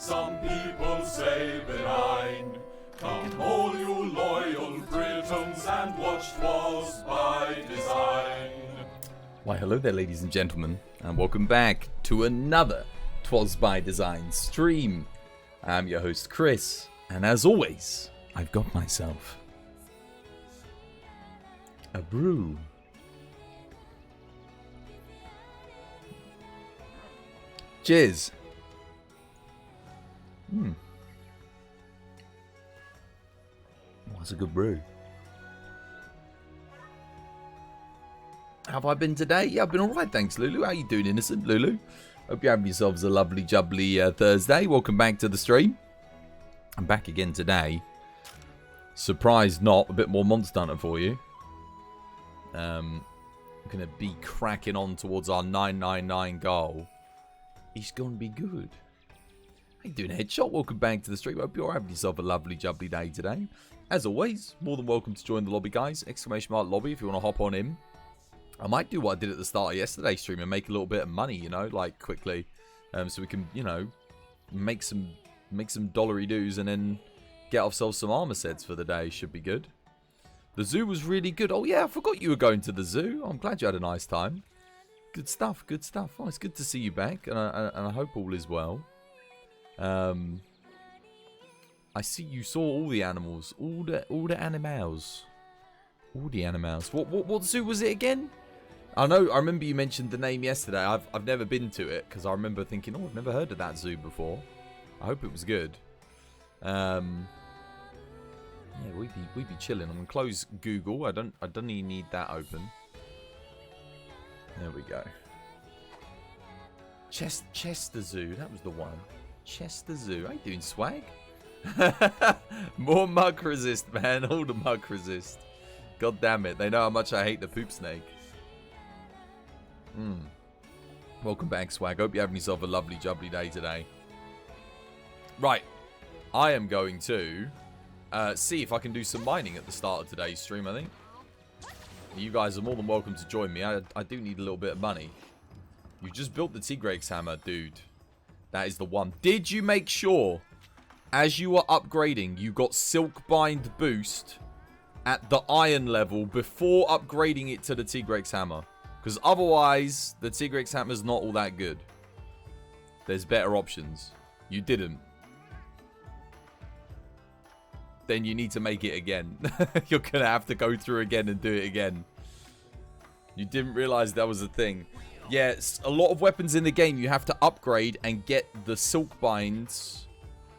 some people say benign. Come all you loyal Britons and watch 'Twas by Design. Why, hello there, ladies and gentlemen, and welcome back to another 'Twas by Design stream. I'm your host, Chris, and as always, I've got myself a brew. Cheers. Oh, that's a good brew. How have I been today? Yeah, I've been alright, thanks, Lulu. How you doing, innocent Lulu? Hope you're having yourselves a lovely, jubbly Thursday. Welcome back to the stream. I'm back again today. Surprised not, a bit more Monster Hunter for you. I'm going to be cracking on towards our 999 goal. It's going to be good. How you doing, Headshot? Welcome back to the stream. Hope you're having yourself a lovely, jubbly day today. As always, more than welcome to join the lobby, guys. ! Lobby if you want to hop on in. I might do what I did at the start of yesterday's stream and make a little bit of money, you know, like quickly. So we can, you know, make some dollary doos and then get ourselves some armor sets for the day. Should be good. The zoo was really good. Oh yeah, I forgot you were going to the zoo. I'm glad you had a nice time. Good stuff, good stuff. Oh, it's good to see you back, and I hope all is well. I see you saw all the animals, all the animals. What zoo was it again? I remember you mentioned the name yesterday. I've never been to it because I remember thinking, oh, I've never heard of that zoo before. I hope it was good. Yeah, we'd be chilling. I'm gonna close Google. I don't even need that open. There we go. Chester Zoo. That was the one. Chester Zoo. How you doing, swag? More mug resist, man. All the mug resist. God damn it. They know how much I hate the poop snake. Welcome back, swag. Hope you're having yourself a lovely, jubbly day today. Right. I am going to see if I can do some mining at the start of today's stream, I think. You guys are more than welcome to join me. I do need a little bit of money. You just built the Tigrex hammer, dude. That is the one. Did you make sure, as you were upgrading, you got Silk Bind boost at the iron level before upgrading it to the Tigrex hammer? Because otherwise, the Tigrex hammer is not all that good. There's better options. You didn't. Then you need to make it again. You're going to have to go through again and do it again. You didn't realize that was a thing. Yes, a lot of weapons in the game you have to upgrade and get the silk binds,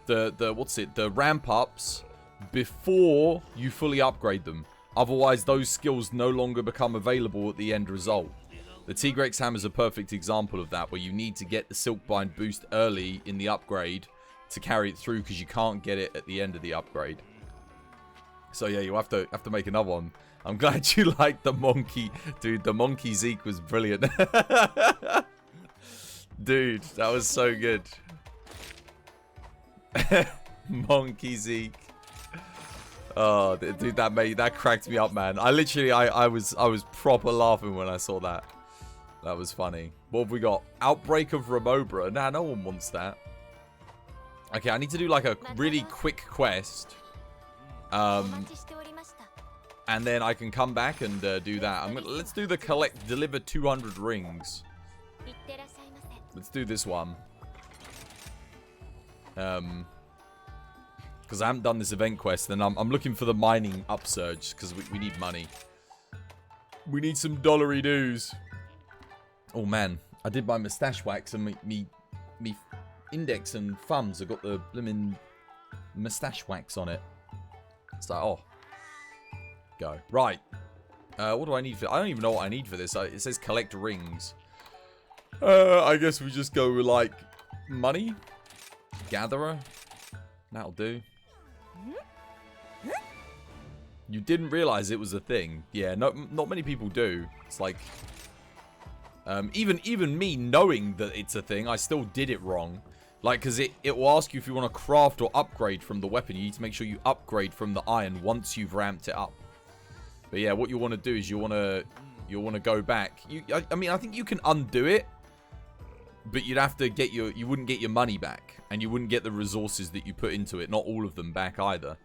the ramp ups before you fully upgrade them. Otherwise, those skills no longer become available at the end result. The Tigrex hammer is a perfect example of that, where you need to get the silk bind boost early in the upgrade to carry it through, because you can't get it at the end of the upgrade. So yeah, you have to make another one. I'm glad you liked the monkey. Dude, the monkey Zeke was brilliant. Dude, that was so good. Monkey Zeke. Oh, dude, that cracked me up, man. I was proper laughing when I saw that. That was funny. What have we got? Outbreak of Remobra. Nah, no one wants that. Okay, I need to do like a really quick quest. And then I can come back and do that. Let's do the deliver 200 rings. Let's do this one. Because I haven't done this event quest, and I'm looking for the mining upsurge because we need money. We need some dollary doos. Oh man, I did my mustache wax and me index and thumbs have got the blimmin' mustache wax on it. It's like, oh. Go. Right. What do I need for... I don't even know what I need for this. It says collect rings. I guess we just go with, like, money. Gatherer. That'll do. You didn't realize it was a thing. Yeah, not many people do. It's like... even me knowing that it's a thing, I still did it wrong. Like, because it will ask you if you want to craft or upgrade from the weapon. You need to make sure you upgrade from the iron once you've ramped it up. But yeah, what you want to do is you want to go back. I mean, I think you can undo it. but you'd have to get you wouldn't get your money back, and you wouldn't get the resources that you put into it, not all of them back either.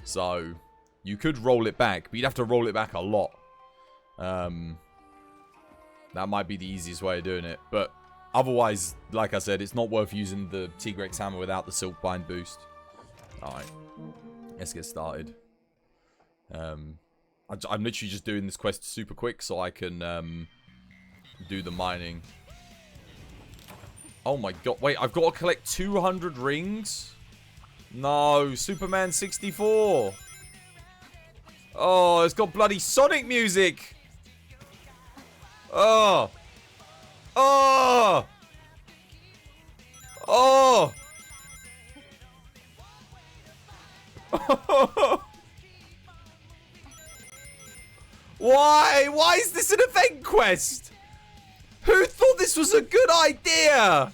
So you could roll it back, but you'd have to roll it back a lot. That might be the easiest way of doing it, but otherwise, like I said, it's not worth using the Tigrex hammer without the Silkbind boost. Alright, let's get started. I'm literally just doing this quest super quick so I can do the mining. Oh my god, wait, I've got to collect 200 rings? No, Superman 64. Oh, it's got bloody Sonic music. Oh. Oh. Oh. Why? Why is this an event quest? Who thought this was a good idea?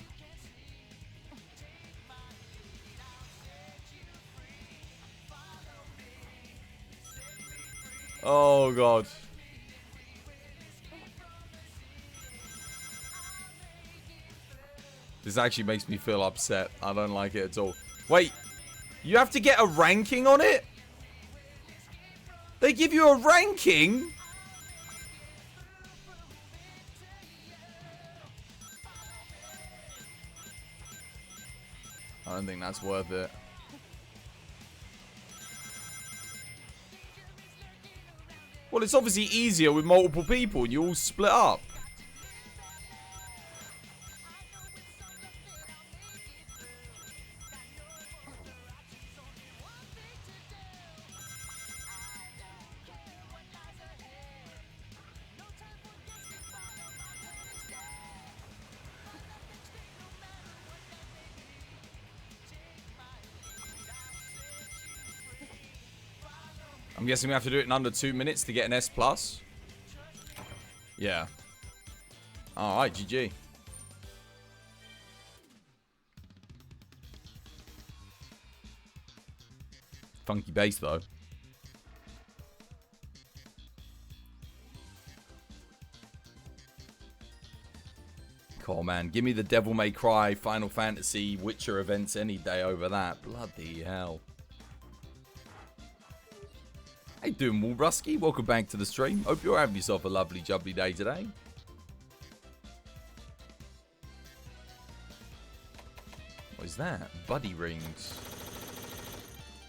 Oh god. This actually makes me feel upset. I don't like it at all. Wait, you have to get a ranking on it? They give you a ranking? I don't think that's worth it. Well, it's obviously easier with multiple people and you all split up. I'm guessing we have to do it in under 2 minutes to get an S+. Yeah. Alright, GG. Funky bass, though. Cool, man. Give me the Devil May Cry, Final Fantasy, Witcher events any day over that. Bloody hell. How you doing, Walrusky? Welcome back to the stream. Hope you're having yourself a lovely, jubbly day today. What is that? Buddy rings.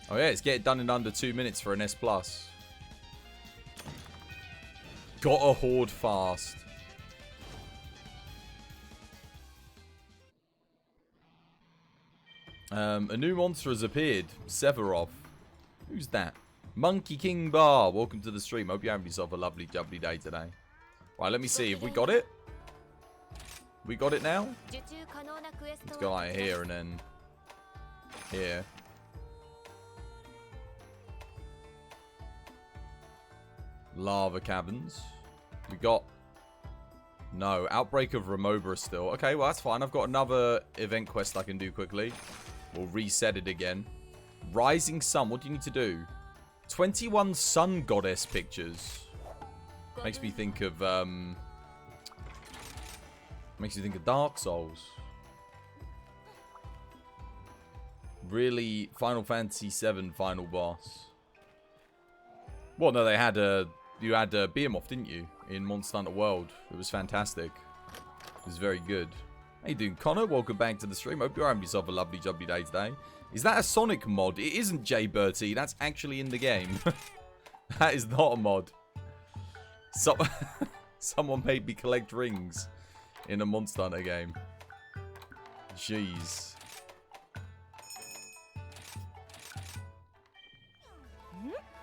Oh yeah, it's get it done in under 2 minutes for an S+. Gotta hoard fast. A new monster has appeared. Severov. Who's that? Monkey King Bar, welcome to the stream. Hope you're having yourself a lovely, jubbly day today. Right, let me see. Have we got it? We got it now? Let's go like here and then here. Lava caverns. We got... No, Outbreak of Remobra still. Okay, well, that's fine. I've got another event quest I can do quickly. We'll reset it again. Rising Sun. What do you need to do? 21 Sun Goddess pictures. Makes me think of Dark Souls. Really, Final Fantasy VII final boss. Well, no, they had you had Behemoth, didn't you, in Monster Hunter World? It was fantastic. It was very good. How you doing, Connor? Welcome back to the stream. Hope you're having yourself a lovely, jubbly day today. Is that a Sonic mod? It isn't, Jay Bertie. That's actually in the game. That is not a mod. Someone made me collect rings in a Monster Hunter game. Jeez.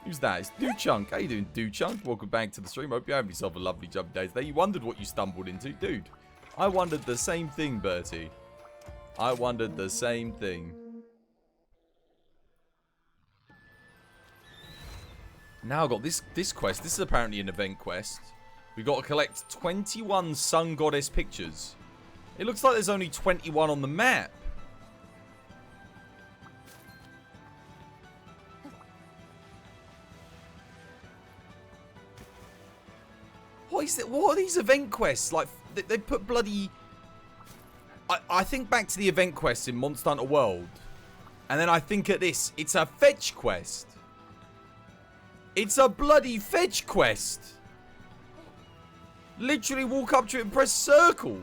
Who's that? It's Duchunk. How you doing, Duchunk? Welcome back to the stream. Hope you're having yourself a lovely, jubbly day today. You wondered what you stumbled into? Dude, I wondered the same thing, Bertie. I wondered the same thing. Now I've got this quest. This is apparently an event quest. We've got to collect 21 Sun Goddess pictures. It looks like there's only 21 on the map. What is it? What are these event quests? Like, they put bloody I think back to the event quest in Monster Hunter World. And then I think at this. It's a fetch quest. It's a bloody fetch quest. Literally walk up to it and press circle.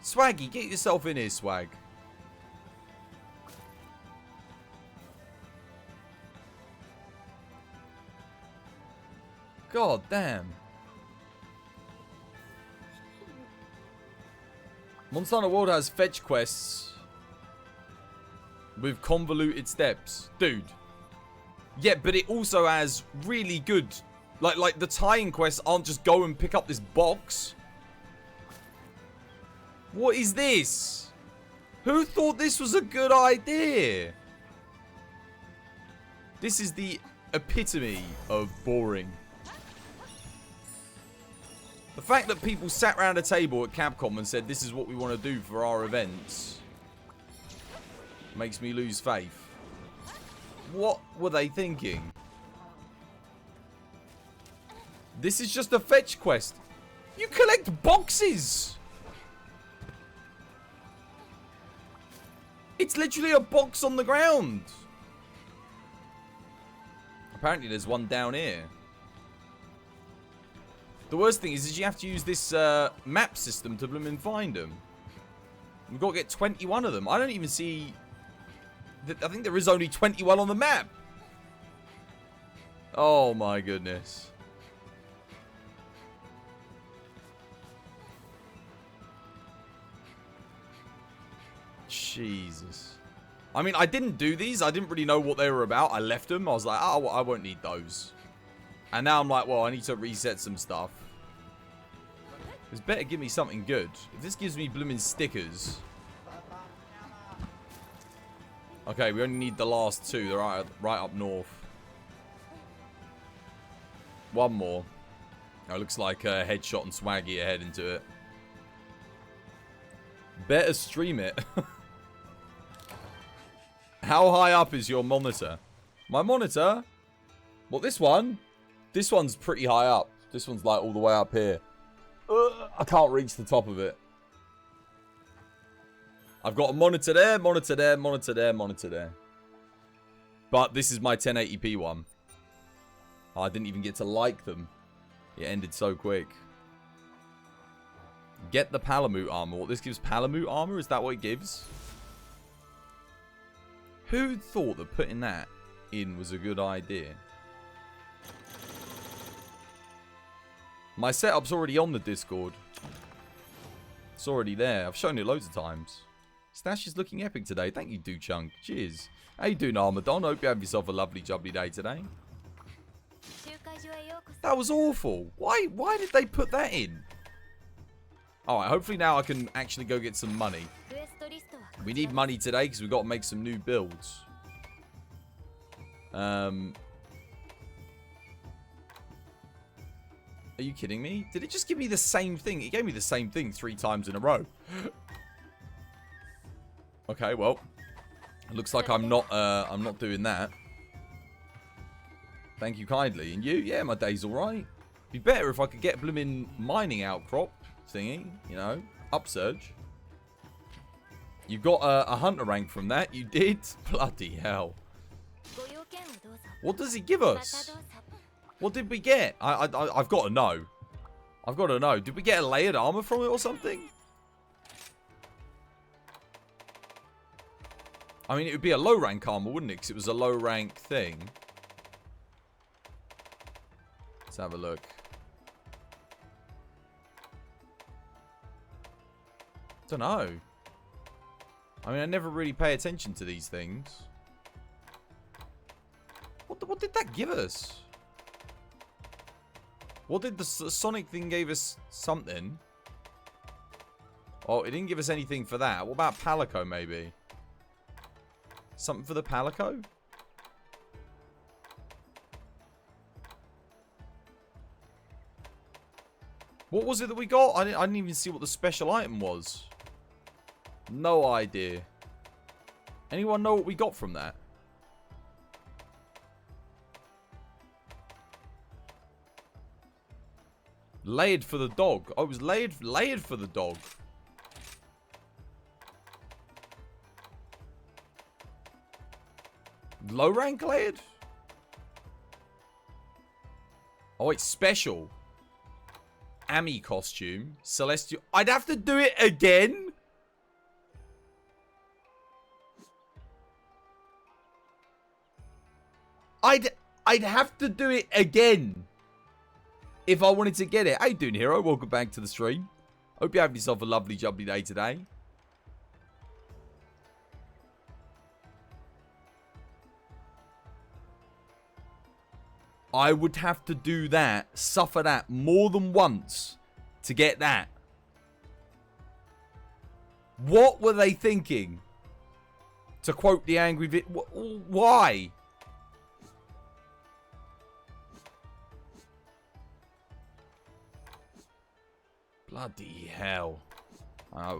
Swaggy, get yourself in here, Swag. God damn. Monster Hunter World has fetch quests with convoluted steps. Dude. Yeah, but it also has really good... Like the tie-in quests aren't just go and pick up this box. What is this? Who thought this was a good idea? This is the epitome of boring. The fact that people sat around a table at Capcom and said, this is what we want to do for our events, makes me lose faith. What were they thinking? This is just a fetch quest. You collect boxes. It's literally a box on the ground. Apparently there's one down here. The worst thing is you have to use this map system to bloom and find them. We've got to get 21 of them. I don't even see... I think there is only 21 on the map. Oh my goodness. Jesus. I mean, I didn't do these. I didn't really know what they were about. I left them. I was like, oh, I won't need those. And now I'm like, well, I need to reset some stuff. This better give me something good. If this gives me blooming stickers. Okay, we only need the last two. They're right up north. One more. Oh, looks like Headshot and Swaggy are heading to it. Better stream it. How high up is your monitor? My monitor? What, this one? This one's pretty high up. This one's like all the way up here. I can't reach the top of it. I've got a monitor there, monitor there, monitor there, monitor there. But this is my 1080p one. Oh, I didn't even get to like them. It ended so quick. Get the Palamute armor. What, this gives Palamute armor? Is that what it gives? Who thought that putting that in was a good idea? My setup's already on the Discord. It's already there. I've shown it loads of times. Stash is looking epic today. Thank you, Do-Chunk. Cheers. How you doing, Armadon? Hope you have yourself a lovely, jubbly day today. That was awful. Why did they put that in? Alright, hopefully now I can actually go get some money. We need money today because we've got to make some new builds. Are you kidding me? Did it just give me the same thing? It gave me the same thing 3 times in a row. Okay, well. It looks like I'm not doing that. Thank you kindly. And you? Yeah, my day's alright. Be better if I could get a blooming mining outcrop thingy, you know. Upsurge. You got a hunter rank from that. You did? Bloody hell. What does he give us? What did we get? I've got to know. I've got to know. Did we get a layered armor from it or something? I mean, it would be a low rank armor, wouldn't it? Because it was a low rank thing. Let's have a look. Don't know. I mean, I never really pay attention to these things. What did that give us? What did the Sonic thing gave us? Something. Oh, it didn't give us anything for that. What about Palico, maybe? Something for the Palico? What was it that we got? I didn't even see what the special item was. No idea. Anyone know what we got from that? Layered for the dog. Oh, it was layered for the dog. Low rank layered? Oh, it's special. Ami costume. Celestial. I'd have to do it again? I'd have to do it again if I wanted to get it. How you doing, hero? Welcome back to the stream. Hope you have yourself a lovely, jubbly day today. I would have to do that, suffer that more than once to get that. What were they thinking? To quote the angry why? Bloody hell. I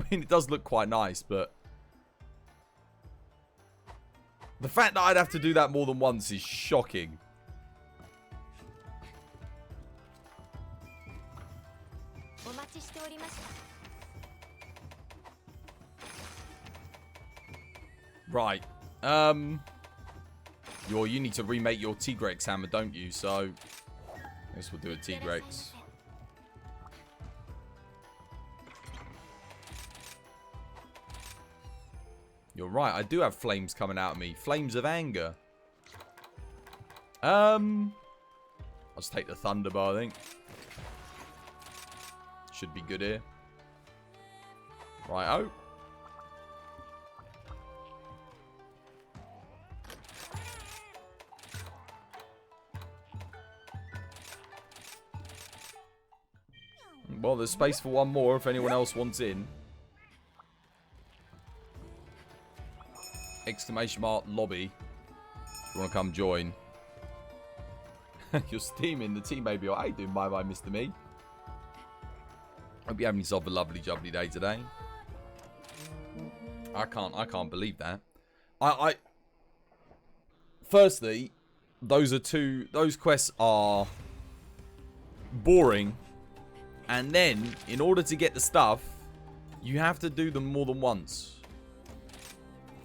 mean, it does look quite nice, but the fact that I'd have to do that more than once is shocking. Right. You need to remake your Tigrex hammer, don't you? So I guess we'll do a Tigrex. You're right, I do have flames coming out of me. Flames of anger. I'll just take the Thunderbow, I think. Should be good here. Right-o. Well, there's space for one more if anyone else wants in. Exclamation mark lobby. If you want to come join. You're steaming the team, baby. How you doing? Bye-bye, Mr. Me. Hope you're having yourself a lovely, jubbly day today. I can't believe that. Firstly, those quests are boring. And then, in order to get the stuff, you have to do them more than once.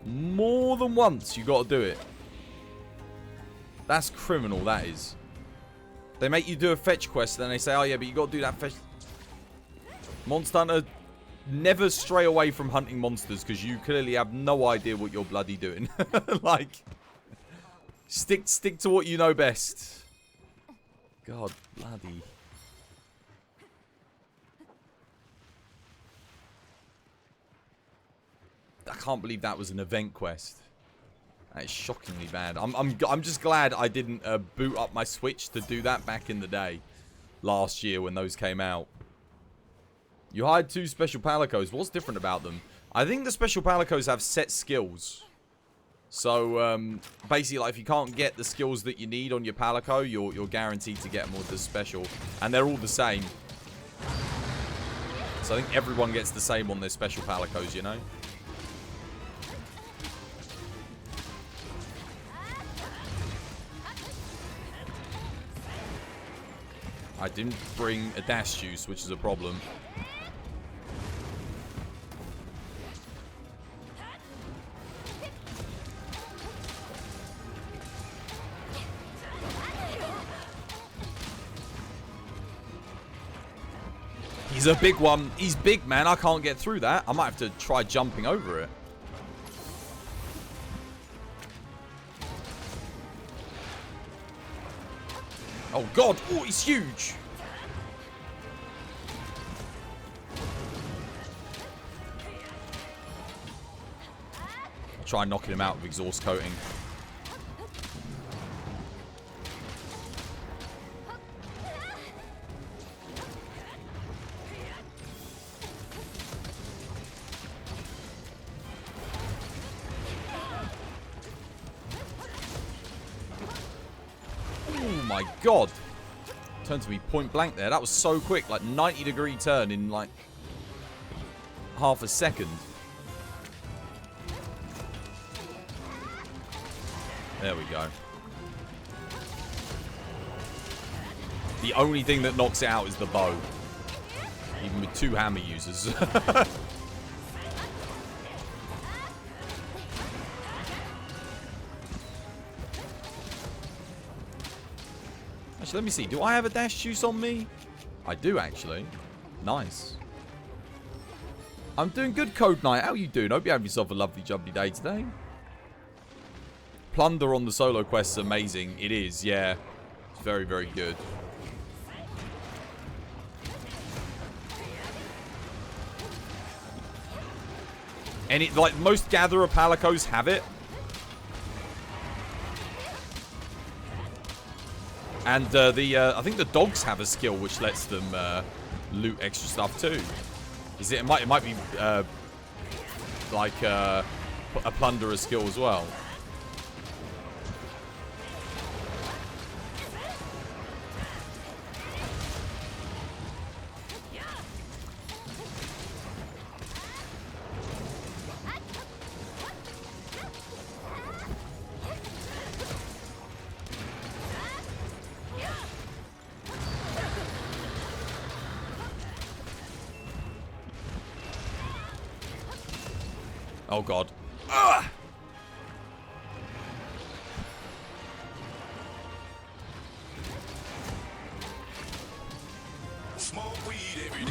More than once, you got to do it. That's criminal, that is. They make you do a fetch quest, and then they say, oh yeah, but you got to do that fetch. Monster Hunter, never stray away from hunting monsters, because you clearly have no idea what you're bloody doing. Like, stick to what you know best. God, bloody. I can't believe that was an event quest. That is shockingly bad. I'm just glad I didn't boot up my Switch to do that back in the day. Last year when those came out. You hired 2 special palicos. What's different about them? I think the special palicos have set skills. So, basically, like, if you can't get the skills that you need on your palico, you're guaranteed to get them with the special. And they're all the same. So I think everyone gets the same on their special palicos, you know? I didn't bring a dash juice, which is a problem. He's a big one. He's big, man. I can't get through that. I might have to try jumping over it. Oh, God. Oh, he's huge. I'll try knocking him out with exhaust coating. My God. Turned to me point blank there. That was so quick. Like 90-degree turn in like half a second. There we go. The only thing that knocks it out is the bow. Even with 2 hammer users. Actually, let me see. Do I have a dash juice on me? I do, actually. Nice. I'm doing good, Code Knight. How you doing? Hope you have yourself a lovely, jubbly day today. Plunder on the solo quest is amazing. It is, yeah. It's very, very good. And it, like, most Gatherer Palicos have it. And I think the dogs have a skill which lets them loot extra stuff too. Is it? It might be like a plunderer skill as well. Oh god. Ugh!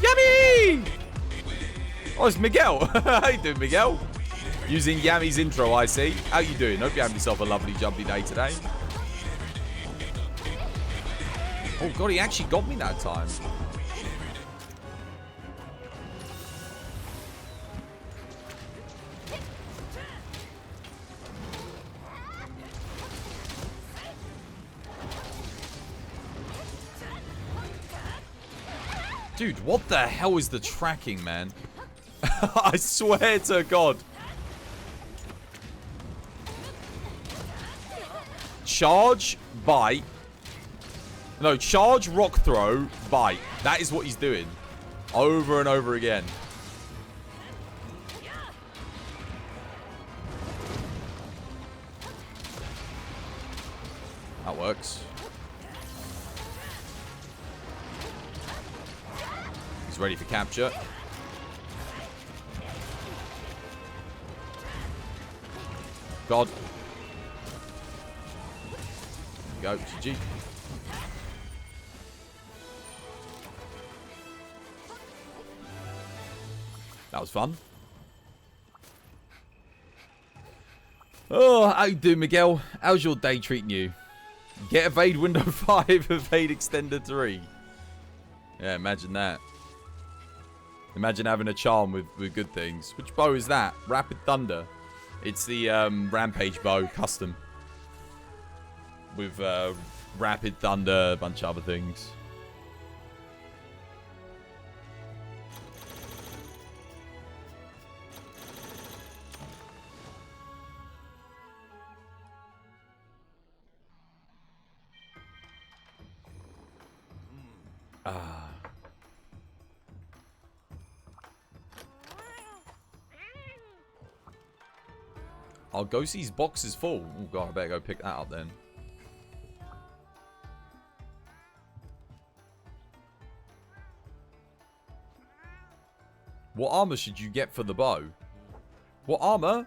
Yummy! Oh, it's Miguel. How you doing, Miguel? Using Yammy's intro, I see. How you doing? Hope you have yourself a lovely, jubbly day today. Oh god, he actually got me that time. Dude, what the hell is the tracking, man? I swear to God. Charge, bite. No, charge, rock throw, bite. That is what he's doing. Over and over again. That works. Ready for capture. God. Go, GG. That was fun. Oh, how you doing, Miguel? How's your day treating you? Get Evade Window 5, Evade Extender 3. Yeah, imagine that. Imagine having a charm with good things. Which bow is that? Rapid Thunder. It's the Rampage bow, custom. With Rapid Thunder, a bunch of other things. Our Ghostie's box is full. Oh god, I better go pick that up then. What armor should you get for the bow? What armor?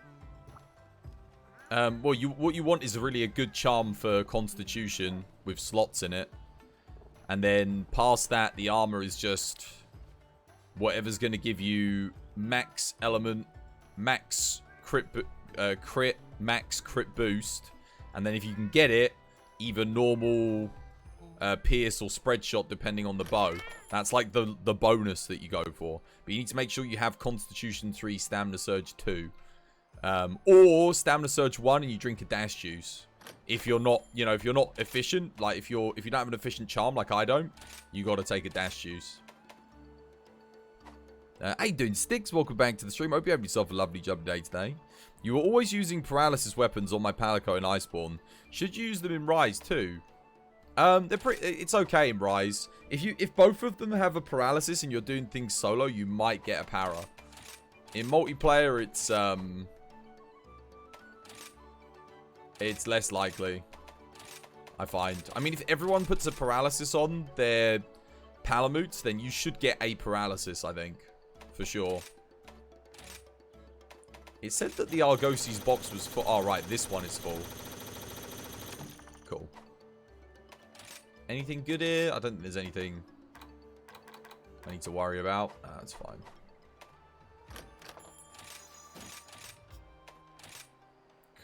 Well, what you want is really a good charm for Constitution with slots in it. And then past that, the armor is just whatever's going to give you max element, max crit, max crit boost. And then if you can get it, either normal, pierce or spread shot depending on the bow. That's like the bonus that you go for. But you need to make sure you have Constitution 3, Stamina Surge 2. Or Stamina Surge 1 and you drink a dash juice. If you're not, you know, if you're not efficient, like if you don't have an efficient charm like I don't, you got to take a dash juice. How you doing, Sticks? Welcome back to the stream. Hope you have yourself a lovely job day today. You were always using paralysis weapons on my Palico and Iceborne. Should you use them in Rise too? It's okay in Rise. If both of them have a paralysis and you're doing things solo, you might get a para. In multiplayer, it's less likely, I find. I mean, if everyone puts a paralysis on their Palamutes, then you should get a paralysis, I think. For sure. It said that the Argosi's box was full. Oh, right. This one is full. Cool. Anything good here? I don't think there's anything I need to worry about. That's fine.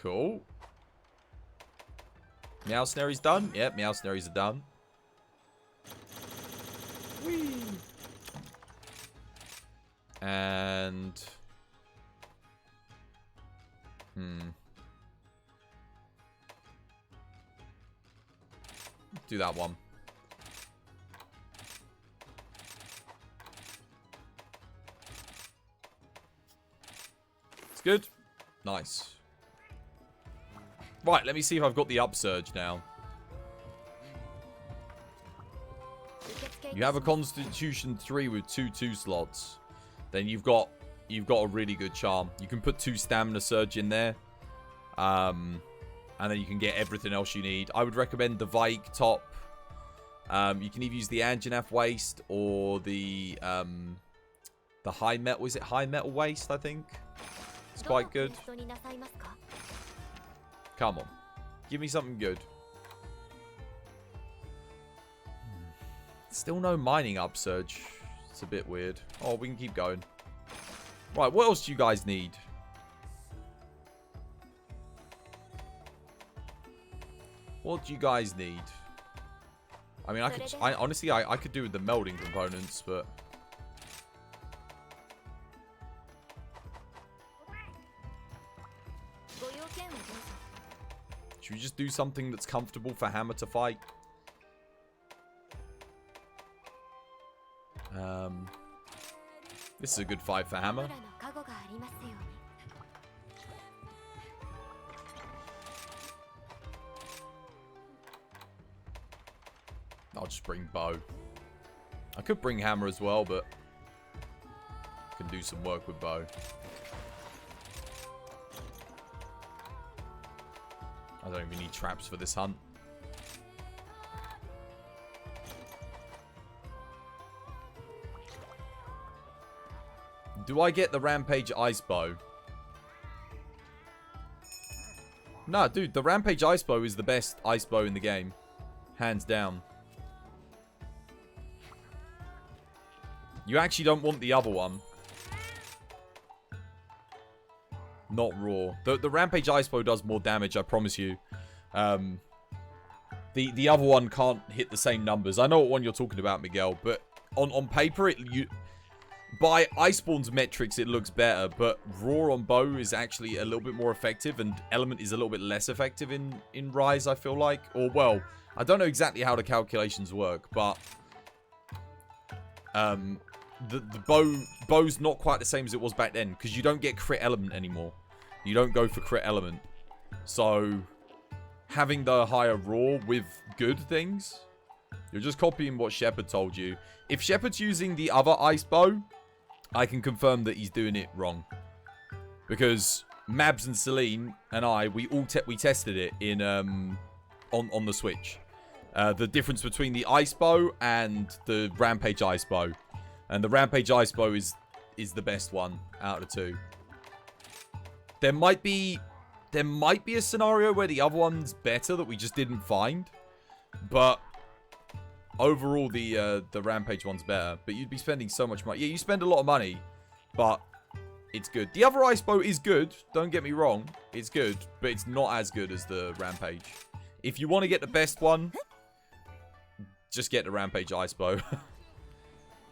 Cool. Meow Snary's done. Yep, Meow Snaries are done. Whee! And... do that one. It's good. Nice. Right, let me see if I've got the upsurge now. You have a Constitution 3 with 2 slots. Then you've got a really good charm. You can put 2 stamina surge in there. And then you can get everything else you need. I would recommend the Vike top. You can either use the Anjanath waist or the high metal. Is it high metal waist? I think it's quite good. Come on, give me something good. Still no mining upsurge. It's a bit weird. Oh, we can keep going. Right, what else do you guys need? What do you guys need? I mean, honestly, I could do with the melding components, but... should we just do something that's comfortable for Hammer to fight? This is a good fight for Hammer. I'll just bring Bow. I could bring Hammer as well, but I can do some work with Bow. I don't even need traps for this hunt. Do I get the Rampage Ice Bow? Nah, dude, the Rampage Ice Bow is the best ice bow in the game. Hands down. You actually don't want the other one. Not raw. The Rampage Ice Bow does more damage, I promise you. The other one can't hit the same numbers. I know what one you're talking about, Miguel, but on paper, by Iceborne's metrics, it looks better, but raw on bow is actually a little bit more effective, and element is a little bit less effective in Rise, I feel like. Or, well, I don't know exactly how the calculations work, but the bow's not quite the same as it was back then, because you don't get crit element anymore. You don't go for crit element. So, having the higher raw with good things, you're just copying what Shepard told you. If Shepard's using the other ice bow, I can confirm that he's doing it wrong. Because Mabs and Celine and I, we tested it in on the Switch. The difference between the ice bow and the Rampage ice bow. And the Rampage ice bow is the best one out of the two. There might be a scenario where the other one's better that we just didn't find. But overall, the Rampage one's better. But you'd be spending so much money. Yeah, you spend a lot of money, but it's good. The other ice bow is good. Don't get me wrong. It's good, but it's not as good as the Rampage. If you want to get the best one, just get the Rampage ice bow.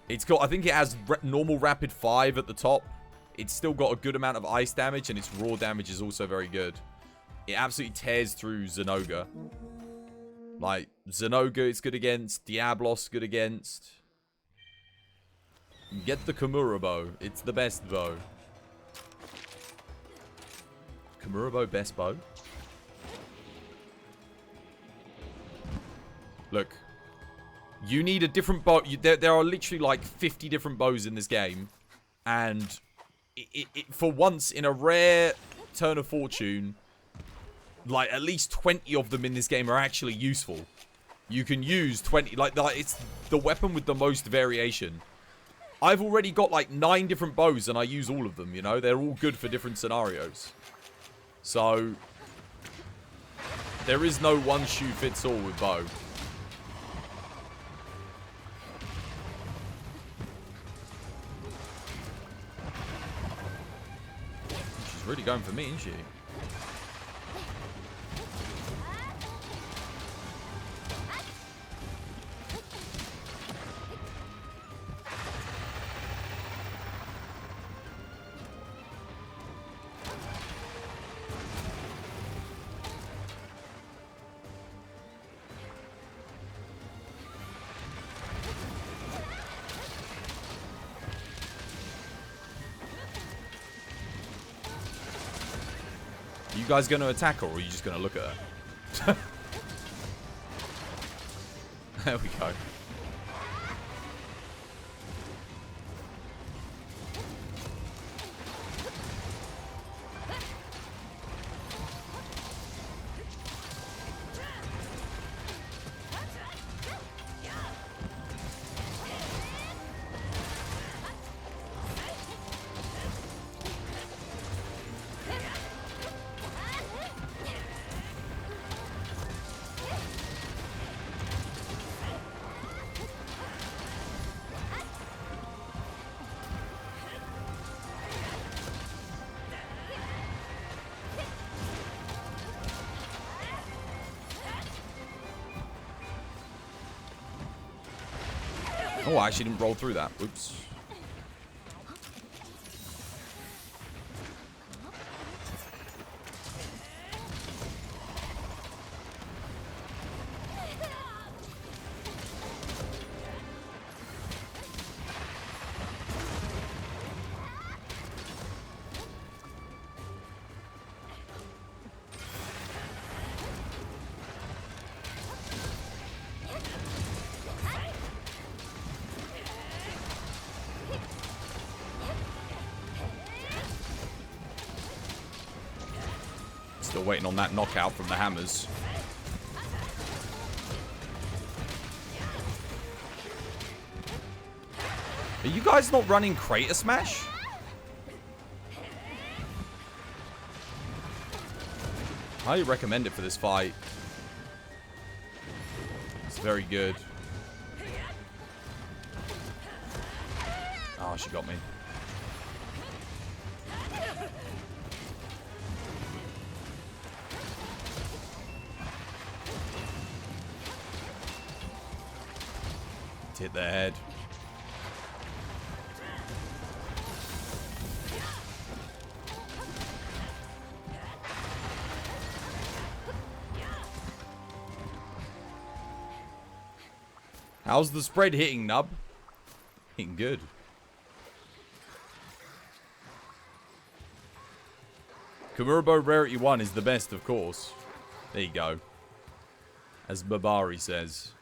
It's got, I think it has normal rapid 5 at the top. It's still got a good amount of ice damage, and its raw damage is also very good. It absolutely tears through Zenoga. Like, Zenoga it's good against. Diablos good against. Get the Kimura bow. It's the best bow. Kimura bow, best bow. Look. You need a different bow. There are literally like 50 different bows in this game. And for once, in a rare turn of fortune, like at least 20 of them in this game are actually useful. You can use 20, like it's the weapon with the most variation. I've already got like 9 different bows and I use all of them, you know? They're all good for different scenarios. So, there is no one shoe fits all with bow. really going for me, isn't she? Are you guys going to attack her, or are you just going to look at her? There we go. Oh, I actually didn't roll through that. Oops. Still waiting on that knockout from the hammers. Are you guys not running Crater Smash? Highly recommend it for this fight. It's very good. Oh, she got me. Hit their head. How's the spread hitting, Nub? Hitting good. Kamurabo Rarity 1 is the best, of course. There you go. As Babari says.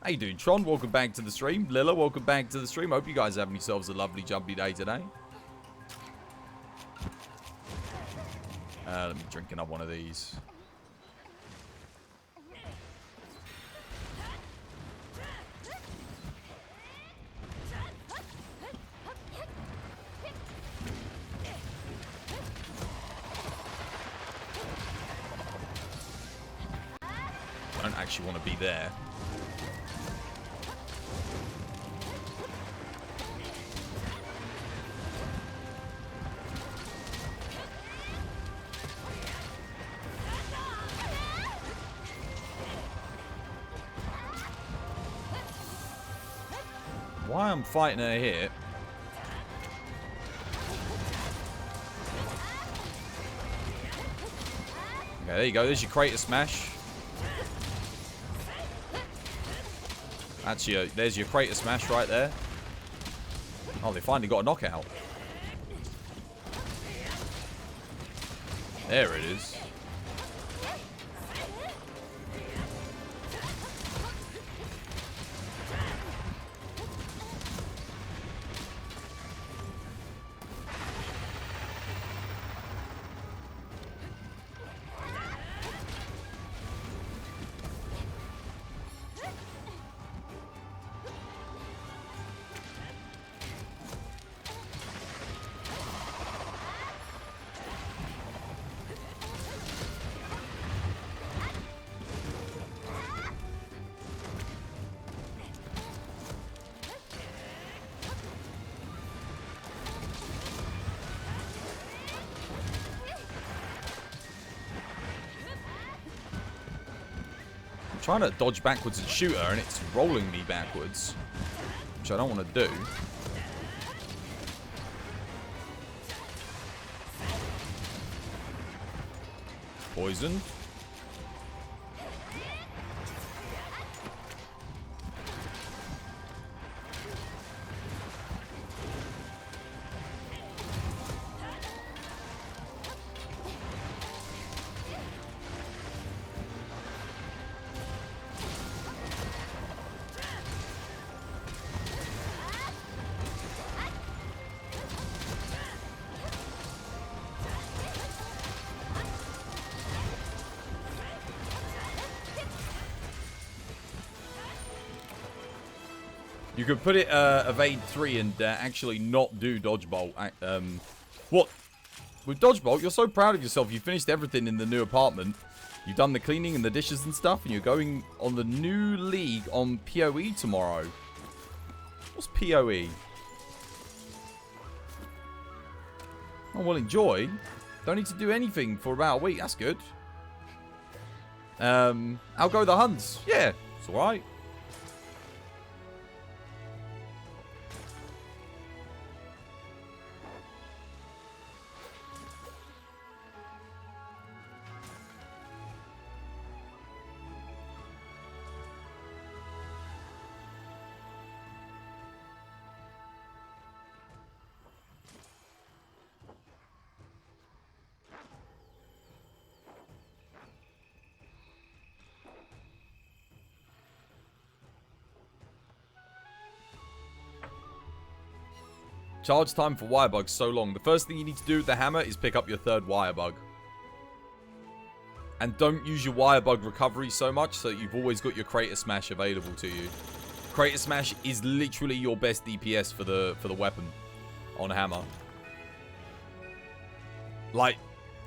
How you doing, Tron? Welcome back to the stream. Lilla, welcome back to the stream. Hope you guys are having yourselves a lovely, jumpy day today. Let me drink another one of these. I don't actually want to be there. Why I'm fighting her here? Okay, there you go. There's your Crater Smash. Actually, there's your Crater Smash right there. Oh, they finally got a knockout. There it is. I'm trying to dodge backwards and shoot her, and it's rolling me backwards, which I don't want to do. Poison. You could put it evade 3 and actually not do dodge bolt. What? With dodge bolt, you're so proud of yourself. You finished everything in the new apartment. You've done the cleaning and the dishes and stuff, and you're going on the new league on PoE tomorrow. What's PoE? Oh, well, enjoy. Don't need to do anything for about a week. That's good. I'll go the Huns. Yeah, it's alright. Charge time for wire bugs so long. The first thing you need to do with the hammer is pick up your 3rd wire bug. And don't use your wire bug recovery so much so that you've always got your Crater Smash available to you. Crater Smash is literally your best DPS for the weapon on hammer. Like,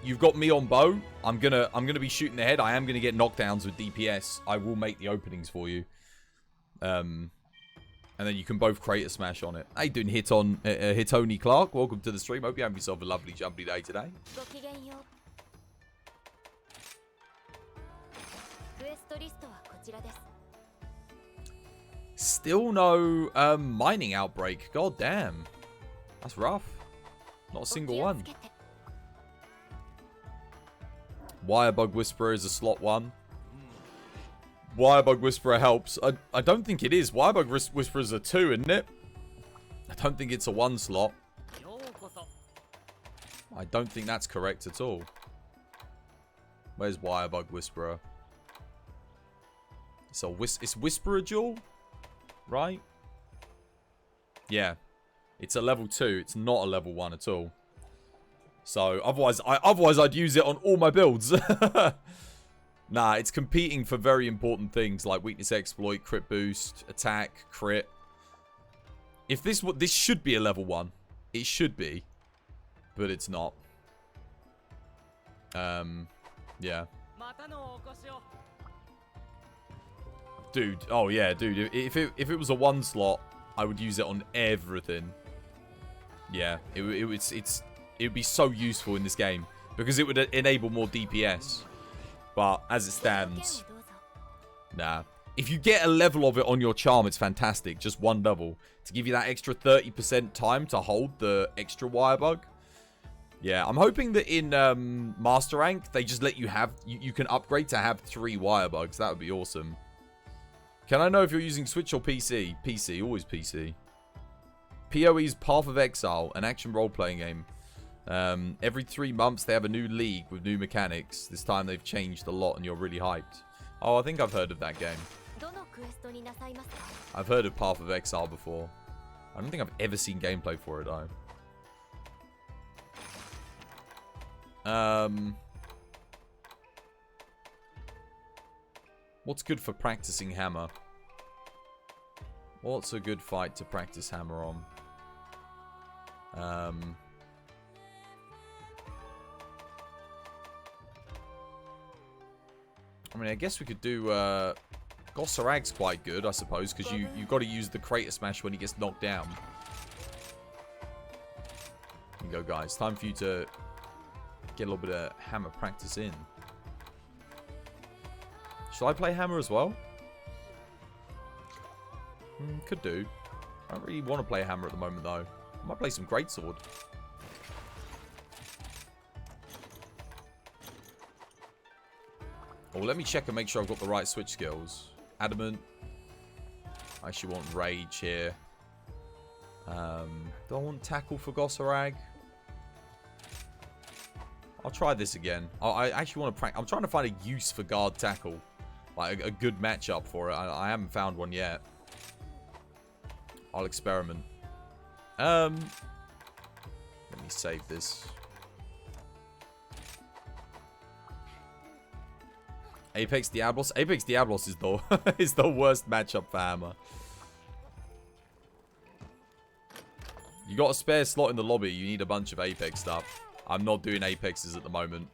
you've got me on bow. I'm gonna be shooting the head. I am gonna get knockdowns with DPS. I will make the openings for you. And then you can both Crater Smash on it. How you doing, Hitoni Clark? Welcome to the stream. Hope you have yourself a lovely, jubbly day today. Still no mining outbreak. God damn. That's rough. Not a single one. Wirebug Whisperer is a slot 1. Wirebug Whisperer helps. I don't think it is. Wirebug Whisperer is a 2, isn't it? I don't think it's a 1 slot. I don't think that's correct at all. Where's Wirebug Whisperer? It's Whisperer Jewel? Right? Yeah. It's a level 2. It's not a level 1 at all. So, otherwise I'd use it on all my builds. Nah, it's competing for very important things like weakness exploit, crit boost, attack, crit. If this should be a level 1. It should be. But it's not. Yeah. Dude, oh yeah, dude. If it was a 1 slot, I would use it on everything. Yeah, it would be so useful in this game because it would enable more DPS. But as it stands, nah. If you get a level of it on your charm, it's fantastic. Just 1 level to give you that extra 30% time to hold the extra wire bug. Yeah, I'm hoping that in Master Rank they just let you have you can upgrade to have 3 wire bugs. That would be awesome. Can I know if you're using Switch or PC? PC, always PC. PoE's Path of Exile, an action role-playing game. Every 3 months they have a new league with new mechanics. This time they've changed a lot and you're really hyped. Oh, I think I've heard of that game. I've heard of Path of Exile before. I don't think I've ever seen gameplay for it though. What's good for practicing hammer? What's a good fight to practice hammer on? I mean, I guess we could do, Gossarag's quite good, I suppose, because you've got to use the Crater Smash when he gets knocked down. Here you go, guys. Time for you to get a little bit of hammer practice in. Should I play hammer as well? Could do. I don't really want to play hammer at the moment, though. I might play some greatsword. Oh, let me check and make sure I've got the right switch skills. Adamant. I actually want rage here. Do I want tackle for Gosarag? I'll try this again. I actually want to practice. I'm trying to find a use for guard tackle. Like a good matchup for it. I haven't found one yet. I'll experiment. Let me save this. Apex Diablos. Apex Diablos is the is the worst matchup for hammer. You got a spare slot in the lobby. You need a bunch of Apex stuff. I'm not doing Apexes at the moment.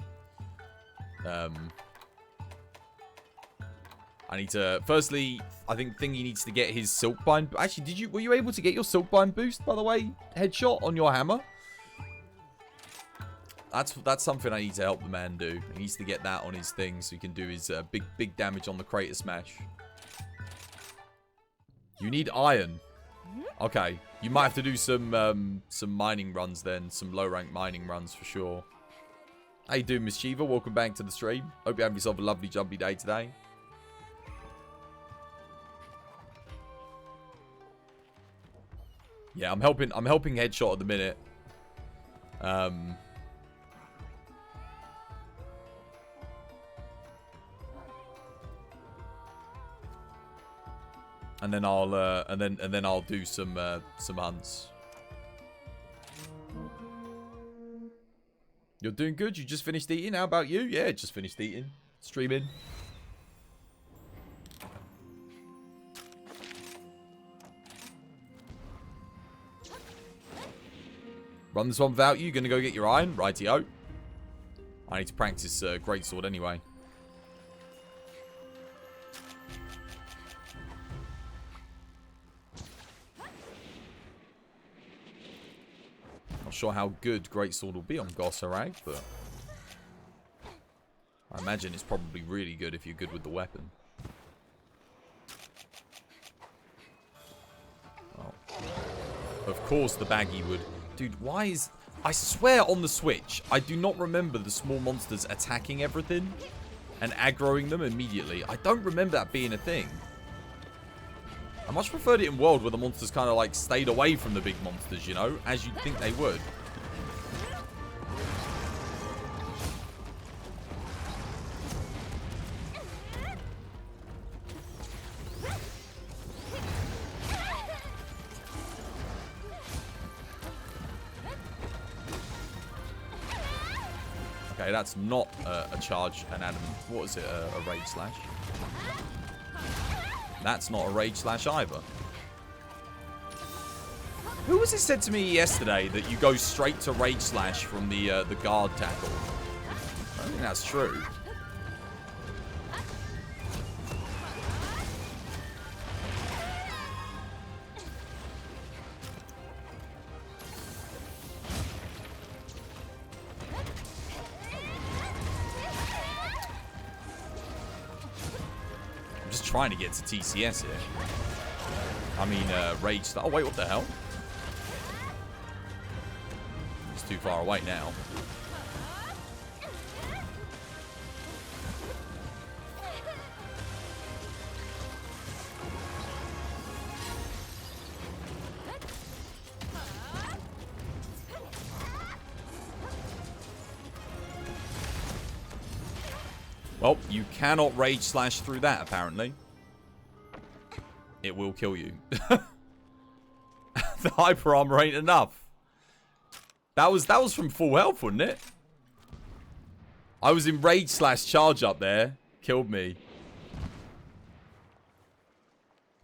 I need to... Firstly, I think Thingy needs to get his Silkbind... Actually, were you able to get your Silkbind boost, by the way? Headshot on your hammer? That's something I need to help the man do. He needs to get that on his thing so he can do his big damage on the Crater Smash. You need iron. Okay. You might have to do some mining runs then. Some low-rank mining runs for sure. How you doing, Mischieva? Welcome back to the stream. Hope you have yourself a lovely, jumpy day today. Yeah, I'm helping Headshot at the minute. And then I'll and then I'll do some hunts. You're doing good. You just finished eating. How about you? Yeah, just finished eating. Streaming. Run this one without you. You're gonna go get your iron, rightio. I need to practice greatsword anyway. Not sure how good greatsword will be on Gosarag, but I imagine it's probably really good if you're good with the weapon. Oh. Of course the baggy would. Dude, why is... I swear on the Switch, I do not remember the small monsters attacking everything and aggroing them immediately. I don't remember that being a thing. I much preferred it in World where the monsters kind of like stayed away from the big monsters, you know, as you'd think they would. Okay, that's not a charge, an adamant. What is it? A rage slash? That's not a rage slash either. Who was it said to me yesterday that you go straight to rage slash from the guard tackle? I don't think that's true. Trying to get to TCS here. I mean, rage. Oh wait, what the hell? It's too far away now. Well, you cannot rage slash through that, apparently. It will kill you. The hyper armor ain't enough. That was from full health, wasn't it? I was in rage slash charge up there. Killed me.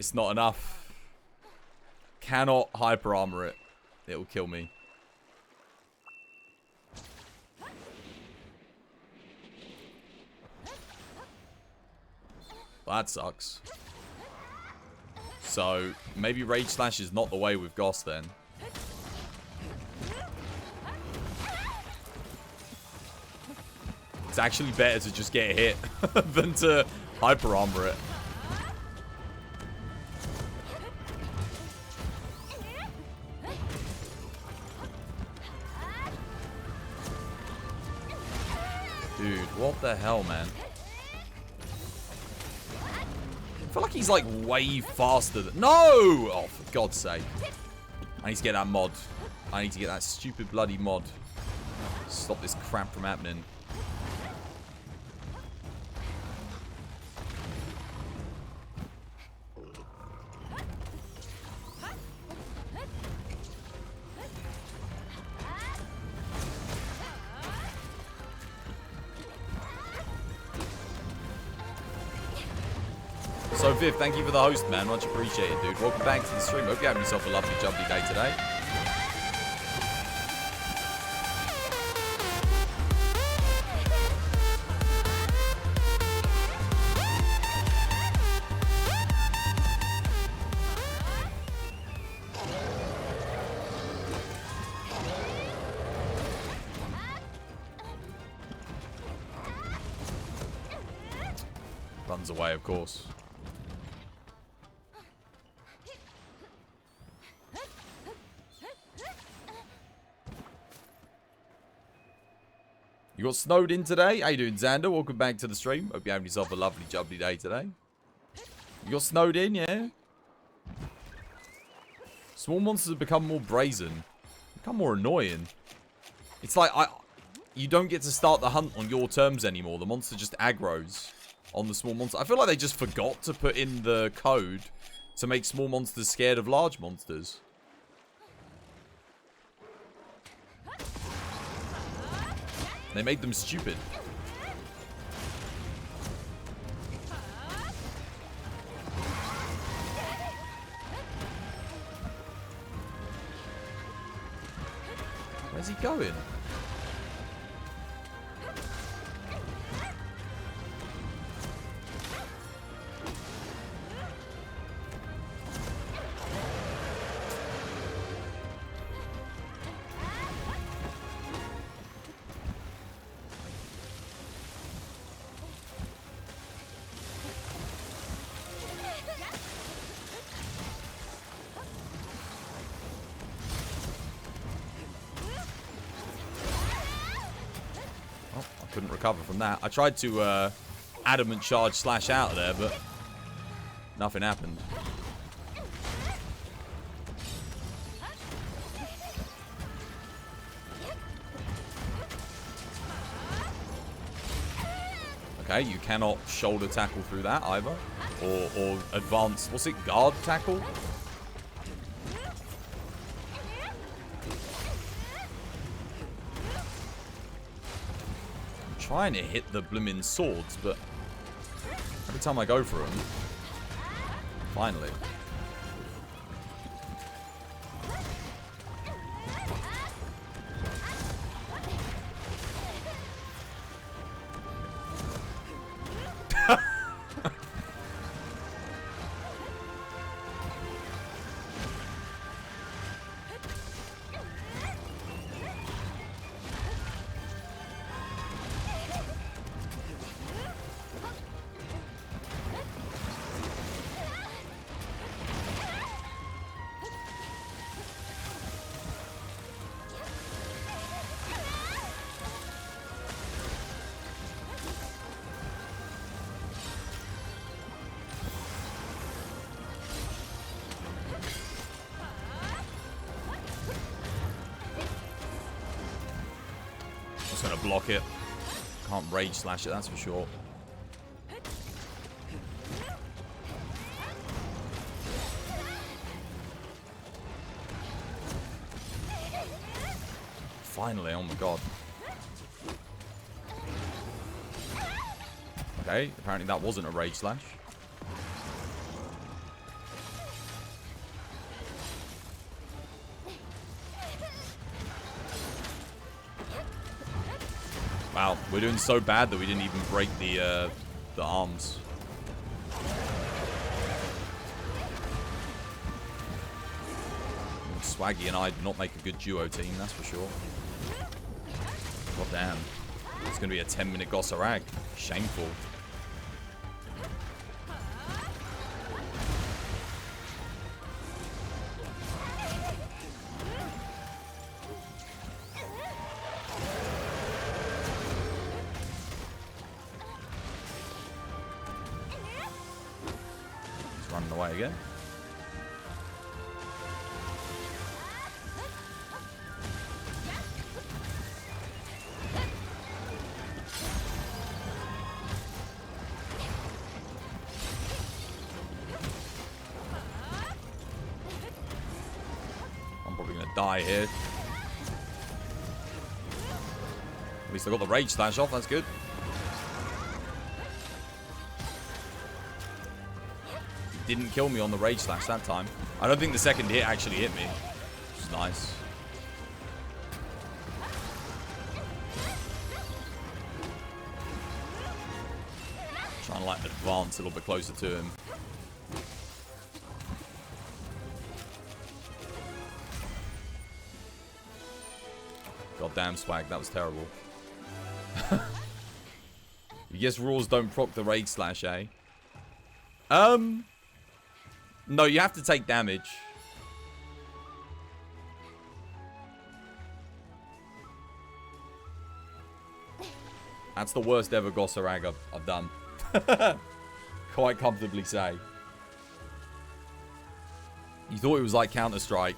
It's not enough. Cannot hyper armor it. It will kill me. Well, that sucks. So, maybe Rage Slash is not the way with Goss then. It's actually better to just get hit than to Hyper armor it. Dude, what the hell, man? I feel like he's like way faster than... No! Oh, for God's sake. I need to get that mod. I need to get that stupid bloody mod. Stop this crap from happening. So, Viv, thank you for the host, man. Much appreciated, dude. Welcome back to the stream. Hope you're having yourself a lovely, jubbly day today. Runs away, of course. You got snowed in today? How you doing, Xander? Welcome back to the stream. Hope you're having yourself a lovely, jubbly day today. You got snowed in, yeah? Small monsters have become more brazen. Become more annoying. It's like, you don't get to start the hunt on your terms anymore. The monster just aggroes on the small monster. I feel like they just forgot to put in the code to make small monsters scared of large monsters. They made them stupid. Where's he going? Couldn't recover from that. I tried to adamant charge slash out of there, but nothing happened. Okay, you cannot shoulder tackle through that either. Or advanced, what's it, guard tackle? Trying to hit the blimmin' swords, but every time I go for them, finally. Gonna block it. Can't rage slash it, that's for sure. Finally, oh my god. Okay, apparently that wasn't a rage slash. Wow, we're doing so bad that we didn't even break the arms. Swaggy and I do not make a good duo team, that's for sure. God damn. It's going to be a 10-minute Gossarag. Shameful. running away again. I'm probably going to die here. At least I got the Rage Slash off, that's good. Didn't kill me on the Rage Slash that time. I don't think the second hit actually hit me. Which is nice. Trying to like advance a little bit closer to him. Goddamn swag, that was terrible. You guess rules don't proc the Rage Slash, eh? No, you have to take damage. That's the worst ever Gossarag I've done. Quite comfortably say. You thought it was like Counter-Strike.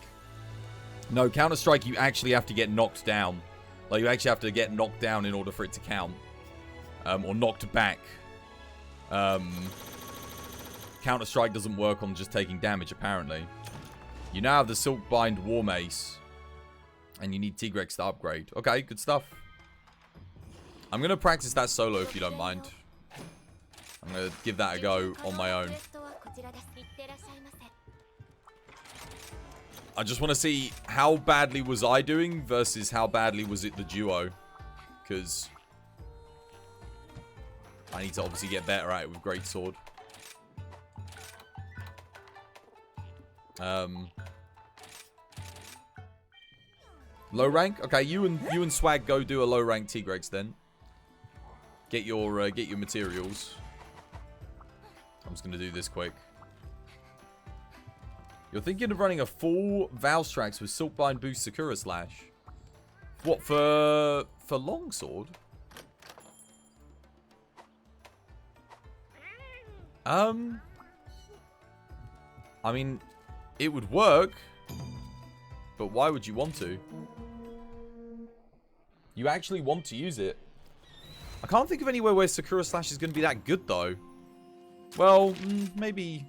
No, Counter-Strike you actually have to get knocked down. Like, you actually have to get knocked down in order for it to count. Or knocked back. Counter-Strike doesn't work on just taking damage, apparently. You now have the Silkbind War Mace. And you need Tigrex to upgrade. Okay, good stuff. I'm going to practice that solo if you don't mind. I'm going to give that a go on my own. I just want to see how badly was I doing versus how badly was it the duo. Because I need to obviously get better at it with Greatsword. Low rank? Okay, you and Swag go do a low rank Tigrex then. Get your materials. I'm just gonna do this quick. You're thinking of running a full Valstrax with Silkbind Boost Sakura Slash. What, for Longsword? I mean, it would work, but why would you want to? You actually want to use it. I can't think of anywhere where Sakura Slash is going to be that good, though. Well, maybe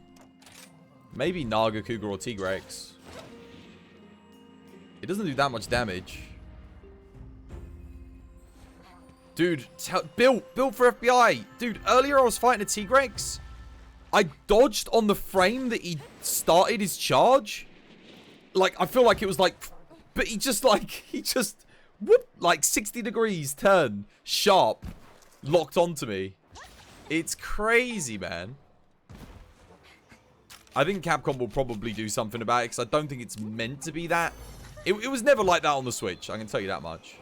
Naga, Cougar, or Tigrex. It doesn't do that much damage. Dude, built for FBI. Dude, earlier I was fighting a Tigrex. I dodged on the frame that he started his charge. Like, I feel like it was like... But he just, whoop, like 60 degrees turn, sharp, locked onto me. It's crazy, man. I think Capcom will probably do something about it, because I don't think it's meant to be that. It was never like that on the Switch, I can tell you that much.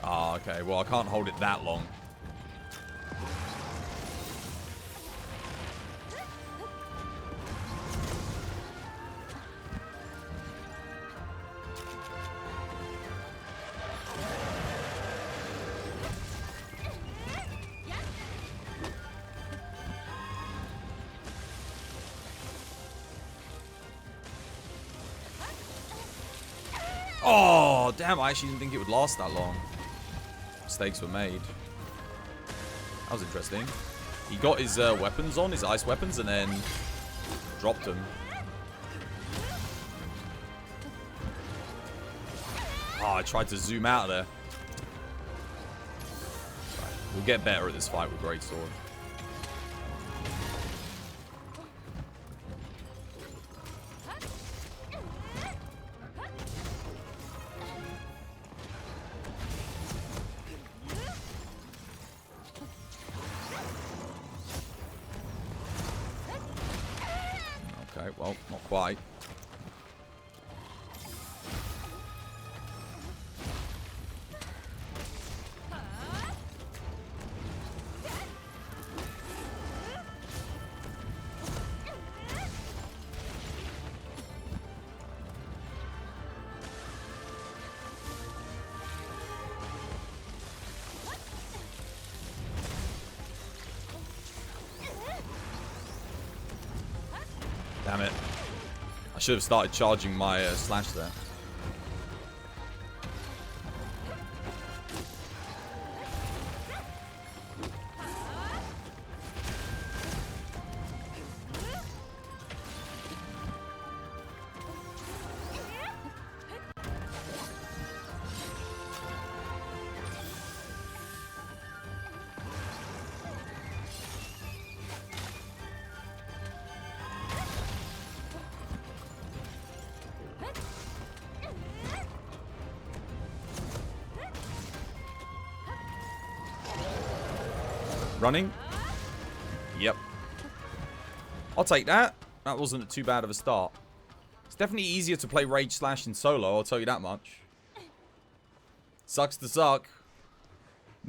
Oh, okay. Well, I can't hold it that long. Oh, damn. I actually didn't think it would last that long. Mistakes were made. That was interesting. He got his weapons on, his ice weapons, and then dropped them. Oh, I tried to zoom out of there. Right. We'll get better at this fight with Greatsword. quite. Damn it. I should have started charging my slash there. Running? Yep. I'll take that. That wasn't too bad of a start. It's definitely easier to play Rage Slash in solo, I'll tell you that much. Sucks to suck.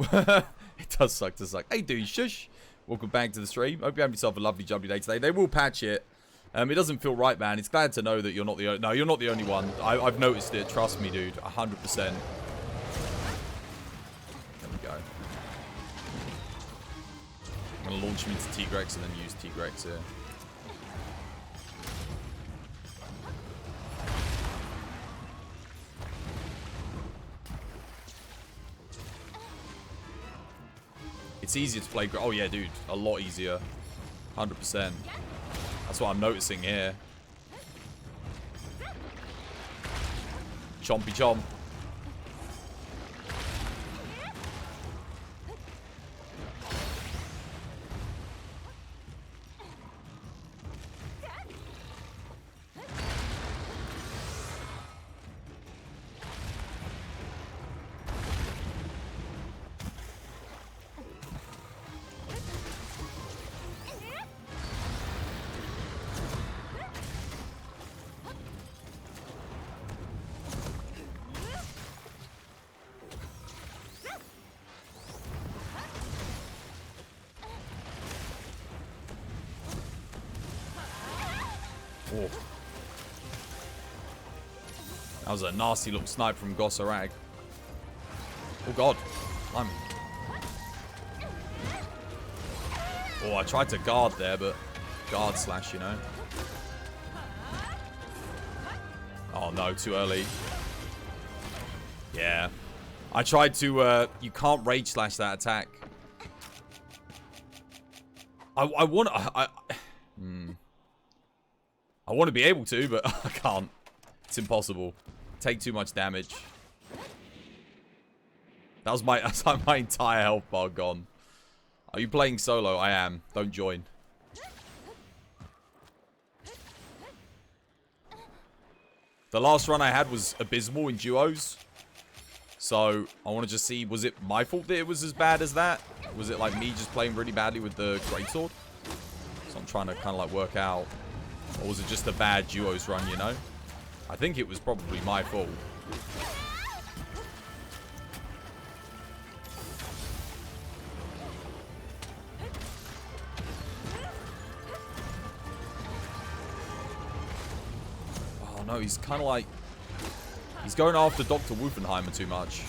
It does suck to suck. Hey dude, shush. Welcome back to the stream. Hope you have yourself a lovely jubbly day today. They will patch it. It doesn't feel right, man. It's glad to know that you're not the only... No, you're not the only one. I've noticed it. Trust me, dude. 100%. There we go. I'm going to launch him into Tigrex and then use Tigrex here. It's easier to play... Oh, yeah, dude. A lot easier. 100%. That's what I'm noticing here. Chompy chomp. Oh. That was a nasty little snipe from Gossarag. Oh god. I'm... Oh, I tried to guard there, but... Guard slash, you know. Oh no, too early. Yeah. I tried to... You can't rage slash that attack. I want... I want to be able to, but I can't. It's impossible. Take too much damage. That's like my entire health bar gone. Are you playing solo? I am. Don't join. The last run I had was abysmal in duos. So, I want to just see, was it my fault that it was as bad as that? Was it like me just playing really badly with the greatsword? So I'm trying to kind of like work out. Or was it just a bad duos run, you know? I think it was probably my fault. Oh no, he's kind of like... He's going after Dr. Wolfenheimer too much.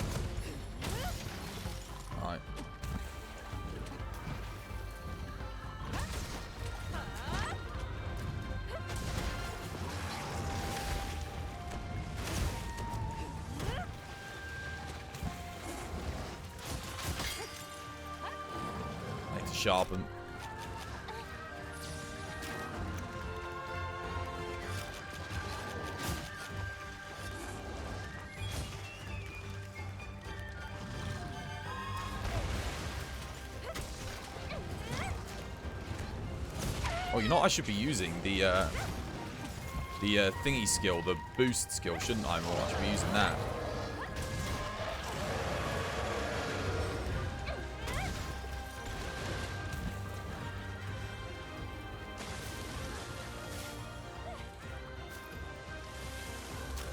Alright. Sharpen. Oh, you know what I should be using? The thingy skill, the boost skill, shouldn't I? More, I should be using that.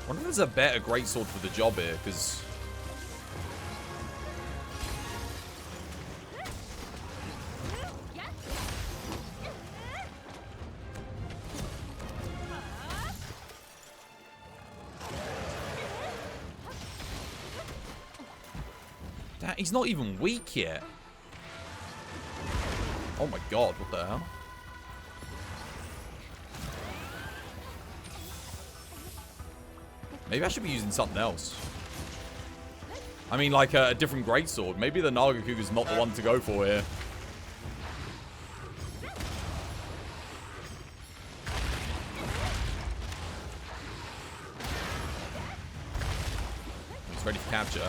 I wonder if there's a better greatsword for the job here, because... He's not even weak yet. Oh my god, what the hell? Maybe I should be using something else. I mean, like a different greatsword. Maybe the Nagakuga's not the one to go for here. He's ready for capture.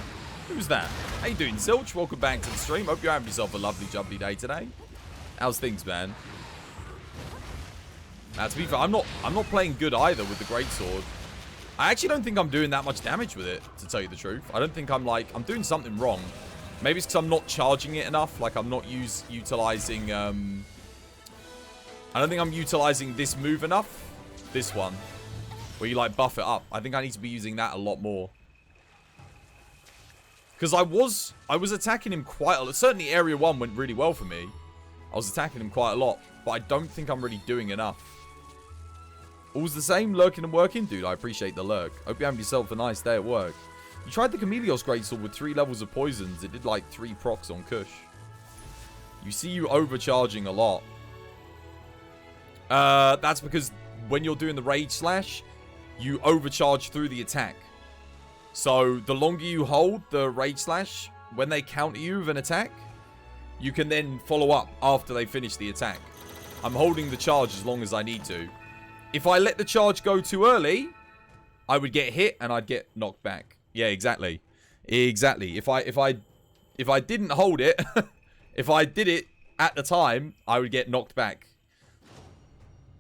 Who's that? How you doing, Zilch? Welcome back to the stream. Hope you're having yourself a lovely, jubbly day today. How's things, man? Now, to be fair, I'm not playing good either with the greatsword. I actually don't think I'm doing that much damage with it, to tell you the truth. I don't think I'm doing something wrong. Maybe it's because I'm not charging it enough. Like, I'm not utilizing, I don't think I'm utilizing this move enough. This one. Where you, like, buff it up. I think I need to be using that a lot more. Because I was attacking him quite a lot. Certainly Area 1 went really well for me. I was attacking him quite a lot. But I don't think I'm really doing enough. All's the same, lurking and working? Dude, I appreciate the lurk. Hope you have yourself a nice day at work. You tried the Chameleos Greatsword with 3 levels of poisons. It did like 3 procs on Kush. You see you overcharging a lot. That's because when you're doing the Rage Slash, you overcharge through the attack. So, the longer you hold the Rage Slash, when they counter you with an attack, you can then follow up after they finish the attack. I'm holding the charge as long as I need to. If I let the charge go too early, I would get hit and I'd get knocked back. Yeah, exactly. Exactly. If I didn't hold it, if I did it at the time, I would get knocked back.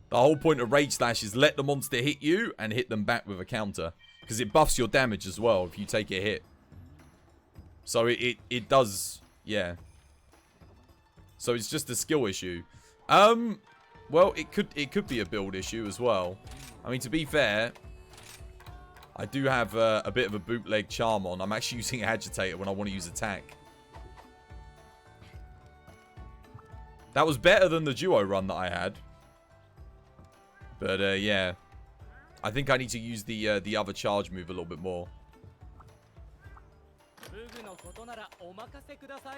The whole point of Rage Slash is let the monster hit you and hit them back with a counter. Because it buffs your damage as well if you take a hit. So it does, yeah. So it's just a skill issue. Well, it could be a build issue as well. I mean, to be fair, I do have a bit of a bootleg charm on. I'm actually using Agitator when I want to use attack. That was better than the duo run that I had. But, yeah. I think I need to use the other charge move a little bit more.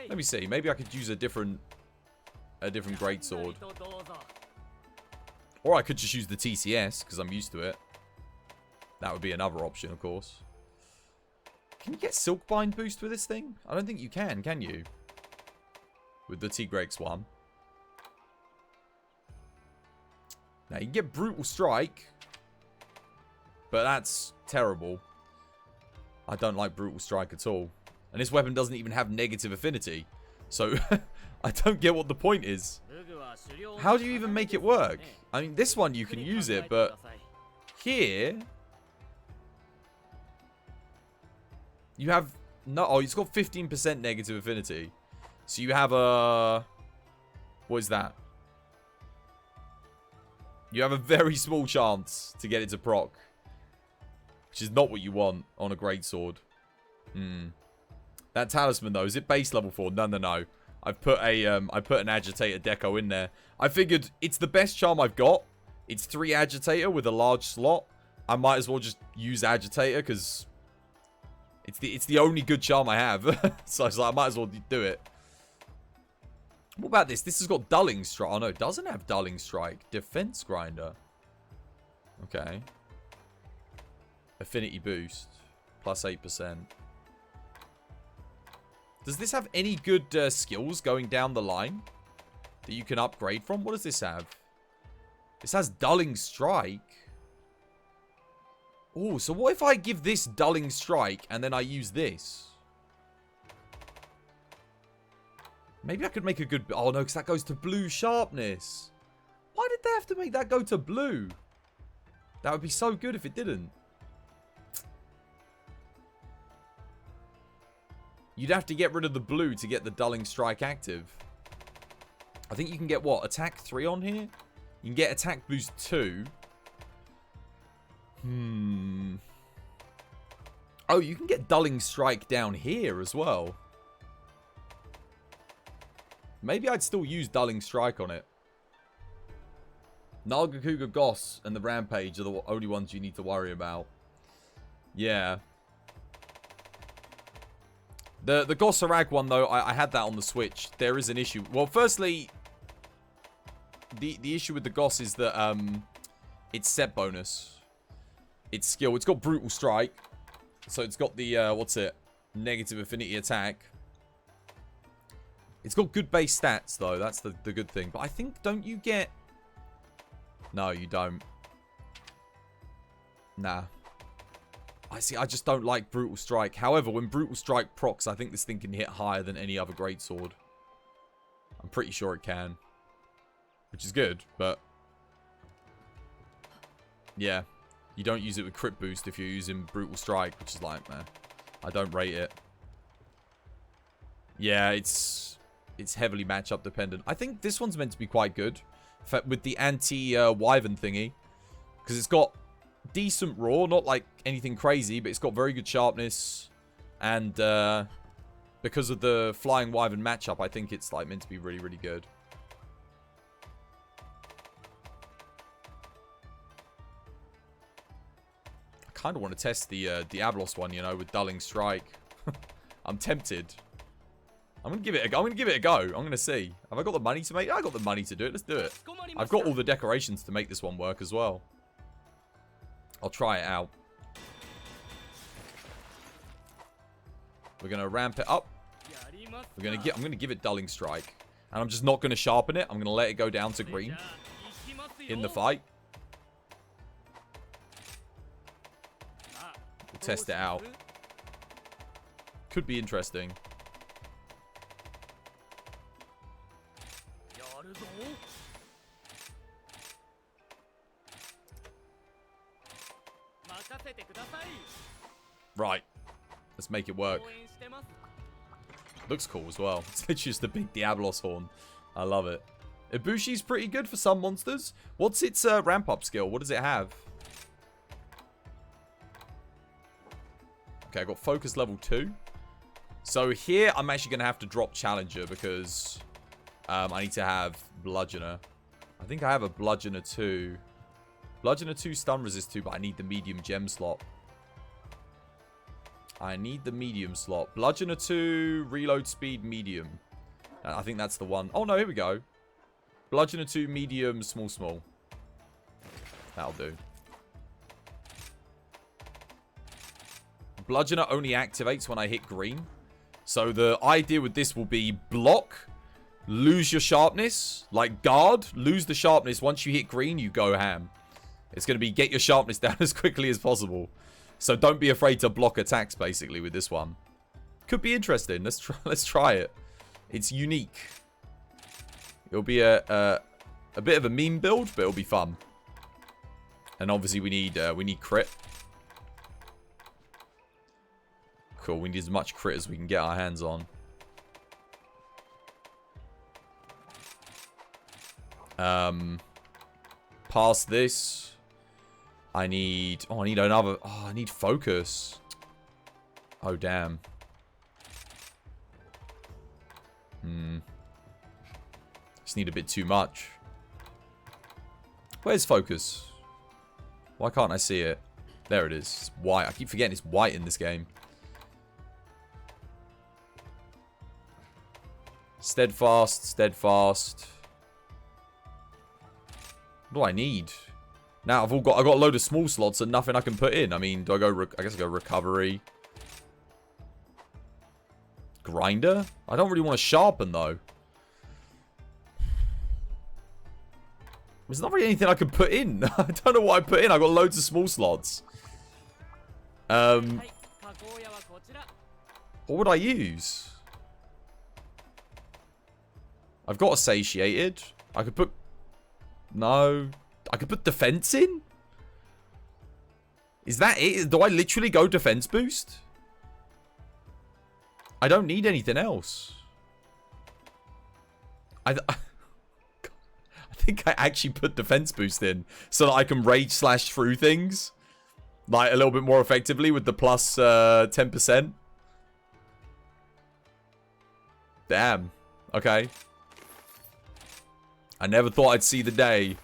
Let me see. Maybe I could use a different greatsword. Or I could just use the TCS, because I'm used to it. That would be another option, of course. Can you get Silkbind boost with this thing? I don't think you can you? With the Tigrex one. Now, you can get Brutal Strike. But that's terrible. I don't like Brutal Strike at all. And this weapon doesn't even have negative affinity. So, I don't get what the point is. How do you even make it work? I mean, this one you can use it, but here you have no. Oh, it's got 15% negative affinity. So you have a. What is that? You have a very small chance to get it to proc, which is not what you want on a greatsword. That talisman though, is it base level 4? No. I've put an agitator deco in there. I figured it's the best charm I've got. It's 3 agitator with a large slot. I might as well just use agitator because it's the only good charm I have. So I was like, I might as well do it. What about this? This has got dulling strike. Oh no, it doesn't have dulling strike. Defense grinder. Okay. Affinity boost. Plus 8%. Does this have any good skills going down the line that you can upgrade from? What does this have? This has dulling strike. Oh, so what if I give this dulling strike and then I use this? Maybe I could make a good... Oh no, because that goes to blue sharpness. Why did they have to make that go to blue? That would be so good if it didn't. You'd have to get rid of the blue to get the dulling strike active. I think you can get, what, attack 3 on here? You can get attack boost 2. Oh, you can get Dulling Strike down here as well. Maybe I'd still use Dulling Strike on it. Nagakuga Goss and the Rampage are the only ones you need to worry about. Yeah. The Gossarag one, though, I had that on the Switch. There is an issue. Well, firstly, the issue with the Goss is that it's set bonus. It's skill. It's got Brutal Strike. So it's got the, what's it? Negative affinity attack. It's got good base stats, though. That's the good thing. But I think, don't you get... No, you don't. Nah. I see, I just don't like Brutal Strike. However, when Brutal Strike procs, I think this thing can hit higher than any other greatsword. I'm pretty sure it can. Which is good, but... Yeah. You don't use it with crit boost if you're using Brutal Strike, which is like, man, I don't rate it. Yeah, it's heavily matchup dependent. I think this one's meant to be quite good. In fact, with the anti-Wyvern thingy. Because it's got decent raw, not like anything crazy, but it's got very good sharpness. And because of the Flying Wyvern matchup, I think it's like meant to be really, really good. I kind of want to test the Diablos one, you know, with Dulling Strike. I'm tempted. I'm going to give it a go. I'm going to see. Have I got the money to make it? I got the money to do it. Let's do it. I've got all the decorations to make this one work as well. I'll try it out. We're going to ramp it up. I'm going to give it Dulling Strike. And I'm just not going to sharpen it. I'm going to let it go down to green in the fight. We'll test it out. Could be interesting. Right. Let's make it work. Looks cool as well. It's literally just the big Diablos horn. I love it. Ibushi's pretty good for some monsters. What's its ramp up skill? What does it have? Okay, I got focus level 2. So here I'm actually going to have to drop Challenger because I need to have Bludgeoner. I think I have a Bludgeoner 2. Bludgeoner 2 stun resist 2, but I need the medium gem slot. I need the medium slot. Bludgeoner 2, reload speed, medium. I think that's the one. Oh, no, here we go. Bludgeoner 2, medium, small, small. That'll do. Bludgeoner only activates when I hit green. So the idea with this will be block, lose your sharpness, like guard, lose the sharpness. Once you hit green, you go ham. It's going to be get your sharpness down as quickly as possible. So don't be afraid to block attacks, basically, with this one. Could be interesting. Let's try it. It's unique. It'll be a bit of a meme build, but it'll be fun. And obviously we need crit. Cool. We need as much crit as we can get our hands on. Past this, I need... Oh, I need another... Oh, I need focus. Oh, damn. Just need a bit too much. Where's focus? Why can't I see it? There it is. It's white. I keep forgetting it's white in this game. Steadfast, steadfast. What do I need? Now I got a load of small slots and nothing I can put in. I mean, do I go? I guess I go recovery. Grinder? I don't really want to sharpen though. There's not really anything I can put in. I don't know what I put in. I got loads of small slots. What would I use? I've got a satiated. I could put... No. I could put defense in? Is that it? Do I literally go defense boost? I don't need anything else. I think I actually put defense boost in so that I can rage slash through things. Like, a little bit more effectively with the plus 10%. Damn. Okay. I never thought I'd see the day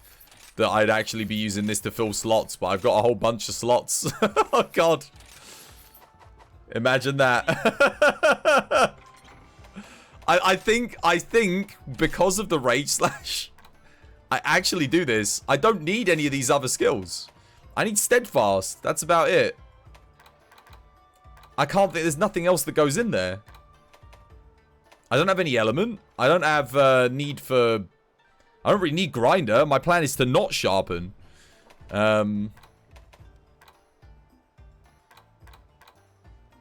that I'd actually be using this to fill slots, but I've got a whole bunch of slots. Oh, God. Imagine that. I think because of the Rage Slash, I actually do this. I don't need any of these other skills. I need Steadfast. That's about it. I can't think. There's nothing else that goes in there. I don't have any element. I don't have need for... I don't really need Grinder. My plan is to not sharpen.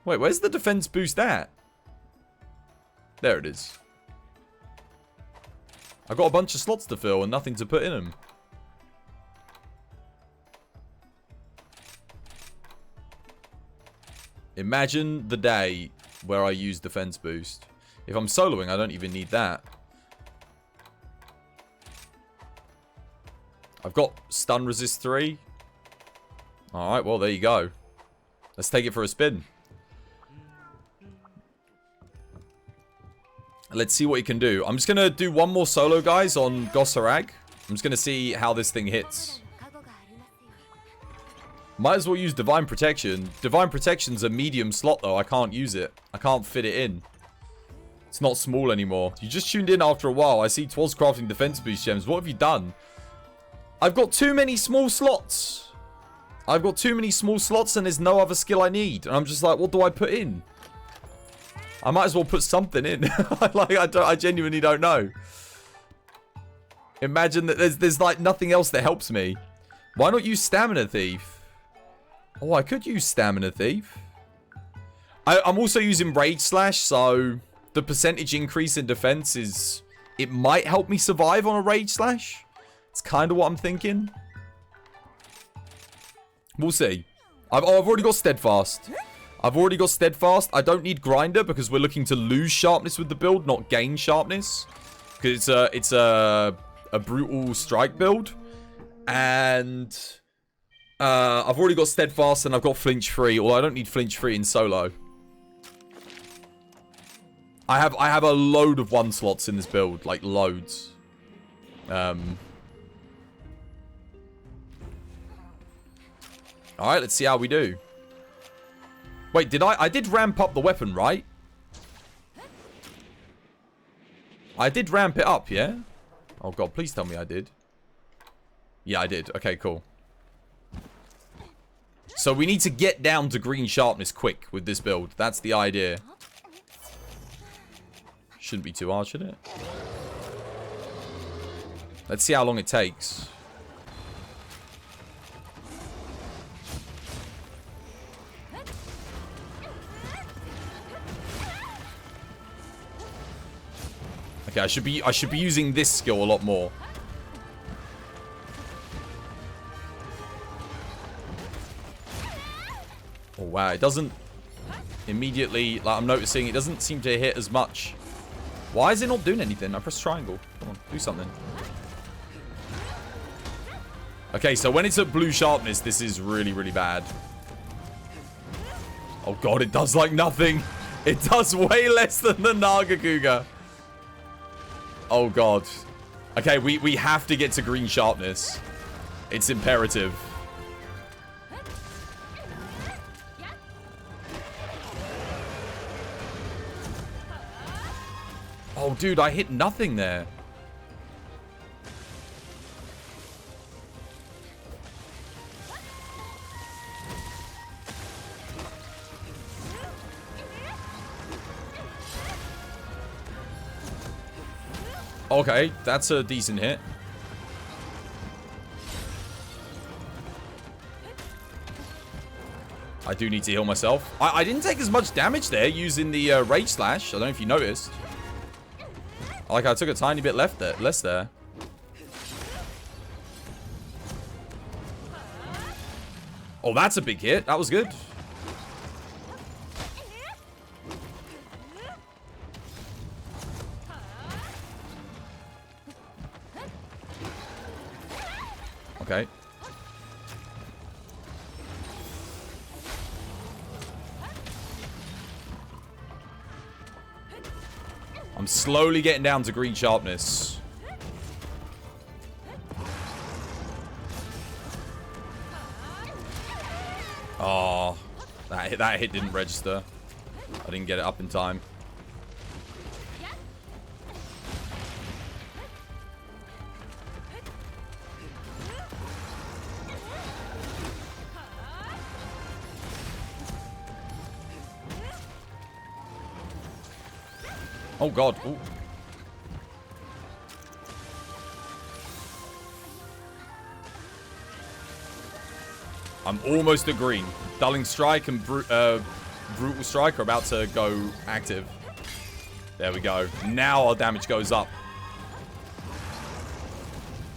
Wait, where's the defense boost at? There it is. I've got a bunch of slots to fill and nothing to put in them. Imagine the day where I use defense boost. If I'm soloing, I don't even need that. I've got stun resist 3. Alright, well, there you go. Let's take it for a spin. Let's see what he can do. I'm just going to do one more solo, guys, on Gossarag. I'm just going to see how this thing hits. Might as well use Divine Protection. Divine Protection's a medium slot, though. I can't use it. I can't fit it in. It's not small anymore. You just tuned in after a while. I see Twas crafting defense boost gems. What have you done? I've got too many small slots. I've got too many small slots and there's no other skill I need. And I'm just like, what do I put in? I might as well put something in. Like, I genuinely don't know. Imagine that there's like nothing else that helps me. Why not use Stamina Thief? Oh, I could use Stamina Thief. I'm also using Rage Slash, so the percentage increase in defense is... It might help me survive on a Rage Slash. It's kind of what I'm thinking. We'll see. I've already got Steadfast. I've already got Steadfast. I don't need Grinder because we're looking to lose sharpness with the build, not gain sharpness. Because it's a brutal strike build. And I've already got Steadfast and I've got Flinch Free. Although I don't need Flinch Free in solo. I have a load of 1 slots in this build. Like, loads. Alright, let's see how we do. Wait, I did ramp up the weapon, right? I did ramp it up, yeah? Oh god, please tell me I did. Yeah, I did. Okay, cool. So we need to get down to green sharpness quick with this build. That's the idea. Shouldn't be too hard, should it? Let's see how long it takes. Okay, I should be using this skill a lot more. Oh wow, it doesn't immediately, like, I'm noticing it doesn't seem to hit as much. Why is it not doing anything? I press triangle. Come on, do something. Okay, so when it's at blue sharpness, this is really, really bad. Oh god, it does like nothing. It does way less than the Nagakuga. Oh god. Okay, we have to get to green sharpness. It's imperative. Oh dude, I hit nothing there. Okay, that's a decent hit. I do need to heal myself. I didn't take as much damage there using the Rage Slash. I don't know if you noticed. Like, I took a tiny bit less there. Oh, that's a big hit. That was good. Okay. I'm slowly getting down to green sharpness. Oh, that hit didn't register. I didn't get it up in time. Oh god. Ooh. I'm almost at green. Dulling Strike and Brutal Strike are about to go active. There we go. Now our damage goes up.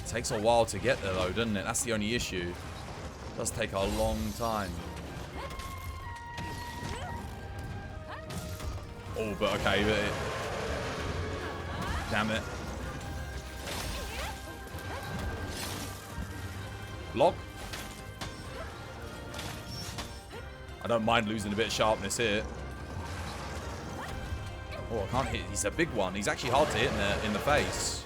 It takes a while to get there though, doesn't it? That's the only issue. It does take a long time. Oh, but okay. But damn it. Block. I don't mind losing a bit of sharpness here. Oh, I can't hit. He's a big one. He's actually hard to hit in the face.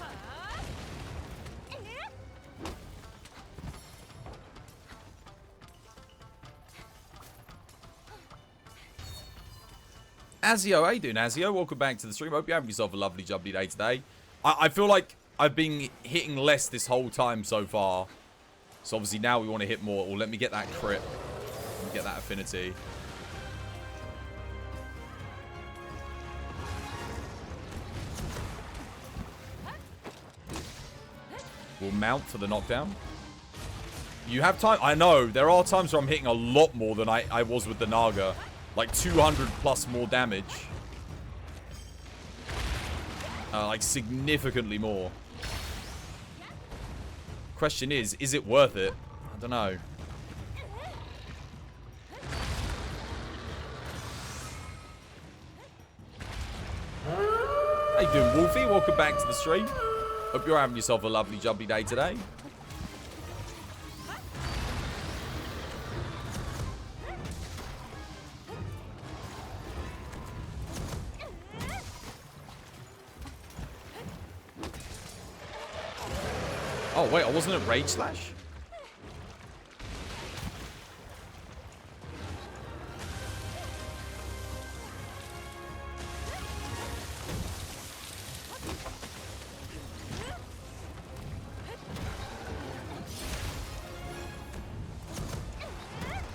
Azio, how you doing, Azio? Welcome back to the stream. Hope you're having yourself a lovely, jubbly day today. I feel like I've been hitting less this whole time so far. So obviously now we want to hit more. Well, let me get that crit. Let me get that affinity. We'll mount for the knockdown. You have time. I know. There are times where I'm hitting a lot more than I was with the Naga. Like 200 plus more damage. Like significantly more. Question is it worth it? I don't know. How you doing, Wolfie? Welcome back to the stream. Hope you're having yourself a lovely, jubbly day today. Oh, wait, I wasn't at Rage Slash?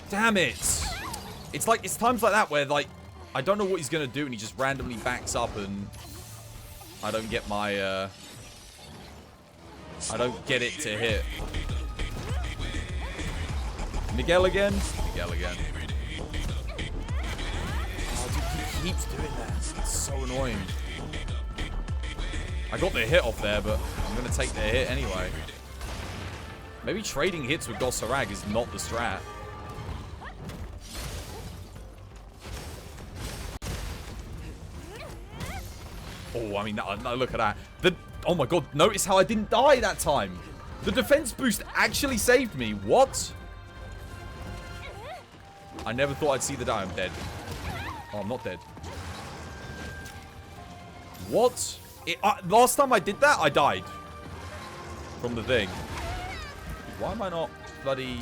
Damn it! It's like, it's times like that where, like, I don't know what he's gonna do and he just randomly backs up and I don't get my, I don't get it to hit. Miguel again? Miguel again. Oh, dude, he keeps doing that. It's so annoying. I got the hit off there, but I'm going to take the hit anyway. Maybe trading hits with Gosarag is not the strat. Oh, I mean, no, look at that. Oh my god, notice how I didn't die that time. The defense boost actually saved me. What? I never thought I'd see the die. I'm dead. Oh, I'm not dead. What? Last time I did that, I died. From the thing. Why am I not bloody...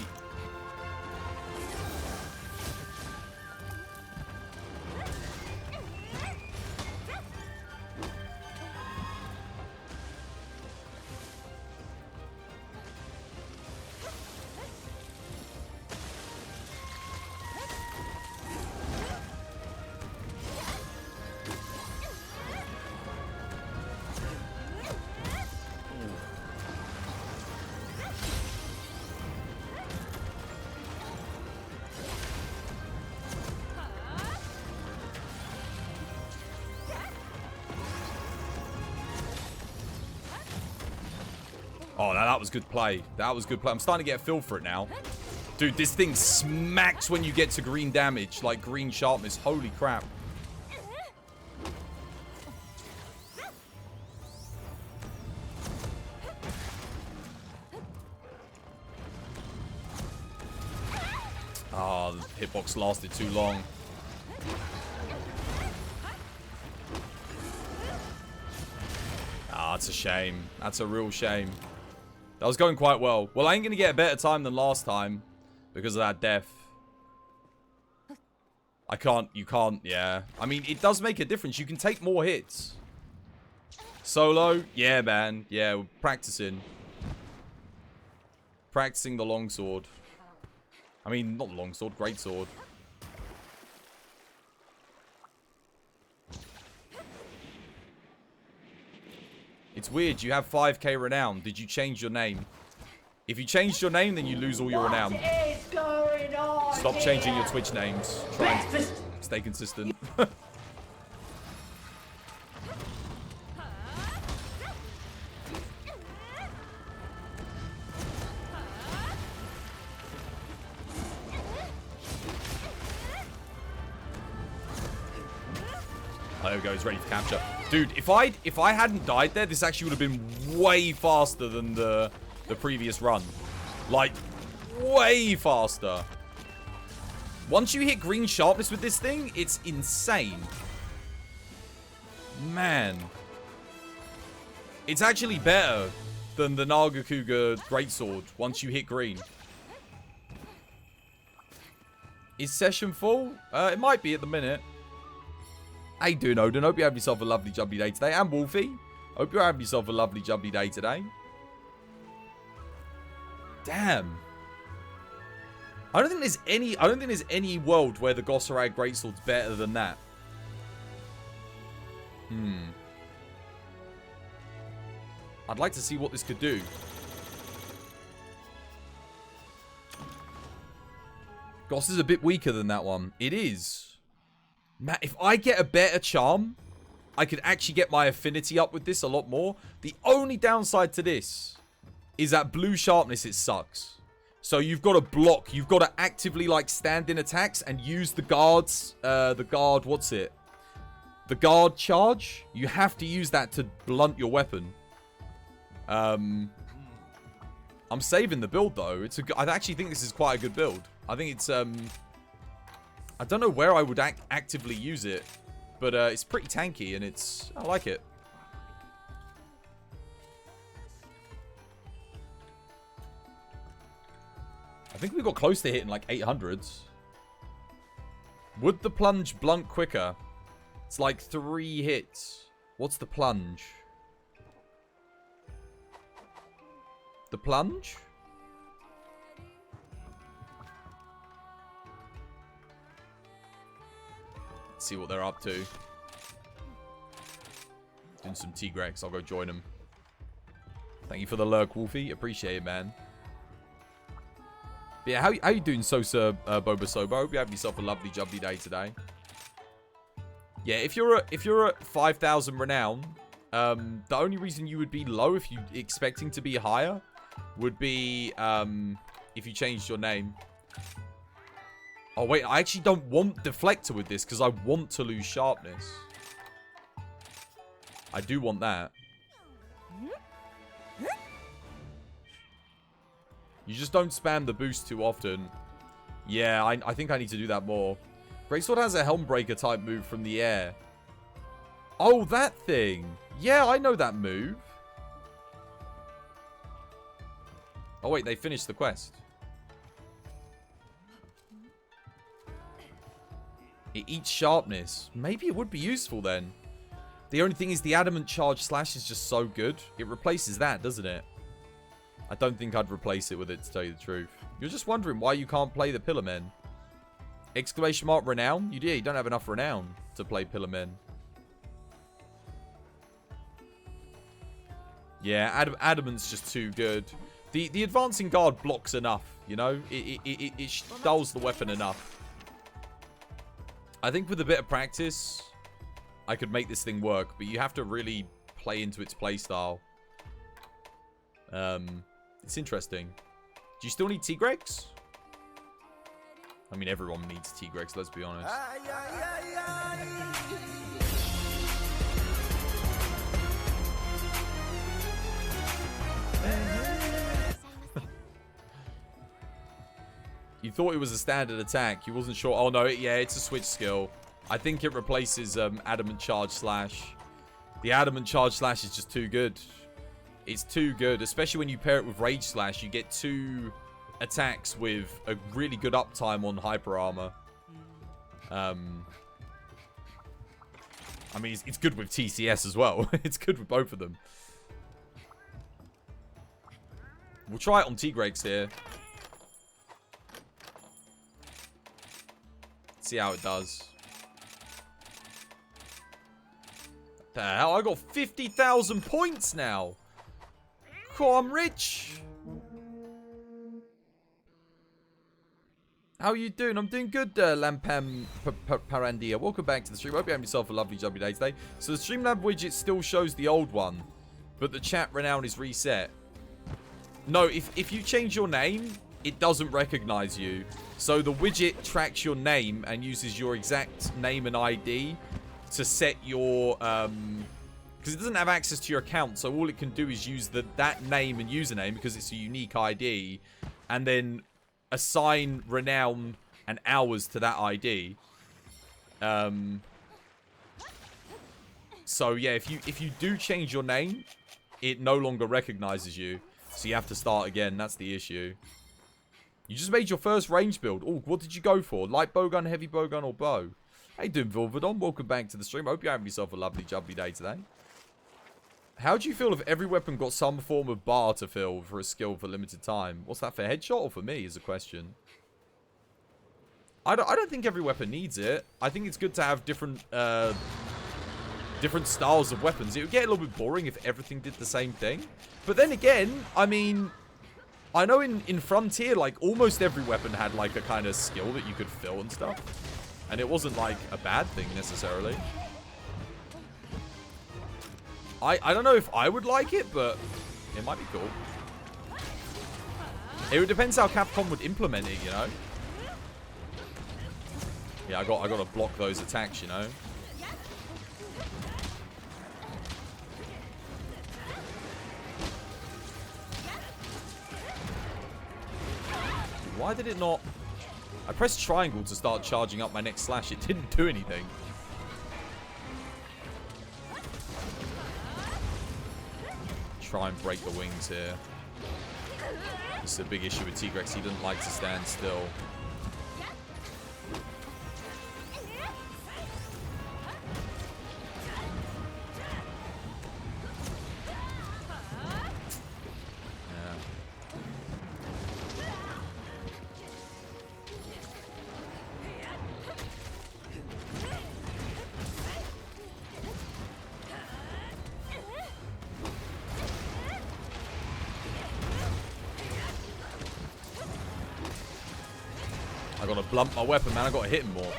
Oh, that was good play. That was good play. I'm starting to get a feel for it now. Dude, this thing smacks when you get to green damage, like green sharpness. Holy crap. Oh, the hitbox lasted too long. That's a shame. That's a real shame. That was going quite well. Well, I ain't going to get a better time than last time because of that death. You can't, yeah. I mean, it does make a difference. You can take more hits. Solo? Yeah, man. Yeah, we're practicing. Practicing the longsword. I mean, not longsword, greatsword. It's weird. You have 5k renown. Did you change your name? If you changed your name, then you lose all your renown. What is going on Stop here? changing your Twitch names. Try and stay consistent. There we go, he's ready for capture. Dude, if I hadn't died there, this actually would have been way faster than the previous run. Like, way faster. Once you hit green sharpness with this thing, it's insane. Man. It's actually better than the Nagakuga Greatsword once you hit green. Is session full? It might be at the minute. How you doing, Odin? Hope you have yourself a lovely jubbly day today. And Wolfie. Hope you have yourself a lovely jubbly day today. Damn. I don't think there's any world where the Gosserag Greatsword's better than that. I'd like to see what this could do. Goss is a bit weaker than that one. It is. Man, if I get a better charm, I could actually get my affinity up with this a lot more. The only downside to this is that blue sharpness, it sucks. So you've got to block. You've got to actively, like, stand in attacks and use the guards. The guard charge. You have to use that to blunt your weapon. I'm saving the build, though. I actually think this is quite a good build. I think it's, I don't know where I would actively use it. But it's pretty tanky, and I like it. I think we got close to hitting like 800s. Would the plunge blunt quicker? It's like 3 hits. What's the plunge? The plunge? Let's see what they're up to. Doing some T-Grex. I'll go join them. Thank you for the lurk, Wolfie. Appreciate it, man. But yeah, how you doing, Sosa Boba Soba? Hope you have yourself a lovely jubbly day today. Yeah, if you're at 5,000 renown, the only reason you would be low if you expecting to be higher would be if you changed your name. Oh wait, I actually don't want deflector with this because I want to lose sharpness. I do want that. You just don't spam the boost too often. Yeah, I think I need to do that more. Greatsword has a Helmbreaker type move from the air. Oh, that thing. Yeah, I know that move. Oh, wait, they finished the quest. It eats sharpness. Maybe it would be useful then. The only thing is the adamant charge slash is just so good. It replaces that, doesn't it? I don't think I'd replace it with it, to tell you the truth. You're just wondering why you can't play the Pillarmen. Exclamation mark renown? You don't have enough renown to play Pillarmen. Yeah, adamant's just too good. The advancing guard blocks enough, you know? It dulls the weapon enough. I think with a bit of practice, I could make this thing work, but you have to really play into its playstyle. It's interesting. Do you still need T-Grex? I mean, everyone needs T-Grex, let's be honest. You thought it was a standard attack. You wasn't sure. Oh, no. Yeah, it's a switch skill. I think it replaces Adamant Charge Slash. The Adamant Charge Slash is just too good. It's too good, especially when you pair it with Rage Slash. You get 2 attacks with a really good uptime on Hyper Armor. I mean, it's good with TCS as well. It's good with both of them. We'll try it on Tigrex here. See how it does. What the hell? I got 50,000 points now. Cool, I'm rich. How are you doing? I'm doing good, Lampam Parandia. Welcome back to the stream. Hope you have yourself a lovely jubbly day today. So the Streamlab widget still shows the old one, but the chat renown is reset. No, if you change your name, it doesn't recognize you. So the widget tracks your name and uses your exact name and ID to set your... because it doesn't have access to your account, so all it can do is use that name and username because it's a unique ID, and then assign renown and hours to that ID. So yeah, if you do change your name, it no longer recognizes you. So you have to start again. That's the issue. You just made your first range build. Oh, what did you go for? Light bowgun, heavy bowgun, or bow? How you doing, Vilverdon? Welcome back to the stream. Hope you're having yourself a lovely jubbly day today. How do you feel if every weapon got some form of bar to fill for a skill for limited time? What's that, for headshot or for me is a question. I don't think every weapon needs it. I think it's good to have different styles of weapons. It would get a little bit boring if everything did the same thing. But then again, I mean, I know in Frontier, like, almost every weapon had, like, a kind of skill that you could fill and stuff. And it wasn't, like, a bad thing, necessarily. I don't know if I would like it, but it might be cool. It depends how Capcom would implement it, you know? Yeah, I got to block those attacks, you know? Why did it not... I pressed triangle to start charging up my next slash. It didn't do anything. Try and break the wings here. This is a big issue with Tigrex. He doesn't like to stand still. I gotta blunt my weapon, man. I gotta hit him more.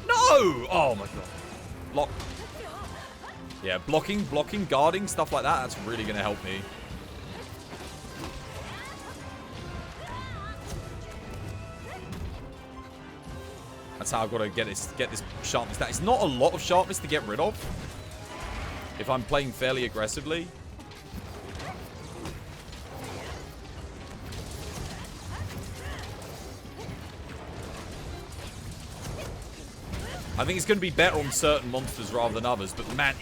No! Oh my god. Block. Yeah, blocking, guarding, stuff like that. That's really gonna help me. That's how I've got to get this sharpness down. It's not a lot of sharpness to get rid of if I'm playing fairly aggressively. I think it's going to be better on certain monsters rather than others. But man,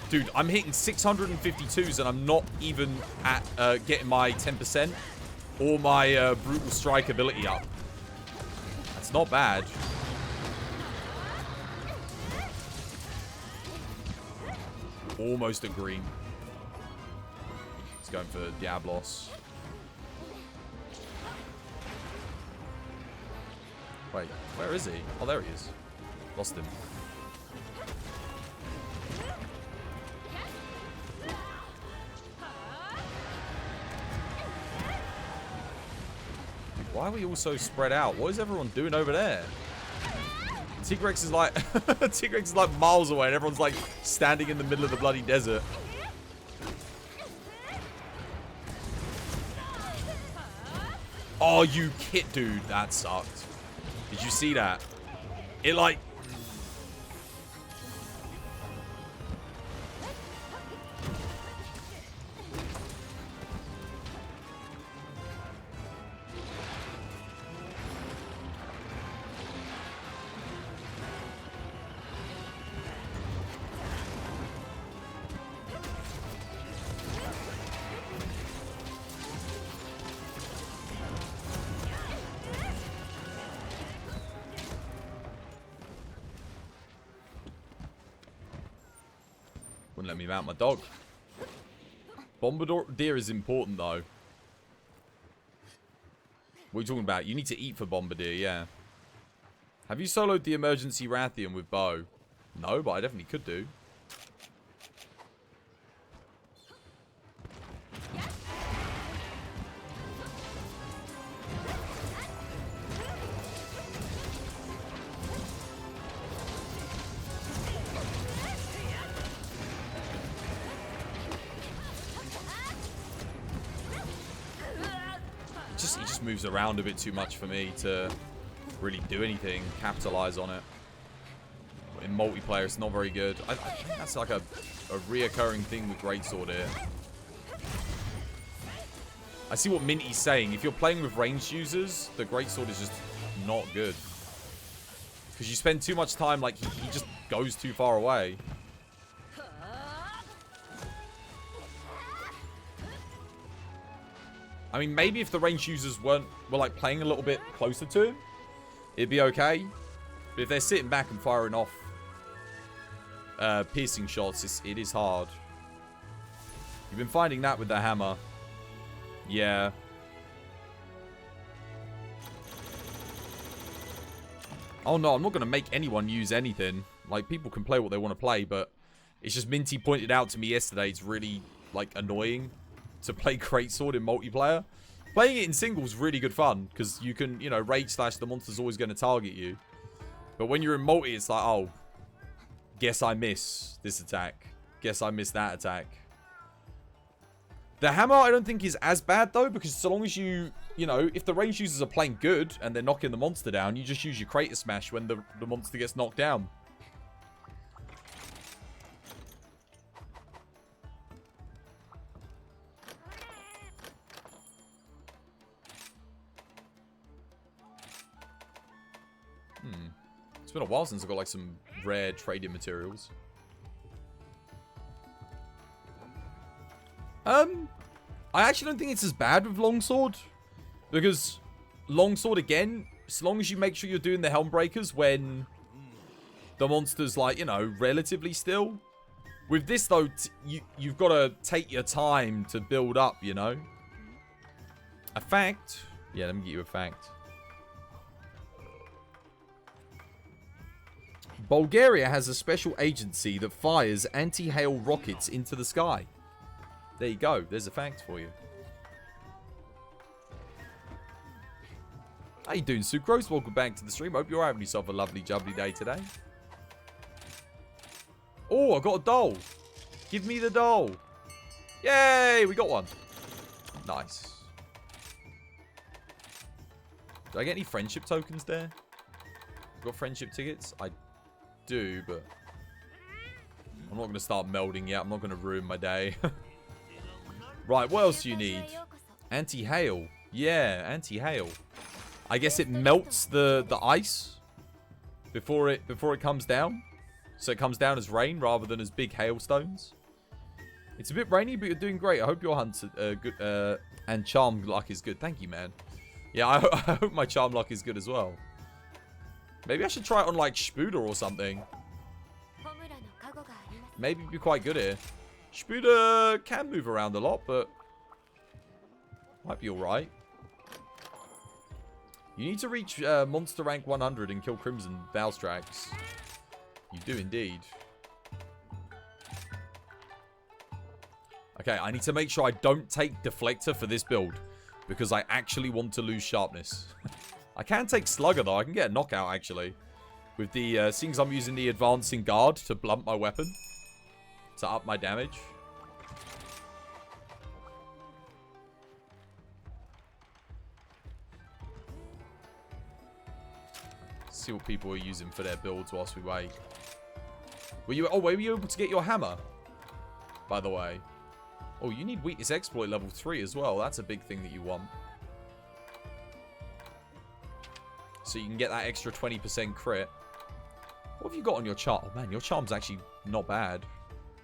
dude, I'm hitting 652s and I'm not even at getting my 10% or my brutal strike ability up. That's not bad. Almost a green. He's going for Diablos. Wait, where is he? Oh, there he is. Lost him. Why are we all so spread out? What is everyone doing over there? Tigrex is like Tigrex is like miles away and everyone's like standing in the middle of the bloody desert. Oh, you kid, dude, that sucked. Did you see that? It like... Wouldn't let me mount my dog. Bombardier is important, though. What are you talking about? You need to eat for Bombardier, yeah. Have you soloed the emergency Rathian with bow? No, but I definitely could do. He just moves around a bit too much for me to really do anything, capitalize on it. In multiplayer, it's not very good. I think that's like a reoccurring thing with Greatsword here. I see what Minty's saying. If you're playing with ranged users, the Greatsword is just not good. Because you spend too much time, like, he just goes too far away. I mean, maybe if the ranged users were like playing a little bit closer to him, it'd be okay. But if they're sitting back and firing off piercing shots, it is hard. You've been finding that with the hammer. Yeah. Oh no, I'm not going to make anyone use anything. Like, people can play what they want to play, but it's just Minty pointed out to me yesterday, it's really, like, annoying to play Greatsword in multiplayer. Playing it in singles is really good fun, because you can, you know, rage slash, the monster's always going to target you. But when you're in multi, it's like, oh, guess I miss this attack. Guess I miss that attack. The hammer, I don't think is as bad, though, because so long as you know, if the range users are playing good and they're knocking the monster down, you just use your Crater Smash when the monster gets knocked down. It's been a while since I got like some rare trading materials. I actually don't think it's as bad with Longsword. Because Longsword, again, as long as you make sure you're doing the Helm Breakers when the monster's like, you know, relatively still. With this though, you've got to take your time to build up, you know. A fact. Yeah, let me get you a fact. Bulgaria has a special agency that fires anti-hail rockets into the sky. There you go. There's a fact for you. How you doing, Sucrose? Welcome back to the stream. Hope you're having yourself a lovely, jubbly day today. Oh, I got a doll. Give me the doll. Yay, we got one. Nice. Do I get any friendship tokens there? Got friendship tickets? I do, but I'm not going to start melding yet. I'm not going to ruin my day. Right, what else do you need? Anti-hail. Yeah, anti-hail. I guess it melts the ice before it comes down. So it comes down as rain rather than as big hailstones. It's a bit rainy, but you're doing great. I hope your hunt's good, and charm luck is good. Thank you, man. Yeah, I hope my charm luck is good as well. Maybe I should try it on, like, Spuda or something. Maybe it'd be quite good here. Spuda can move around a lot, but might be alright. You need to reach monster rank 100 and kill Crimson Valstrax. You do indeed. Okay, I need to make sure I don't take Deflector for this build, because I actually want to lose sharpness. I can take Slugger, though. I can get a knockout, actually. With the, seeing as I'm using the Advancing Guard to blunt my weapon. To up my damage. Let's see what people are using for their builds whilst we wait. Were you able to get your hammer? By the way. Oh, you need Weakness Exploit level 3 as well. That's a big thing that you want. So you can get that extra 20% crit. What have you got on your charm? Oh man, your charm's actually not bad.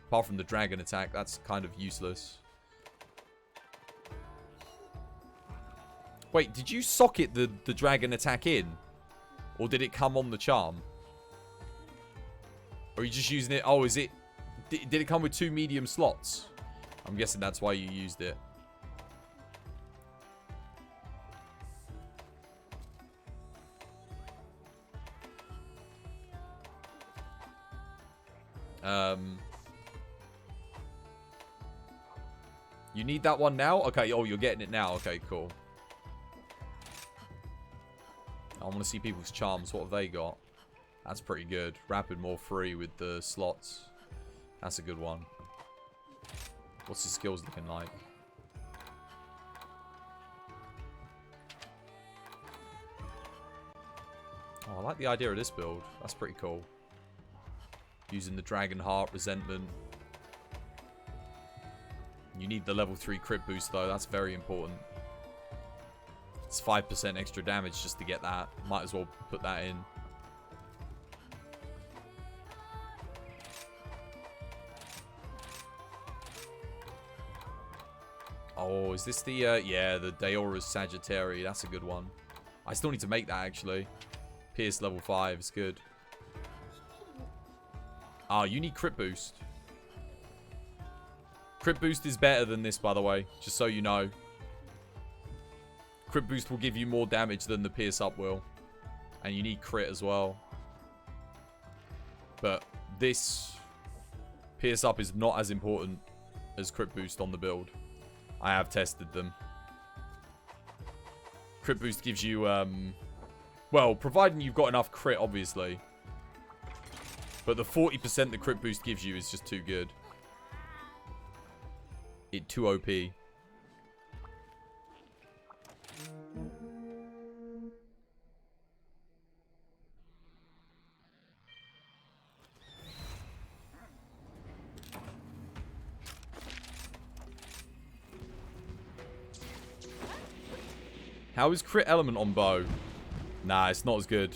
Apart from the dragon attack, that's kind of useless. Wait, did you socket the dragon attack in? Or did it come on the charm? Or are you just using it? Oh, is it Did it come with 2 medium slots? I'm guessing that's why you used it. You need that one now? Okay, oh, you're getting it now. Okay, cool. I want to see people's charms. What have they got? That's pretty good. Rapid more free with the slots. That's a good one. What's his skills looking like? Oh, I like the idea of this build. That's pretty cool. Using the Dragon Heart, Resentment. You need the level 3 crit boost though. That's very important. It's 5% extra damage just to get that. Might as well put that in. Oh, is this the, yeah, the Daora's Sagittari. That's a good one. I still need to make that, actually. Pierce level 5 is good. Ah, you need crit boost. Crit boost is better than this, by the way. Just so you know. Crit boost will give you more damage than the pierce up will. And you need crit as well. But this pierce up is not as important as crit boost on the build. I have tested them. Crit boost gives you, well, providing you've got enough crit, obviously. But the 40% the crit boost gives you is just too good. It too OP. How is crit element on bow? Nah, it's not as good.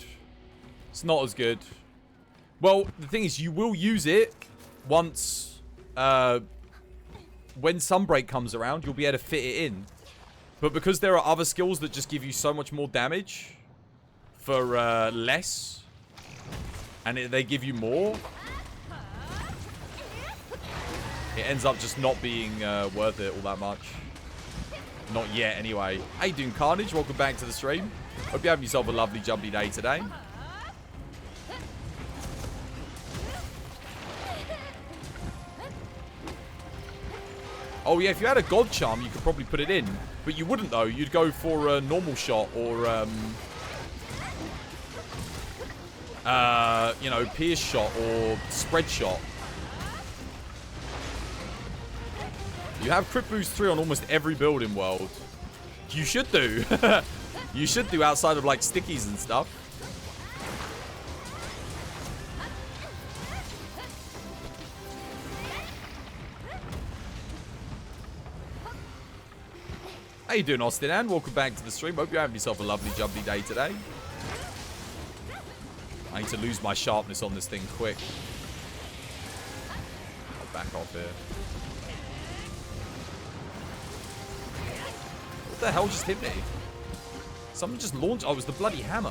It's not as good. Well, the thing is, you will use it once, when Sunbreak comes around, you'll be able to fit it in. But because there are other skills that just give you so much more damage for less, and they give you more, it ends up just not being worth it all that much. Not yet, anyway. How you doing, Carnage? Welcome back to the stream. Hope you're having yourself a lovely, jubbly day today. Oh, yeah, if you had a God Charm, you could probably put it in. But you wouldn't, though. You'd go for a normal shot or, you know, pierce shot or spread shot. You have crit boost 3 on almost every build in World. You should do. You should do outside of, like, stickies and stuff. How you doing, Austin? And welcome back to the stream. Hope you're having yourself a lovely, jubbly day today. I need to lose my sharpness on this thing quick. I'll back off here. What the hell just hit me? Someone just launched... Oh, it was the bloody hammer.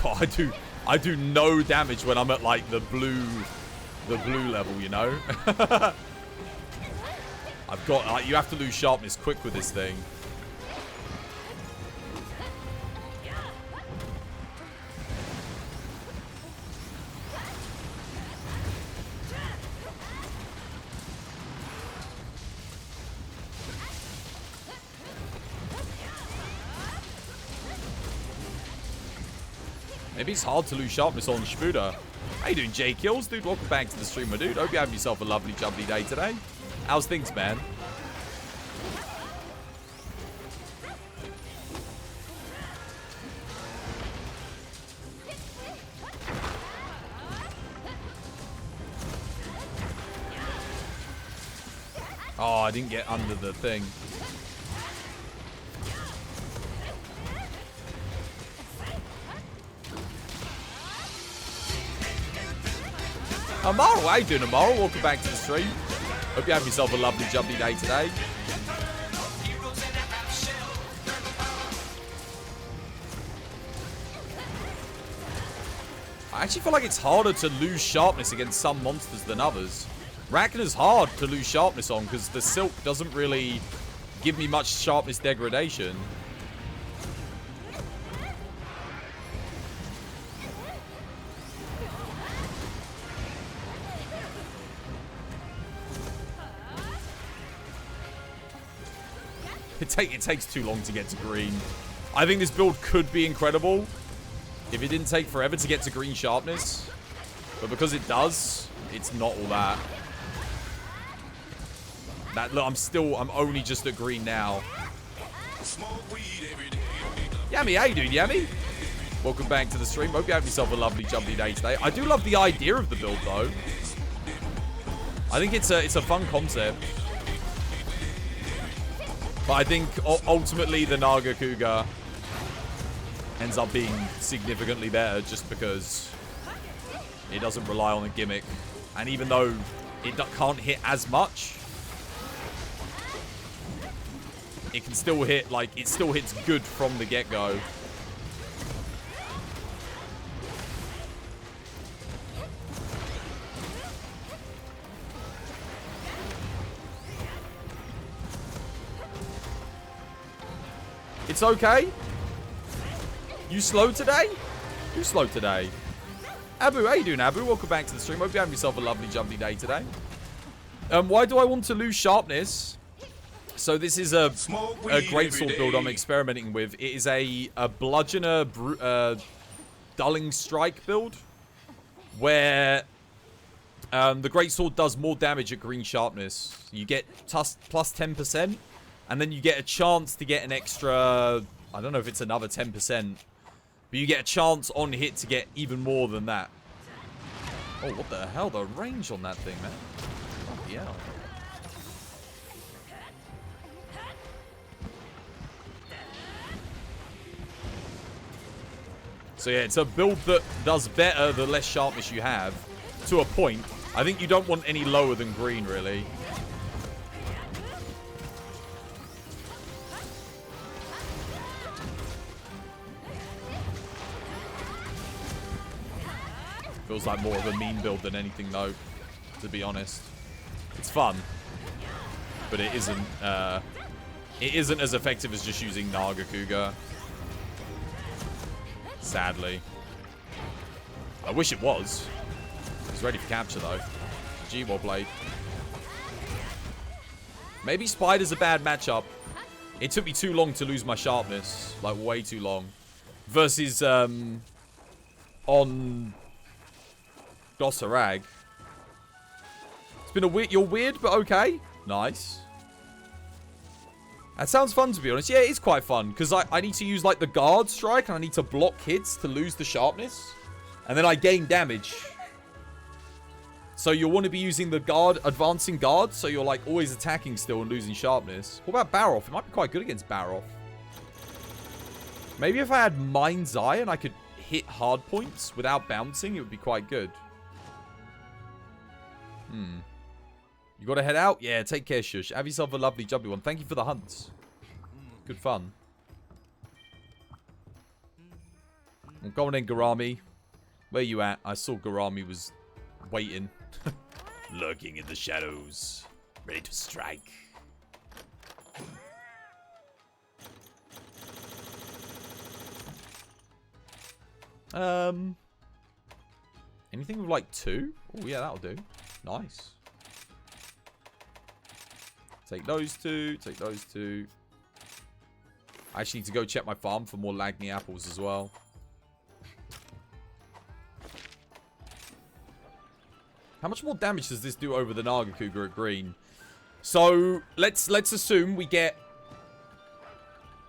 God, I do no damage when I'm at like the blue level, you know. I've got like, you have to lose sharpness quick with this thing. Maybe it's hard to lose sharpness on Shbuda. How you doing, J Kills? Dude, welcome back to the stream, my dude. Hope you're having yourself a lovely, jubbly day today. How's things, man? Oh, I didn't get under the thing. Amaru, how you doing, Amaru? Welcome back to the stream. Hope you have yourself a lovely jubbly day today. I actually feel like it's harder to lose sharpness against some monsters than others. Rachna's hard to lose sharpness on because the silk doesn't really give me much sharpness degradation. It takes too long to get to green. I think this build could be incredible if it didn't take forever to get to green sharpness. But because it does, it's not all that. Look, I'm only just at green now. Yummy, how you doing, Yummy? Welcome back to the stream. Hope you have yourself a lovely jubbly day today. I do love the idea of the build though. I think it's a fun concept. But I think ultimately the Naga Cougar ends up being significantly better just because it doesn't rely on a gimmick. And even though it can't hit as much, it can still hit, like, it still hits good from the get-go. It's okay. You slow today? You slow today? Abu, how you doing, Abu? Welcome back to the stream. Hope you have yourself a lovely jubbly day today. Why do I want to lose sharpness? So this is a greatsword build I'm experimenting with. It is a bludgeoner dulling strike build where the greatsword does more damage at green sharpness. You get plus 10%, and then you get a chance to get an extra, I don't know if it's another 10%, but you get a chance on hit to get even more than that. Oh, what the hell? The range on that thing, man. Fuck yeah. So yeah, it's a build that does better the less sharpness you have, to a point. I think you don't want any lower than green, really. Feels like more of a mean build than anything, though, to be honest. It's fun, but it isn't as effective as just using Naga Cougar. Sadly. I wish it was. It's ready for capture, though. G, well played. Maybe Spider's a bad matchup. It took me too long to lose my sharpness. Like, way too long. Versus, on Glossarag. It's been a weird... You're weird, but okay. Nice. That sounds fun, to be honest. Yeah, it is quite fun. Because I need to use, like, the guard strike. And I need to block hits to lose the sharpness. And then I gain damage. So you'll want to be using the guard, advancing guard. So you're, like, always attacking still and losing sharpness. What about Baroth? It might be quite good against Baroth. Maybe if I had Mind's Eye and I could hit hard points without bouncing, it would be quite good. You gotta head out? Yeah, take care, Shush. Have yourself a lovely, jubbly one. Thank you for the hunts. Good fun. I'm going in, Garami. Where you at? I saw Garami was waiting. Lurking in the shadows. Ready to strike. Anything with like 2? Oh, yeah, that'll do. Nice. Take those 2. Take those 2. I actually need to go check my farm for more Lagny apples as well. How much more damage does this do over the Naga Cougar at green? So, let's assume we get...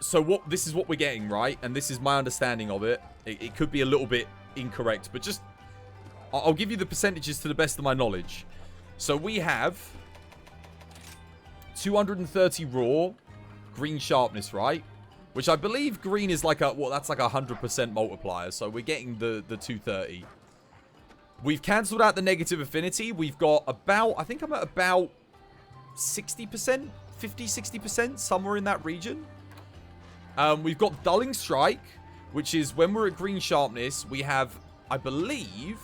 So, this is what we're getting, right? And this is my understanding of it. It could be a little bit incorrect, but just... I'll give you the percentages to the best of my knowledge. So, we have... 230 raw green sharpness, right? Which I believe green is like a... Well, that's like a 100% multiplier. So, we're getting the 230. We've cancelled out the negative affinity. We've got about... I think I'm at about 60%, 50, 60%, somewhere in that region. We've got Dulling Strike, which is when we're at green sharpness, we have, I believe,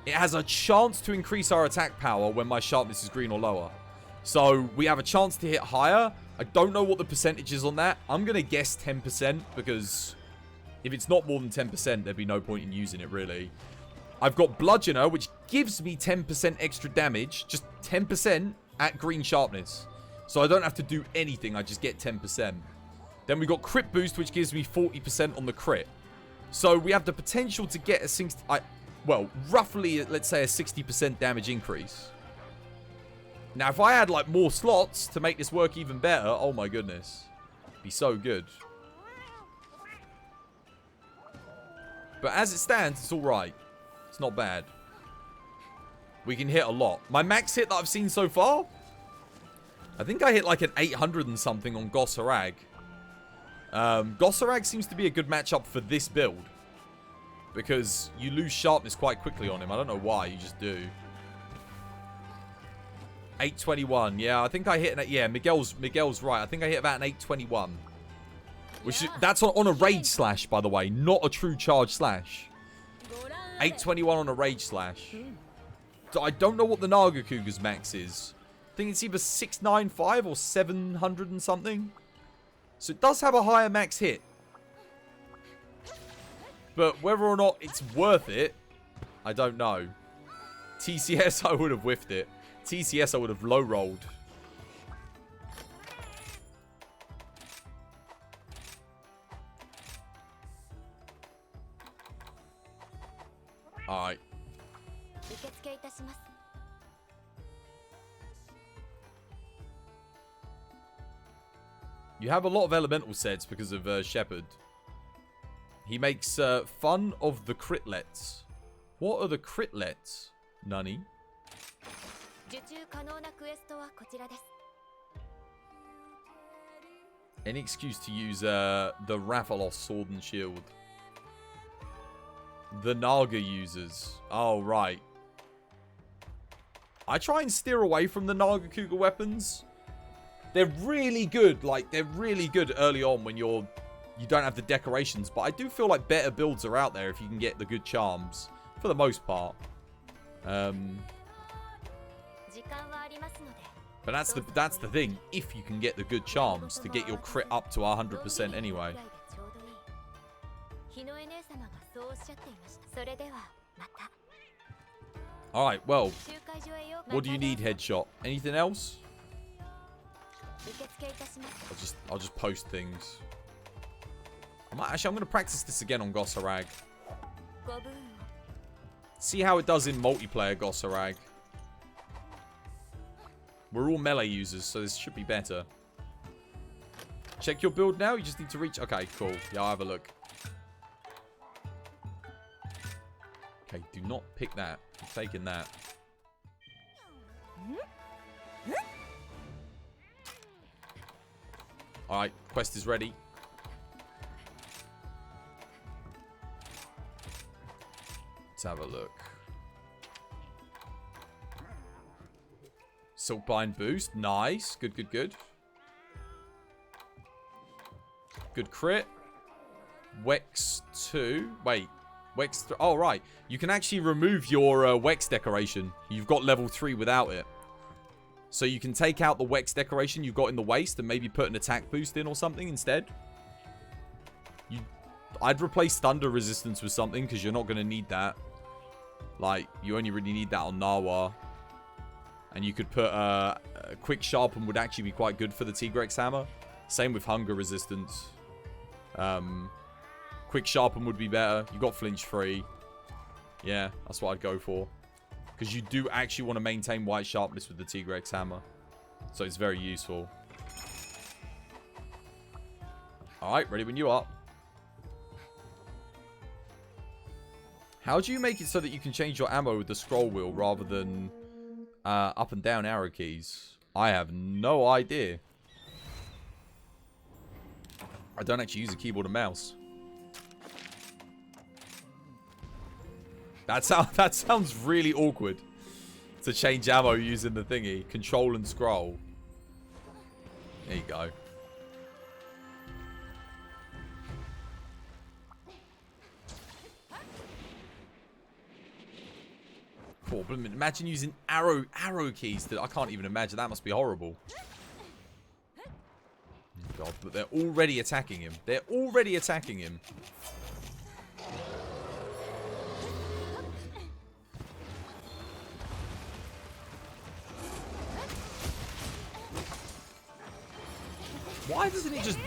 it has a chance to increase our attack power when my sharpness is green or lower. So we have a chance to hit higher. I don't know what the percentage is on that. I'm going to guess 10% because if it's not more than 10%, there'd be no point in using it, really. I've got Bludgeoner, which gives me 10% extra damage. Just 10% at green sharpness. So I don't have to do anything. I just get 10%. Then we've got Crit Boost, which gives me 40% on the crit. So we have the potential to get a well, roughly, let's say a 60% damage increase. Now, if I had, like, more slots to make this work even better, oh my goodness. It'd be so good. But as it stands, it's alright. It's not bad. We can hit a lot. My max hit that I've seen so far, I think I hit like an 800 and something on Gossarag. Gossarag seems to be a good matchup for this build. Because you lose sharpness quite quickly on him. I don't know why, you just do. 821. Yeah, I think I hit an... Yeah, Miguel's right. I think I hit about an 821. Which is, that's on a rage slash, by the way. Not a true charge slash. 821 on a rage slash. So I don't know what the Nagakuga's max is. I think it's either 695 or 700 and something. So it does have a higher max hit. But whether or not it's worth it, I don't know. TCS, I would have whiffed it. TCS, I would have low rolled. Alright. You have a lot of elemental sets because of Shepherd. He makes fun of the critlets. What are the critlets, Nunny? Any excuse to use the Rathalos sword and shield. The Naga users. Oh, right. I try and steer away from the Nagakuga weapons. They're really good. Like, they're really good early on when you don't have the decorations. But I do feel like better builds are out there if you can get the good charms. For the most part. But that's the thing. If you can get the good charms to get your crit up to 100% anyway. Alright, well. What do you need, Headshot? Anything else? I'll just post things. I'm going to practice this again on Gossarag. See how it does in multiplayer Gossarag. We're all melee users, so this should be better. Check your build now. You just need to reach... Okay, cool. Yeah, I'll have a look. Okay, do not pick that. I'm taking that. Alright, quest is ready. Let's have a look. Silkbind boost. Nice. Good, good, good. Good crit. Wex 2. Wait. Wex 3. Oh, right. You can actually remove your Wex decoration. You've got level 3 without it. So you can take out the Wex decoration you've got in the waist and maybe put an attack boost in or something instead. I'd replace thunder resistance with something because you're not going to need that. Like, you only really need that on Nawa. And you could put a quick sharpen would actually be quite good for the Tigrex hammer. Same with hunger resistance. Quick sharpen would be better. You got flinch free. Yeah, that's what I'd go for. Because you do actually want to maintain white sharpness with the Tigrex hammer. So it's very useful. Alright, ready when you are. How do you make it so that you can change your ammo with the scroll wheel rather than up and down arrow keys? I have no idea. I don't actually use a keyboard and mouse. That sounds really awkward. to change ammo using the thingy. Control and scroll. There you go. Oh, imagine using arrow keys. I can't even imagine. That must be horrible. God, but they're already attacking him. They're already attacking him. Why doesn't he just...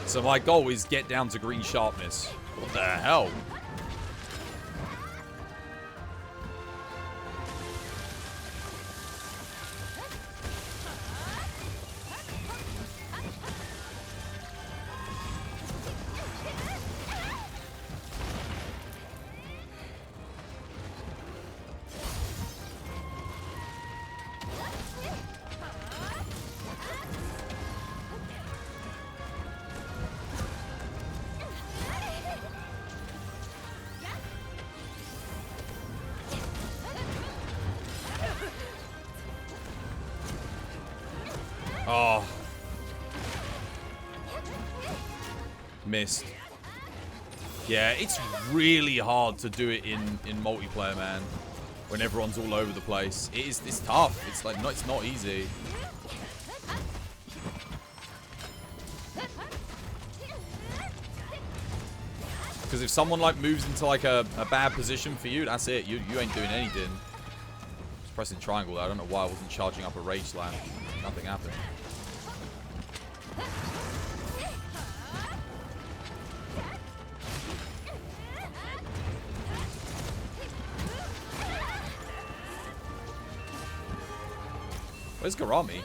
So my goal is get down to green sharpness. What the hell? Oh. Missed. Yeah, it's really hard to do it in multiplayer, man. When everyone's all over the place. It's tough. It's like it's not easy. Because if someone like moves into like a bad position for you, that's it. You ain't doing anything. Just pressing triangle there. I don't know why I wasn't charging up a rage slam. Nothing happened. Where's Garami?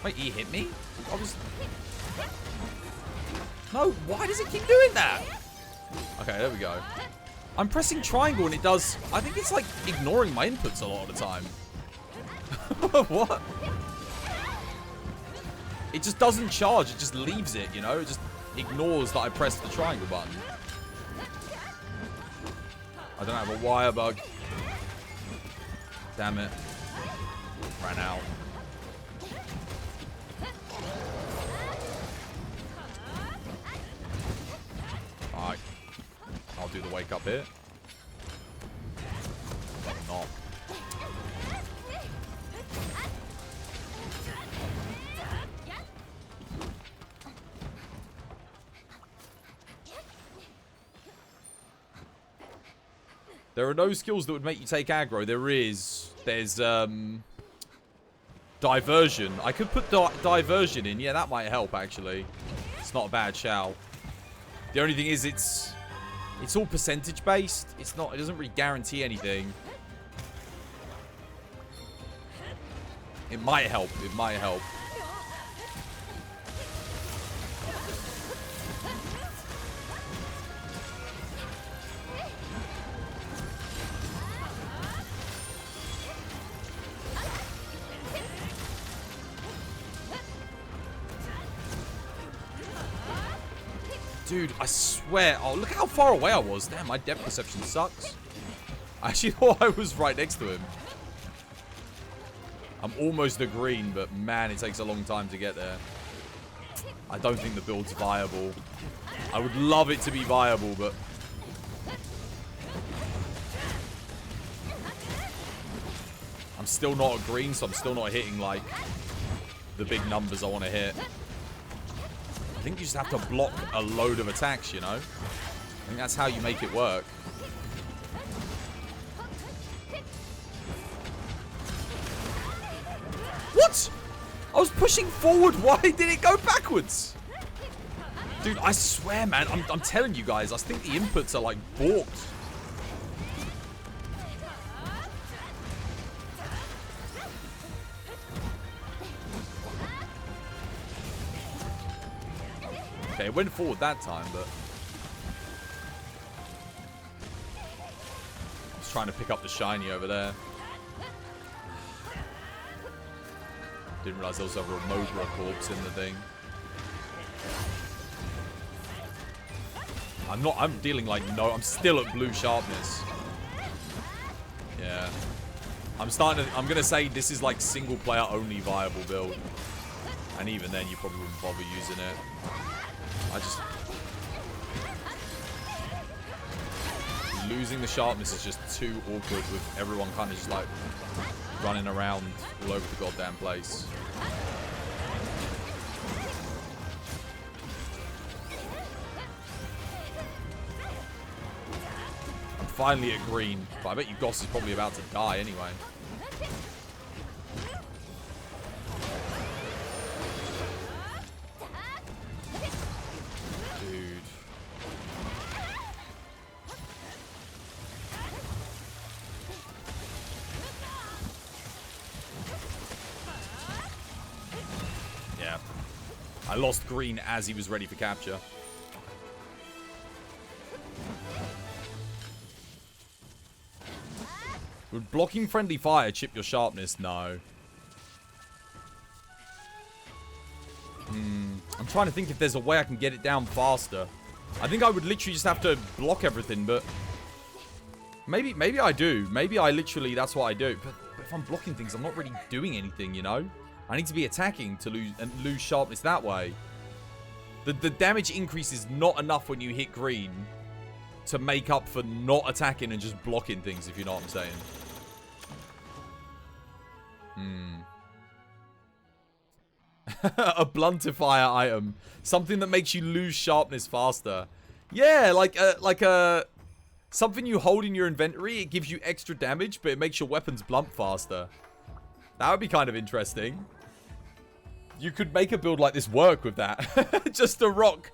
Wait, he hit me? I was... No, why does it keep doing that? Okay, there we go. I'm pressing triangle and it does... I think it's like ignoring my inputs a lot of the time. What? It just doesn't charge. It just leaves it, you know? It just ignores that I pressed the triangle button. I don't have a wire bug. Damn it. Ran out. Alright. I'll do the wake up here. Not. There are no skills that would make you take aggro. There's diversion. I could put diversion in. Yeah, that might help actually. It's not a bad shout. The only thing is it's all percentage based. It doesn't really guarantee anything. It might help. It might help. Dude, I swear. Oh, look how far away I was. Damn, my depth perception sucks. I actually thought I was right next to him. I'm almost a green, but man, it takes a long time to get there. I don't think the build's viable. I would love it to be viable, but... I'm still not a green, so I'm still not hitting, like, the big numbers I want to hit. I think you just have to block a load of attacks, you know? I think that's how you make it work. What? I was pushing forward. Why did it go backwards? Dude, I swear, man. I'm telling you guys. I think the inputs are like balked. Okay, it went forward that time, but I was trying to pick up the shiny over there. Didn't realize there was a Remobra corpse in the thing. I'm dealing like I'm still at blue sharpness. Yeah. I'm gonna say this is like single player only viable build. And even then you probably wouldn't bother using it. Losing the sharpness is just too awkward with everyone kind of just like running around all over the goddamn place. I'm finally at green, but I bet you Goss is probably about to die anyway. I lost green as he was ready for capture. Would blocking friendly fire chip your sharpness? No. I'm trying to think if there's a way I can get it down faster. I think I would literally just have to block everything, but maybe I do. Maybe that's what I do. But if I'm blocking things, I'm not really doing anything, you know? I need to be attacking to lose sharpness that way. The damage increase is not enough when you hit green to make up for not attacking and just blocking things, if you know what I'm saying. A bluntifier item. Something that makes you lose sharpness faster. Yeah, like something you hold in your inventory. It gives you extra damage, but it makes your weapons blunt faster. That would be kind of interesting. You could make a build like this work with that. Just a rock.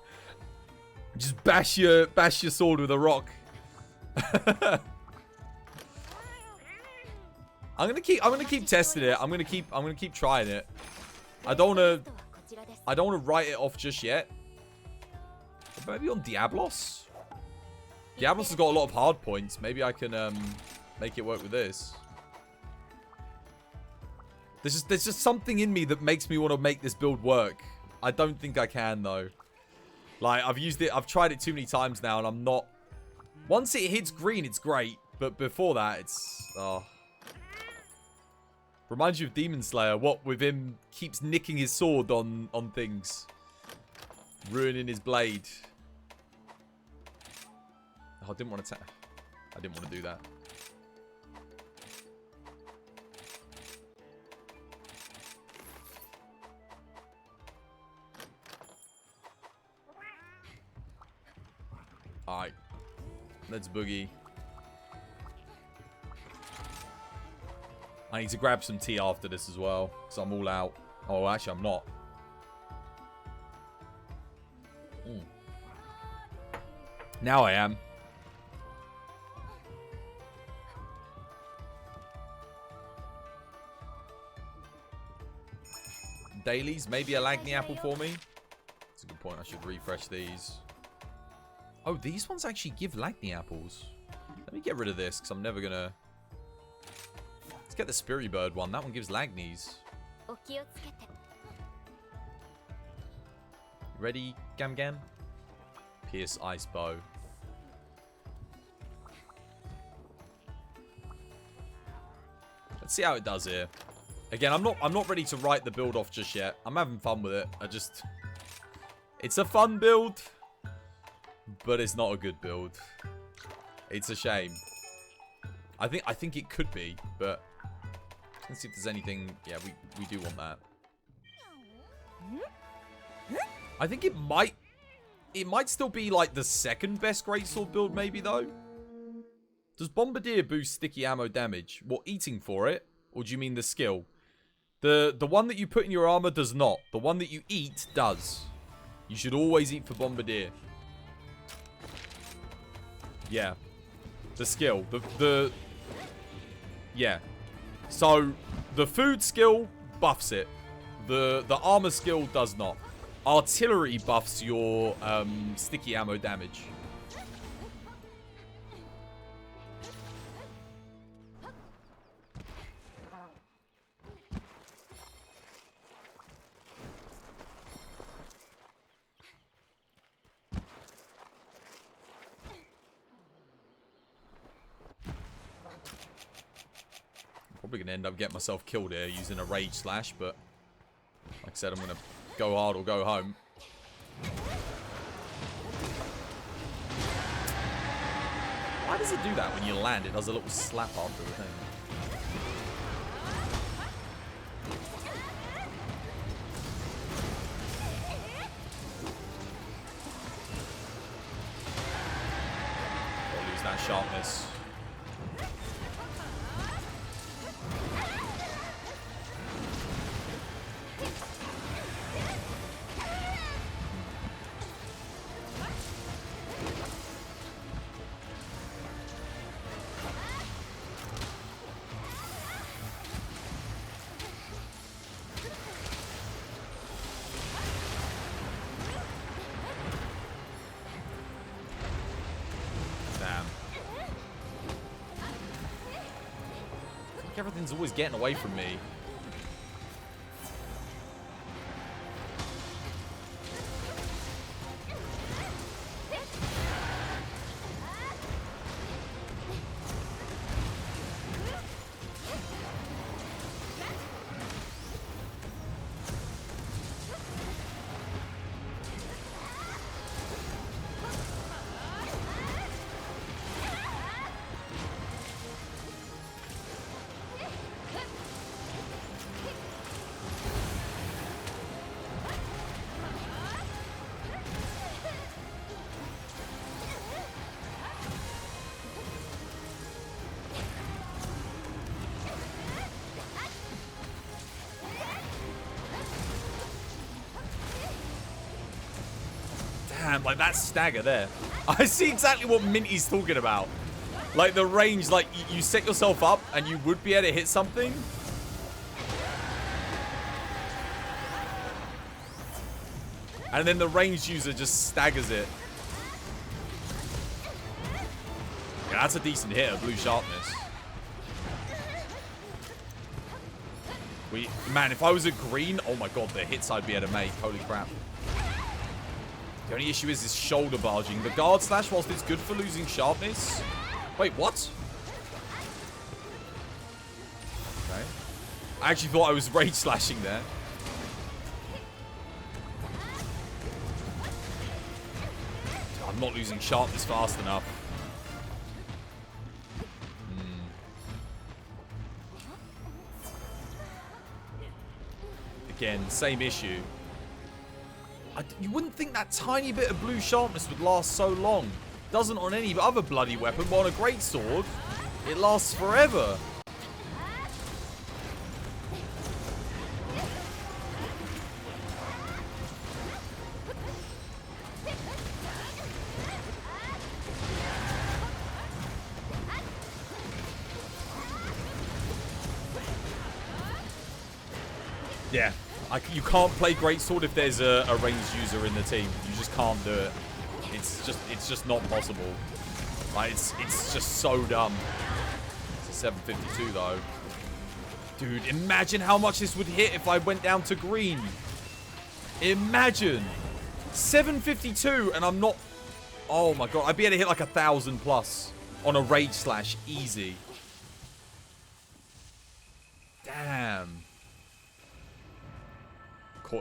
Just bash your sword with a rock. I'm gonna keep testing it. I'm gonna keep trying it. I don't wanna write it off just yet. Maybe on Diablos? Diablos has got a lot of hard points. Maybe I can make it work with this. There's just something in me that makes me want to make this build work. I don't think I can though. Like I've tried it too many times now and I'm not. Once it hits green, it's great, but before that, it's reminds you of Demon Slayer. What with him keeps nicking his sword on things, ruining his blade. Oh, I didn't want to do that. Alright. Let's boogie. I need to grab some tea after this as well, because I'm all out. Oh, actually, I'm not. Now I am. Dailies, maybe a Lagny apple for me. That's a good point. I should refresh these. Oh, these ones actually give Lagny apples. Let me get rid of this, because I'm never gonna... Let's get the Spirit Bird one. That one gives Lagnies. Ready, Gam Gam? Pierce Ice Bow. Let's see how it does here. Again, I'm not ready to write the build off just yet. I'm having fun with it. It's a fun build. But it's not a good build. It's a shame. I think it could be, but let's see if there's anything. Yeah, we do want that. I think it might still be like the second best greatsword build, maybe though. Does Bombardier boost sticky ammo damage? What, eating for it? Or do you mean the skill? The one that you put in your armor does not. The one that you eat does. You should always eat for Bombardier. Yeah. The skill. Yeah. So, the food skill buffs it. The armor skill does not. Artillery buffs your sticky ammo damage. Probably going to end up getting myself killed here using a Rage Slash, but like I said, I'm going to go hard or go home. Why does it do that when you land? It does a little slap after the thing. I'll lose that sharpness. Everything's always getting away from me. Like that stagger there. I see exactly what Minty's talking about. Like the range, like you set yourself up and you would be able to hit something. And then the ranged user just staggers it. Yeah, that's a decent hit of blue sharpness. Man, if I was a green, oh my god, the hits I'd be able to make. Holy crap. The only issue is this shoulder barging. The guard slash, whilst it's good for losing sharpness. Wait, what? Okay. I actually thought I was rage slashing there. I'm not losing sharpness fast enough. Again, same issue. You wouldn't think that tiny bit of blue sharpness would last so long. Doesn't on any other bloody weapon, but on a greatsword, it lasts forever. Yeah. You can't play greatsword if there's a ranged user in the team. You just can't do it. It's just not possible. Like it's just so dumb. It's a 752 though. Dude, imagine how much this would hit if I went down to green. Imagine 752 and I'm not. Oh my god, I'd be able to hit like 1,000 plus on a rage slash easy. Damn.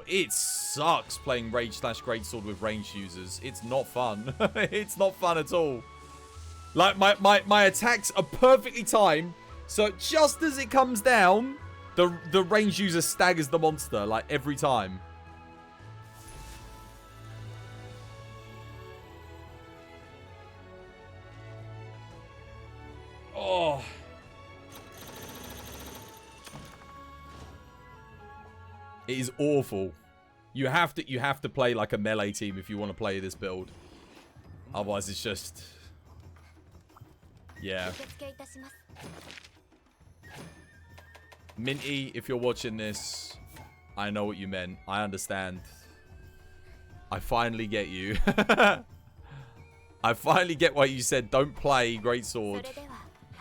It sucks playing Rage slash Greatsword with ranged users. It's not fun. It's not fun at all. Like, my attacks are perfectly timed. So, just as it comes down, the ranged user staggers the monster, like, every time. Oh. It is awful. You have to play like a melee team if you want to play this build. Otherwise, it's just... Yeah. Minty, if you're watching this, I know what you meant. I understand. I finally get you. I finally get why you said don't play Greatsword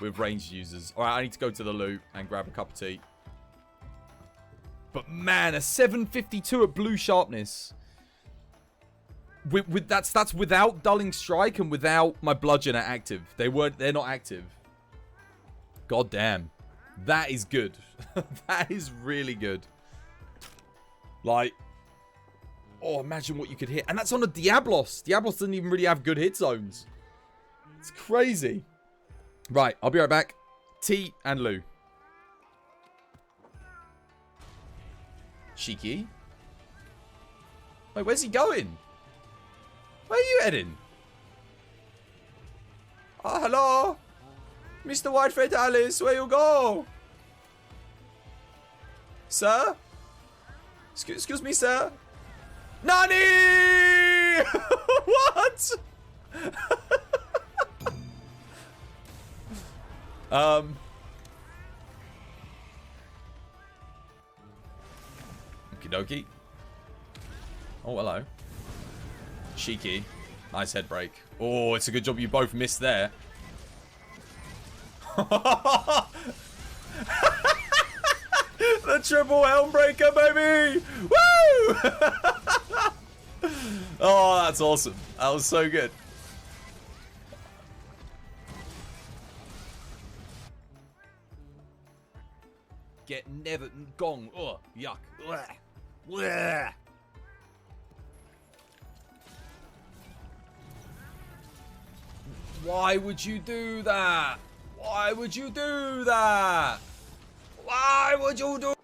with ranged users. Alright, I need to go to the loot and grab a cup of tea. But man, a 752 at blue sharpness. That's without dulling strike and without my bludgeoner active. They're not active. God damn. That is good. That is really good. Like, oh, imagine what you could hit. And that's on a Diablos. Diablos doesn't even really have good hit zones. It's crazy. Right, I'll be right back. T and Lou. Cheeky. Wait, where's he going? Where are you heading? Oh, hello. Mr. White Fatalis, where you go? Sir? Excuse me, sir. Nani! What? Okie dokie. Oh, hello. Cheeky. Nice head break. Oh, it's a good job you both missed there. The triple helm breaker, baby! Woo! Oh, that's awesome. That was so good. Get never gong. Ugh, yuck. Blech. Blech. Why would you do that? Why would you do that? Why would you do?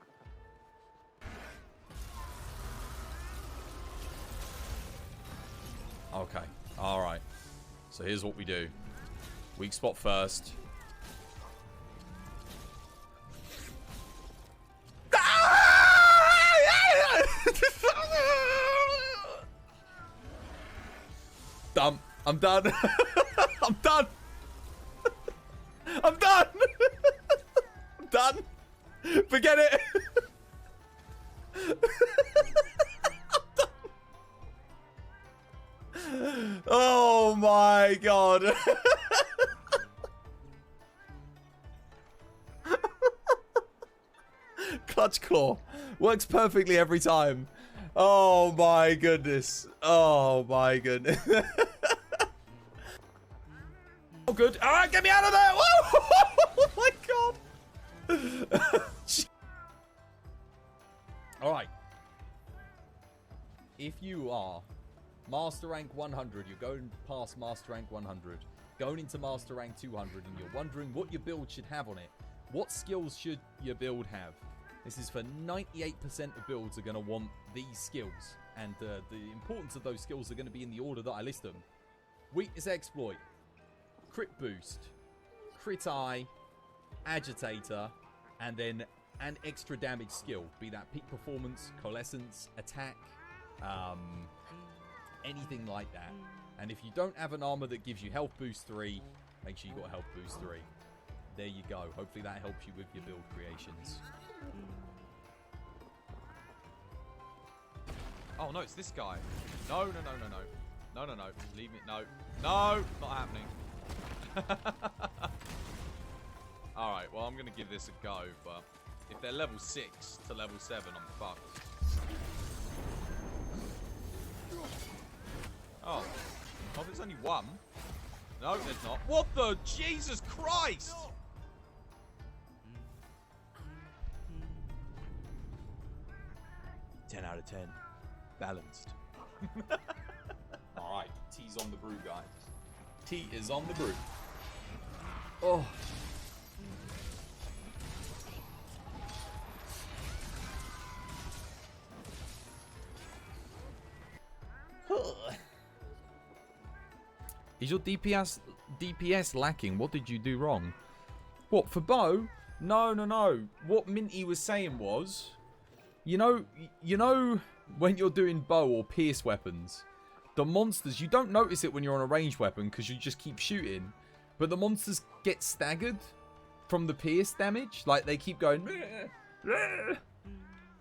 Okay. All right. So here's what we do. Weak spot first. Dumb. I'm done. I'm done. I'm done. I'm done. Forget it. Oh my god. Clutch claw. Works perfectly every time. Oh my goodness. Oh my goodness. Oh good. Alright, get me out of there. Whoa! Oh my god. Alright. If you are Master Rank 100, you're going past Master Rank 100, going into Master Rank 200, and you're wondering what your build should have on it. What skills should your build have? This is for 98% of builds are going to want these skills. And the importance of those skills are going to be in the order that I list them. Weakness Exploit, Crit Boost, Crit Eye, Agitator, and then an extra damage skill. Be that Peak Performance, Coalescence, Attack, anything like that. And if you don't have an armor that gives you Health Boost 3, make sure you got Health Boost 3. There you go. Hopefully that helps you with your build creations. Oh no, it's this guy. No, no, no, no, no. No, no, no. Leave me. No. No! Not happening. Alright, well I'm going to give this a go, but if they're level 6 to level 7, I'm fucked. Oh. Oh, there's only one. No, there's not. What the? Jesus Christ! "10 out of 10. Balanced." Alright, T's on the brew, guys. T is on the brew. Oh. Is your DPS lacking? What did you do wrong? What, for bow? No, no, no. What Minty was saying was, you know when you're doing bow or pierce weapons, the monsters, you don't notice it when you're on a ranged weapon because you just keep shooting. But the monsters get staggered from the pierce damage. Like, they keep going.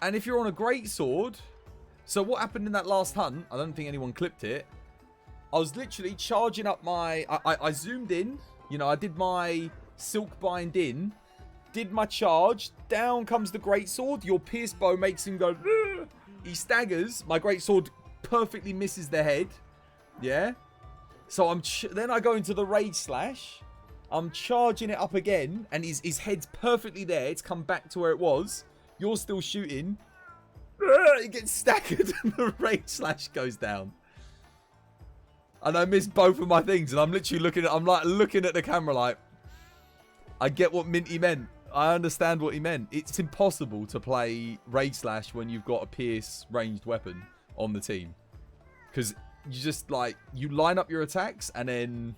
And if you're on a greatsword... So what happened in that last hunt, I don't think anyone clipped it. I was literally charging up my... I zoomed in. You know, I did my silk bind in. Did my charge. Down comes the greatsword. Your pierce bow makes him go... He staggers. My greatsword perfectly misses the head. Yeah. So then I go into the rage slash. I'm charging it up again. And his head's perfectly there. It's come back to where it was. You're still shooting. It gets staggered and the rage slash goes down. And I missed both of my things. And I'm literally looking at the camera like, I get what Minty meant. I understand what he meant. It's impossible to play rage slash when you've got a pierce ranged weapon on the team. Because you just like, you line up your attacks and then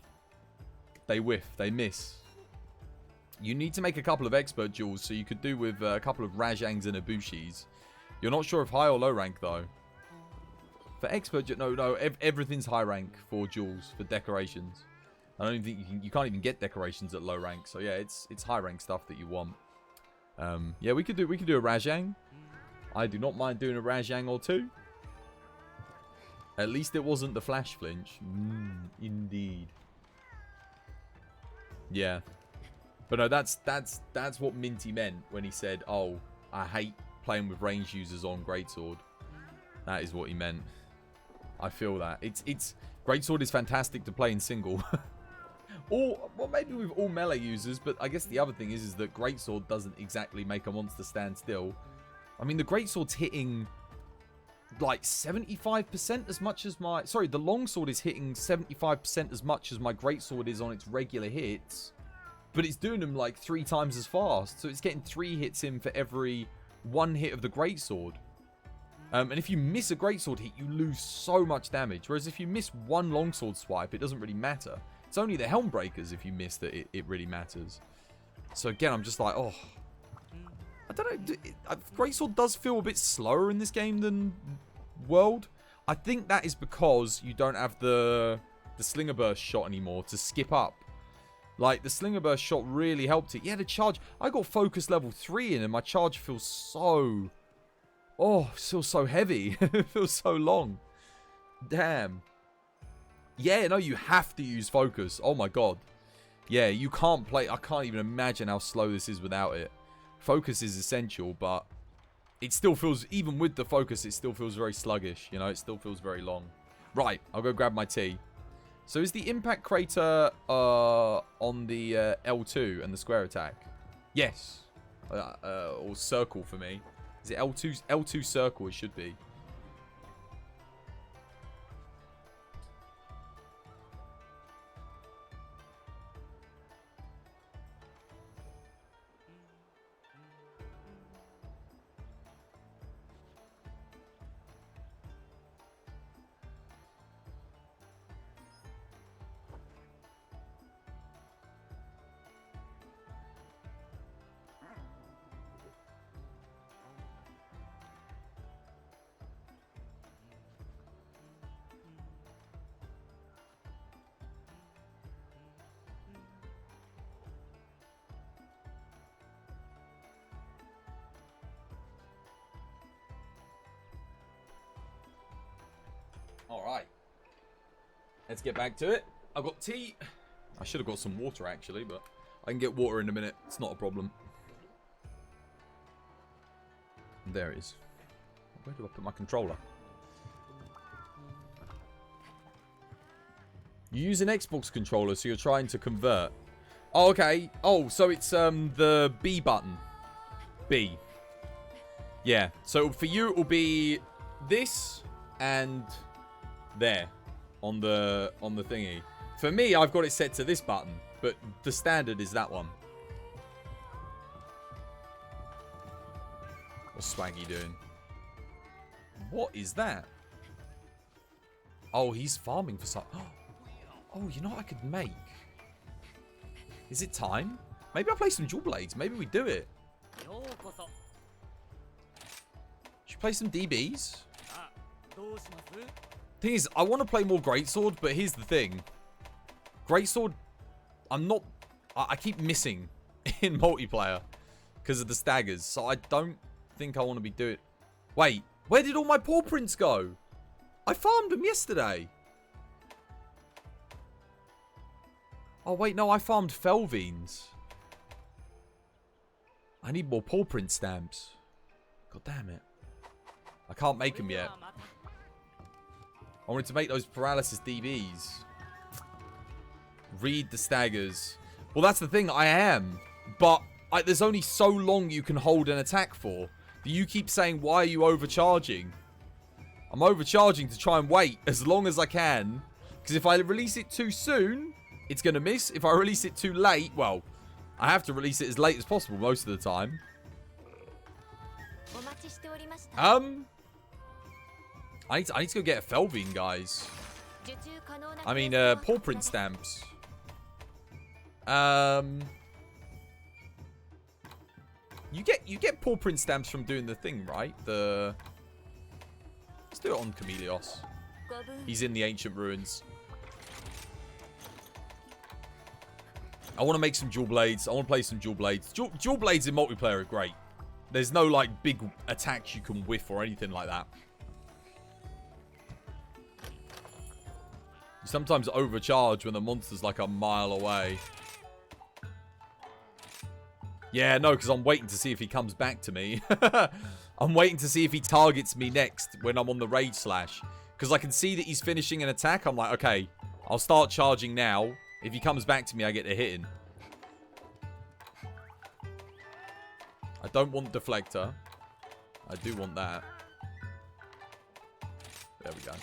they whiff, they miss. You need to make a couple of expert duels, so you could do with a couple of Rajangs and Ibushis. You're not sure if high or low rank though. For expert, no, everything's high rank for duels, for decorations. I don't even think you can't even get decorations at low rank. So yeah, it's high rank stuff that you want. Yeah, we could do a Rajang. I do not mind doing a Rajang or two. At least it wasn't the flash flinch. Indeed. Yeah. But no, that's what Minty meant when he said, "Oh, I hate playing with range users on greatsword." That is what he meant. I feel that. It's greatsword is fantastic to play in single. Or, well, maybe with all melee users, but I guess the other thing is that greatsword doesn't exactly make a monster stand still. I mean, the greatsword's hitting like 75% as much as my... Sorry, the longsword is hitting 75% as much as my greatsword is on its regular hits. But it's doing them like 3 times as fast. So it's getting 3 hits in for every 1 hit of the greatsword. And if you miss a greatsword hit, you lose so much damage. Whereas if you miss 1 longsword swipe, it doesn't really matter. It's only the helm breakers, if you miss, that it really matters. So again, I'm just like, oh... I don't know, greatsword does feel a bit slower in this game than World. I think that is because you don't have the Slinger Burst shot anymore to skip up. Like, the Slinger Burst shot really helped it. Yeah, the charge... I got focus level 3 in and my charge feels so... Oh, it feels so heavy. It feels so long. Damn. Yeah, no, you have to use focus. Oh my god. Yeah, you can't play... I can't even imagine how slow this is without it. Focus is essential, but it still feels... Even with the focus, it still feels very sluggish. You know, it still feels very long. Right, I'll go grab my tea. So is the impact crater on the L2 and the square attack? Yes. Or circle for me. Is it L2? L2 circle it should be. Alright. Let's get back to it. I've got tea. I should have got some water actually, but I can get water in a minute. It's not a problem. There it is. Where do I put my controller? You use an Xbox controller, so you're trying to convert. Oh, okay. Oh, so it's the B button. B. Yeah. So for you, it will be this and there on the thingy. For me, I've got it set to this button, but the standard is that one. What's Swaggy doing? What is that? Oh, he's farming for some... Oh, you know what I could make? Is it time? Maybe I'll play some dual blades. Maybe we do it. Play some DBs. Thing is, I want to play more Greatsword, but here's the thing. Greatsword, I keep missing in multiplayer because of the staggers. So I don't think I want to be doing... Wait, where did all my paw prints go? I farmed them yesterday. Oh, wait, no, I farmed Felvines. I need more paw print stamps. God damn it. I can't make them yet. I wanted to make those paralysis DBs. Read the staggers. Well, that's the thing. I am. But there's only so long you can hold an attack for. You keep saying, why are you overcharging? I'm overcharging to try and wait as long as I can. Because if I release it too soon, it's going to miss. If I release it too late, well, I have to release it as late as possible most of the time. I need to go get a Felvine, guys. I mean, paw print stamps. You get paw print stamps from doing the thing, right? Let's do it on Chameleos. He's in the ancient ruins. I want to make some dual blades. I want to play some dual blades. Dual blades in multiplayer are great. There's no like big attacks you can whiff or anything like that. You sometimes overcharge when the monster's like a mile away. Yeah, no, because I'm waiting to see if he comes back to me. I'm waiting to see if he targets me next when I'm on the Rage Slash. Because I can see that he's finishing an attack. I'm like, okay, I'll start charging now. If he comes back to me, I get to hit him. I don't want Deflector. I do want that. There we go.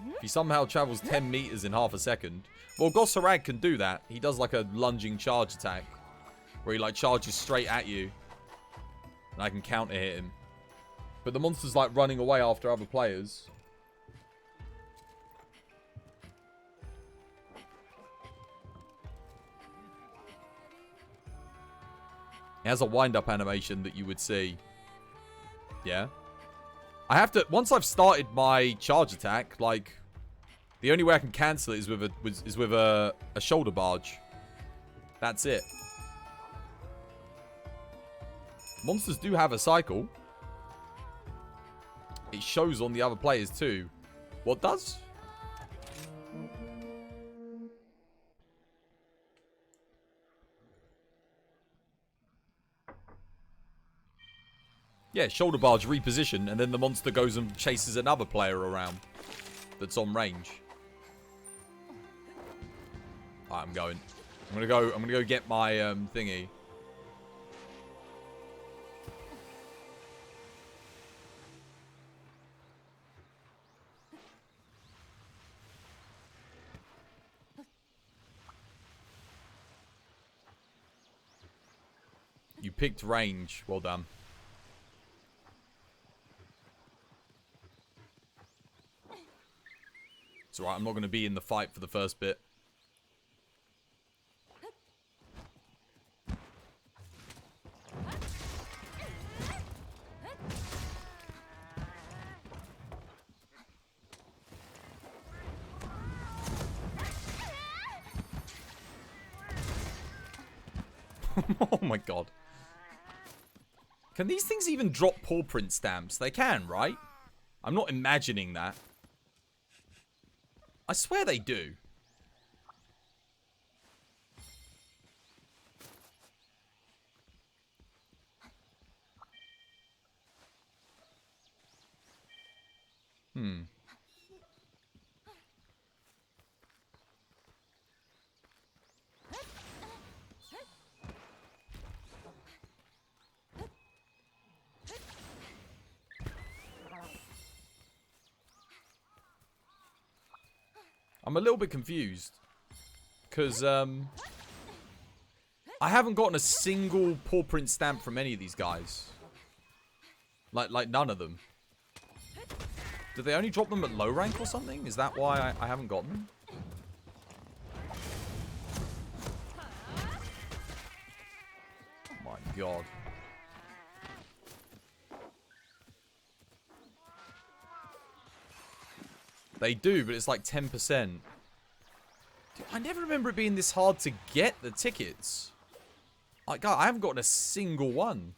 If he somehow travels 10 meters in half a second. Well, Gosarag can do that. He does like a lunging charge attack. Where he like charges straight at you. And I can counter hit him. But the monster's like running away after other players. It has a wind-up animation that you would see. Yeah. I have to... Once I've started my charge attack, like... The only way I can cancel it is with a shoulder barge. That's it. Monsters do have a cycle. It shows on the other players too. What does? Yeah, shoulder barge reposition, and then the monster goes and chases another player around that's on range. Alright, I'm going. I'm gonna go get my thingy. You picked range. Well done. It's alright, I'm not going to be in the fight for the first bit. Oh my god. Can these things even drop paw print stamps? They can, right? I'm not imagining that. I swear they do. I'm a little bit confused. Because, I haven't gotten a single paw print stamp from any of these guys. Like none of them. Did they only drop them at low rank or something? Is that why I haven't gotten them? Oh my god. They do, but it's like 10%. Dude, I never remember it being this hard to get the tickets. Like, God, I haven't gotten a single one.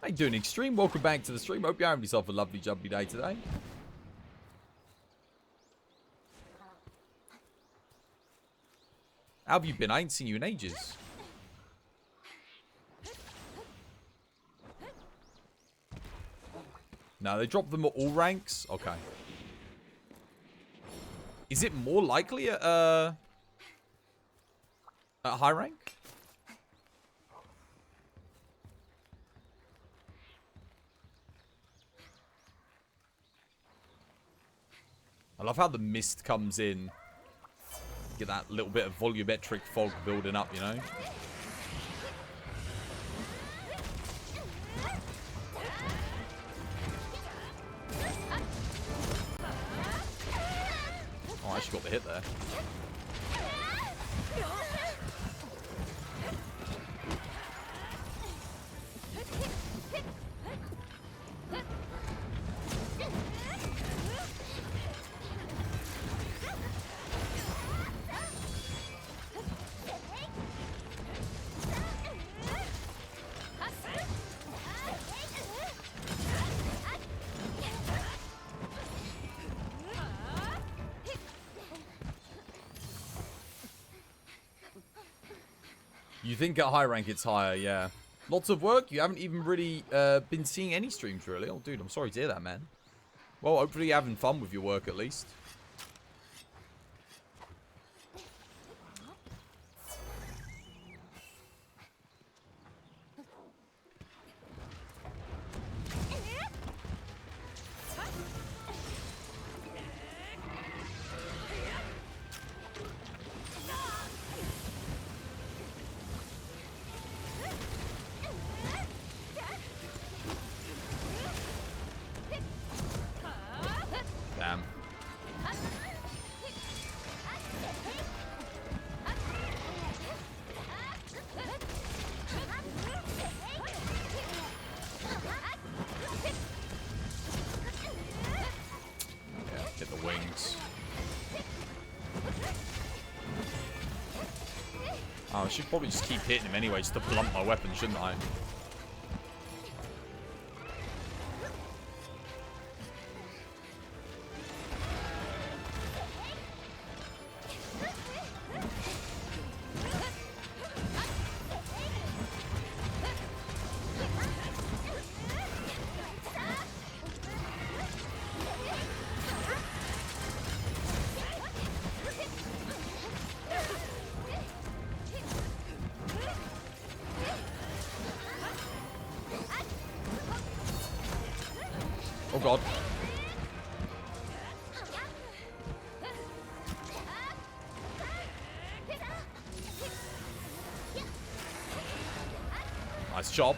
How you doing, Extreme? Welcome back to the stream. Hope you're having yourself a lovely, jubbly day today. How have you been? I ain't seen you in ages. No, they dropped them at all ranks? Okay. Is it more likely at high rank? I love how the mist comes in. Get that little bit of volumetric fog building up, you know? Oh, I actually got the hit there. You think at high rank it's higher, yeah. Lots of work? You haven't even really been seeing any streams, really? Oh, dude, I'm sorry to hear that, man. Well, hopefully you're having fun with your work, at least. Damn. Yeah, get the wings. Oh, I should probably just keep hitting him anyway, just to blunt my weapon, shouldn't I? Oh god. Nice job.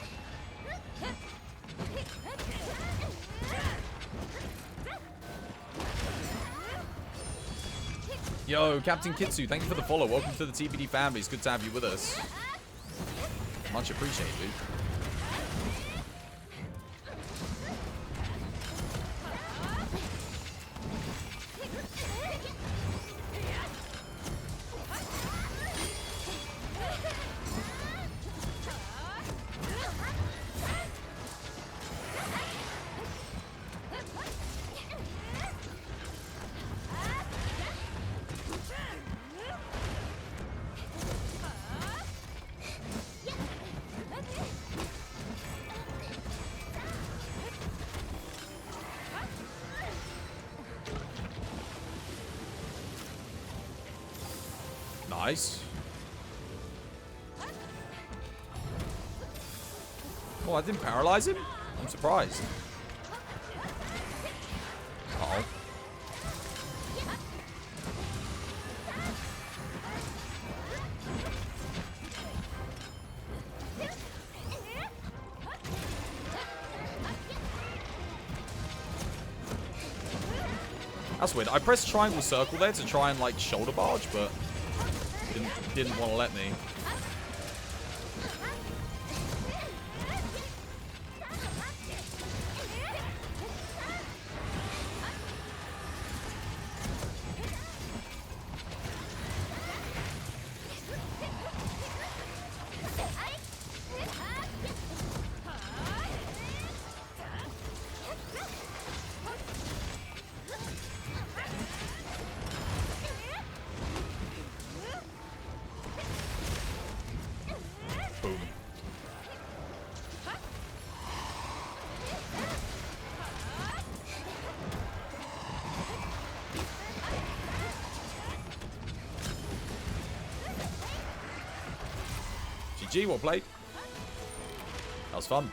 Yo, Captain Kitsu, thank you for the follow. Welcome to the TBD family. It's good to have you with us. Much appreciated, dude. Nice. Oh, I didn't paralyze him? I'm surprised. Uh-oh. That's weird. I pressed triangle circle there to try and, like, shoulder barge, but didn't didn't want to let me. Boom. GG, well played. That was fun.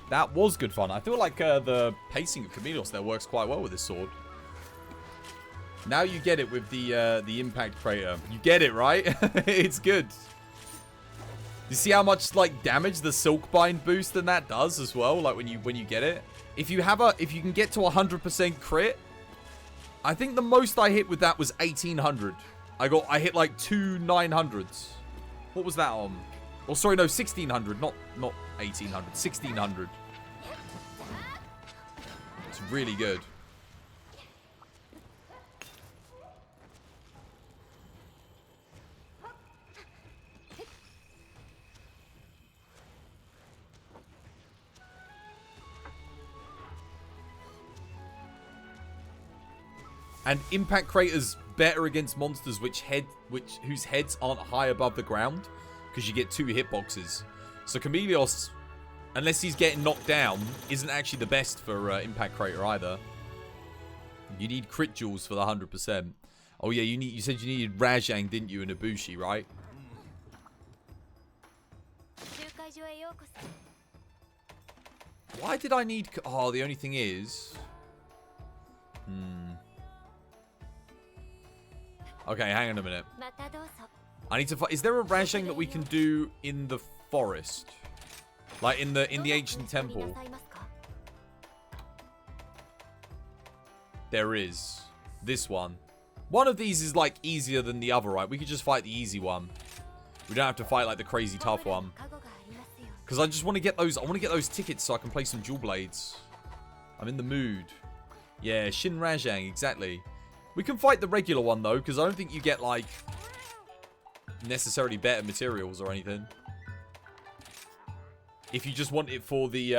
That was good fun. I feel like the pacing of Camilleos there works quite well with this sword. Now you get it with the impact crater. You get it, right? It's good. You see how much like damage the silk bind boost and that does as well, like when you get it. If you can get to 100% crit, I think the most I hit with that was 1800. I hit like 2 900s. What was that on? Oh, sorry, no, 1600, not 1800, 1600. It's really good. And impact craters better against monsters whose heads aren't high above the ground, because you get 2 hitboxes. So Camilleos, unless he's getting knocked down, isn't actually the best for impact crater either. You need crit jewels for the 100%. Oh yeah, you said you needed Rajang, didn't you, and Ibushi, right? Why did I need... Oh, the only thing is... Okay, hang on a minute. I need to find... Is there a Rajang that we can do in the forest? Like in the ancient temple? There is. This one. One of these is like easier than the other, right? We could just fight the easy one. We don't have to fight like the crazy tough one. Because I just want to get those... I want to get those tickets so I can play some Jewel Blades. I'm in the mood. Yeah, Shin Rajang, exactly. We can fight the regular one, though, because I don't think you get, like, necessarily better materials or anything. If you just want it for the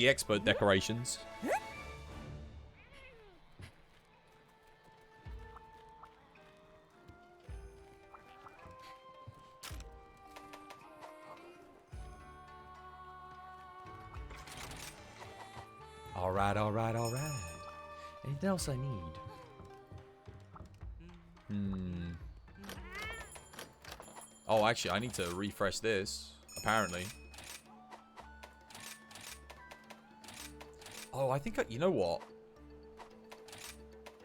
expert decorations. Alright, alright, alright. Anything else I need? Oh, actually, I need to refresh this, apparently. Oh, I think, you know what?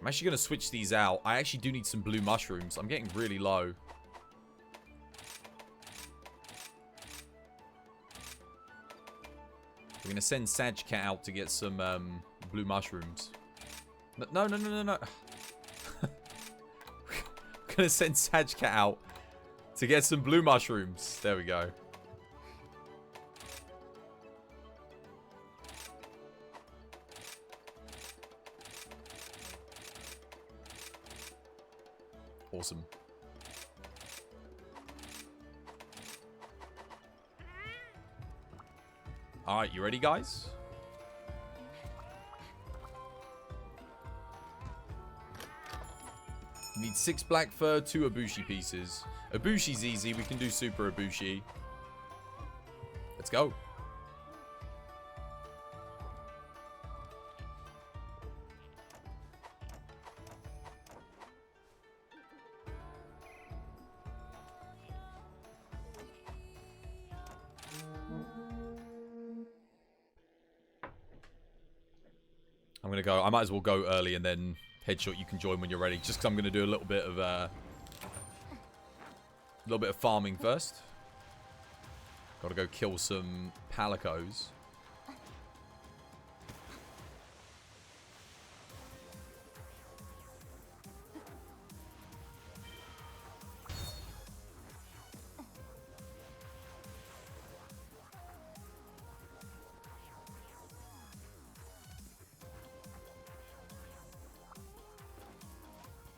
I'm actually going to switch these out. I actually do need some blue mushrooms. I'm getting really low. We're going to send Sajcat out to get some blue mushrooms. No. We're going to send Sajcat out to get some blue mushrooms. There we go. Awesome. Alright, you ready, guys? Need 6 black fur, 2 Ibushi pieces. Ibushi's easy. We can do super Ibushi. Let's go. I'm going to go. I might as well go early and then headshot. You can join when you're ready. Just because I'm going to do a little bit of little bit of farming first. Gotta go kill some palicos.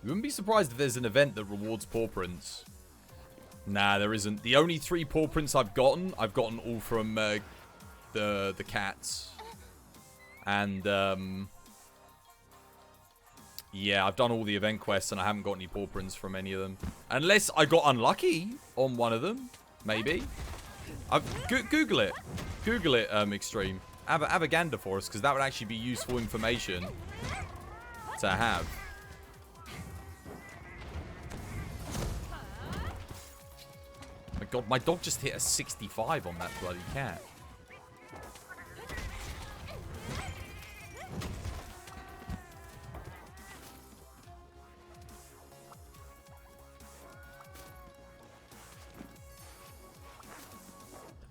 You wouldn't be surprised if there's an event that rewards paw prints. Nah, there isn't. The only 3 paw prints I've gotten all from the cats. And, yeah, I've done all the event quests and I haven't got any paw prints from any of them. Unless I got unlucky on one of them. Maybe. Google it. Google it, Extreme. Have a gander for us, because that would actually be useful information to have. My god, my dog just hit a 65 on that bloody cat.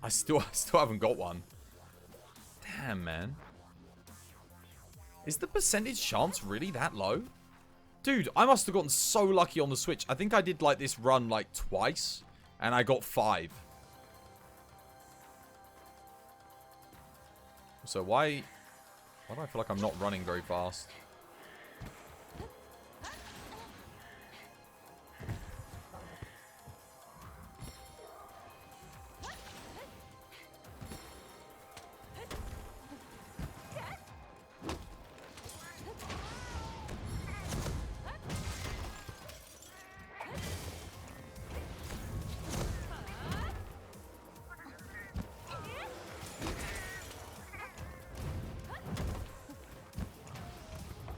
I still haven't got one. Damn, man. Is the percentage chance really that low? Dude, I must have gotten so lucky on the Switch. I think I did like this run like twice. And I got 5. So why do I feel like I'm not running very fast?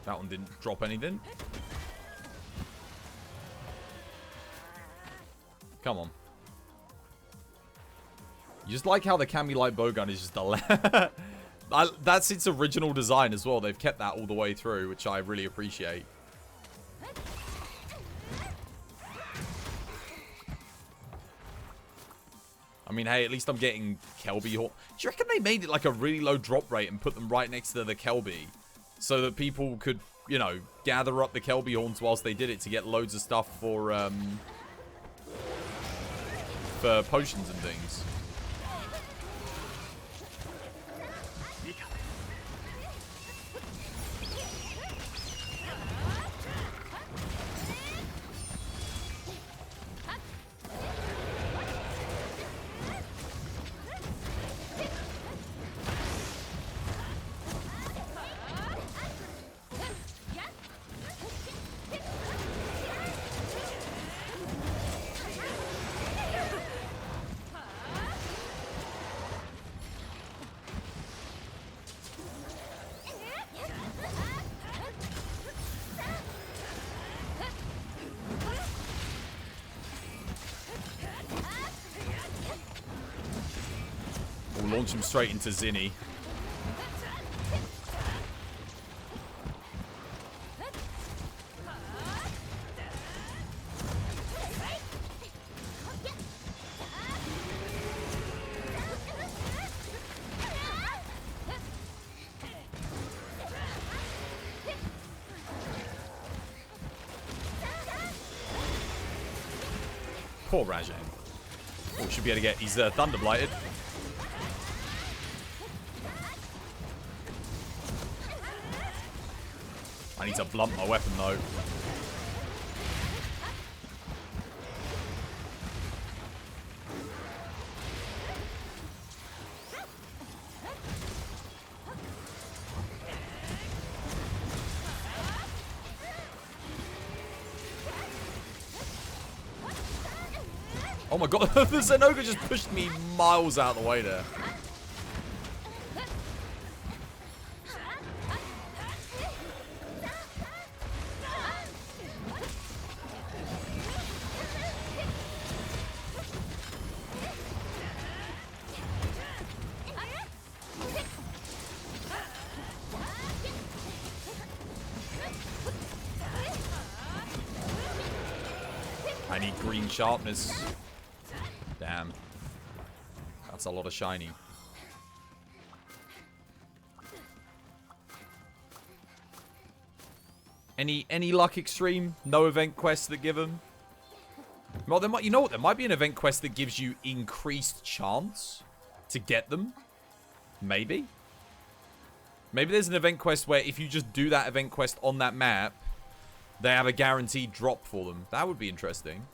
That one didn't drop anything. Come on. You just like how the Cami Light Bowgun is just a... That's its original design as well. They've kept that all the way through, which I really appreciate. I mean, hey, at least I'm getting Kelby Horn. Do you reckon they made it like a really low drop rate and put them right next to the Kelby? So that people could, you know, gather up the Kelby Horns whilst they did it to get loads of stuff for potions and things. We'll launch him straight into Zinni. Poor Rajan. Oh, should be able to get his Thunder Blighted. I need to blunt my weapon though. Oh my god, the Zenoga just pushed me miles out of the way there. I need green sharpness. That's a lot of shiny. Any luck extreme? No event quests that give them? Well, there might, you know what? There might be an event quest that gives you increased chance to get them. Maybe. Maybe there's an event quest where if you just do that event quest on that map, they have a guaranteed drop for them. That would be interesting.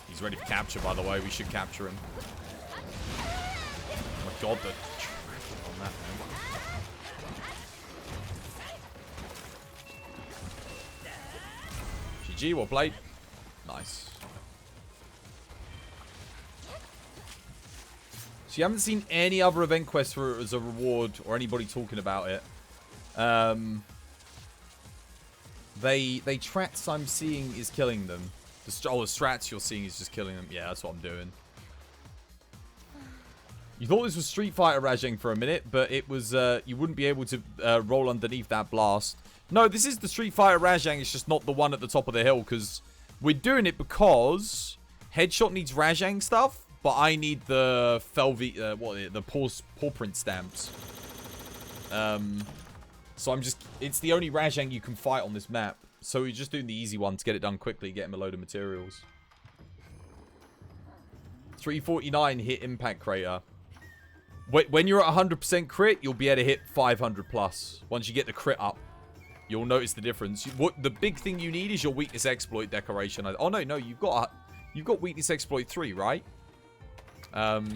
He's ready for capture, by the way. We should capture him. Oh my god, the traffic on that, man. GG, well played. Nice. So you haven't seen any other event quests for as a reward or anybody talking about it. The strats I'm seeing is killing them. The strats you're seeing is just killing them. Yeah, that's what I'm doing. You thought this was Street Fighter Rajang for a minute, but it was, you wouldn't be able to roll underneath that blast. No, this is the Street Fighter Rajang. It's just not the one at the top of the hill, because we're doing it because Headshot needs Rajang stuff, but I need the the paw print stamps. So I'm just, it's the only Rajang you can fight on this map. So we're just doing the easy one to get it done quickly, get him a load of materials. 349 hit impact crater. When you're at 100% crit, you'll be able to hit 500 plus. Once you get the crit up, you'll notice the difference. The big thing you need is your weakness exploit decoration. Oh no, you've got weakness exploit 3, right? Once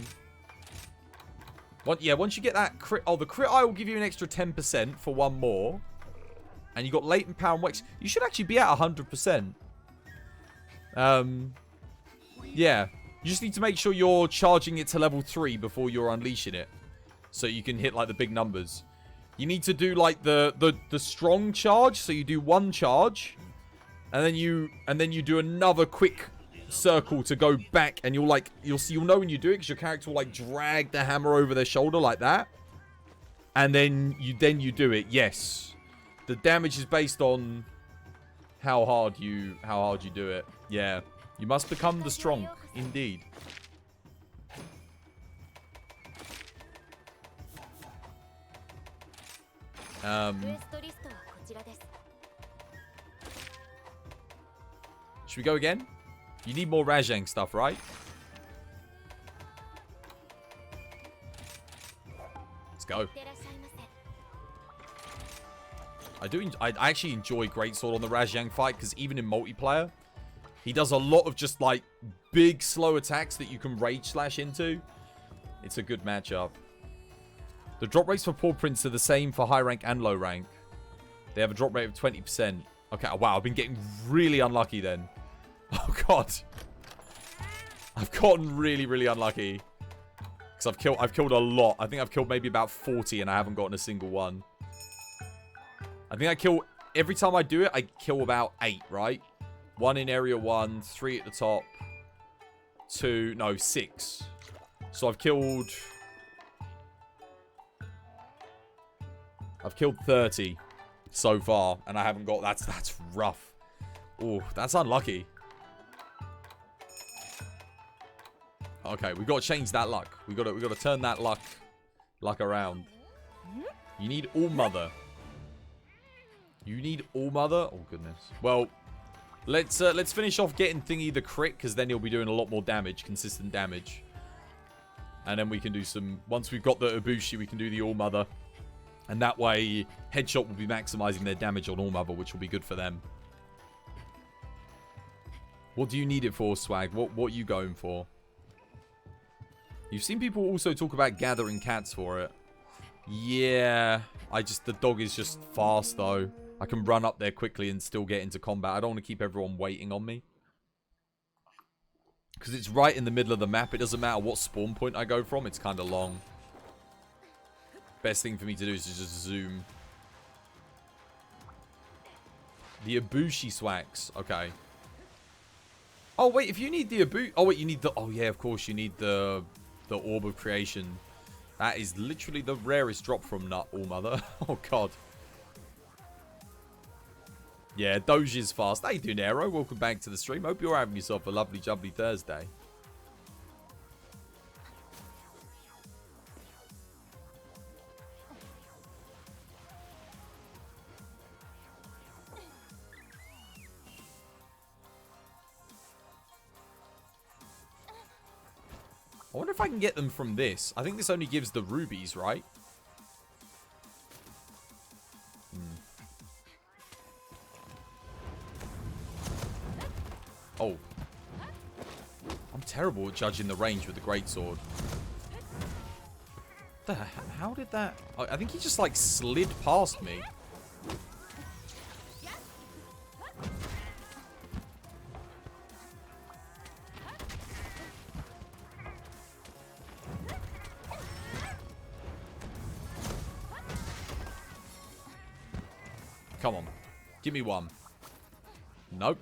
you get that crit, the crit eye will give you an extra 10% for one more. And you got latent power and wax. You should actually be at 100%. Yeah. You just need to make sure you're charging it to level 3 before you're unleashing it. So you can hit, like, the big numbers. You need to do, like, the strong charge. So you do one charge. And then you do another quick circle to go back. And you'll know when you do it, because your character will, like, drag the hammer over their shoulder like that. And then you do it. Yes. The damage is based on how hard you do it. Yeah. You must become the strong. Indeed. Should we go again? You need more Rajang stuff, right? Let's go. I actually enjoy Greatsword on the Rajang fight, because even in multiplayer, he does a lot of just, like, big, slow attacks that you can Rage Slash into. It's a good matchup. The drop rates for paw prints are the same for high rank and low rank. They have a drop rate of 20%. Okay, wow, I've been getting really unlucky then. Oh, God. I've gotten really, really unlucky. Because I've killed a lot. I think I've killed maybe about 40 and I haven't gotten a single one. I think I kill, every time I do it, I kill about 8, right? 1 in area 1, 3 at the top, 6. So I've killed 30 so far, and I haven't got, that's rough. Oh, that's unlucky. Okay, we got to change that luck. We got to turn that luck around. You need All Mother. You need All Mother? Oh, goodness. Well, let's finish off getting Thingy the crit, because then he'll be doing a lot more damage, consistent damage. And then we can do some... Once we've got the Ibushi, we can do the All Mother. And that way, Headshot will be maximizing their damage on All Mother, which will be good for them. What do you need it for, Swag? What are you going for? You've seen people also talk about gathering cats for it. Yeah. The dog is just fast, though. I can run up there quickly and still get into combat. I don't want to keep everyone waiting on me. Because it's right in the middle of the map. It doesn't matter what spawn point I go from. It's kind of long. Best thing for me to do is to just zoom. The Ibushi Swags. Okay. Oh, wait. If you need the Ibushi... Oh, wait. You need the... Oh, yeah. Of course. You need the Orb of Creation. That is literally the rarest drop from Nut Allmother. Oh, God. Yeah, Doge is fast. How you doing, Aero? Welcome back to the stream. Hope you're having yourself a lovely, jubbly Thursday. I wonder if I can get them from this. I think this only gives the rubies, right? Oh. I'm terrible at judging the range with the greatsword. How did that... I think he just, like, slid past me. Come on. Give me one. Nope.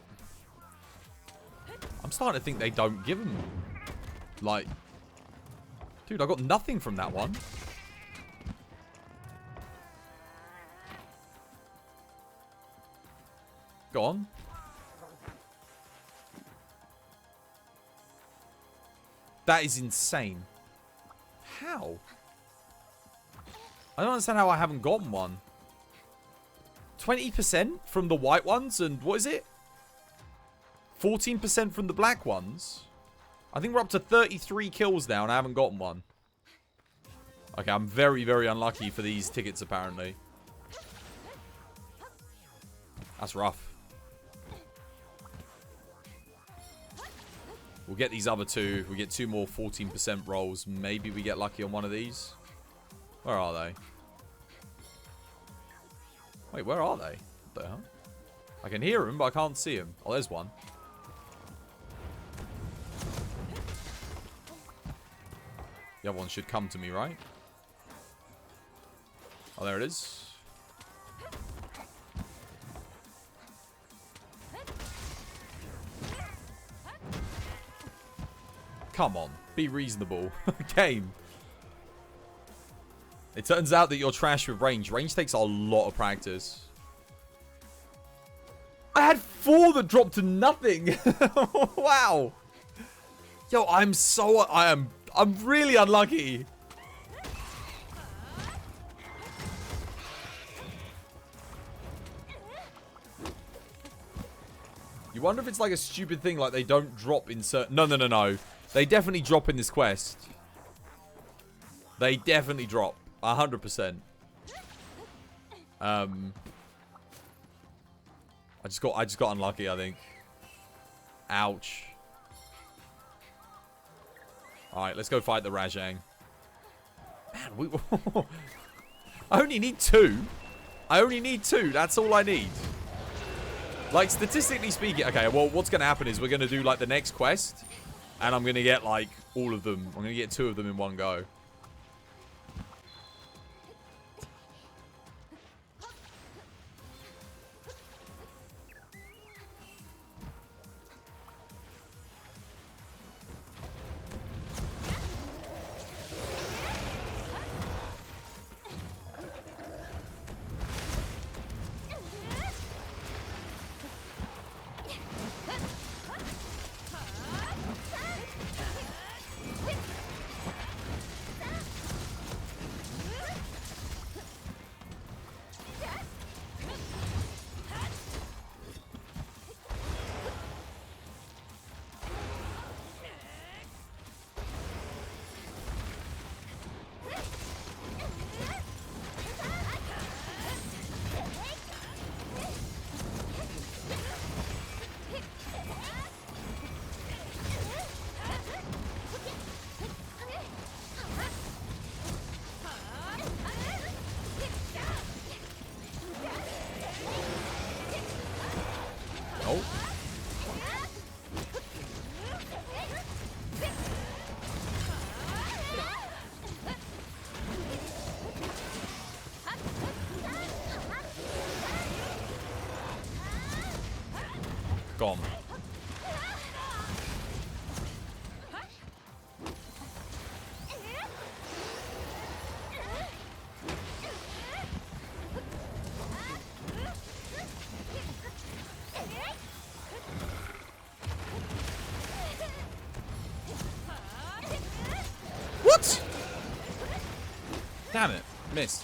I'm starting to think they don't give them. Like... Dude, I got nothing from that one. Go on. That is insane. How? I don't understand how I haven't gotten one. 20% from the white ones, and what is it? 14% from the black ones. I think we're up to 33 kills now, and I haven't gotten one. Okay, I'm very, very unlucky for these tickets, apparently. That's rough. We'll get these other two. We get two more 14% rolls. Maybe we get lucky on one of these. Where are they? Wait, where are they? What the hell? I can hear them, but I can't see them. Oh, there's one. The other one should come to me, right? Oh, there it is. Come on. Be reasonable. Game. It turns out that you're trash with range. Range takes a lot of practice. I had 4 that dropped to nothing. Wow. Yo, I'm really unlucky. You wonder if it's like a stupid thing, like they don't drop in certain... No. They definitely drop in this quest. They definitely drop. 100%. I just got unlucky, I think. Ouch. Alright, let's go fight the Rajang. Man, I only need 2. I only need 2. That's all I need. Like, statistically speaking... Okay, well, what's going to happen is we're going to do, like, the next quest. And I'm going to get, like, all of them. I'm going to get 2 of them in one go. Gone. What? Damn it. Missed.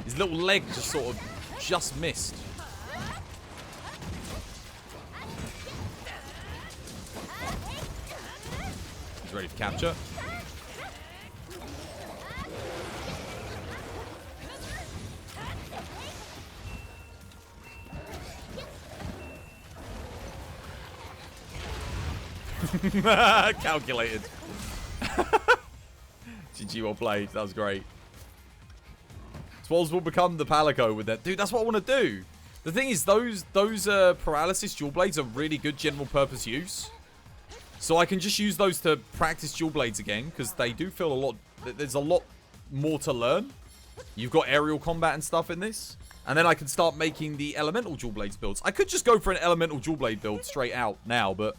His little leg just sort of just missed. He's ready for capture. Calculated. GG, well played. That was great. Swalls will become the Palico with that. Dude, that's what I want to do. The thing is, those paralysis dual blades are really good general purpose use. So I can just use those to practice dual blades again, because they do feel a lot... There's a lot more to learn. You've got aerial combat and stuff in this. And then I can start making the elemental dual blades builds. I could just go for an elemental dual blade build straight out now, but...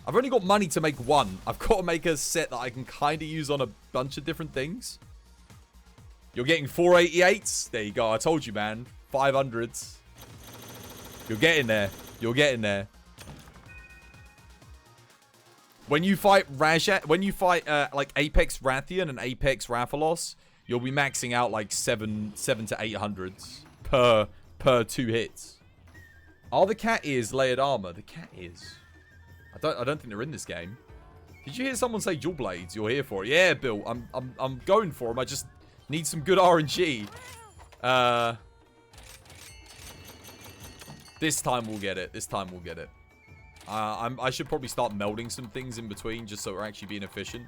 I've only got money to make one. I've got to make a set that I can kind of use on a bunch of different things. You're getting 488s. There you go. I told you, man. 500s. You're getting there. You're getting there. When you fight like Apex Rathian and Apex Rathalos, you'll be maxing out like 7 to 800s per 2 hits. Are the cat ears layered armor? The cat ears. I don't think they're in this game. Did you hear someone say dual blades? You're here for it. Yeah, Bill. I'm going for them. I just need some good RNG. This time we'll get it. This time we'll get it. I should probably start melding some things in between just so we're actually being efficient.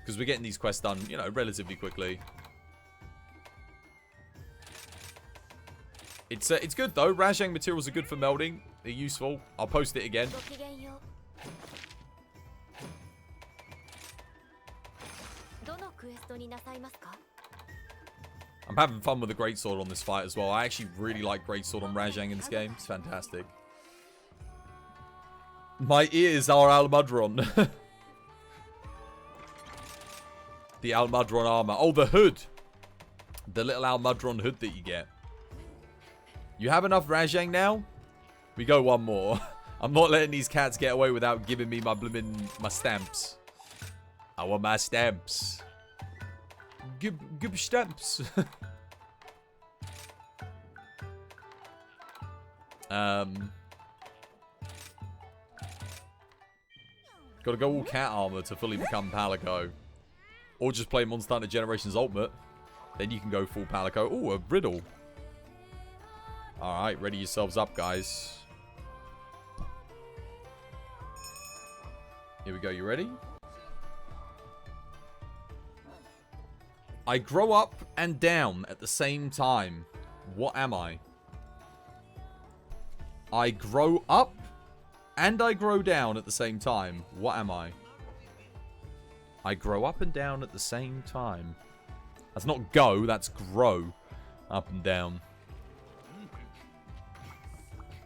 Because we're getting these quests done, you know, relatively quickly. It's good though. Rajang materials are good for melding. They're useful. I'll post it again. I'm having fun with the greatsword on this fight as well. I actually really like greatsword on Rajang in this game. It's fantastic. My ears are Almudron. The Almudron armor. Oh, the hood. The little Almudron hood that you get. You have enough Rajang now? We go one more. I'm not letting these cats get away without giving me my stamps. I want my stamps. Give stamps. Gotta go all cat armor to fully become Palico. Or just play Monster Hunter Generations Ultimate. Then you can go full Palico. Oh, a riddle. Alright, ready yourselves up, guys. Here we go, you ready? I grow up and down at the same time. What am I? I grow up and I grow down at the same time. What am I? I grow up and down at the same time. That's not go, that's grow up and down.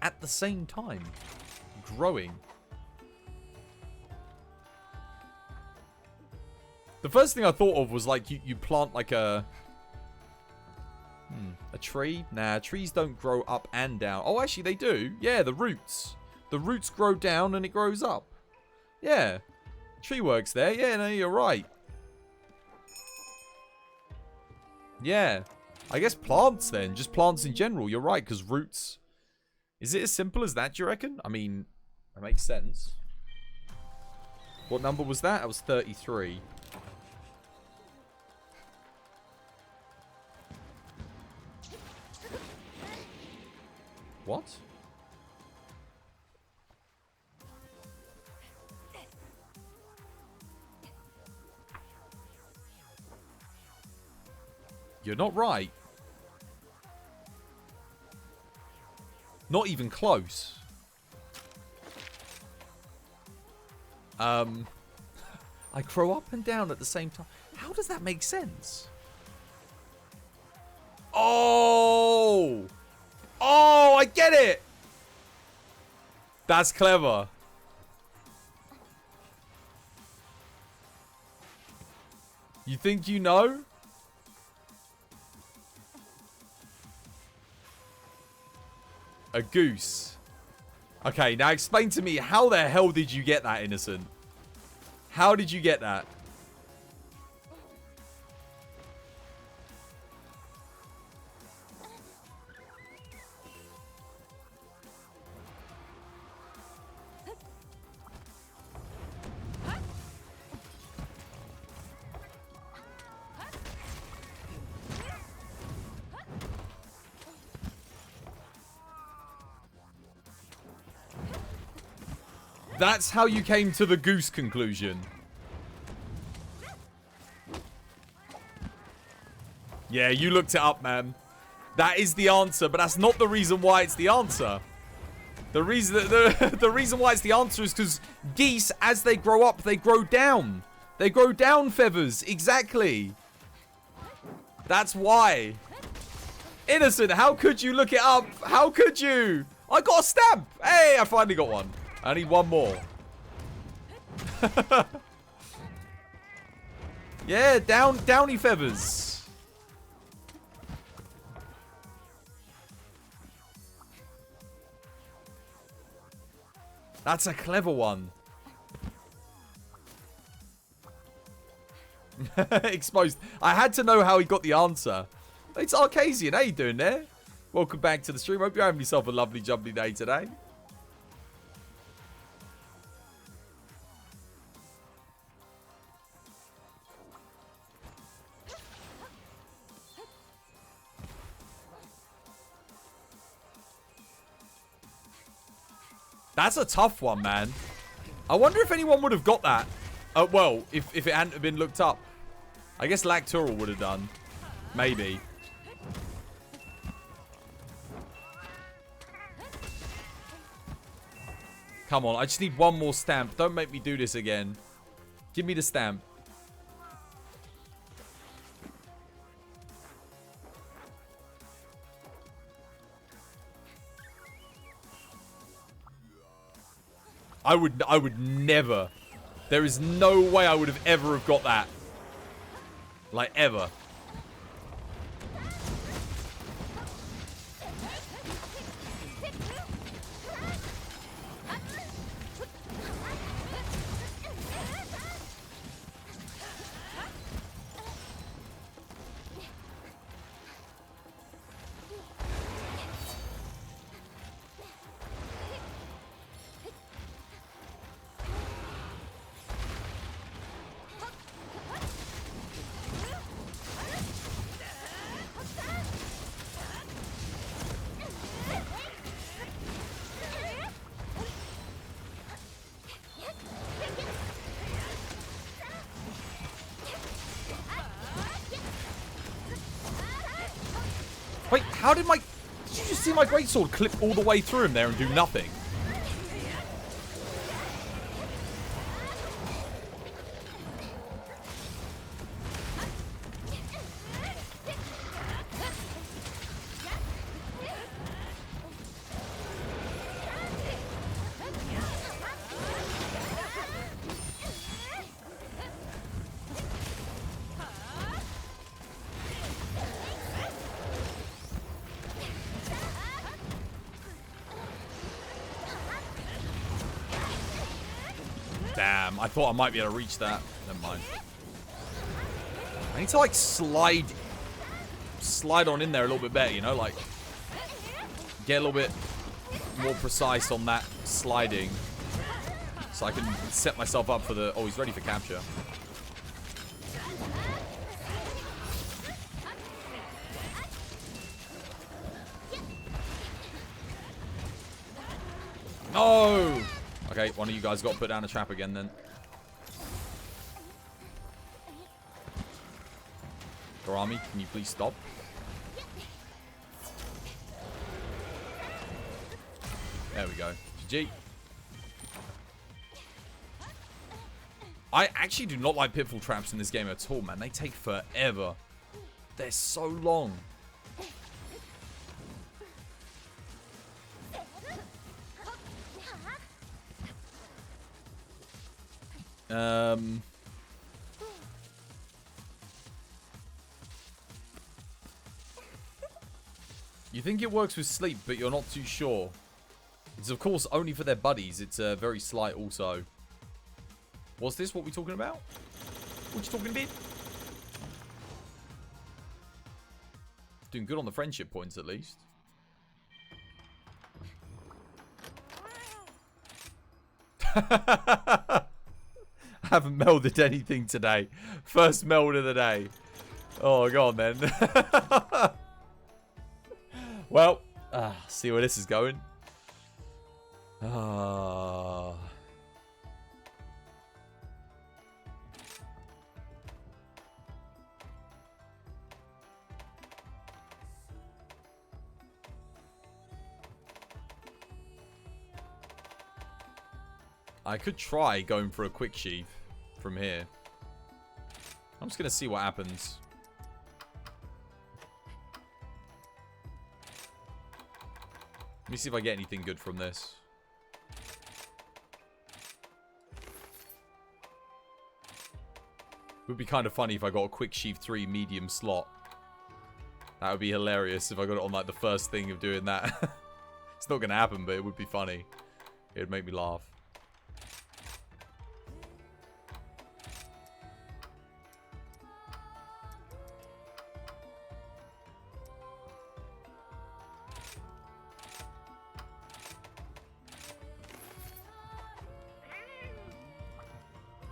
At the same time. Growing. The first thing I thought of was like you plant like a tree. Nah, trees don't grow up and down. Oh, actually they do. Yeah, the roots. The roots grow down and it grows up. Yeah. Tree works there. Yeah, no, you're right. Yeah. I guess plants then. Just plants in general. You're right, because roots... Is it as simple as that, do you reckon? I mean, that makes sense. What number was that? That was 33. What? You're not right. Not even close. I grow up and down at the same time. How does that make sense? Oh! Oh, I get it. That's clever. You think you know? A goose. Okay, now explain to me, how the hell did you get that, Innocent? How did you get that? That's how you came to the goose conclusion. Yeah, you looked it up, man. That is the answer, but that's not the reason why it's the answer. The reason the reason why it's the answer is because geese, as they grow up, they grow down. They grow down feathers. Exactly. That's why. Innocent, how could you look it up? How could you? I got a stamp. Hey, I finally got one. I need one more. Yeah, downy feathers. That's a clever one. Exposed. I had to know how he got the answer. It's Arcasian. How you doing there? Welcome back to the stream. Hope you're having yourself a lovely, jubbly day today. That's a tough one, man. I wonder if anyone would have got that. Well, if it hadn't have been looked up. I guess Lactural would have done. Maybe. Come on, I just need one more stamp. Don't make me do this again. Give me the stamp. I would never. There is no way I would have ever have got that. Like, ever. Wait, how did my... Did you just see my greatsword clip all the way through him there and do nothing? Damn, I thought I might be able to reach that. Never mind. I need to, like, slide on in there a little bit better, you know? Like, get a little bit more precise on that sliding. So I can set myself up for the... Oh, he's ready for capture. No! Okay, one of you guys got to put down a trap again then. Garami, can you please stop? There we go. GG. I actually do not like pitfall traps in this game at all, man. They take forever. They're so long. You think it works with sleep, but you're not too sure. It's, of course, only for their buddies. It's very slight also. What's this? What we talking about? What you talking about? Doing good on the friendship points, at least. I haven't melded anything today. First meld of the day. Oh, go on, then. Well, see where this is going. I could try going for a quick sheath from here. I'm just going to see what happens. Let me see if I get anything good from this. It would be kind of funny if I got a quick sheath 3 medium slot. That would be hilarious if I got it on like the first thing of doing that. It's not going to happen, but it would be funny. It would make me laugh.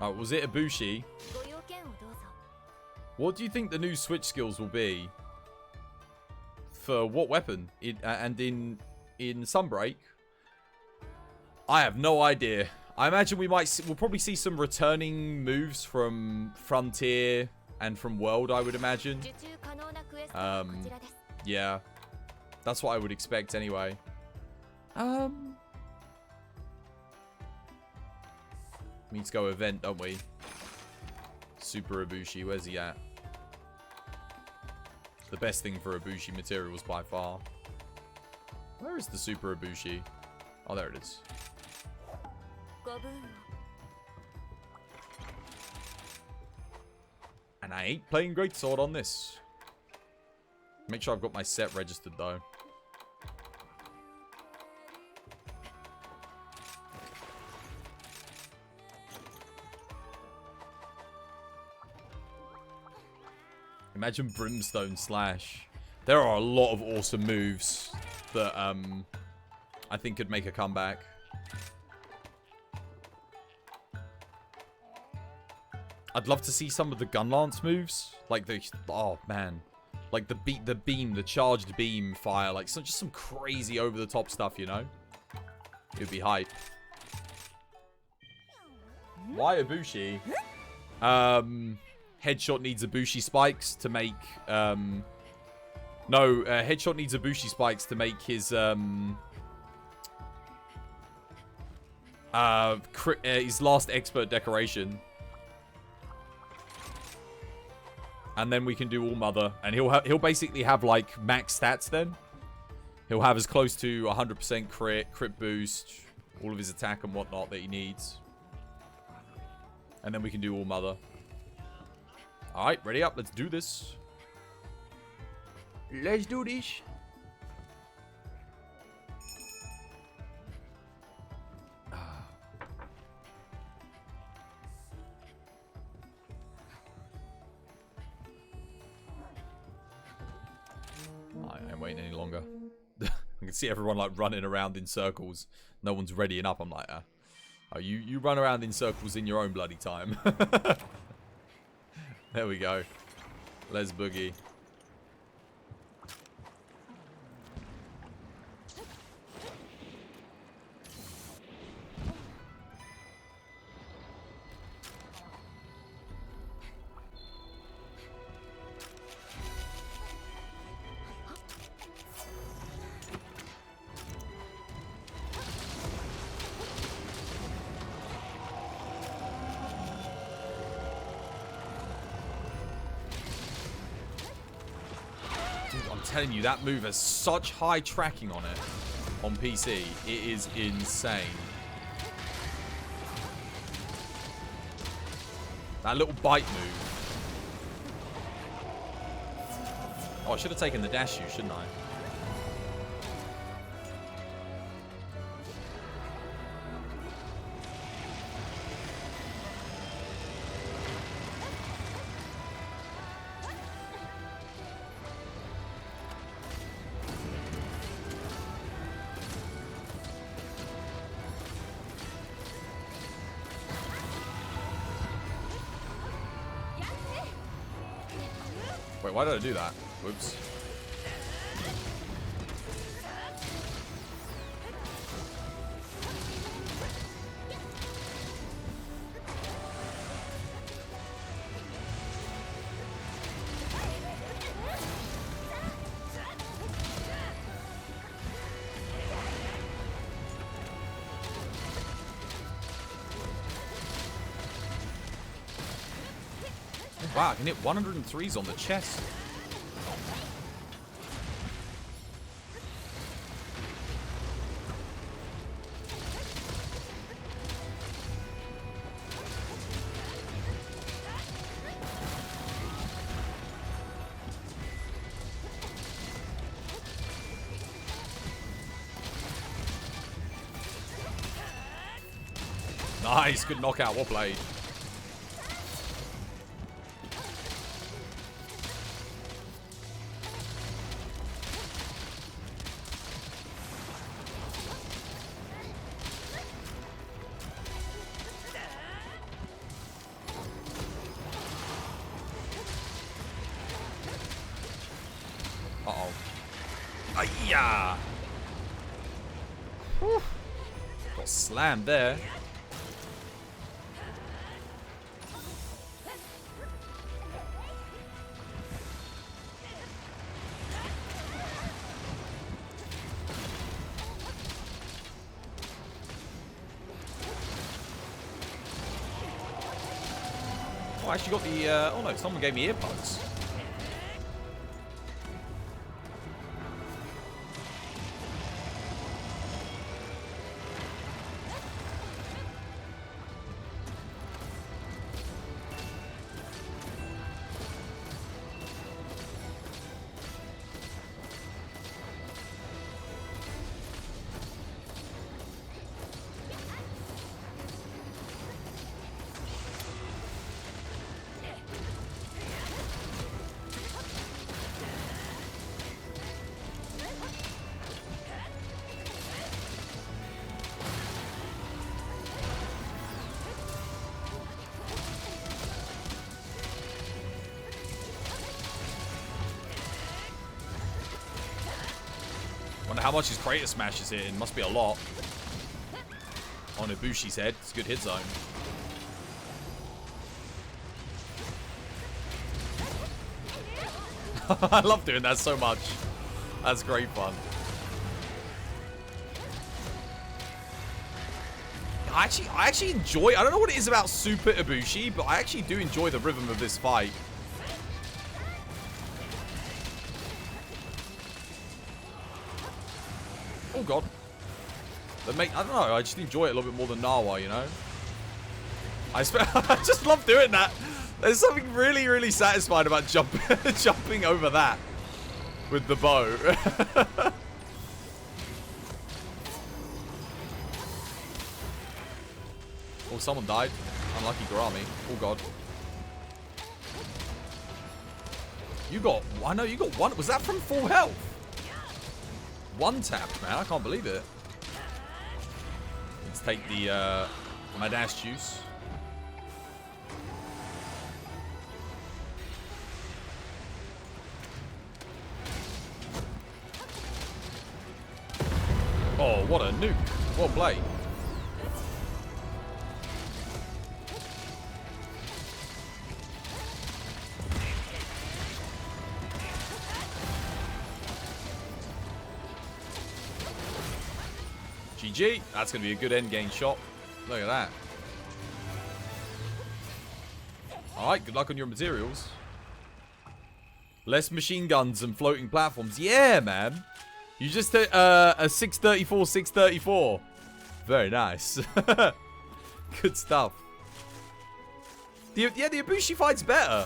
Oh, was it Ibushi? What do you think the new switch skills will be? For what weapon? And in Sunbreak? I have no idea. I imagine we'll probably see some returning moves from Frontier and from World, I would imagine. Yeah. That's what I would expect anyway. We need to go event, don't we? Super Ibushi, where's he at? The best thing for Ibushi materials by far. Where is the Super Ibushi? Oh, there it is. And I ain't playing Greatsword on this. Make sure I've got my set registered, though. Imagine Brimstone Slash. There are a lot of awesome moves that I think could make a comeback. I'd love to see some of the Gunlance moves, like the like the beam, the charged beam fire, like just some crazy over the top stuff, you know. It would be hype. Why Ibushi? Headshot needs Ibushi spikes to make, Headshot needs Ibushi spikes to make his, his last expert decoration. And then we can do All Mother. And he'll basically have, like, max stats then. He'll have as close to 100% crit boost, all of his attack and whatnot that he needs. And then we can do All Mother. Alright, ready up. Let's do this. Let's do this. I ain't waiting any longer. I can see everyone like running around in circles. No one's readying up. I'm like, oh, you run around in circles in your own bloody time. There we go. Let's boogie. Telling you, that move has such high tracking on it on PC. It is insane. That little bite move. Oh, I should have taken the dash use, shouldn't I? Wait, why did I do that? Whoops. Wow, I can hit 103s on the chest. Nice, good knockout, well played. Uh-oh. Ayya! Whew. Got slammed there. Oh, I actually got the, oh no, someone gave me earplugs. Wonder how much his Crater Smash is hitting. Must be a lot. On Ibushi's head. It's a good hit zone. I love doing that so much. That's great fun. I actually enjoy... I don't know what it is about Super Ibushi, but I actually do enjoy the rhythm of this fight. Oh god. I don't know, I just enjoy it a little bit more than Nawa, you know? I just love doing that. There's something really, really satisfying about jumping over that with the bow. Oh, someone died. Unlucky Garami. Oh god. You got... I know you got one. Was that from full health? One tapped, man. I can't believe it. Let's take the my dash juice. Oh, what a nuke. Well played. GG. That's going to be a good endgame shot. Look at that. Alright, good luck on your materials. Less machine guns and floating platforms. Yeah, man. You just hit a 634, 634. Very nice. Good stuff. The Ibushi fight's better.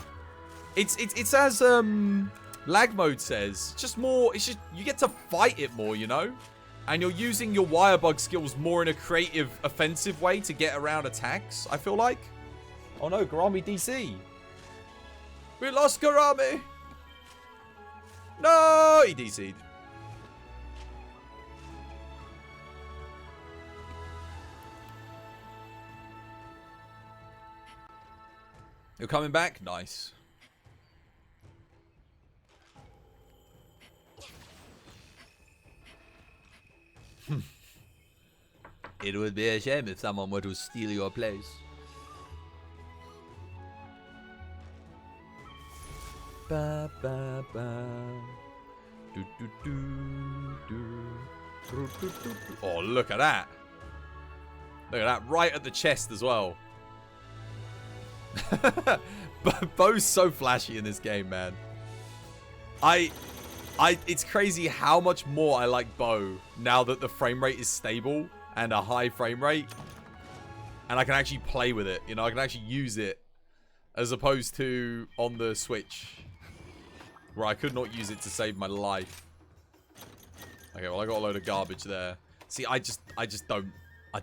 It's as lag mode says. Just more. It's just you get to fight it more, you know, and you're using your wire bug skills more in a creative, offensive way to get around attacks. I feel like. Oh no, Garami DC. We lost Garami. No, he DC'd. You're coming back? Nice. It would be a shame if someone were to steal your place. Ba, ba, ba. Do, do, do, do. Do, do, do, do. Oh, look at that. Look at that. Right at the chest as well. Bo's so flashy in this game, man. It's crazy how much more I like Bo now that the frame rate is stable and a high frame rate. And I can actually play with it. You know, I can actually use it as opposed to on the Switch where I could not use it to save my life. Okay, well, I got a load of garbage there. See, I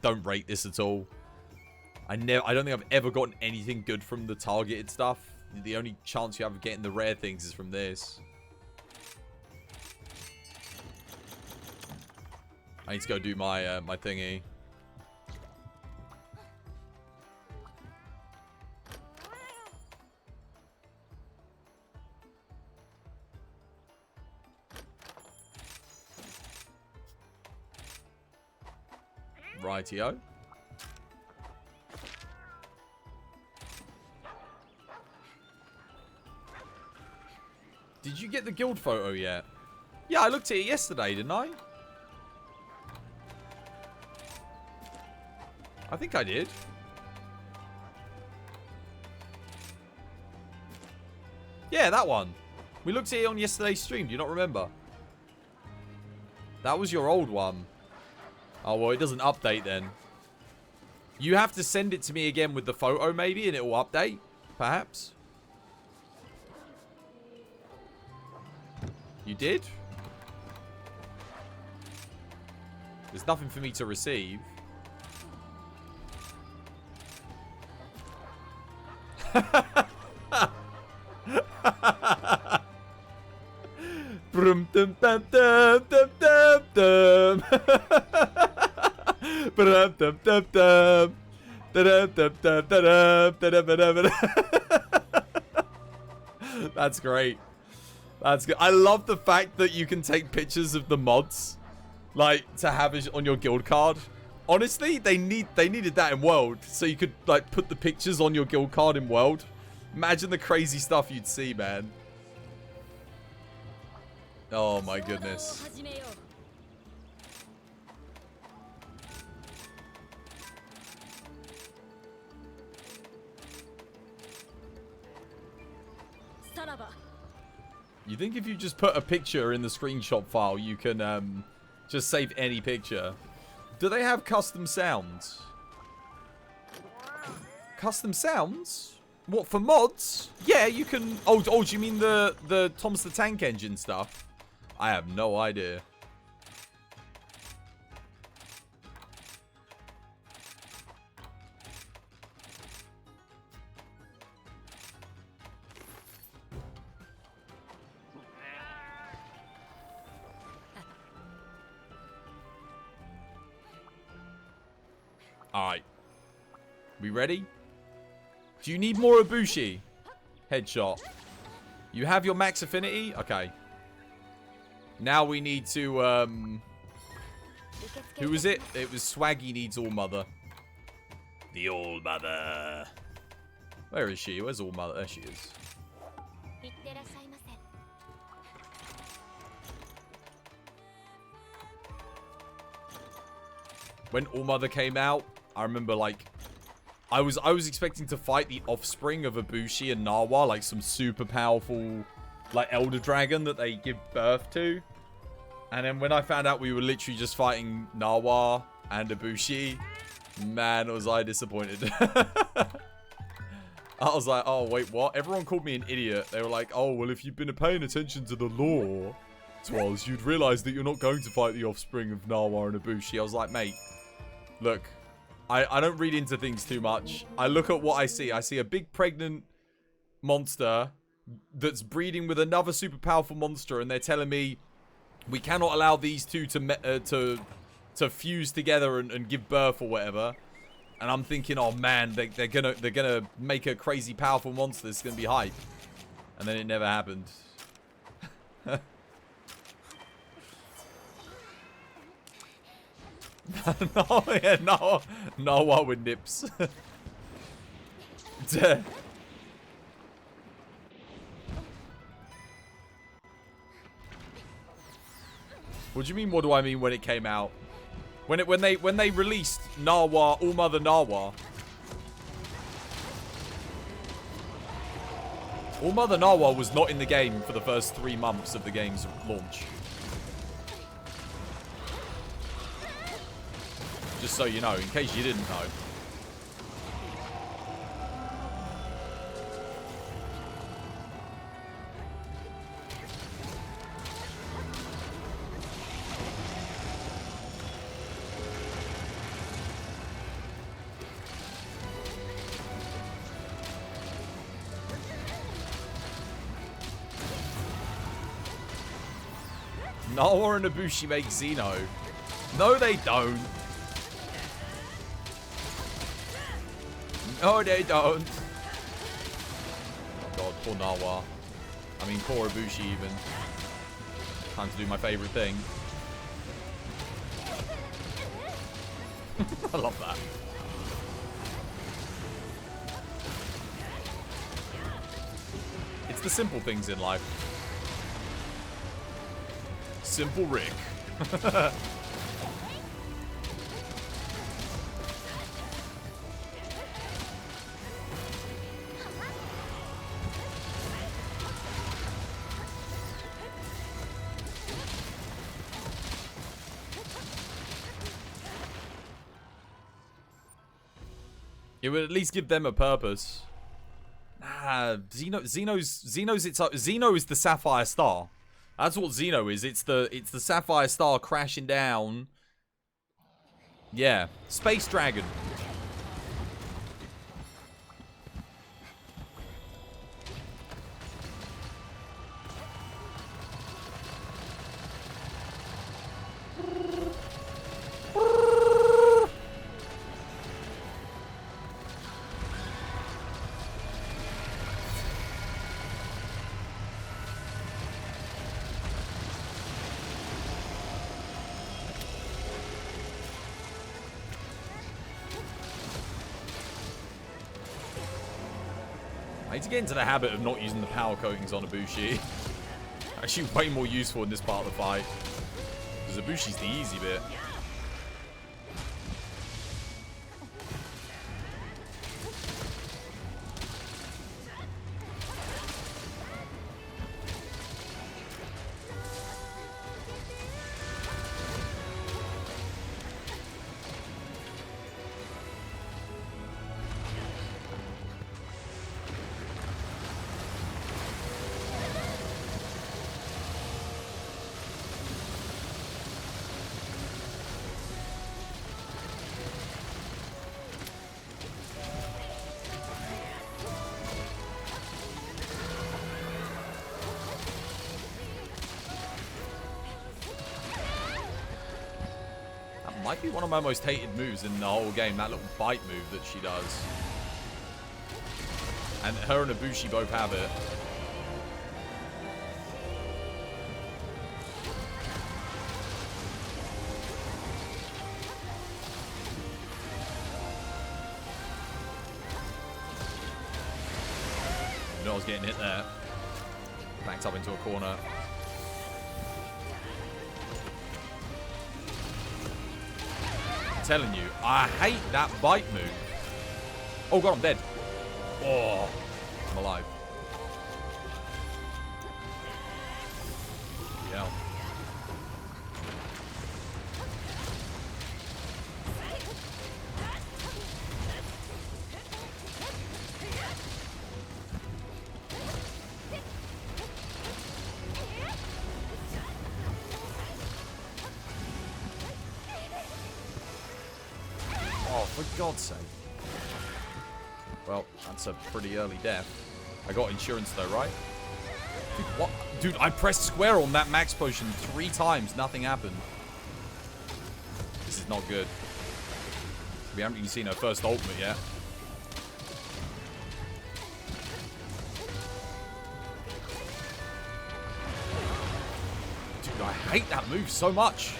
don't rate this at all. I don't think I've ever gotten anything good from the targeted stuff. The only chance you have of getting the rare things is from this. I need to go do my my thingy. Rightio. Did you get the guild photo yet? Yeah, I looked at it yesterday, didn't I? I think I did. Yeah, that one. We looked at it on yesterday's stream. Do you not remember? That was your old one. Oh, well, it doesn't update then. You have to send it to me again with the photo, maybe, and it will update, perhaps. You did? There's nothing for me to receive. Brum dum dum dum dum dum dum. Brum dum dum dum. Dum dum dum dum. That's great. That's good. I love the fact that you can take pictures of the mods, like to have it on your guild card. Honestly, they needed that in World, so you could like put the pictures on your guild card in World. Imagine the crazy stuff you'd see, man. Oh my goodness. You think if you just put a picture in the screenshot file, you can just save any picture? Do they have custom sounds? Custom sounds? What, for mods? Yeah, you can... Oh, do you mean the Thomas the Tank Engine stuff? I have no idea. Alright. We ready? Do you need more Ibushi? Headshot. You have your max affinity? Okay. Now we need to, who was it? It was Swaggy needs All Mother. The All Mother. Where is she? Where's All Mother? There she is. When All Mother came out, I remember, like, I was expecting to fight the offspring of Ibushi and Nawa, like some super powerful, like, Elder Dragon that they give birth to. And then when I found out we were literally just fighting Nawa and Ibushi, man, was I disappointed. I was like, oh, wait, what? Everyone called me an idiot. They were like, oh, well, if you'd been paying attention to the lore, Twaz, you'd realise that you're not going to fight the offspring of Narwa and Ibushi. I was like, mate, look, I don't read into things too much. I look at what I see. I see a big pregnant monster that's breeding with another super powerful monster, and they're telling me we cannot allow these two to fuse together and give birth or whatever. And I'm thinking, oh man, they're gonna make a crazy powerful monster. It's gonna be hype, and then it never happened. No, yeah, no, what with nips. What do you mean? What do I mean when it came out? When they released Narwa, All Mother Narwa. All Mother Narwa was not in the game for the first 3 months of the game's launch. Just so you know, in case you didn't know. Narwa and Ibushi make Xeno. No, they don't. No, they don't. Oh god, poor Narwa. I mean, poor Ibushi even. Time to do my favourite thing. I love that. It's the simple things in life. Simple Rick. It would at least give them a purpose. Nah, Xeno is the Sapphire Star. That's what Xeno is. It's the Sapphire Star crashing down. Yeah, Space Dragon. I need to get into the habit of not using the power coatings on Ibushi. Actually, way more useful in this part of the fight. Because Ibushi's the easy bit. Might be one of my most hated moves in the whole game, that little bite move that she does. And her and Ibushi both have it. You know I was getting hit there. Backed up into a corner. Telling you, I hate that bite move. Oh god, I'm dead. Oh, I'm alive. Yeah. God's sake. Well, that's a pretty early death. I got insurance though, right? Dude, what? Dude, I pressed square on that max potion 3 times. Nothing happened. This is not good. We haven't even seen her first ultimate yet. Dude, I hate that move so much.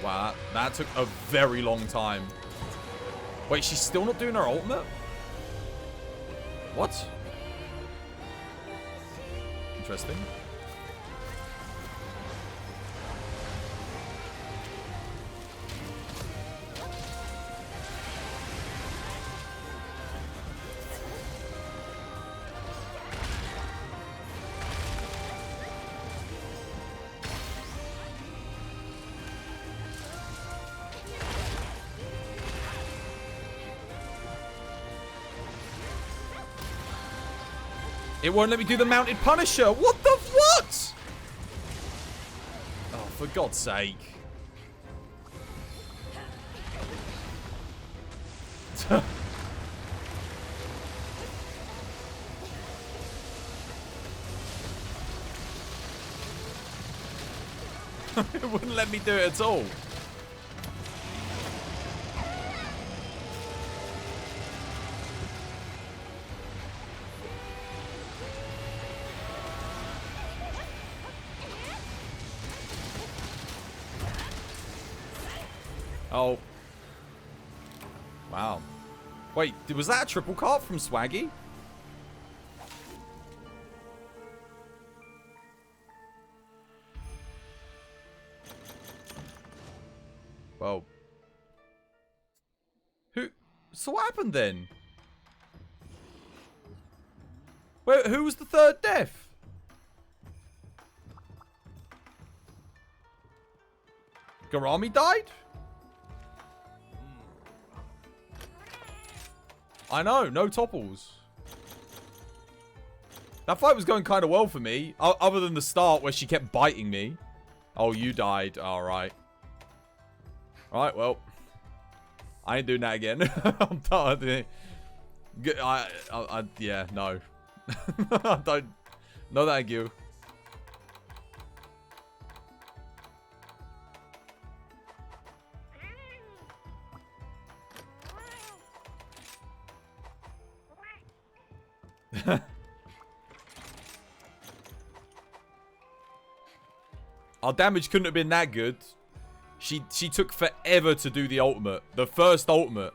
Wow, that took a very long time. Wait, she's still not doing her ultimate? What? Interesting. It won't let me do the mounted Punisher. What the what? Oh, for God's sake. It wouldn't let me do it at all. Oh. Wow. Wait, was that a triple cart from Swaggy? Well. So what happened then? Wait, who was the third death? Garami died? I know, no topples. That fight was going kind of well for me. Other than the start where she kept biting me. Oh, you died. Alright. Alright, well. I ain't doing that again. I'm done. Yeah, no. I don't. No, thank you. Our damage couldn't have been that good. She took forever to do the ultimate. The first ultimate.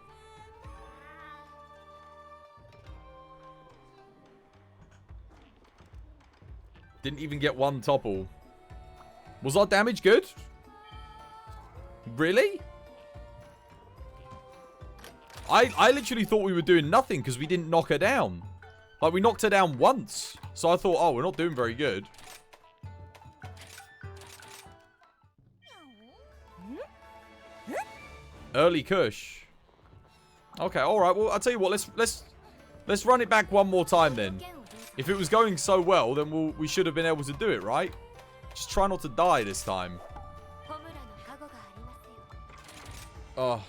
Didn't even get one topple. Was our damage good? Really? I literally thought we were doing nothing because we didn't knock her down. Like, we knocked her down once. So I thought, oh, we're not doing very good. Early Kush. Okay, alright. Well, I'll tell you what. Let's run it back one more time then. If it was going so well, then we should have been able to do it, right? Just try not to die this time. Oh.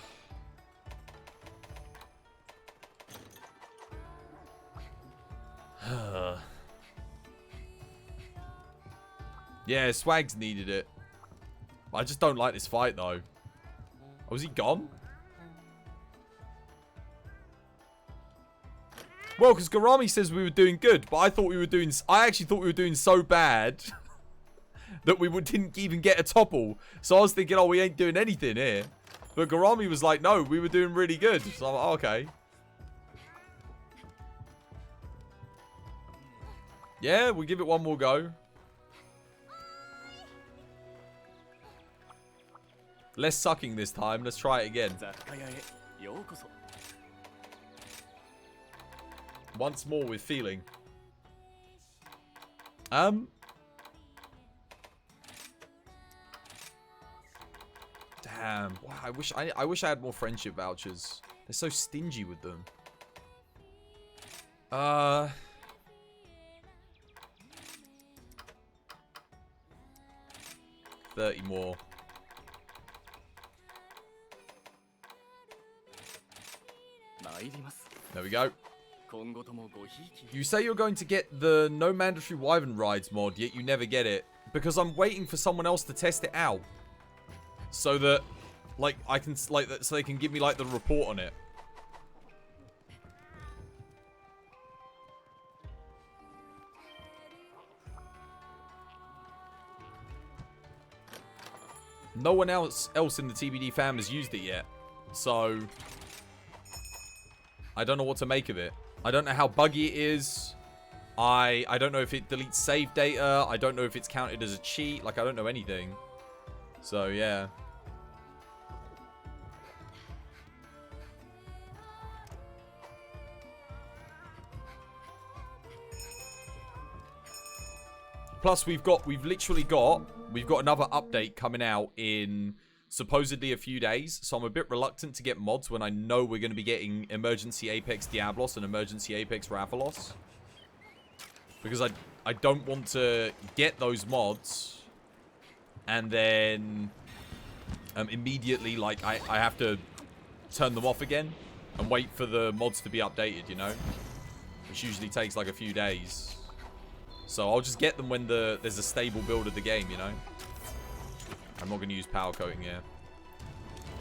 Yeah, Swags needed it. I just don't like this fight, though. Oh, is he gone? Well, because Garami says we were doing good, but I actually thought we were doing so bad that we didn't even get a topple. So I was thinking, oh, we ain't doing anything here. But Garami was like, no, we were doing really good. So I'm like, oh, okay. Yeah, we'll give it one more go. Less sucking this time. Let's try it again. Once more with feeling. Damn. Wow, I wish I had more friendship vouchers. They're so stingy with them. 30 more. There we go. You say you're going to get the no mandatory Wyvern rides mod, yet you never get it. Because I'm waiting for someone else to test it out. So that, like, I can, like, so they can give me, like, the report on it. No one else in the TBD fam has used it yet. So, I don't know what to make of it. I don't know how buggy it is. I don't know if it deletes save data. I don't know if it's counted as a cheat. Like, I don't know anything. So, yeah. Plus, we've literally got another update coming out in supposedly a few days. So I'm a bit reluctant to get mods when I know we're going to be getting Emergency Apex Diablos and Emergency Apex Rathalos. Because I don't want to get those mods and then immediately, like, I have to turn them off again and wait for the mods to be updated, you know? Which usually takes like a few days. So I'll just get them when there's a stable build of the game, you know? I'm not going to use power coating here.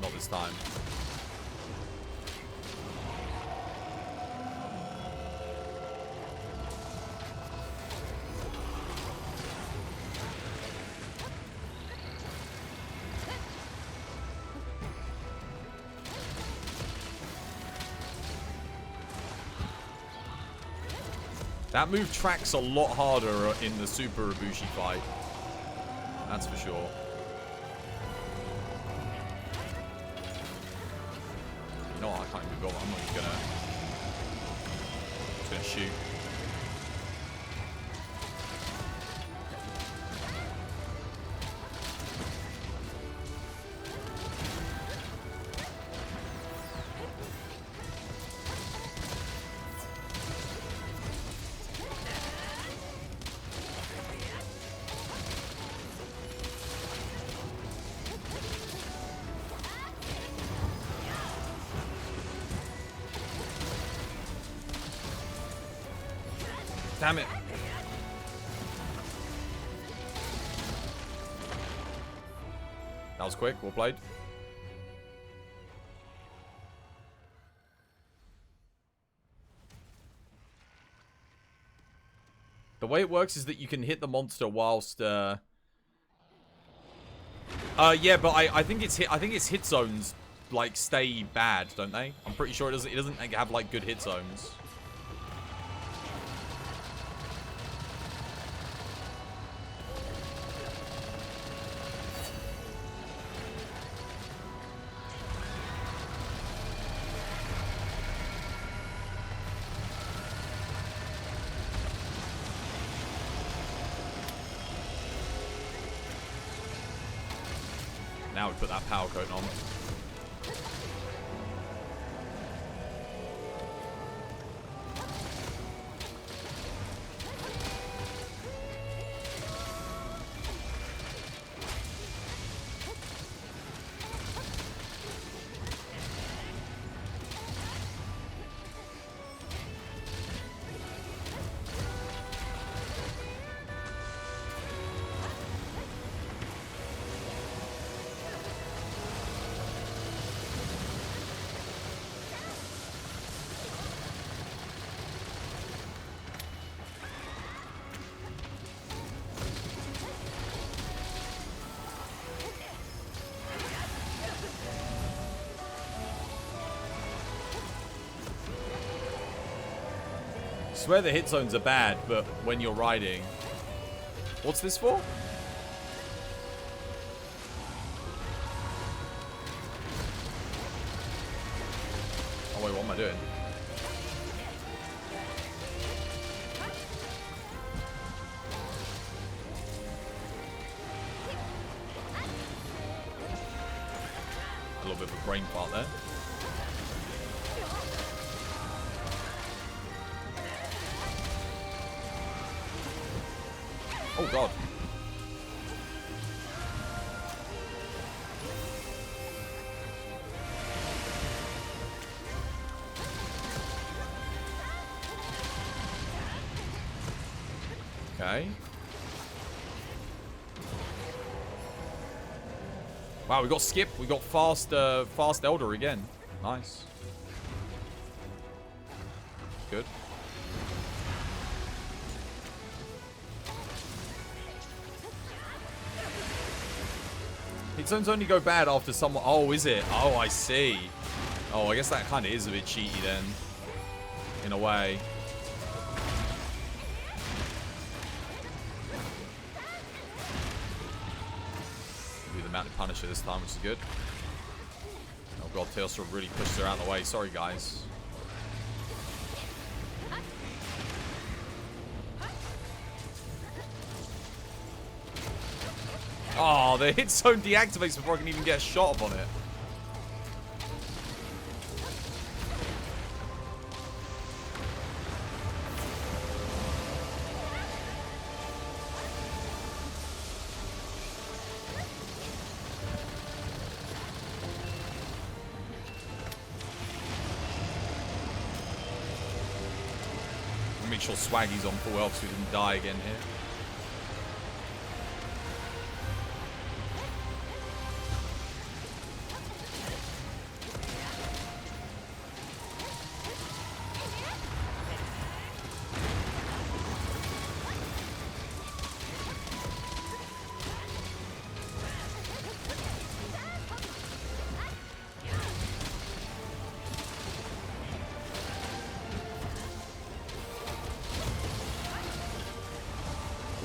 Not this time. That move tracks a lot harder in the Super Ibushi fight. That's for sure. You know what? I can't even go. I'm not even gonna. I'm just gonna shoot. Damn it. That was quick. Well played. The way it works is that you can hit the monster whilst yeah, but I think its hit zones like stay bad, don't they? I'm pretty sure it doesn't have like good hit zones. Now we put that power coat on. I swear the hit zones are bad, but when you're riding... What's this for? Oh wait, what am I doing? little bit of a brain fart there. Oh, God. Okay. Wow, we got Skip. We got fast Elder again. Nice. Good. Hit zones only go bad after someone... Oh, is it? Oh, I see. Oh, I guess that kind of is a bit cheaty then. In a way. Maybe the Mounted Punisher this time, which is good. Oh god, Teostra really pushed her out of the way. Sorry, guys. Oh, the hit zone deactivates before I can even get a shot up on it. Make sure Swaggy's on full health so he didn't die again here.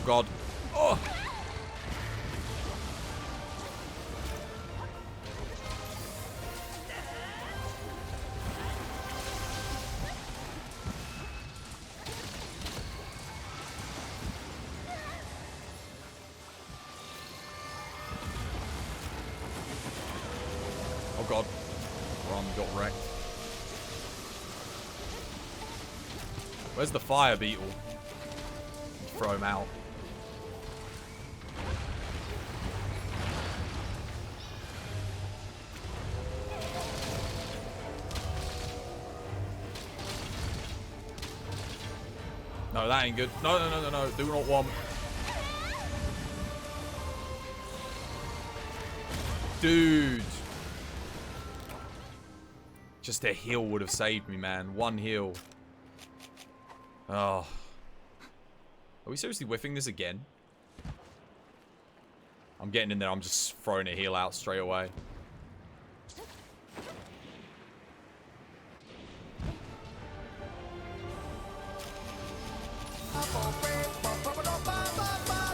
God. Oh. Oh god. Ron got wrecked. Where's the fire beetle? Throw him out. No, that ain't good. No, no, no, no, no. Do not want. Dude. Just a heal would have saved me, man. One heal. Oh. Are we seriously whiffing this again? I'm getting in there. I'm just throwing a heal out straight away.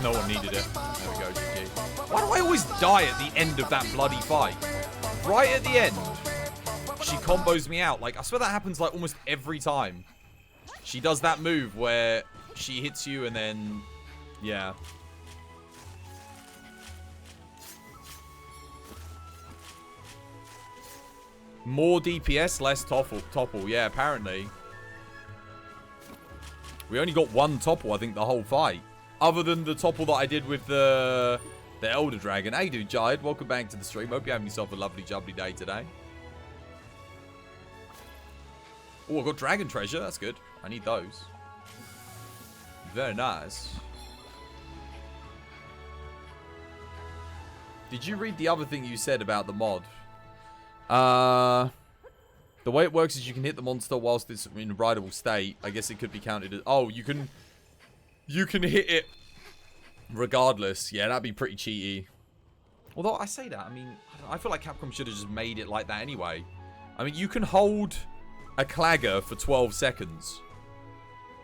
No one needed it. There we go, GG. Why do I always die at the end of that bloody fight? Right at the end, she combos me out. Like, I swear that happens like almost every time. She does that move where she hits you and then, yeah. More DPS, less topple. Yeah, apparently. We only got one topple, I think, the whole fight. Other than the topple that I did with the Elder Dragon. How you doing, Jide? Welcome back to the stream. Hope you're having yourself a lovely, jubbly day today. Oh, I got Dragon Treasure. That's good. I need those. Very nice. Did you read the other thing you said about the mod? The way it works is you can hit the monster whilst it's in a rideable state. I guess it could be counted as... Oh, you can hit it regardless. Yeah, that'd be pretty cheaty. Although, I say that, I mean, I feel like Capcom should have just made it like that anyway. I mean, you can hold a Clagger for 12 seconds.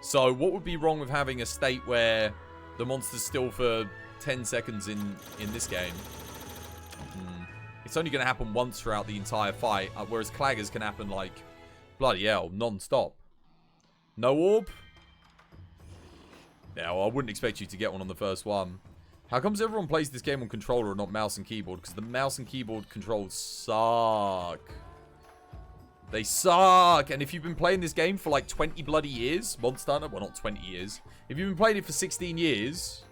So, what would be wrong with having a state where the monster's still for 10 seconds in this game? It's only going to happen once throughout the entire fight, whereas Claggers can happen, like, bloody hell, non-stop. No orb? Yeah, well, I wouldn't expect you to get one on the first one. How comes everyone plays this game on controller and not mouse and keyboard? Because the mouse and keyboard controls suck. They suck. And if you've been playing this game for like 20 bloody years, Monster Hunter, well, not 20 years. If you've been playing it for 16 years,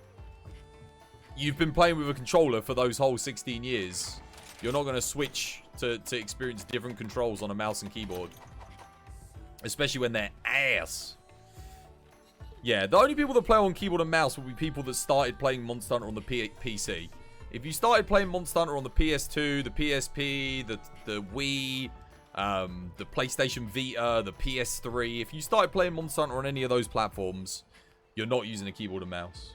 you've been playing with a controller for those whole 16 years. You're not going to switch to experience different controls on a mouse and keyboard. Especially when they're ass. Yeah, the only people that play on keyboard and mouse will be people that started playing Monster Hunter on the PC. If you started playing Monster Hunter on the PS2, the PSP, the Wii, the PlayStation Vita, the PS3, if you started playing Monster Hunter on any of those platforms, you're not using a keyboard and mouse.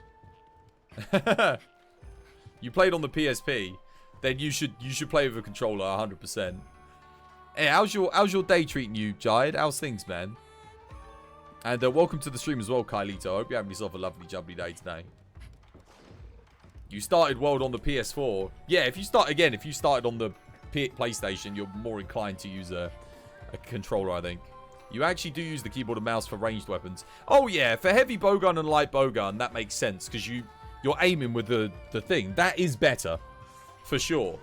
You played on the PSP, then you should play with a controller 100%. Hey, how's your day treating you, Jide? How's things, man? And welcome to the stream as well, Kylito. I hope you're having yourself a lovely, jubbly day today. You started World on the PS4. Yeah, if you started on the PlayStation, you're more inclined to use a controller, I think. You actually do use the keyboard and mouse for ranged weapons. Oh, yeah, for heavy bowgun and light bowgun, that makes sense, because you're aiming with the thing. That is better, for sure.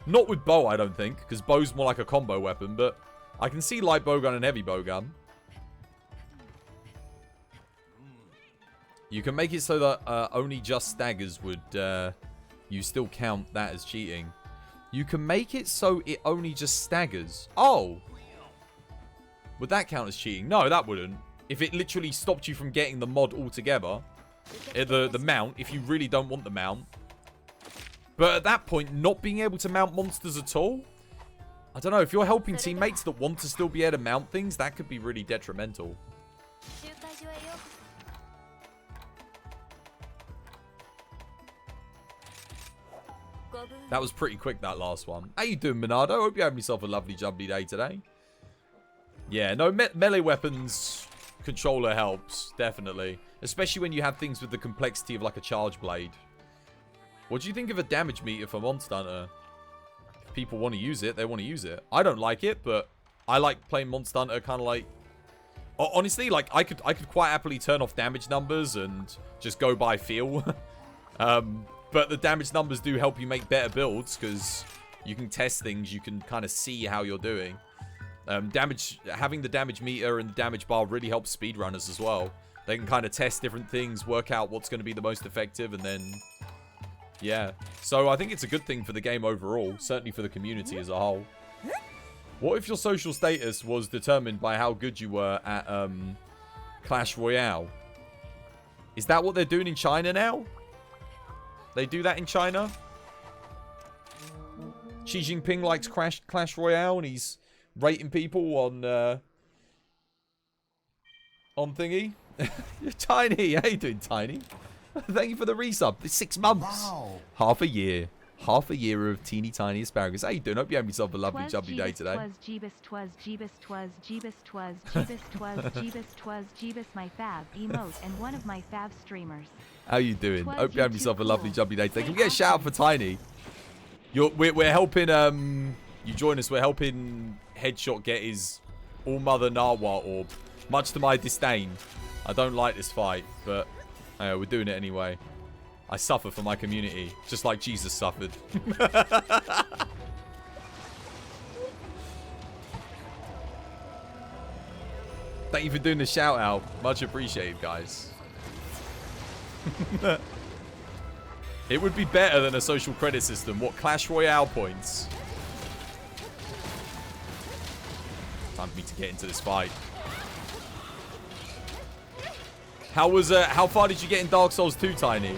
Not with bow, I don't think, because bow's more like a combo weapon, but I can see light bowgun and heavy bowgun. You can make it so that only just staggers would, you still count that as cheating. You can make it so it only just staggers. Oh! Would that count as cheating? No, that wouldn't. If it literally stopped you from getting the mod altogether, the mount, if you really don't want the mount. But at that point, not being able to mount monsters at all, I don't know, if you're helping teammates that want to still be able to mount things, that could be really detrimental. That was pretty quick, that last one. How you doing, Monado? Hope you're having yourself a lovely, jubbly day today. Yeah, no, melee weapons controller helps, definitely. Especially when you have things with the complexity of like a charge blade. What do you think of a damage meter for Monster Hunter? If people want to use it, they want to use it. I don't like it, but I like playing Monster Hunter kind of like... Honestly, like, I could quite happily turn off damage numbers and just go by feel. But the damage numbers do help you make better builds because you can test things. You can kind of see how you're doing. Having the damage meter and the damage bar really helps speedrunners as well. They can kind of test different things, work out what's going to be the most effective, and then... Yeah. So I think it's a good thing for the game overall. Certainly for the community as a whole. What if your social status was determined by how good you were at Clash Royale? Is that what they're doing in China now? They do that in China? Xi Jinping likes Clash Royale and he's rating people on thingy. You're Tiny. How you doing, Tiny? Thank you for the resub. It's 6 months. Wow. Half a year. Half a year of teeny tiny asparagus. How you doing? Hope you have yourself a lovely, jubbly day today. My fab emote and one of my fab streamers. How you doing? Hope you have yourself a lovely, jubbly day today. Can we get a shout out for Tiny? We're helping, you join us, we're helping Headshot get his all-mother Narwhal orb. Much to my disdain. I don't like this fight, but we're doing it anyway. I suffer for my community, just like Jesus suffered. Thank you for doing the shout out. Much appreciated, guys. It would be better than a social credit system. What, Clash Royale points? Time for me to get into this fight. How far did you get in Dark Souls 2, Tiny?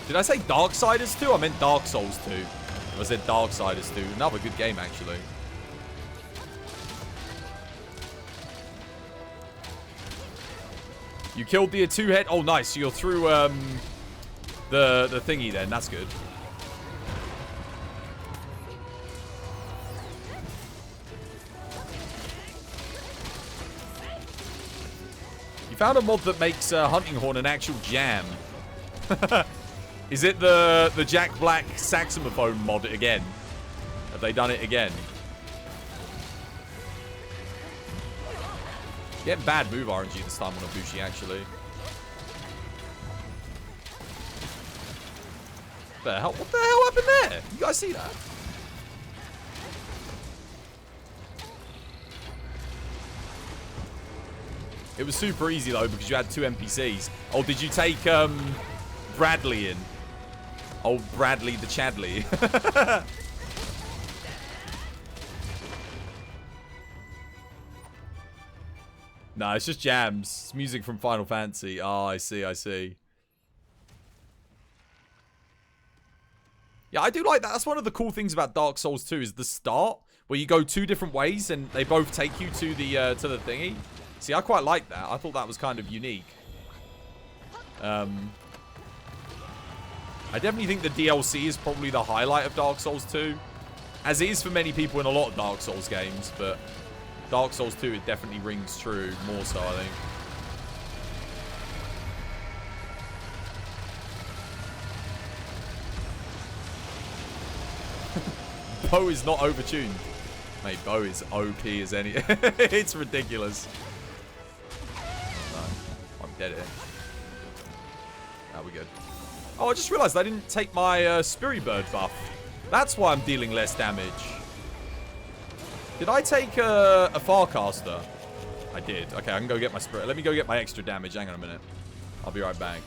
Did I say Darksiders 2? I meant Dark Souls 2. If I said Darksiders 2. Another good game, actually. You killed the 2-head. Oh, nice. So you're through the thingy then. That's good. You found a mod that makes Hunting Horn an actual jam. Is it the Jack Black saxophone mod again? Have they done it again? Getting bad move RNG this time on Ibushi, actually. What the hell happened there? You guys see that? It was super easy, though, because you had 2 NPCs. Oh, did you take Bradley in? Oh, Bradley the Chadley. Nah, it's just jams. It's music from Final Fantasy. Oh, I see, I see. Yeah, I do like that. That's one of the cool things about Dark Souls 2 is the start, where you go 2 different ways and they both take you to the thingy. See, I quite like that. I thought that was kind of unique. I definitely think the DLC is probably the highlight of Dark Souls 2, as it is for many people in a lot of Dark Souls games, but Dark Souls 2, it definitely rings true more so, I think. Bo is not overtuned. Mate, Bo is OP as any. It's ridiculous. No, I'm dead here. Now we're good. Oh, I just realized I didn't take my Spirit Bird buff. That's why I'm dealing less damage. Did I take a Farcaster? I did. Okay, I can go get my Spirit. Let me go get my extra damage. Hang on a minute. I'll be right back.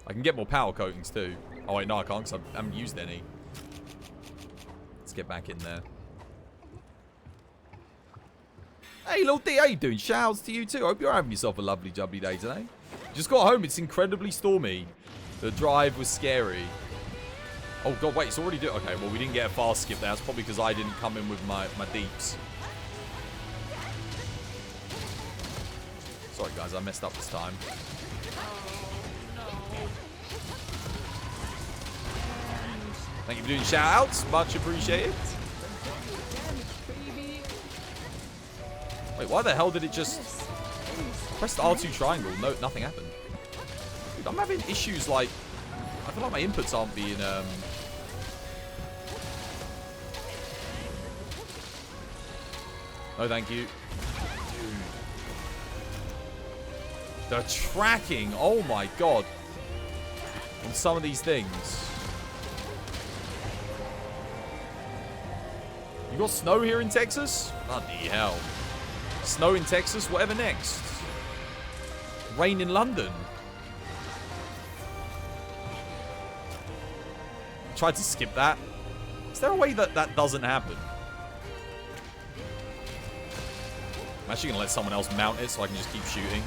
I can get more power coatings too. Oh wait, no I can't because I haven't used any. Let's get back in there. Hey little D, how you doing? Shouts to you too. Hope you're having yourself a lovely jubbly day today. Just got home, it's incredibly stormy. The drive was scary. Oh god, wait, it's already okay, well we didn't get a fast skip there. That's probably because I didn't come in with my deeps. Sorry guys, I messed up this time. Thank you for doing shout-outs. Much appreciated. Wait, why the hell did it just... Press the R2 triangle. No, nothing happened. Dude, I'm having issues like... I feel like my inputs aren't being... No, thank you. Dude. The tracking. Oh my god. On some of these things. You got snow here in Texas? Bloody hell. Snow in Texas? Whatever next. Rain in London. Tried to skip that. Is there a way that that doesn't happen? I'm actually going to let someone else mount it so I can just keep shooting.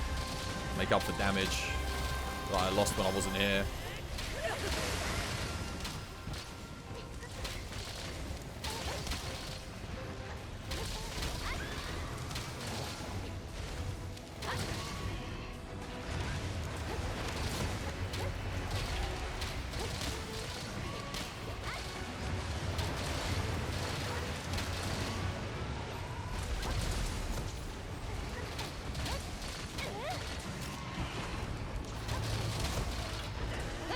Make up for damage that I lost when I wasn't here.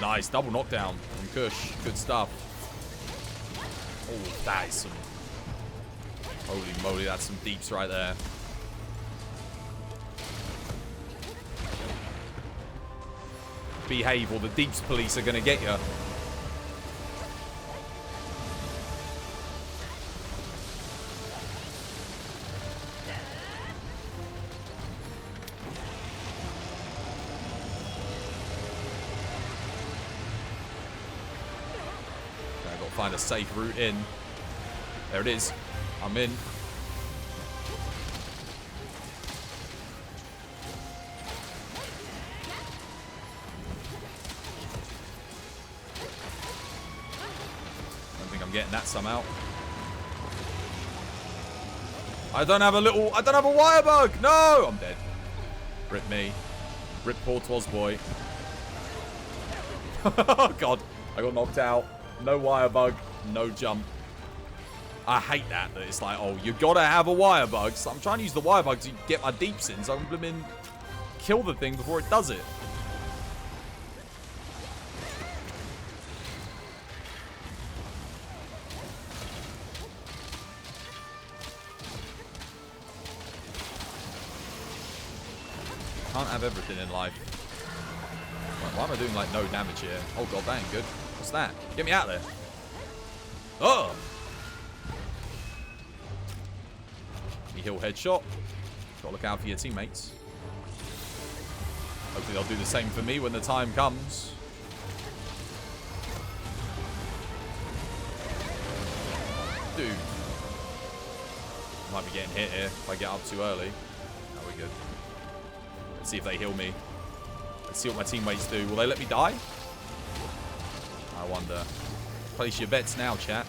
Nice, double knockdown from Kush. Good stuff. Oh, that is some... Holy moly, that's some deeps right there. Behave or the deeps police are going to get you. Find a safe route in. There it is. I'm in. Don't think I'm getting that somehow. I don't have a wire bug. No, I'm dead. Rip me. Rip poor Twas boy. Oh god, I got knocked out. No wire bug, no jump. I hate that it's like, oh, you gotta have a wire bug. So I'm trying to use the wire bug to get my deeps in so I can kill the thing before it does it. Can't have everything in life. Right, why am I doing like no damage here? Oh god, that ain't good. What's that? Get me out of there. Oh! You heal headshot. Gotta look out for your teammates. Hopefully they'll do the same for me when the time comes. Dude. Might be getting hit here if I get up too early. No, we're good. Let's see if they heal me. Let's see what my teammates do. Will they let me die? I wonder. Place your bets now, chat.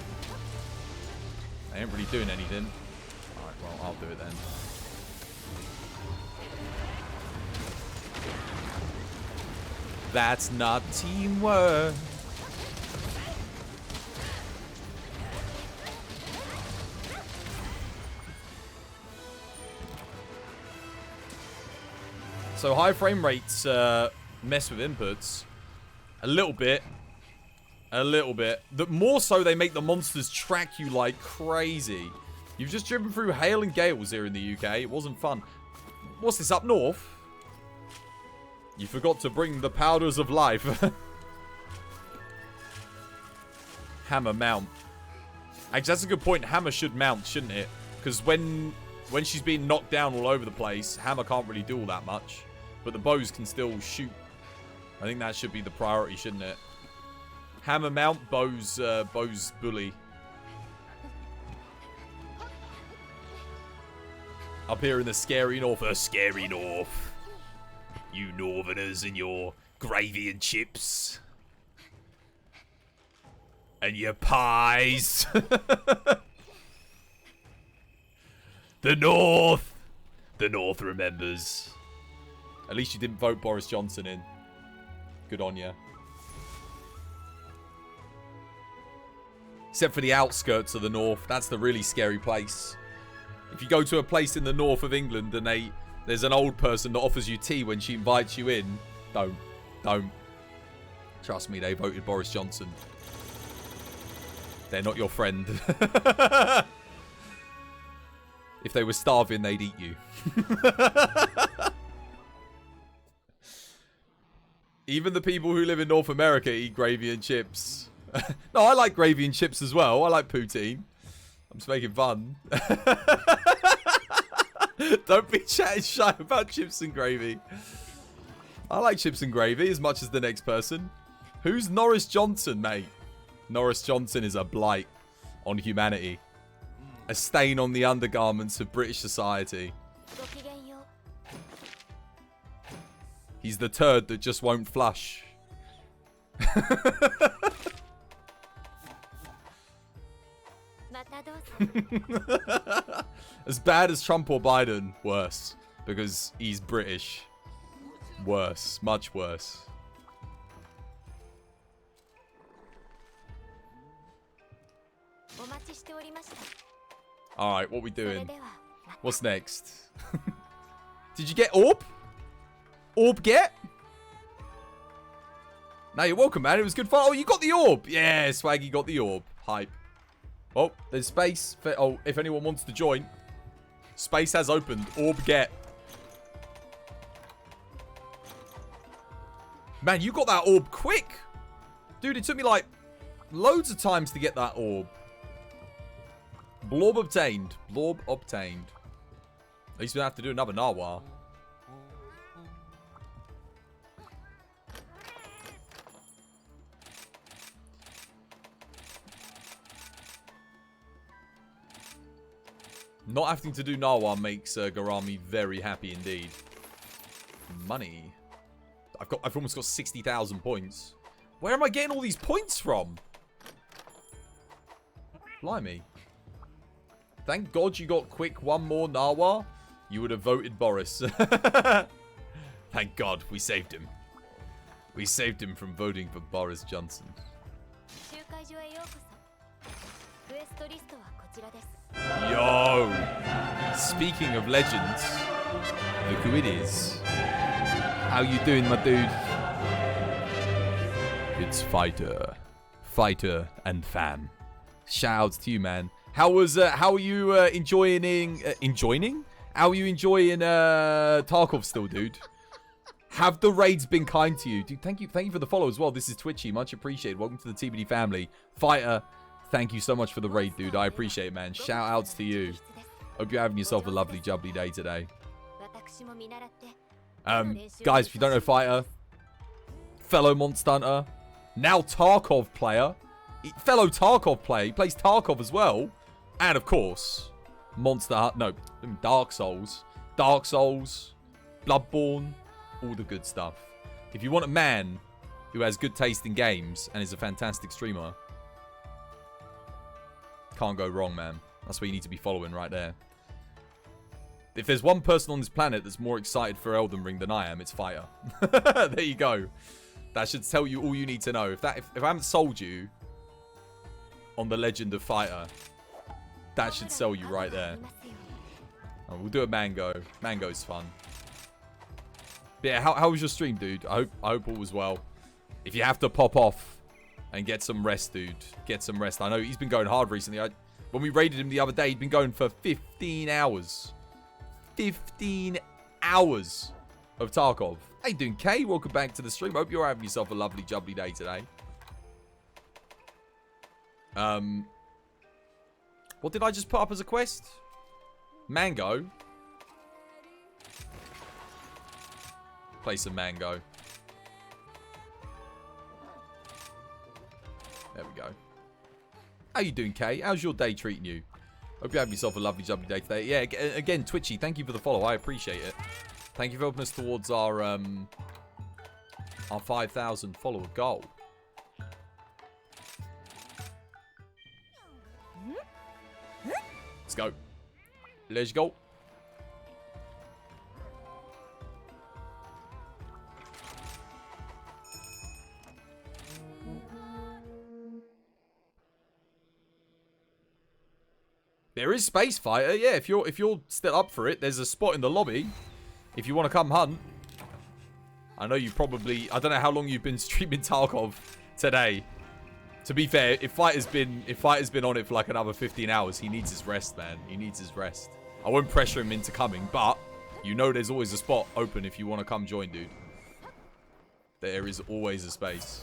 They ain't really doing anything. Alright, well, I'll do it then. That's not teamwork. So high frame rates mess with inputs. A little bit. A little bit. More so they make the monsters track you like crazy. You've just driven through hail and gales here in the UK. It wasn't fun. What's this, up north? You forgot to bring the powders of life. Hammer mount. Actually, that's a good point. Hammer should mount, shouldn't it? Because when she's being knocked down all over the place, Hammer can't really do all that much. But the bows can still shoot. I think that should be the priority, shouldn't it? Hammer mount, bows bully. Up here in the scary north. Scary north. You northerners and your gravy and chips. And your pies. The North. The North remembers. At least you didn't vote Boris Johnson in. Good on ya. Except for the outskirts of the North. That's the really scary place. If you go to a place in the north of England and there's an old person that offers you tea when she invites you in, don't. Trust me, they voted Boris Johnson. They're not your friend. If they were starving, they'd eat you. Even the people who live in North America eat gravy and chips. No, I like gravy and chips as well. I like poutine. I'm just making fun. Don't be chatting shy about chips and gravy. I like chips and gravy as much as the next person. Who's Norris Johnson, mate? Norris Johnson is a blight on humanity. A stain on the undergarments of British society. He's the turd that just won't flush. As bad as Trump or Biden, worse. Because he's British. Worse. Much worse. Alright, what we doing? What's next? Did you get orb? Orb get? No, you're welcome, man. It was good fun. Oh, you got the orb. Yeah, Swaggy got the orb. Hype. Oh, there's space. Oh, if anyone wants to join. Space has opened. Orb get. Man, you got that orb quick. Dude, it took me like loads of times to get that orb. Blob obtained. Blob obtained. At least we don't have to do another Narwhal. Not having to do Narwhal makes Garami very happy indeed. Money. I've almost got 60,000 points. Where am I getting all these points from? Blimey. Thank God you got quick one more Narwhal. You would have voted Boris. Thank God we saved him. We saved him from voting for Boris Johnson. Yo! Speaking of legends, look who it is. How you doing, my dude? It's Fighter. Fighter and fam. Shoutouts to you, man. How are you enjoying? How are you enjoying Tarkov still, dude? Have the raids been kind to you? Dude, thank you for the follow as well. This is Twitchy. Much appreciated. Welcome to the TBD family. Fighter, thank you so much for the raid, dude. I appreciate it, man. Shout outs to you. Hope you're having yourself a lovely, jubbly day today. Guys, if you don't know Fighter, fellow Monster Hunter, now Tarkov player, fellow Tarkov player, he plays Tarkov as well, and of course, Dark Souls, Bloodborne, all the good stuff. If you want a man who has good taste in games and is a fantastic streamer, can't go wrong, man. That's what you need to be following right there. If there's one person on this planet that's more excited for Elden Ring than I am, it's Fighter. There you go. That should tell you all you need to know. If I haven't sold you on the legend of Fighter, that should sell you right there. Oh, we'll do a Mango. Mango's fun. But yeah, how was your stream, dude? I hope all was well. If you have to pop off and get some rest, dude, get some rest. I know he's been going hard recently. When we raided him the other day, he'd been going for 15 hours. 15 hours of Tarkov. How you doing, Kay? Welcome back to the stream. Hope you're having yourself a lovely, jubbly day today. What did I just put up as a quest? Mango. Play some Mango. There we go. How you doing, Kay? How's your day treating you? Hope you have yourself a lovely, jubbly day today. Yeah, again, Twitchy, thank you for the follow. I appreciate it. Thank you for helping us towards our 5,000 follower goal. Let's go. Let's go. There is Space Fighter. Yeah, if you're still up for it, there's a spot in the lobby. If you want to come hunt. I know you probably... I don't know how long you've been streaming Tarkov today. To be fair, if Fighter's been on it for like another 15 hours, he needs his rest, man. He needs his rest. I won't pressure him into coming, but you know there's always a spot open if you want to come join, dude. There is always a space.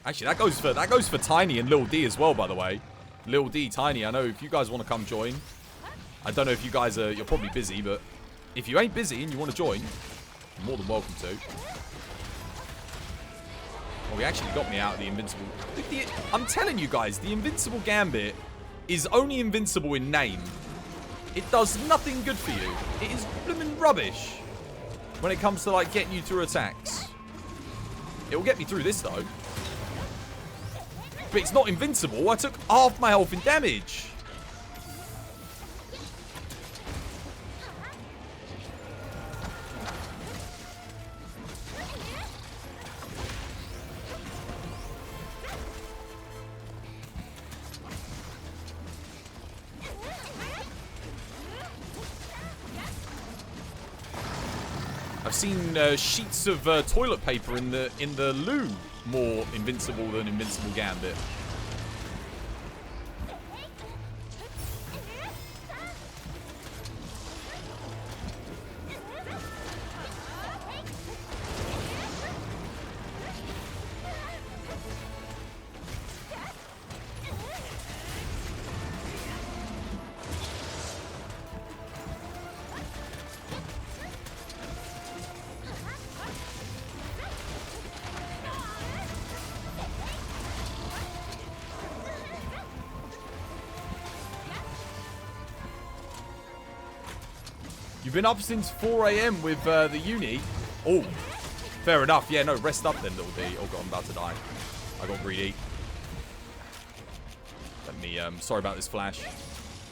Actually, that goes for Tiny and Lil D as well, by the way. Lil D, Tiny, I know if you guys want to come join. I don't know if you guys are... You're probably busy, but if you ain't busy and you want to join, you're more than welcome to. Oh, he actually got me out of the invincible... I'm telling you guys, the invincible gambit is only invincible in name. It does nothing good for you. It is blooming rubbish when it comes to, like, getting you through attacks. It will get me through this, though. But it's not invincible. I took half my health in damage. I've seen sheets of toilet paper in the loo more invincible than Invincible Gambit. You've been up since 4 AM with the uni. Oh, fair enough. Yeah, no, rest up then, little D. Oh god, I'm about to die. I got greedy. Let me, sorry about this flash.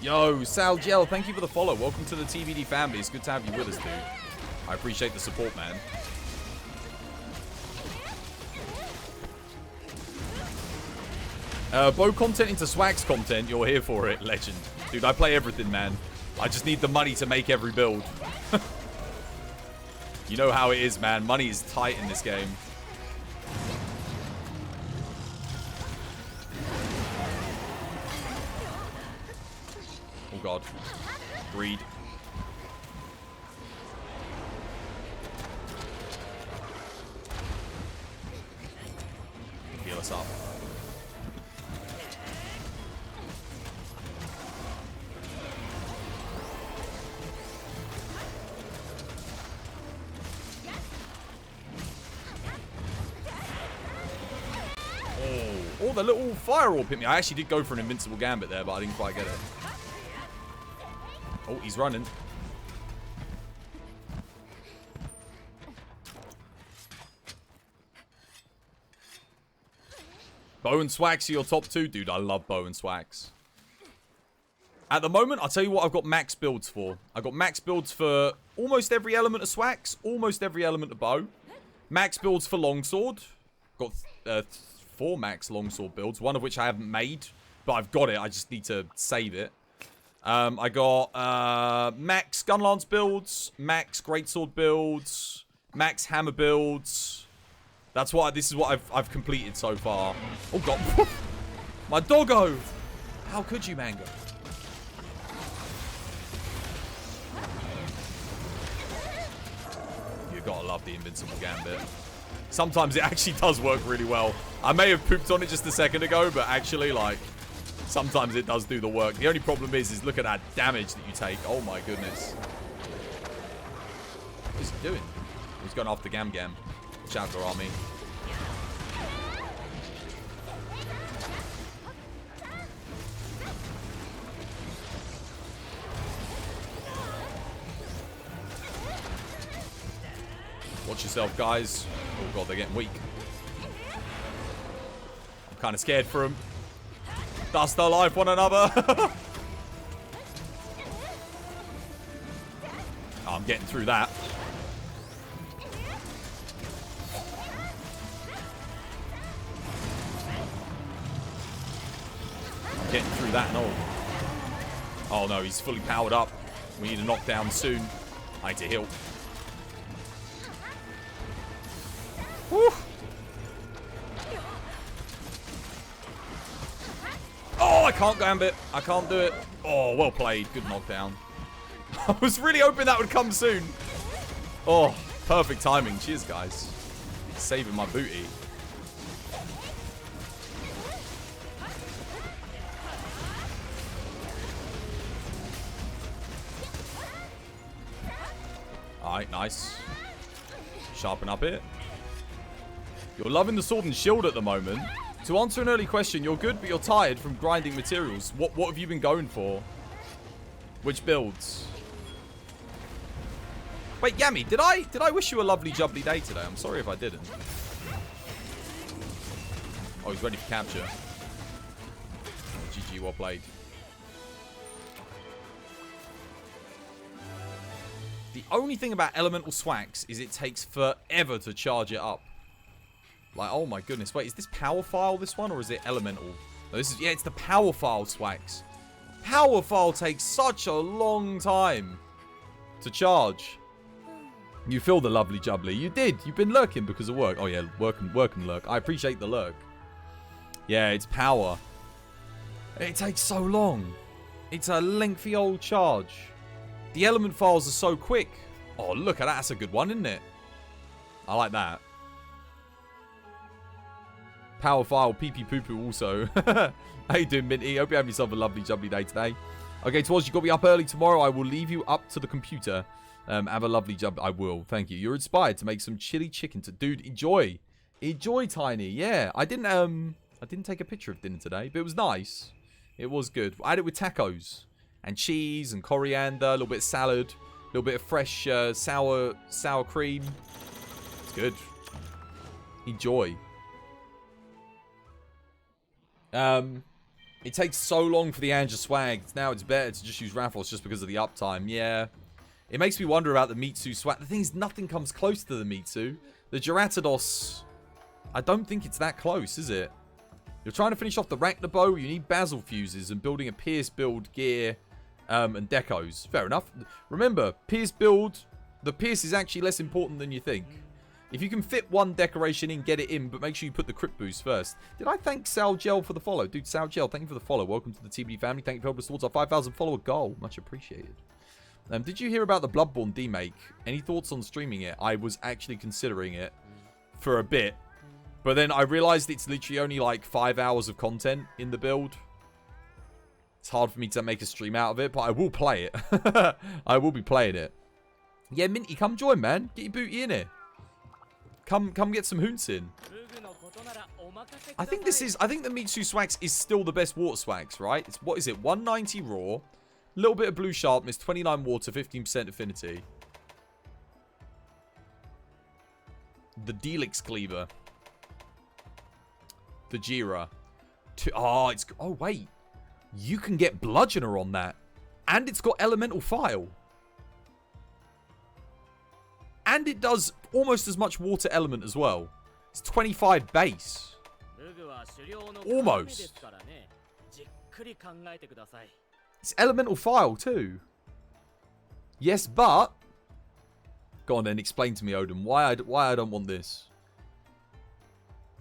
Yo, Sal Gel, thank you for the follow. Welcome to the TBD family. It's good to have you with us, dude. I appreciate the support, man. Bow content into Swags content. You're here for it, legend. Dude, I play everything, man. I just need the money to make every build. You know how it is, man. Money is tight in this game. Oh, god. Greed. Heal us up. Oh, the little fire orb hit me. I actually did go for an invincible gambit there, but I didn't quite get it. Oh, he's running. Bow and Swax are your top two? Dude, I love Bow and Swax. At the moment, I'll tell you what I've got max builds for. I've got max builds for almost every element of Swax, almost every element of Bow. Max builds for Longsword. Got 4 max Longsword builds, one of which I haven't made, but I've got it. I just need to save it. I got max Gunlance builds, max Greatsword builds, max Hammer builds. This is what I've completed so far. Oh god. My doggo! How could you, Mango? You gotta love the invincible gambit. Sometimes it actually does work really well. I may have pooped on it just a second ago, but actually, like, sometimes it does do the work. The only problem is look at that damage that you take. Oh my goodness. What is he doing? He's going after Gam Gam. Watch out, Garami. Watch yourself, guys. Oh god, they're getting weak. I'm kind of scared for them. Dust their life one another. Oh, I'm getting through that. I'm getting through that and all. Oh no, he's fully powered up. We need a knockdown soon. I need to heal. Woo. Oh, I can't gambit. I can't do it. Oh, well played. Good knockdown. I was really hoping that would come soon. Oh, perfect timing. Cheers, guys. Saving my booty. Alright, nice. Sharpen up it. You're loving the sword and shield at the moment. To answer an early question, you're good, but you're tired from grinding materials. What have you been going for? Which builds? Wait, Yami, did I wish you a lovely jubbly day today? I'm sorry if I didn't. Oh, he's ready for capture. Oh, GG, well played. The only thing about elemental Swax is it takes forever to charge it up. Like, oh my goodness. Wait, is this power file, this one, or is it elemental? No, this is, yeah, it's the power file Swax. Power file takes such a long time to charge. You feel the lovely jubbly. You did. You've been lurking because of work. Oh yeah, work and lurk. I appreciate the lurk. Yeah, it's power. It takes so long. It's a lengthy old charge. The element files are so quick. Oh, look at that. That's a good one, isn't it? I like that. Power file, pee pee poo poo also. How you doing, Minty? Hope you have yourself a lovely jubbly day today. Okay, Twas, you got to be up early tomorrow. I will leave you up to the computer. Have a lovely job. I will. Thank you. You're inspired to make some chili chicken. Dude, enjoy. Enjoy, Tiny. Yeah, I didn't take a picture of dinner today, but it was nice. It was good. I had it with tacos and cheese and coriander, a little bit of salad, a little bit of fresh sour cream. It's good. Enjoy. It takes so long for the Anja swag. Now it's better to just use Raffles just because of the uptime. Yeah. It makes me wonder about the Mitsu swag. The thing is, nothing comes close to the Mitsu. The Geratados, I don't think it's that close, is it? You're trying to finish off the Rachnabow. You need Basil fuses and building a Pierce build, gear, and decos. Fair enough. Remember, Pierce build, the Pierce is actually less important than you think. If you can fit one decoration in, get it in, but make sure you put the crit boost first. Did I thank Sal Gel for the follow? Dude, Sal Gel, thank you for the follow. Welcome to the TBD family. Thank you for helping us towards our 5,000 follower goal. Much appreciated. Did you hear about the Bloodborne demake? Any thoughts on streaming it? I was actually considering it for a bit. But then I realized it's literally only like 5 hours of content in the build. It's hard for me to make a stream out of it, but I will play it. I will be playing it. Yeah, Minty, come join, man. Get your booty in here. Come get some hoons in. I think the Mitsu Swax is still the best water Swax, right? It's, what is it? 190 raw. Little bit of blue sharpness, 29 water, 15% affinity. The Delix Cleaver. The Jira. Oh, wait. You can get Bludgeoner on that. And it's got Elemental File. And it does almost as much water element as well. It's 25 base. Almost. It's Elemental File too. Yes, but... Go on then, explain to me, Odin, why I don't want this.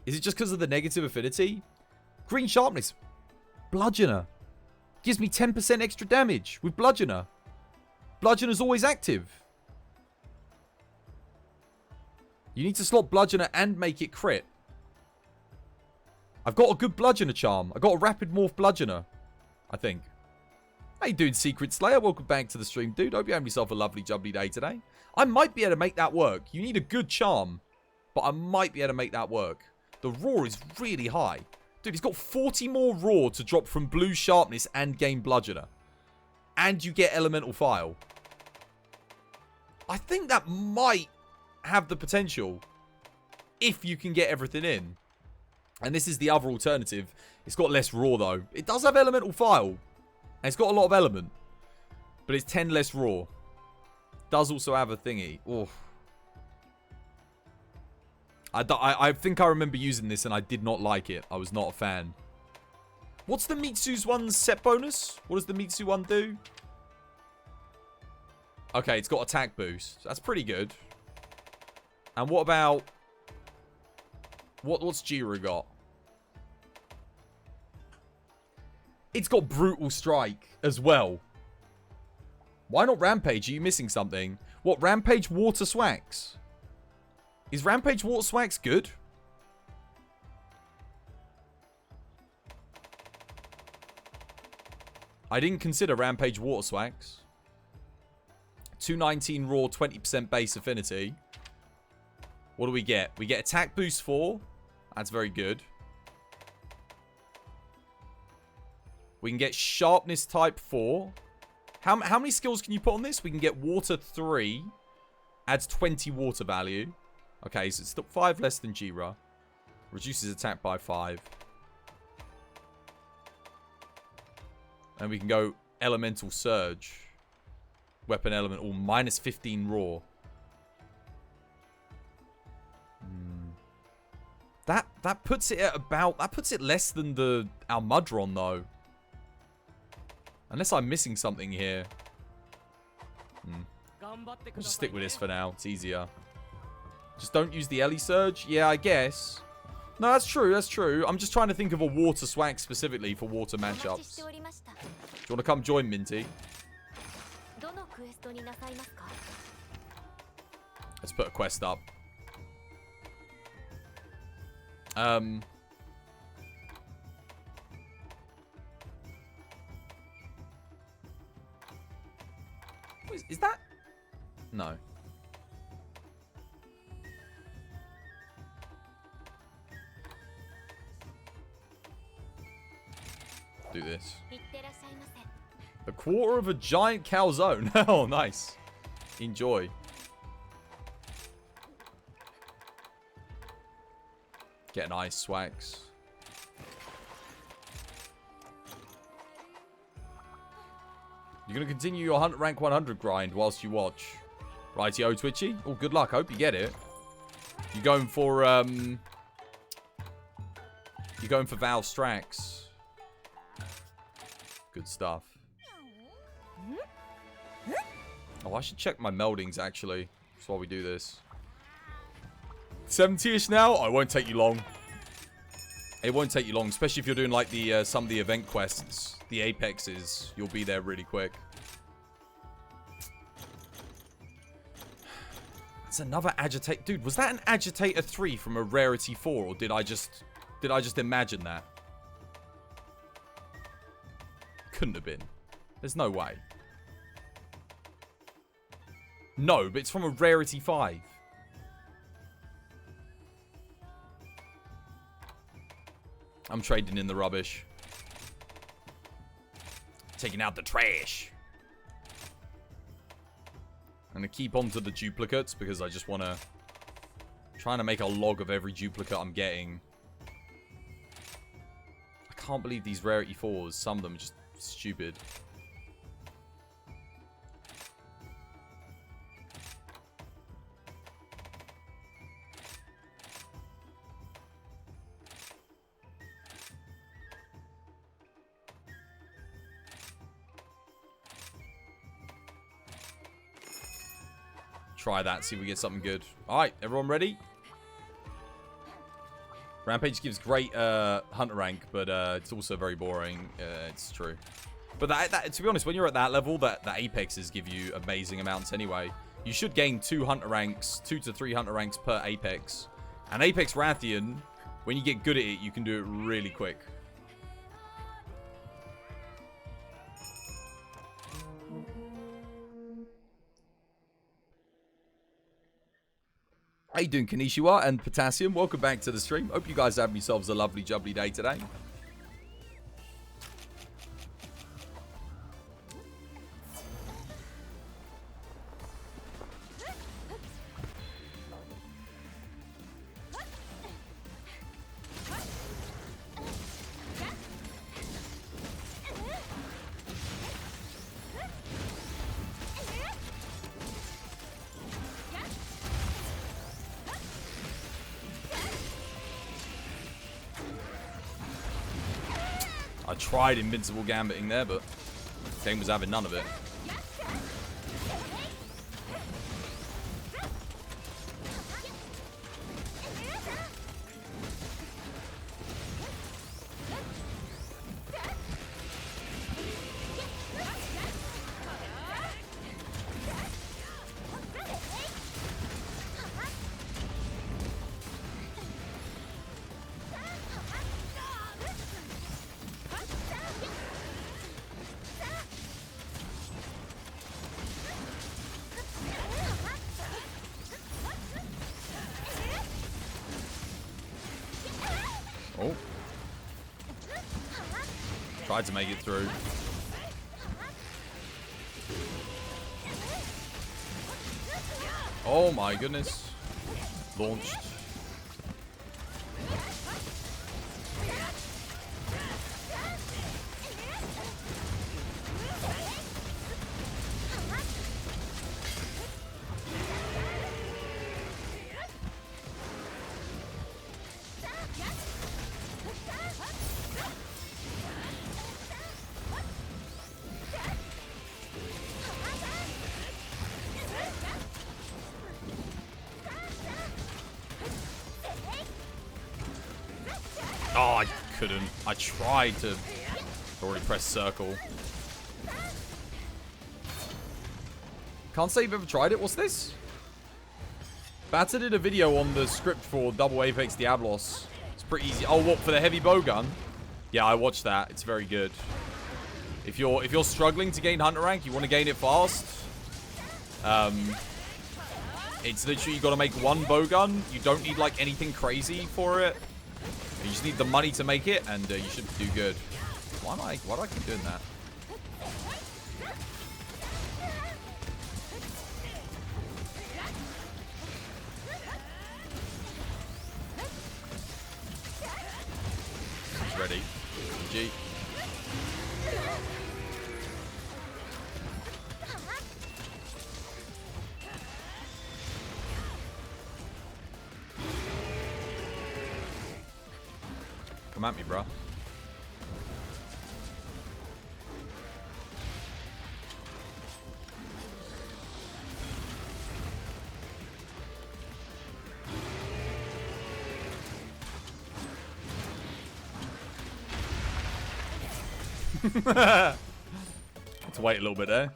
Is it just because of the negative affinity? Green Sharpness. Bludgeoner. Gives me 10% extra damage with Bludgeoner. Bludgeoner's always active. You need to slot Bludgeoner and make it crit. I've got a good Bludgeoner charm. I got a Rapid Morph Bludgeoner, I think. How you doing, Secret Slayer? Welcome back to the stream, dude. Hope you're having yourself a lovely, jubbly day today. I might be able to make that work. You need a good charm, but I might be able to make that work. The raw is really high. Dude, he's got 40 more raw to drop from blue sharpness and gain Bludgeoner. And you get Elemental File. I think that might have the potential if you can get everything in. And this is the other alternative. It's got less raw though. It does have Elemental File. And it's got a lot of element. But it's 10 less raw. Does also have a thingy. Oh. I think I remember using this and I did not like it. I was not a fan. What's the Mitsu's one's set bonus? What does the Mitsu one do? Okay, it's got attack boost. That's pretty good. And what about... What's Jiru got? It's got Brutal Strike as well. Why not Rampage? Are you missing something? What, Rampage Water Swax? Is Rampage Water Swax good? I didn't consider Rampage Water Swax. 219 raw, 20% base affinity. What do we get? We get attack boost 4. That's very good. We can get sharpness type 4. How many skills can you put on this? We can get water 3. Adds 20 water value. Okay, so it's still 5 less than Jira. Reduces attack by 5. And we can go Elemental Surge. Weapon element, or minus 15 raw. That puts it at about... That puts it less than the Almudron, though. Unless I'm missing something here. I'll just stick with this for now. It's easier. Just don't use the Ellie Surge? Yeah, I guess. No, that's true. That's true. I'm just trying to think of a water swag specifically for water matchups. Do you want to come join, Minty? Let's put a quest up. Is that? No. Do this. A quarter of a giant calzone. Oh, nice. Enjoy. Get an ice swags. You're going to continue your rank 100 grind whilst you watch. Rightio, Twitchy. Oh, good luck. I hope you get it. You're going for, You're going for Val Strax. Good stuff. Oh, I should check my meldings, actually. Just while we do this. 70-ish now? Oh, it won't take you long. It won't take you long, especially if you're doing like the some of the event quests, the Apexes. You'll be there really quick. That's another Agitator. Dude, was that an Agitator 3 from a Rarity 4, or did I just imagine that? Couldn't have been. There's no way. No, but it's from a Rarity 5. I'm trading in the rubbish. Taking out the trash. I'm going to keep on to the duplicates because I just want to... Trying to make a log of every duplicate I'm getting. I can't believe these Rarity 4s. Some of them are just stupid. Try that, see if we get something good. Alright, everyone ready? Rampage gives great hunter rank, but it's also very boring. It's true. But that, to be honest, when you're at that level, that Apexes give you amazing amounts anyway. You should gain 2 hunter ranks, 2 to 3 hunter ranks per Apex. And Apex Rathian, when you get good at it, you can do it really quick. How you doing, Kanishiwa and Potassium? Welcome back to the stream. Hope you guys have yourselves a lovely, jubbly day today. I tried invincible gambiting there, but the game was having none of it. Oh. Tried to make it through. Oh my goodness. Launched. Oh, I couldn't. I tried to already press circle. Can't say you've ever tried it. What's this? Batter did a video on the script for Double Apex Diablos. It's pretty easy. Oh, what, for the heavy bow gun? Yeah, I watched that. It's very good. If you're struggling to gain hunter rank, you want to gain it fast. It's literally, you got to make one bow gun. You don't need like anything crazy for it. You just need the money to make it, and you should do good. Why do I keep doing that? He's ready. GG. Come at me, bro. Had to wait a little bit there.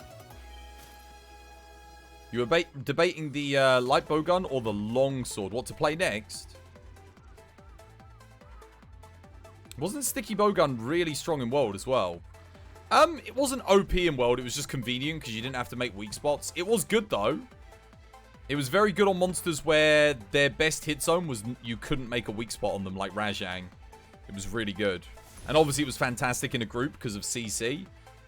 You were debating the light bow gun or the long sword. What to play next? Wasn't sticky bow gun really strong in world as well? It wasn't OP in world. It was just convenient because you didn't have to make weak spots. It was good though. It was very good on monsters where their best hit zone was you couldn't make a weak spot on them, like Rajang. It was really good. And obviously it was fantastic in a group because of CC.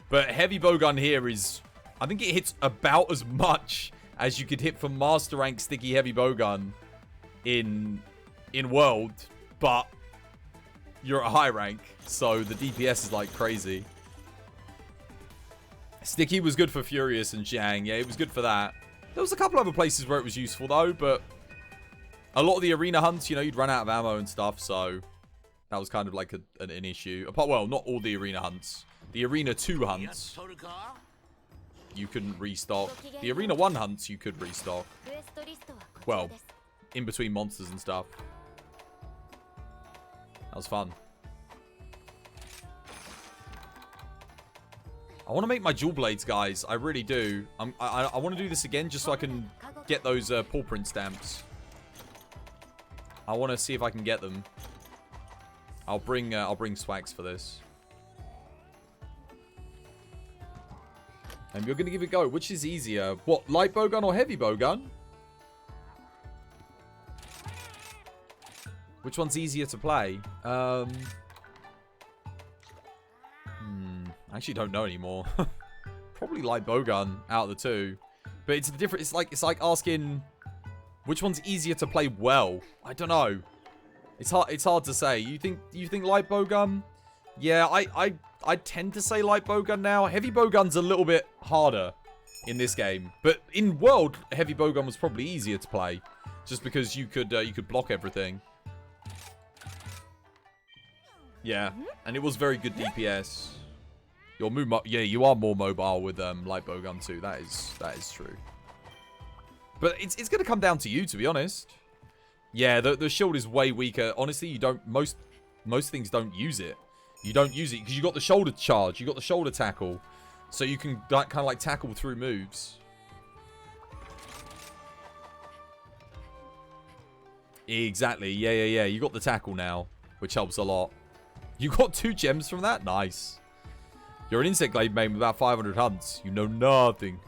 But heavy bowgun here is... I think it hits about as much as you could hit from Master Rank sticky heavy bowgun in World. But you're at high rank, so the DPS is like crazy. Sticky was good for Furious and Zhang. Yeah, it was good for that. There was a couple other places where it was useful though, but a lot of the arena hunts, you know, you'd run out of ammo and stuff, so that was kind of like an issue. Well, not all the arena hunts. The arena 2 hunts, you couldn't restock. The arena 1 hunts, you could restock. Well, in between monsters and stuff. That was fun. I want to make my jewel blades, guys. I really do. I want to do this again just so I can get those paw print stamps. I want to see if I can get them. I'll bring swags for this. And you're going to give it a go. Which is easier? What, light bowgun or heavy bowgun? Which one's easier to play? I actually don't know anymore. Probably light bowgun out of the two. But it's the different. It's like asking which one's easier to play well. I don't know. It's hard to say. You think light bowgun? Yeah, I tend to say light bowgun now. Heavy bowgun's a little bit harder in this game. But in World, heavy bowgun was probably easier to play, just because you could block everything. Yeah, and it was very good DPS. Yeah, you are more mobile with light bowgun too. That is true. But it's gonna come down to you, to be honest. Yeah, the shield is way weaker. Honestly, you don't most things don't use it. You don't use it because you got the shoulder charge, you got the shoulder tackle, so you can kind of like tackle through moves. Exactly. Yeah. You got the tackle now, which helps a lot. You got 2 gems from that? Nice. You're an insect glade main with about 500 hunts. You know nothing.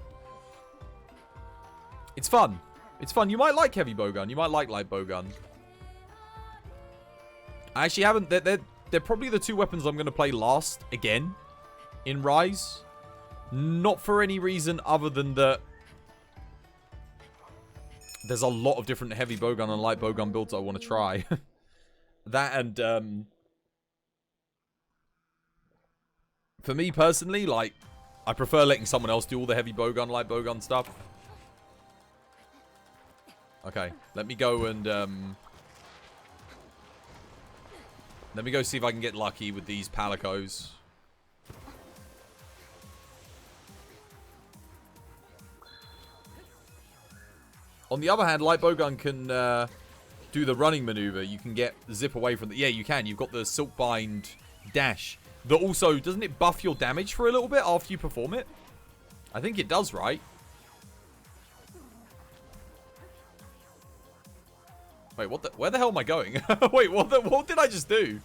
It's fun. It's fun. You might like heavy bowgun. You might like light bowgun. I actually haven't... They're probably the 2 weapons I'm going to play last again in Rise. Not for any reason other than that there's a lot of different heavy bowgun and light bowgun builds I want to try. That and... For me personally, like, I prefer letting someone else do all the heavy bowgun, light bowgun stuff. Okay, let me go and, let me go see if I can get lucky with these palicos. On the other hand, light bowgun can, do the running maneuver. You can get zip away from the... Yeah, you can. You've got the silk bind dash. That also, doesn't it buff your damage for a little bit after you perform it? I think it does, right? Wait, where the hell am I going? Wait, what did I just do?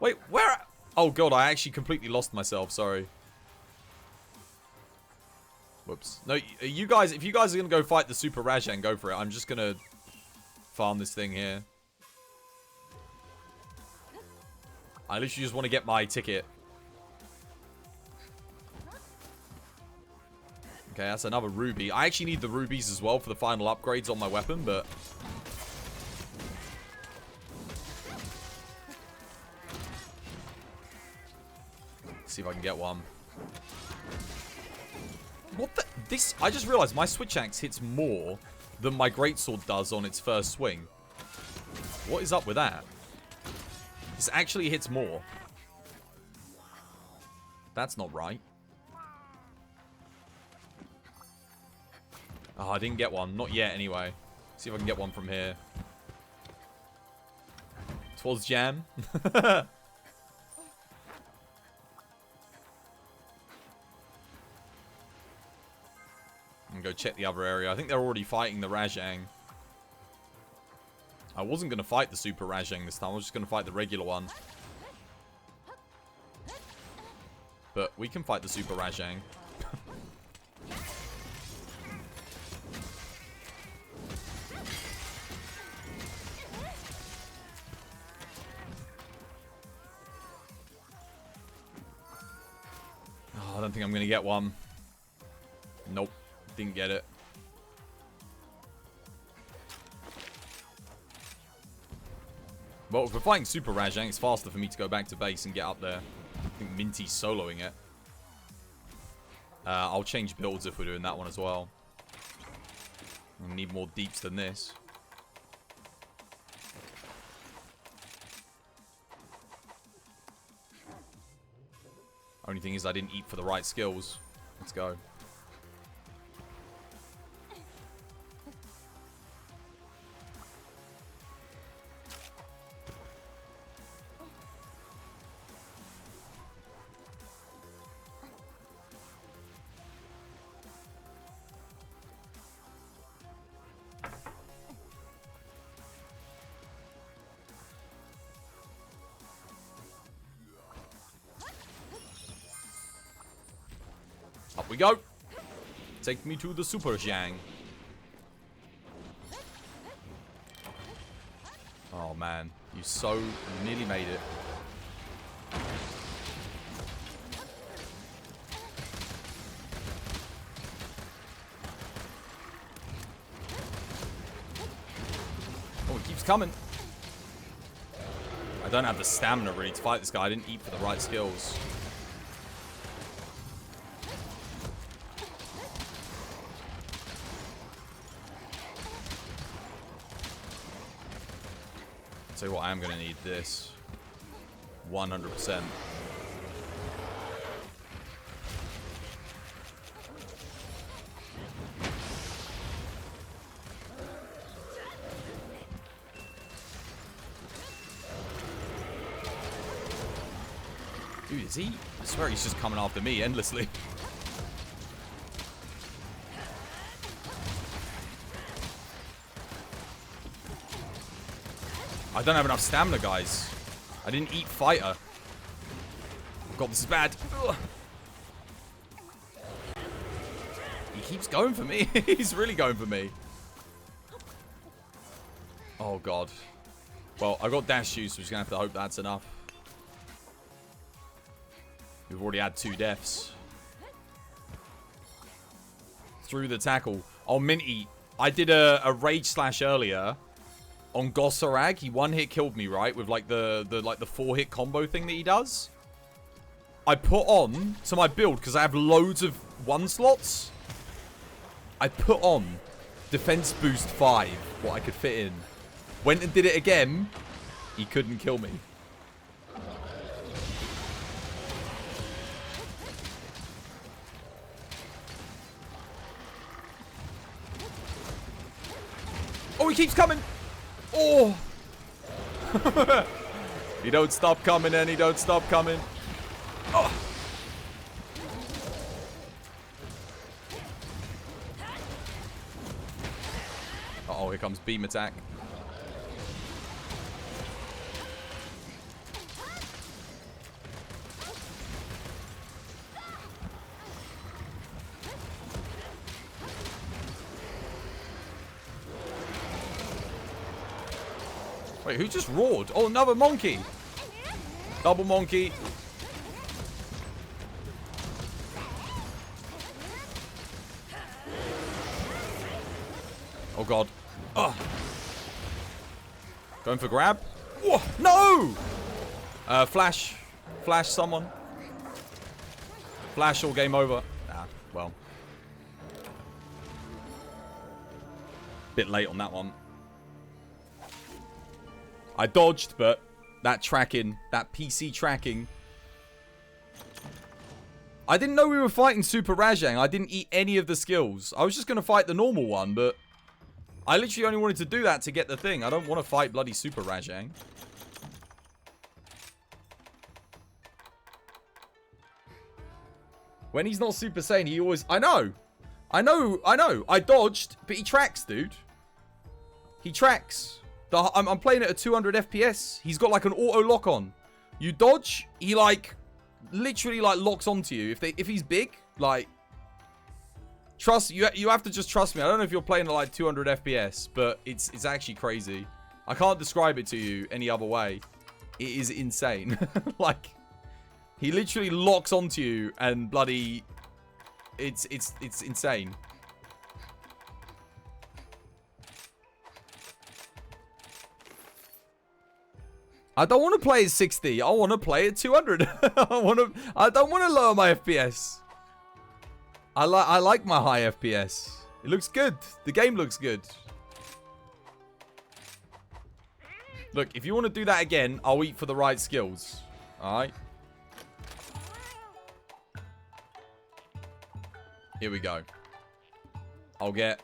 Wait, where? Oh god, I actually completely lost myself, sorry. Whoops. No, you guys, if you guys are going to go fight the Super Rajang, go for it. I'm just going to farm this thing here. I literally just want to get my ticket. Okay, that's another ruby. I actually need the rubies as well for the final upgrades on my weapon, but... Let's see if I can get one. What the... This... I just realized my switch axe hits more than my greatsword does on its first swing. What is up with that? This actually hits more. That's not right. Oh, I didn't get one. Not yet, anyway. See if I can get one from here. Towards Jam. go check the other area. I think they're already fighting the Rajang. I wasn't going to fight the Super Rajang this time. I was just going to fight the regular one. But we can fight the Super Rajang. Oh, I don't think I'm going to get one. Nope. Didn't get it. Well, if we're fighting Super Rajang, it's faster for me to go back to base and get up there. I think Minty's soloing it. I'll change builds if we're doing that one as well. We need more deeps than this. Only thing is I didn't eat for the right skills. Let's go. Up we go. Take me to the Super Zhang. Oh man, you nearly made it. Oh, it keeps coming. I don't have the stamina really to fight this guy. I didn't eat for the right skills. Tell you what, I am going to need this. 100%. Dude, is he? I swear he's just coming after me endlessly. I don't have enough stamina, guys. I didn't eat fighter. Oh god, this is bad. Ugh. He keeps going for me. He's really going for me. Oh god. Well, I got dash juice, so we're just gonna have to hope that's enough. We've already had 2 deaths. Through the tackle. Oh, Minty. I did a rage slash earlier. On Gossarag, he one-hit killed me, right? With like the 4-hit combo thing that he does. I put on to my build, because I have loads of 1 slots. I put on defense boost 5, what I could fit in. Went and did it again. He couldn't kill me. Oh, he keeps coming. Oh! He don't stop coming and he don't stop coming. Oh! Uh-oh, here comes beam attack. Wait, who just roared? Oh, another monkey. Double monkey. Oh, God. Oh. Going for grab. Whoa, no! Flash. Flash someone. Flash or game over. Ah, well. Bit late on that one. I dodged, but that tracking, that PC tracking. I didn't know we were fighting Super Rajang. I didn't eat any of the skills. I was just going to fight the normal one, but I literally only wanted to do that to get the thing. I don't want to fight bloody Super Rajang. When he's not Super Saiyan, he always... I know. I know. I dodged, but he tracks, dude. He tracks. I'm playing at a 200 FPS. He's got like an auto lock on. You dodge, he like literally like locks onto you. If he's big, like trust you have to just trust me. I don't know if you're playing at like 200 FPS, but it's actually crazy. I can't describe it to you any other way. It is insane. Like he literally locks onto you and bloody it's insane. I don't want to play at 60. I want to play at 200. I don't want to lower my FPS. I like my high FPS. It looks good. The game looks good. Look, if you want to do that again, I'll eat for the right skills. All right. Here we go. I'll get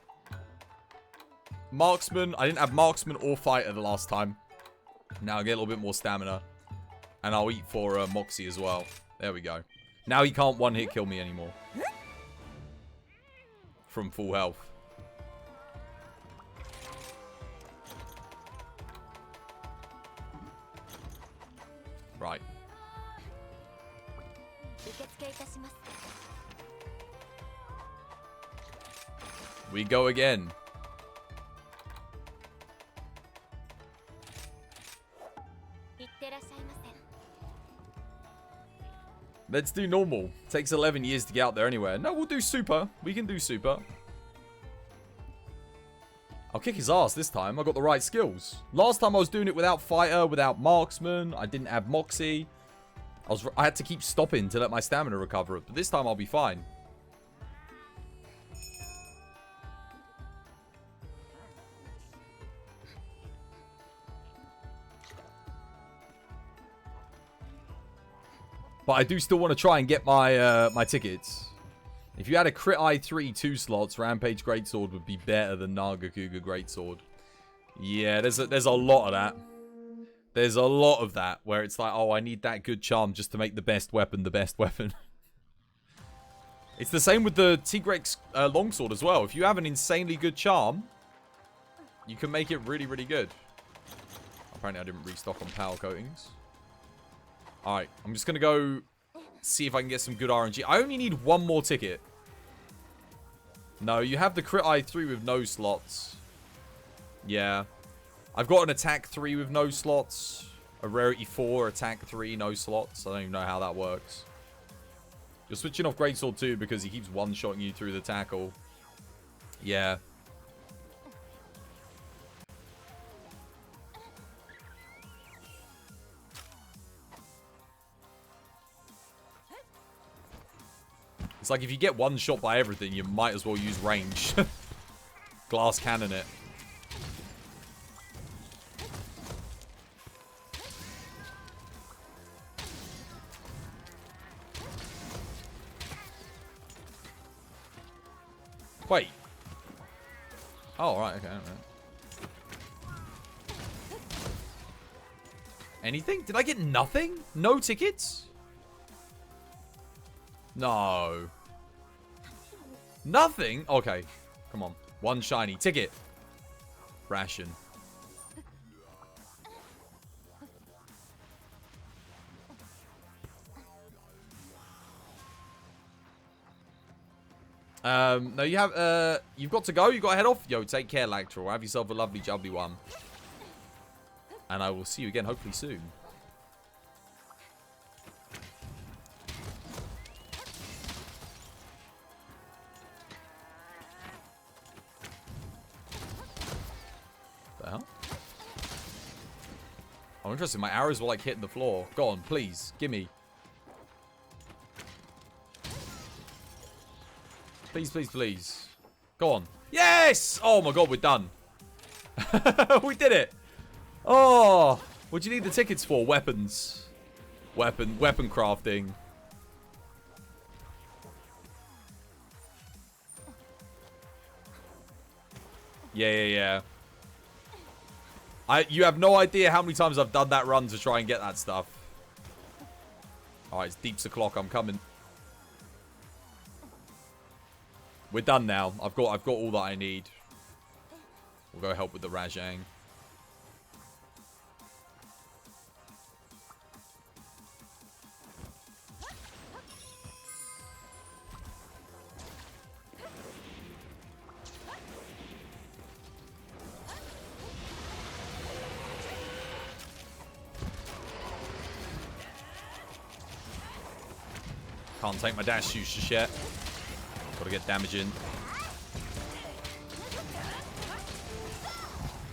marksman. I didn't have marksman or fighter the last time. Now I get a little bit more stamina. And I'll eat for Moxie as well. There we go. Now he can't one-hit kill me anymore. From full health. Right. We go again. Let's do normal. Takes 11 years to get out there anyway. No, we'll do super. We can do super. I'll kick his ass this time. I got the right skills. Last time I was doing it without fighter, without marksman. I didn't have moxie. I had to keep stopping to let my stamina recover. But this time I'll be fine. But I do still want to try and get my my tickets. If you had a crit I3 2 slots, Rampage Greatsword would be better than Nagakuga Greatsword. Yeah, there's a lot of that. There's a lot of that where it's like, oh, I need that good charm just to make the best weapon the best weapon. It's the same with the Tigrex longsword as well. If you have an insanely good charm, you can make it really, really good. Apparently I didn't restock on power coatings. Alright, I'm just going to go see if I can get some good RNG. I only need one more ticket. No, you have the crit I3 with no slots. Yeah. I've got an attack 3 with no slots. A rarity 4, attack 3, no slots. I don't even know how that works. You're switching off Greatsword too because he keeps one-shotting you through the tackle. Yeah. It's like if you get one shot by everything, you might as well use range. Glass cannon it. Wait. Oh, right, okay. Right. Anything? Did I get nothing? No tickets? No. Nothing? Okay. Come on. One shiny. Ticket. Ration. No, you have, you've got to go. You've got to head off. Yo, take care, Lactrell. Have yourself a lovely, jubbly one. And I will see you again, hopefully soon. The hell? Oh, interesting. My arrows were like hitting the floor. Go on, please. Gimme. Please, please, please. Go on. Yes! Oh my god, we're done. We did it. Oh, what do you need the tickets for? Weapons. Weapon crafting. Yeah. You have no idea how many times I've done that run to try and get that stuff. Alright, it's deeps o'clock. I'm coming. We're done now. I've got all that I need. We'll go help with the Rajang. Can't take my dash use just yet. Gotta get damage in.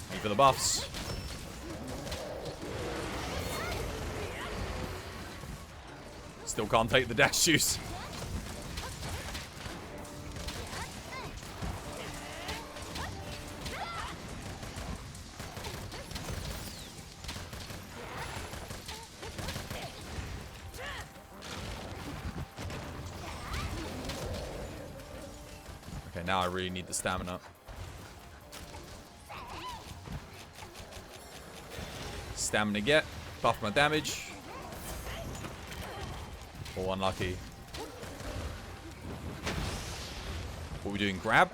Thank you for the buffs. Still can't take the dash use. Now I really need the stamina. Stamina get. Buff my damage. Oh, unlucky. What are we doing? Grab?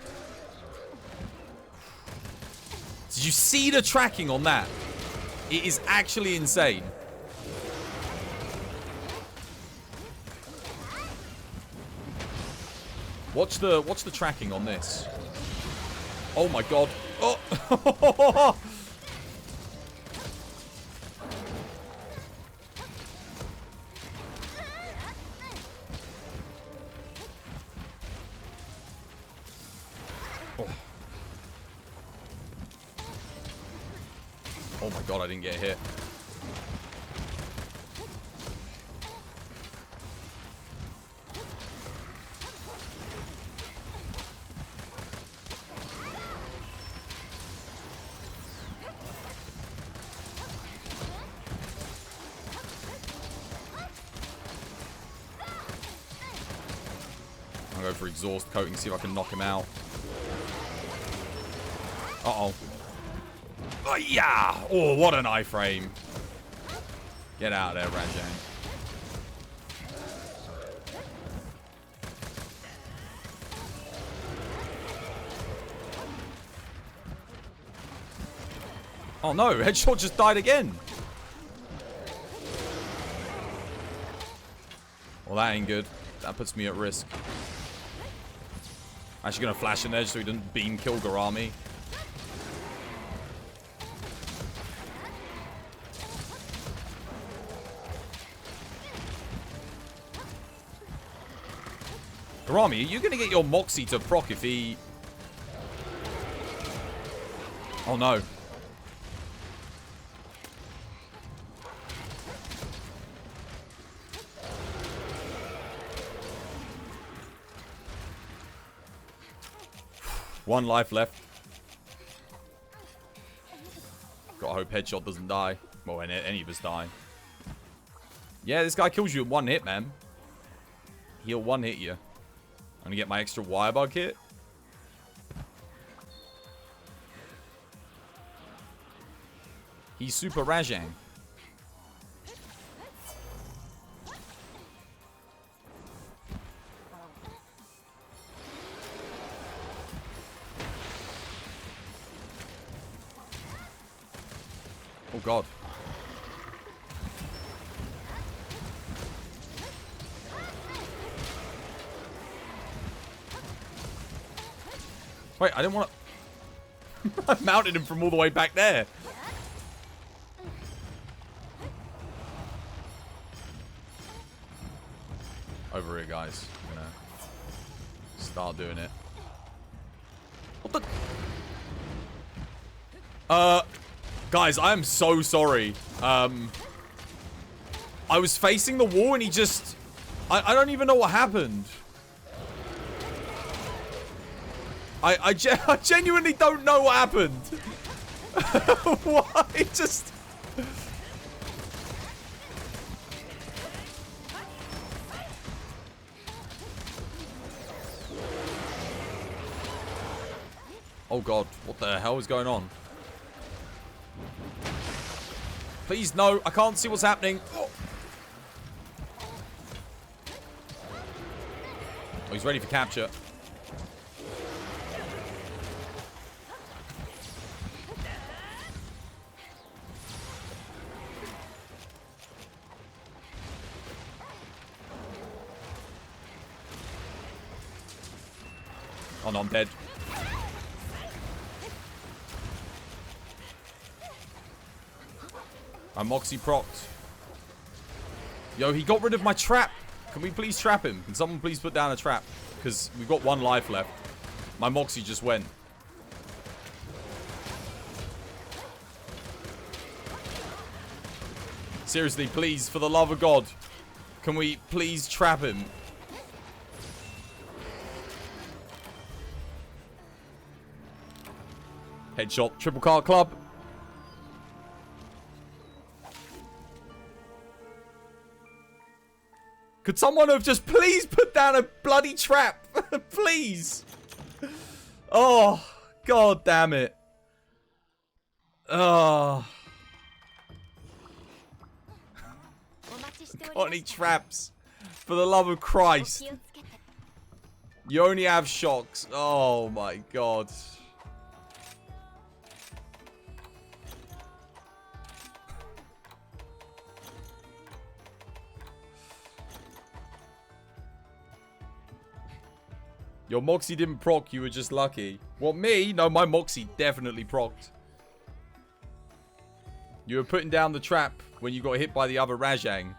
Did you see the tracking on that? It is actually insane. Watch the tracking on this. Oh my god. Oh. Oh my god, I didn't get hit. I'll go for exhaust coating, see if I can knock him out. Uh-oh. Oh, yeah! Oh, what an iframe. Get out of there, Rajang. Oh no, Headshot just died again. Well, that ain't good. That puts me at risk. Actually gonna flash in there so he doesn't beam kill Garami. Garami, are you gonna get your Moxie to proc if he... Oh no. One life left. Gotta hope Headshot doesn't die. Well, any of us die. Yeah, this guy kills you in one hit, man. He'll one hit you. I'm gonna get my extra wire bug hit. He's super Rajang. Oh god. Wait, I didn't want to... I mounted him from all the way back there. Over here, guys. I'm gonna start doing it. What the... Guys, I am so sorry. I was facing the wall and he just... I don't even know what happened. I genuinely don't know what happened. Why? Just... Oh god, what the hell is going on? Please, no, I can't see what's happening. Oh, he's ready for capture. Oh no, I'm dead. My Moxie procced. Yo, he got rid of my trap. Can we please trap him? Can someone please put down a trap? Because we've got 1 life left. My Moxie just went. Seriously, please, for the love of God. Can we please trap him? Headshot, triple card club. Could someone have just please put down a bloody trap? Please. Oh, God damn it. Oh. Got any traps? For the love of Christ. You only have shocks. Oh my God. Your Moxie didn't proc, you were just lucky. What, me? No, my Moxie definitely procced. You were putting down the trap when you got hit by the other Rajang.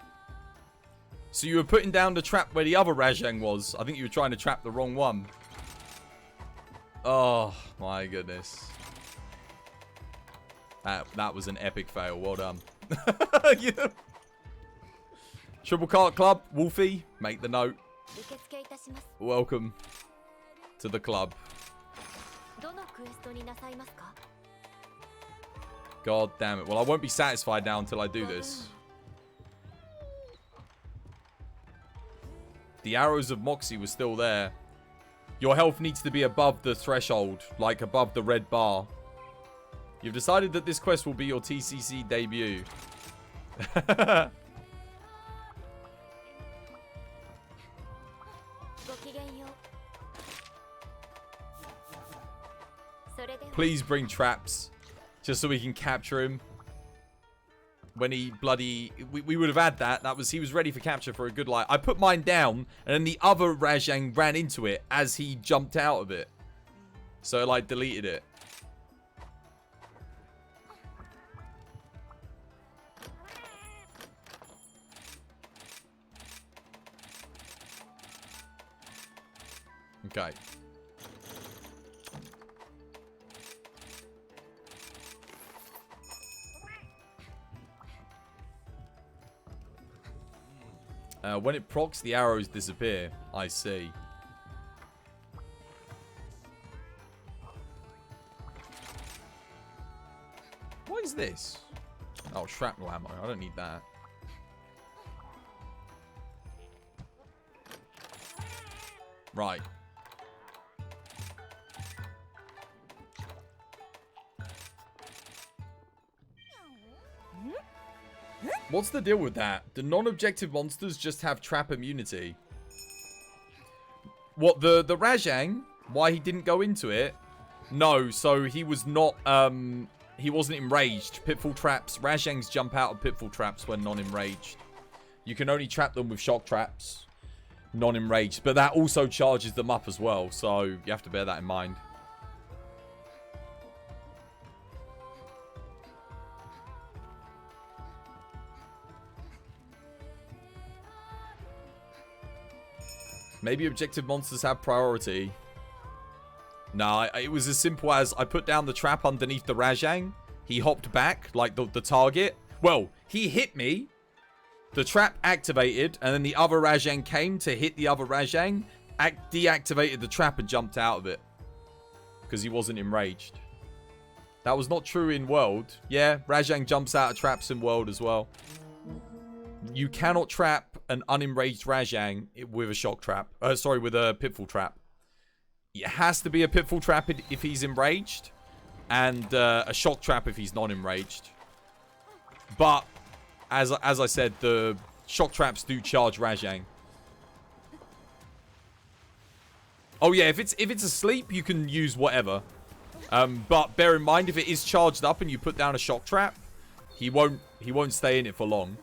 So you were putting down the trap where the other Rajang was. I think you were trying to trap the wrong one. Oh, my goodness. That was an epic fail. Well done. Yeah. Triple Cart Club, Wolfie, make the note. Welcome to the club. God damn it. Well, I won't be satisfied now until I do this. The arrows of Moxie were still there. Your health needs to be above the threshold, like above the red bar. You've decided that this quest will be your TCC debut. Please bring traps, just so we can capture him. When he bloody... We would have had that. He was ready for capture for a good light. I put mine down, and then the other Rajang ran into it as he jumped out of it. So it, like, deleted it. Okay. When it procs, the arrows disappear. I see. What is this? Oh, shrapnel ammo. I don't need that. Right. What's the deal with that? Do non-objective monsters just have trap immunity? What, the Rajang? Why he didn't go into it? No, so he was not, he wasn't enraged. Pitfall traps, Rajangs jump out of pitfall traps when non-enraged. You can only trap them with shock traps, non-enraged. But that also charges them up as well, so you have to bear that in mind. Maybe objective monsters have priority. Nah, it was as simple as I put down the trap underneath the Rajang. He hopped back, like the target. Well, he hit me. The trap activated, and then the other Rajang came to hit the other Rajang. Deactivated the trap and jumped out of it. Because he wasn't enraged. That was not true in World. Yeah, Rajang jumps out of traps in World as well. You cannot trap an unenraged Rajang with a shock trap. Sorry, with a pitfall trap. It has to be a pitfall trap if he's enraged. And a shock trap if he's not enraged. But, as I said, the shock traps do charge Rajang. Oh yeah, if it's asleep, you can use whatever. But bear in mind, if it is charged up and you put down a shock trap, he won't stay in it for long.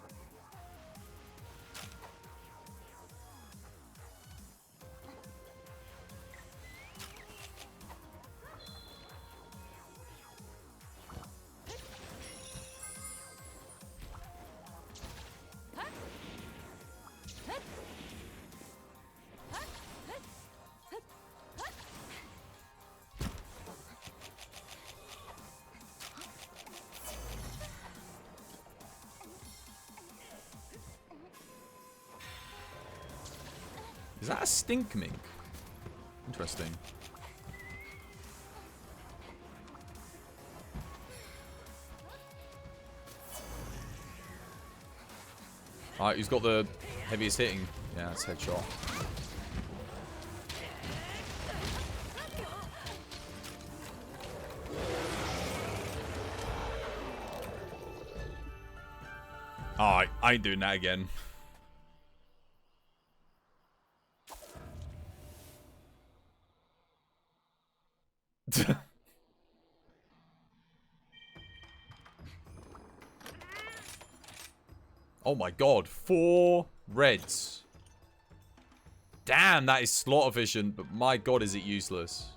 Is that a stink mink? Interesting. Alright, who's got the heaviest hitting? Yeah, it's headshot. Alright, I ain't doing that again. Oh my god, 4 reds. Damn, that is slot efficient, but my god, is it useless.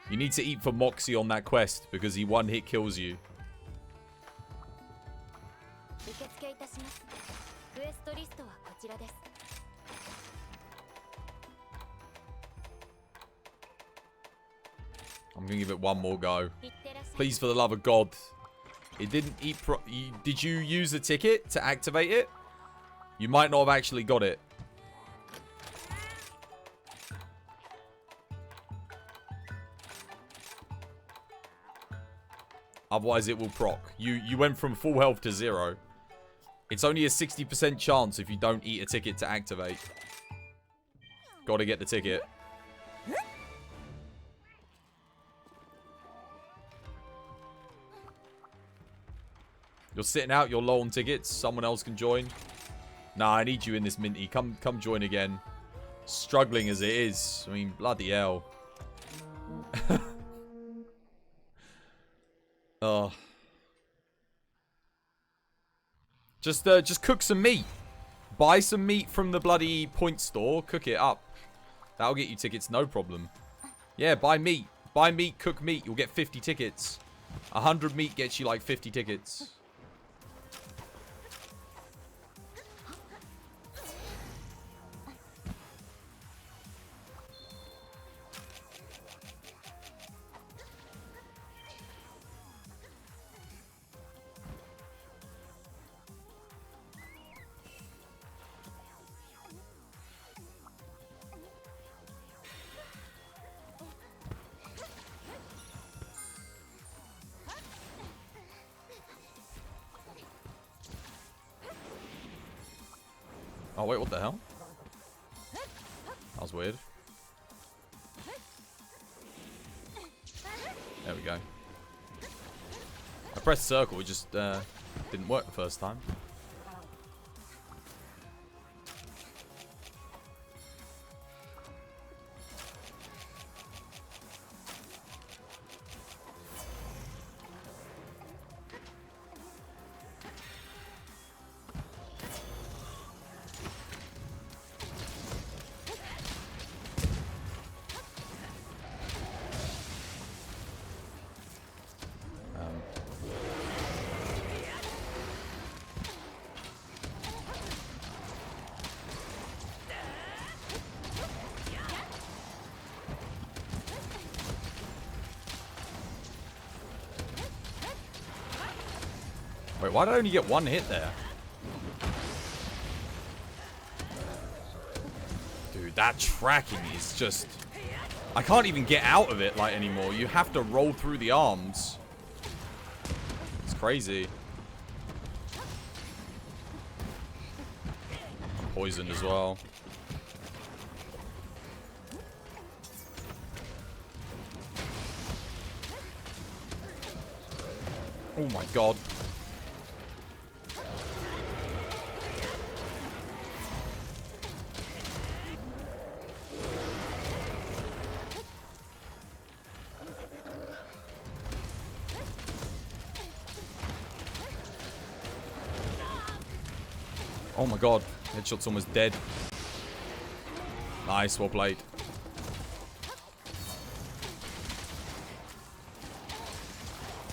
You need to eat for Moxie on that quest, because he one-hit kills you. I'm gonna give it one more go. Please, for the love of God. It didn't eat did you use the ticket to activate it? You might not have actually got it. Otherwise, it will proc. You went from full health to 0. It's only a 60% chance if you don't eat a ticket to activate. Gotta get the ticket. You're sitting out, you're low on tickets. Someone else can join. Nah, I need you in this, Minty. Come join again. Struggling as it is. I mean, bloody hell. Oh. Just cook some meat. Buy some meat from the bloody point store. Cook it up. That'll get you tickets, no problem. Yeah, buy meat. Buy meat, cook meat. You'll get 50 tickets. 100 meat gets you like 50 tickets. Oh, wait, what the hell? That was weird. There we go. I pressed circle, it just didn't work the first time. Wait, why did I only get one hit there? Dude, that tracking is just... I can't even get out of it like anymore. You have to roll through the arms. It's crazy. I'm poisoned as well. Oh my god. Oh my god, headshot's almost dead. Nice, well played.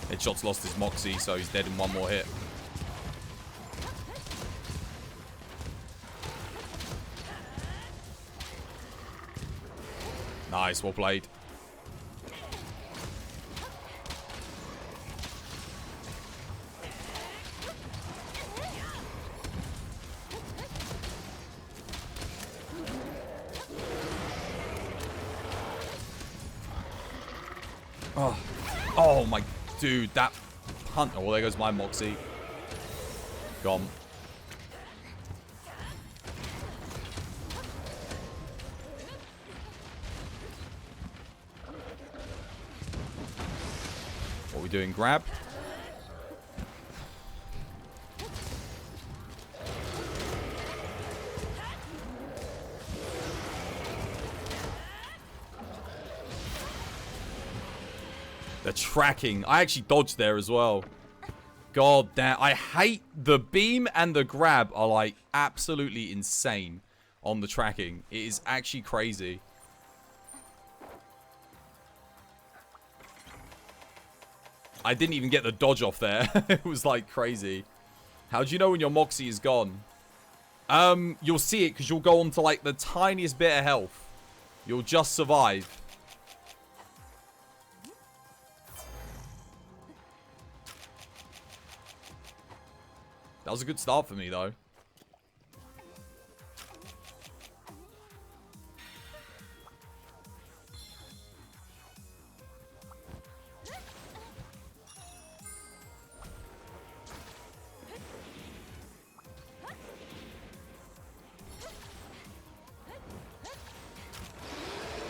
Headshot's lost his Moxie, so he's dead in one more hit. Nice, well played. Oh my dude, that punt. Oh, well, there goes my Moxie. Gone. What are we doing? Grab? The tracking. I actually dodged there as well. God damn. I hate the beam and the grab are like absolutely insane on the tracking. It is actually crazy. I didn't even get the dodge off there. It was like crazy. How do you know when your Moxie is gone? You'll see it because you'll go on to like the tiniest bit of health. You'll just survive. That was a good start for me, though.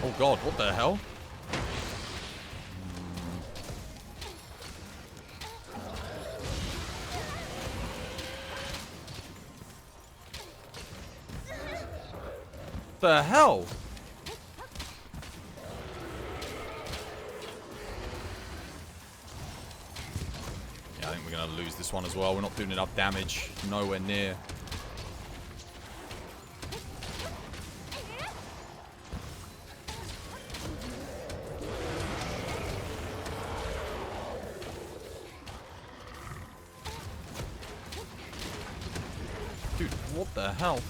Oh, God. What the hell? The hell? Yeah, I think we're gonna lose this one as well. We're not doing enough damage. Nowhere near. Dude, what the hell?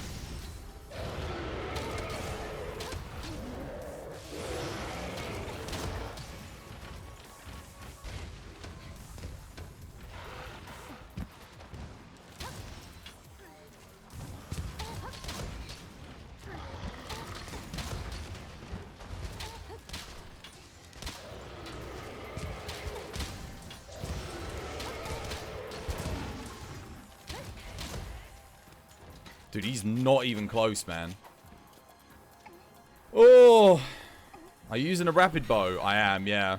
Dude, he's not even close, man. Oh! Are you using a rapid bow? I am, yeah.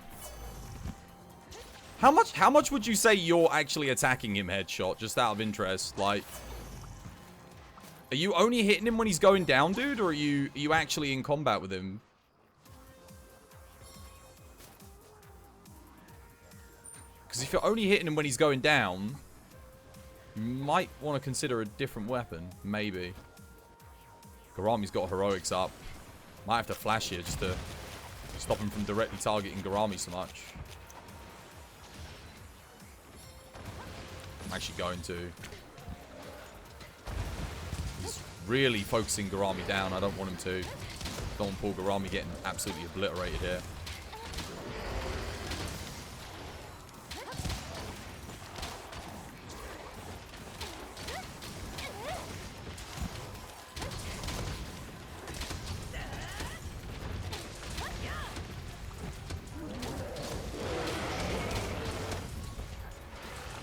How much would you say you're actually attacking him headshot, just out of interest? Like, are you only hitting him when he's going down, dude? Or are you actually in combat with him? Because if you're only hitting him when he's going down, you might want to consider a different weapon. Maybe. Garami's got heroics up. Might have to flash here just to stop him from directly targeting Garami so much. I'm actually going to. He's really focusing Garami down. I don't want him to. Don't want poor Garami getting absolutely obliterated here.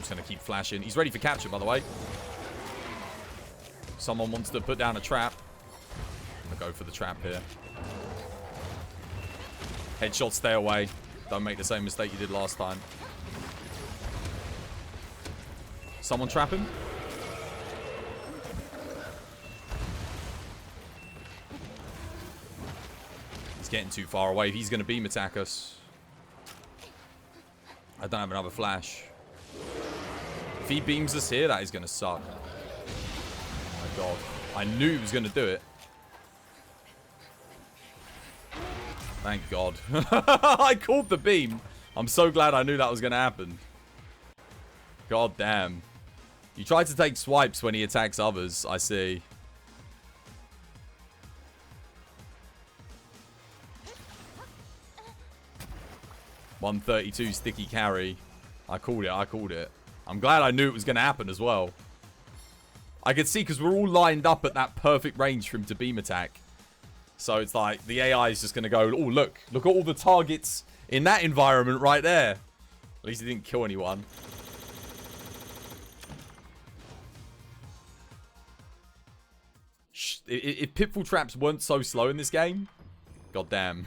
Gonna keep flashing. He's ready for capture, by the way. Someone wants to put down a trap. I'm gonna go for the trap here. Headshot, stay away. Don't make the same mistake you did last time. Someone trap him. He's getting too far away. He's gonna beam attack us. I don't have another flash. If he beams us here, that is going to suck. Oh my god. I knew he was going to do it. Thank god. I called the beam. I'm so glad I knew that was going to happen. God damn. You try to take swipes when he attacks others, I see. 132 sticky carry. I called it. I'm glad I knew it was going to happen as well. I could see because we're all lined up at that perfect range for him to beam attack. So it's like the AI is just going to go, oh, look at all the targets in that environment right there. At least he didn't kill anyone. If pitfall traps weren't so slow in this game, goddamn.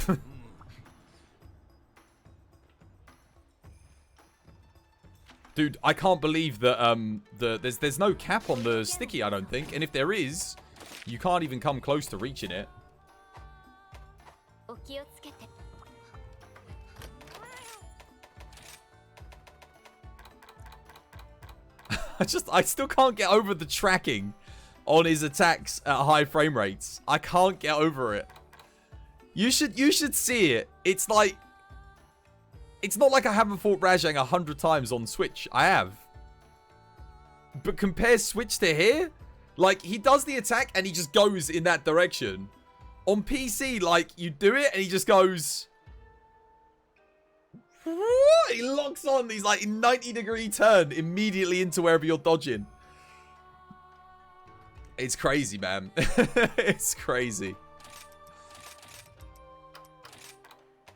Dude, I can't believe that there's no cap on the sticky, I don't think. And if there is, you can't even come close to reaching it. I still can't get over the tracking on his attacks at high frame rates. I can't get over it. You should see it. It's like, it's not like I haven't fought Rajang 100 times on Switch. I have. But compare Switch to here, like he does the attack and he just goes in that direction. On PC, like you do it and he just goes. He locks on. He's like 90-degree turn immediately into wherever you're dodging. It's crazy, man. It's crazy.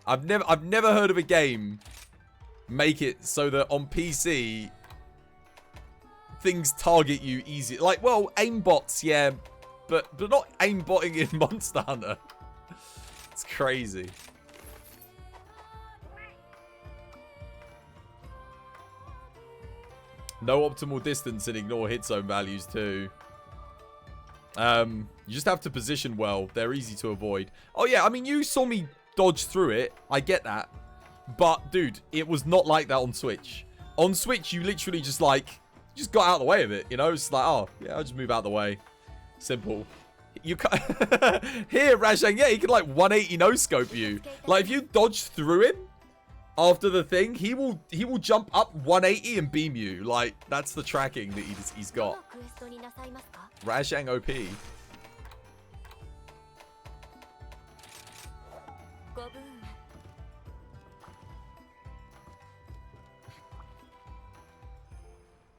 I've never heard of a game make it so that on PC things target you easy. Like, well, aimbots, yeah, but not aimbotting in Monster Hunter. It's crazy. No optimal distance and ignore hit zone values too. You just have to position well. They're easy to avoid. Oh yeah, I mean, you saw me dodge through it. I get that. But, dude, it was not like that on Switch. On Switch, you literally just, like, just got out of the way of it, you know? It's like, oh, yeah, I'll just move out of the way. Simple. You can't... Here, Rajang, yeah, he can, like, 180 no-scope you. Like, if you dodge through him after the thing, he will jump up 180 and beam you. Like, that's the tracking that he's got. Rajang OP.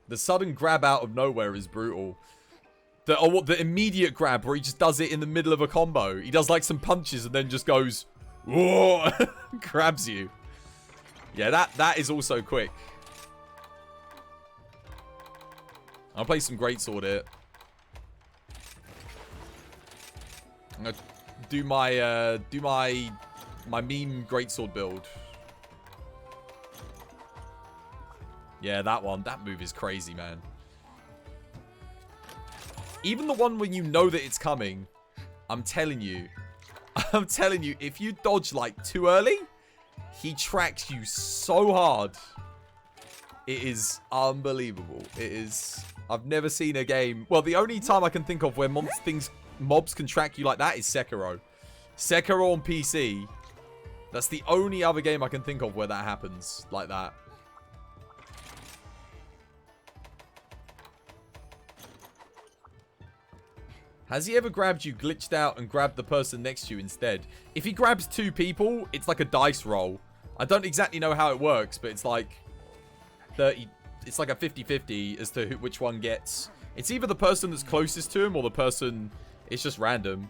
The sudden grab out of nowhere is brutal. The immediate grab where he just does it in the middle of a combo. He does like some punches and then just goes, whoa, grabs you. Yeah, that is also quick. I'll play some greatsword here. I'm gonna do my meme greatsword build. Yeah, that one. That move is crazy, man. Even the one when you know that it's coming, I'm telling you, if you dodge like too early, he tracks you so hard. It is unbelievable. It is. I've never seen a game. Well, the only time I can think of where mobs can track you like that is Sekiro. Sekiro on PC. That's the only other game I can think of where that happens like that. Has he ever grabbed you, glitched out, and grabbed the person next to you instead? If he grabs two people, it's like a dice roll. I don't exactly know how it works, but it's like 30. It's like a 50-50 as to which one gets. It's either the person that's closest to him or the person. It's just random.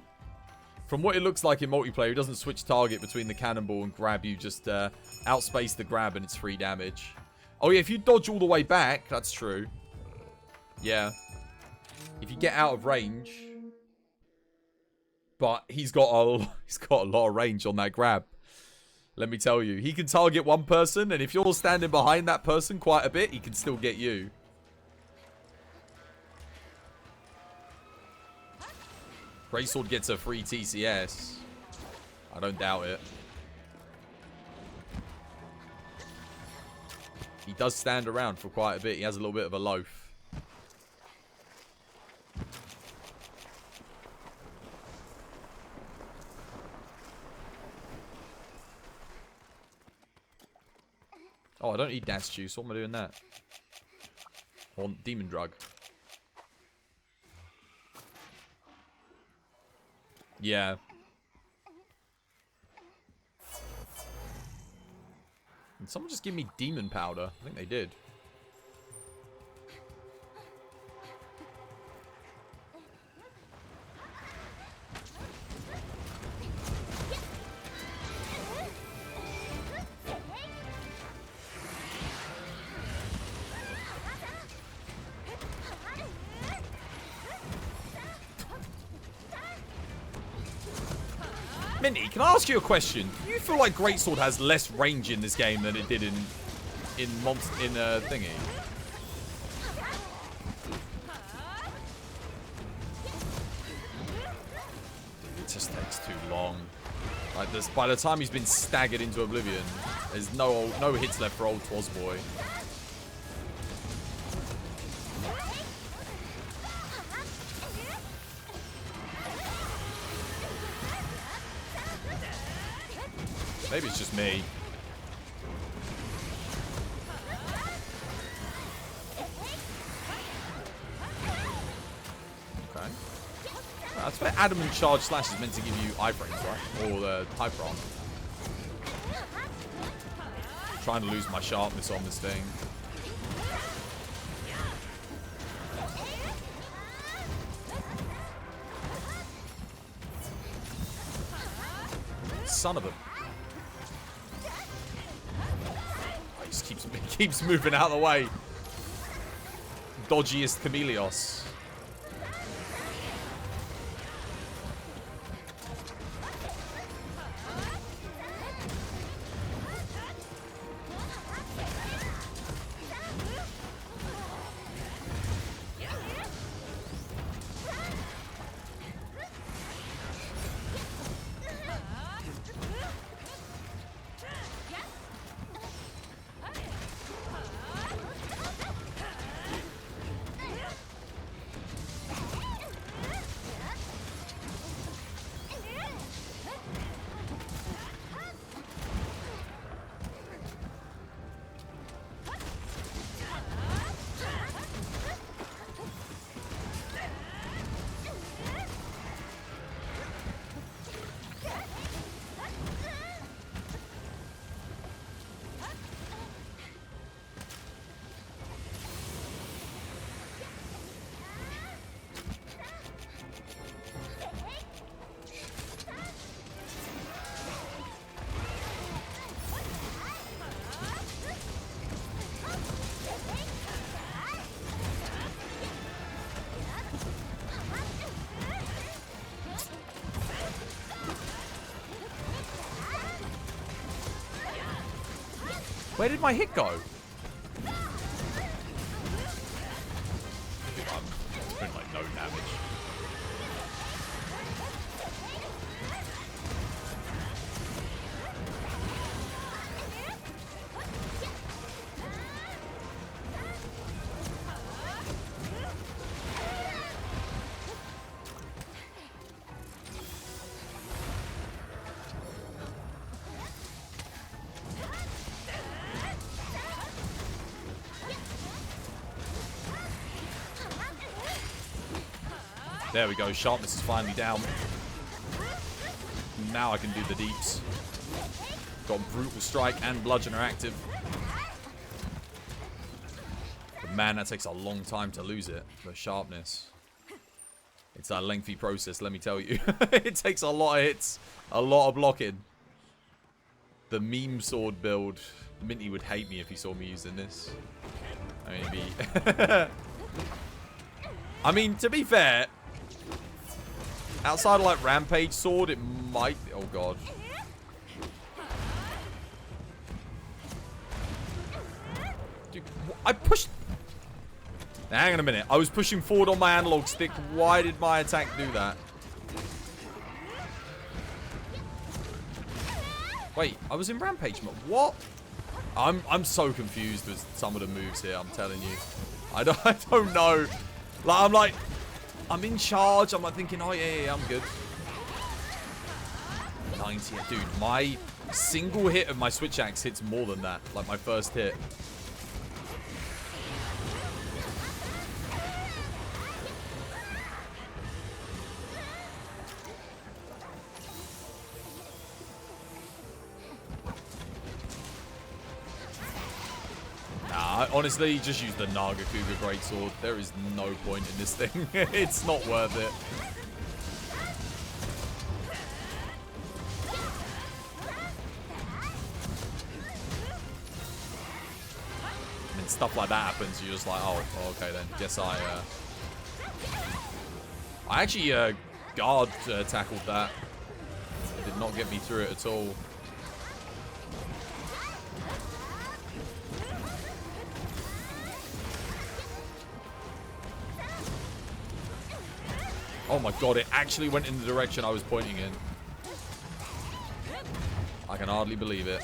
From what it looks like in multiplayer, he doesn't switch target between the cannonball and grab you. Just outspace the grab and it's free damage. Oh yeah, if you dodge all the way back, that's true. Yeah. If you get out of range. But he's got a lot of range on that grab. Let me tell you. He can target one person, and if you're standing behind that person quite a bit, he can still get you. Greatsword gets a free TCS. I don't doubt it. He does stand around for quite a bit. He has a little bit of a loaf. Oh, I don't need dance juice. What am I doing that? I want demon drug. Yeah. Did someone just give me demon powder? I think they did. Minty, can I ask you a question? Do you feel like Greatsword has less range in this game than it did in thingy? It just takes too long. Like this, by the time he's been staggered into oblivion, there's no hits left for old Twosboy. Maybe it's just me. Okay. That's where Adamant Charge Slash is meant to give you iframes, right? Or the Hyperon. Trying to lose my sharpness on this thing. Son of a... Keeps moving out of the way. Dodgiest Chameleos. Where did my hit go? I'm doing like no damage. There we go. Sharpness is finally down. Now I can do the deeps. Got Brutal Strike and Bludgeon are active. But man, that takes a long time to lose it. The sharpness. It's a lengthy process, let me tell you. It takes a lot of hits. A lot of blocking. The meme sword build. Minty would hate me if he saw me using this. I mean, it'd be... I mean, to be fair... Outside of like Rampage Sword, it might... Oh god. Dude, I pushed... Now, hang on a minute. I was pushing forward on my analog stick. Why did my attack do that? Wait, I was in Rampage mode. What? I'm so confused with some of the moves here, I'm telling you. I don't know. Like, I'm in charge. I'm like thinking, oh yeah, I'm good. 90, dude. My single hit of my switch axe hits more than that. Like my first hit. I honestly just use the Nagakuga Greatsword. There is no point in this thing. It's not worth it. And stuff like that happens, you're just like, oh, okay then. Guess I actually guard tackled that. It did not get me through it at all. Oh my god, it actually went in the direction I was pointing in. I can hardly believe it.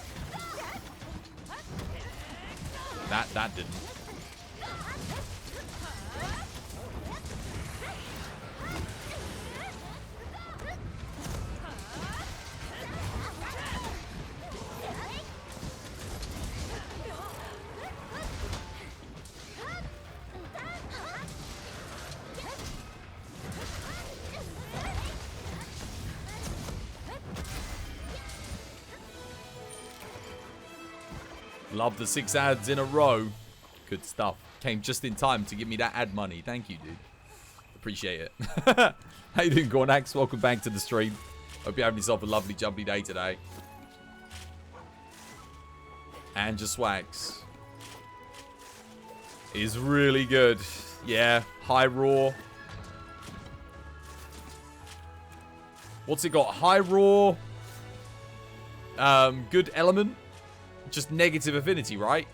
That didn't. Love the 6 ads in a row. Good stuff. Came just in time to give me that ad money. Thank you, dude. Appreciate it. How you doing, Gornax? Welcome back to the stream. Hope you're having yourself a lovely, jubbly day today. And just Swags is really good. Yeah, high raw. What's it got? High raw. Good element. Just negative affinity, right?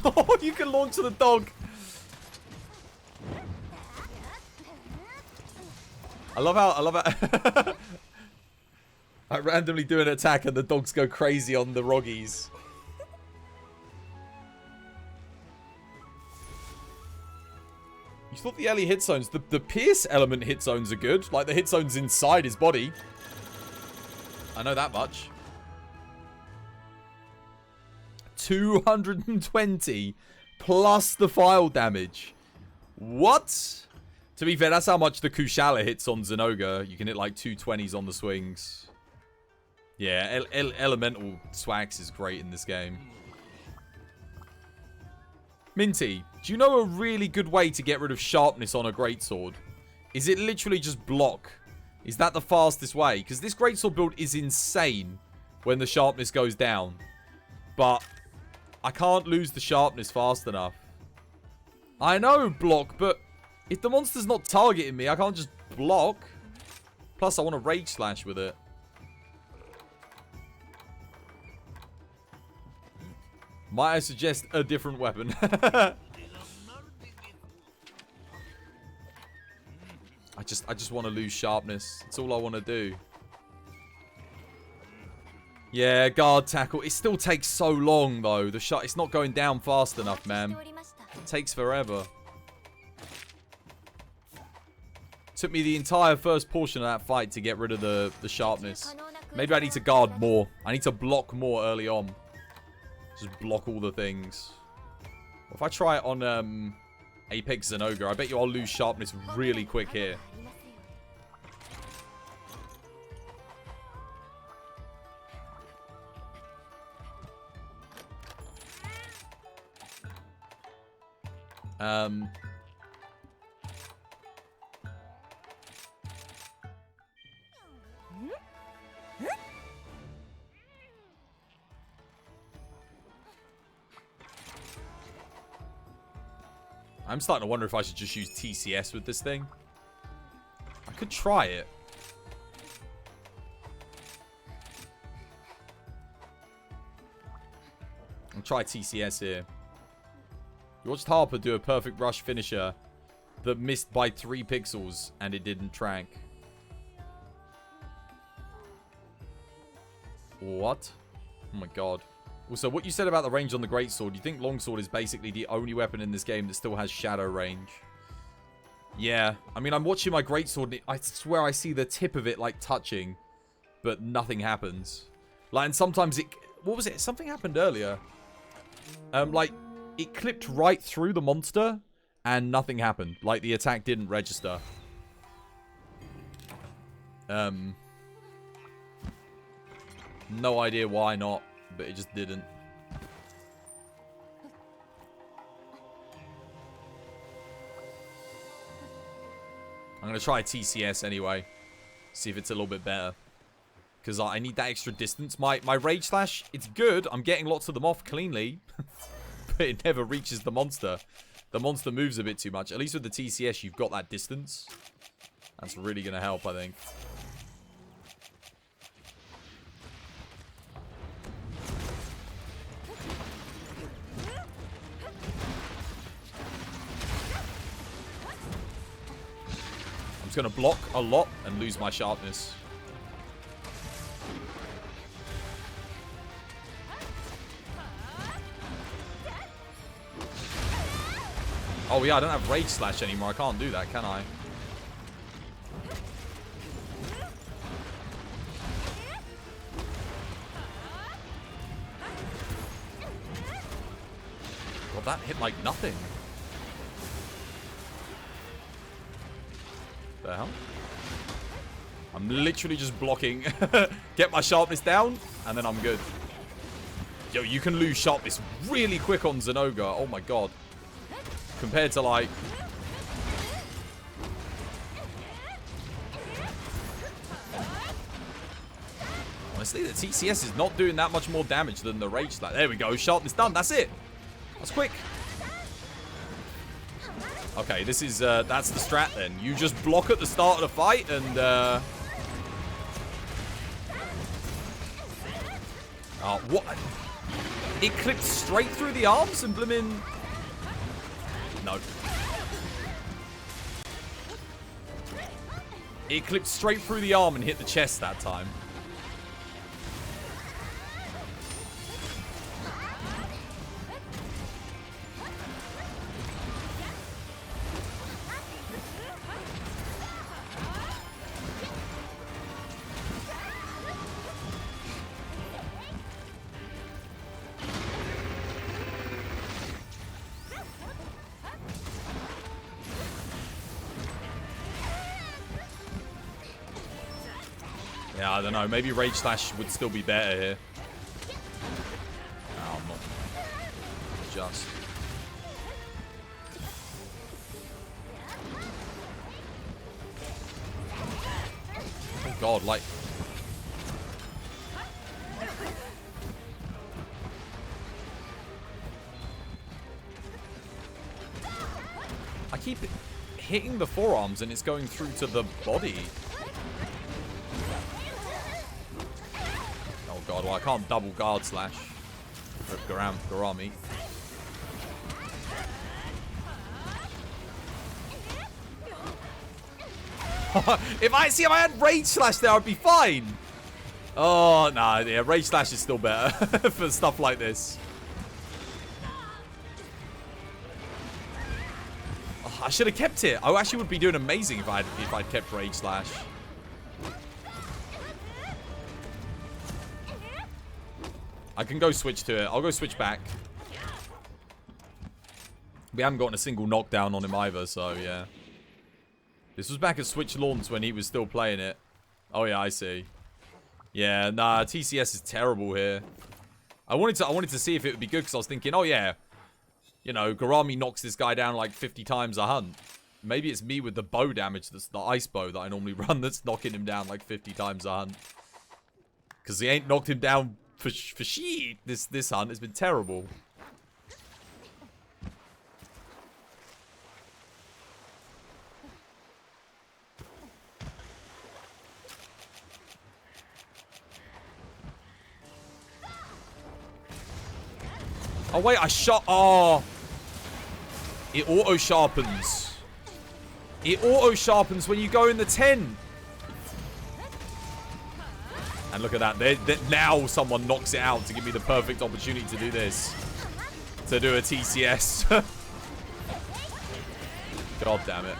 Oh, you can launch to the dog. I love how I randomly do an attack and the dogs go crazy on the Roggies. You thought the Ellie hit zones, the Pierce element hit zones are good. Like the hit zones inside his body. I know that much. 220 plus the file damage. What? To be fair, that's how much the Kushala hits on Zenoga. You can hit like 220s on the swings. Yeah, Elemental Swags is great in this game. Minty, do you know a really good way to get rid of sharpness on a greatsword? Is it literally just block? Is that the fastest way? Because this greatsword build is insane when the sharpness goes down. But I can't lose the sharpness fast enough. I know block, but if the monster's not targeting me, I can't just block. Plus, I want to Rage Slash with it. Might I suggest a different weapon? I just want to lose sharpness. That's all I want to do. Yeah, guard tackle. It still takes so long though. It's not going down fast enough, man. It takes forever. Took me the entire first portion of that fight to get rid of the sharpness. Maybe I need to guard more. I need to block more early on. Just block all the things. If I try it on Apex Zenoga, I bet you I'll lose sharpness really quick here. I'm starting to wonder if I should just use TCS with this thing. I could try it. I'll try TCS here. You watched Harper do a perfect rush finisher that missed by 3 pixels and it didn't track. What? Oh my god. Also, what you said about the range on the greatsword, you think longsword is basically the only weapon in this game that still has shadow range? Yeah. I mean, I'm watching my greatsword and I swear I see the tip of it, like, touching. But nothing happens. Like, and sometimes it... What was it? Something happened earlier. Like, it clipped right through the monster, and nothing happened. Like, the attack didn't register. No idea why not, but it just didn't. I'm going to try TCS anyway. See if it's a little bit better. Because I need that extra distance. My Rage Slash, it's good. I'm getting lots of them off cleanly. But it never reaches the monster. The monster moves a bit too much. At least with the TCS, you've got that distance. That's really going to help, I think. I'm just going to block a lot and lose my sharpness. Oh yeah, I don't have Rage Slash anymore. I can't do that, can I? Well, that hit like nothing. The hell? I'm literally just blocking. Get my sharpness down, and then I'm good. Yo, you can lose sharpness really quick on Zenoga. Oh my god. Compared to like... Honestly, the TCS is not doing that much more damage than the Rage Slash. There we go. Sharpness done. That's it. That's quick. Okay, this is... that's the strat then. You just block at the start of the fight and... Oh, what? It clipped straight through the arms and blimmin'... No. It clipped straight through the arm and hit the chest that time. Yeah, I don't know. Maybe Rage Slash would still be better here. No, I'm not. Just. Oh god, like... I keep hitting the forearms and it's going through to the body. God, well, I can't double guard slash with Garami. If I had Rage Slash there, I'd be fine. Oh, nah, yeah, Rage Slash is still better for stuff like this. Oh, I should have kept it. I actually would be doing amazing if I'd kept Rage Slash. I can go switch to it. I'll go switch back. We haven't gotten a single knockdown on him either, so yeah. This was back at Switch launch when he was still playing it. Oh yeah, I see. Yeah, nah, TCS is terrible here. I wanted to see if it would be good because I was thinking, oh yeah, you know, Garami knocks this guy down like 50 times a hunt. Maybe it's me with the bow damage, that's the ice bow that I normally run, that's knocking him down like 50 times a hunt. Because he ain't knocked him down for shit. This hunt has been terrible. Oh wait, I shot. Oh, it auto sharpens. It auto sharpens when you go in the 10. And look at that. Now someone knocks it out to give me the perfect opportunity to do this. To do a TCS. God damn it.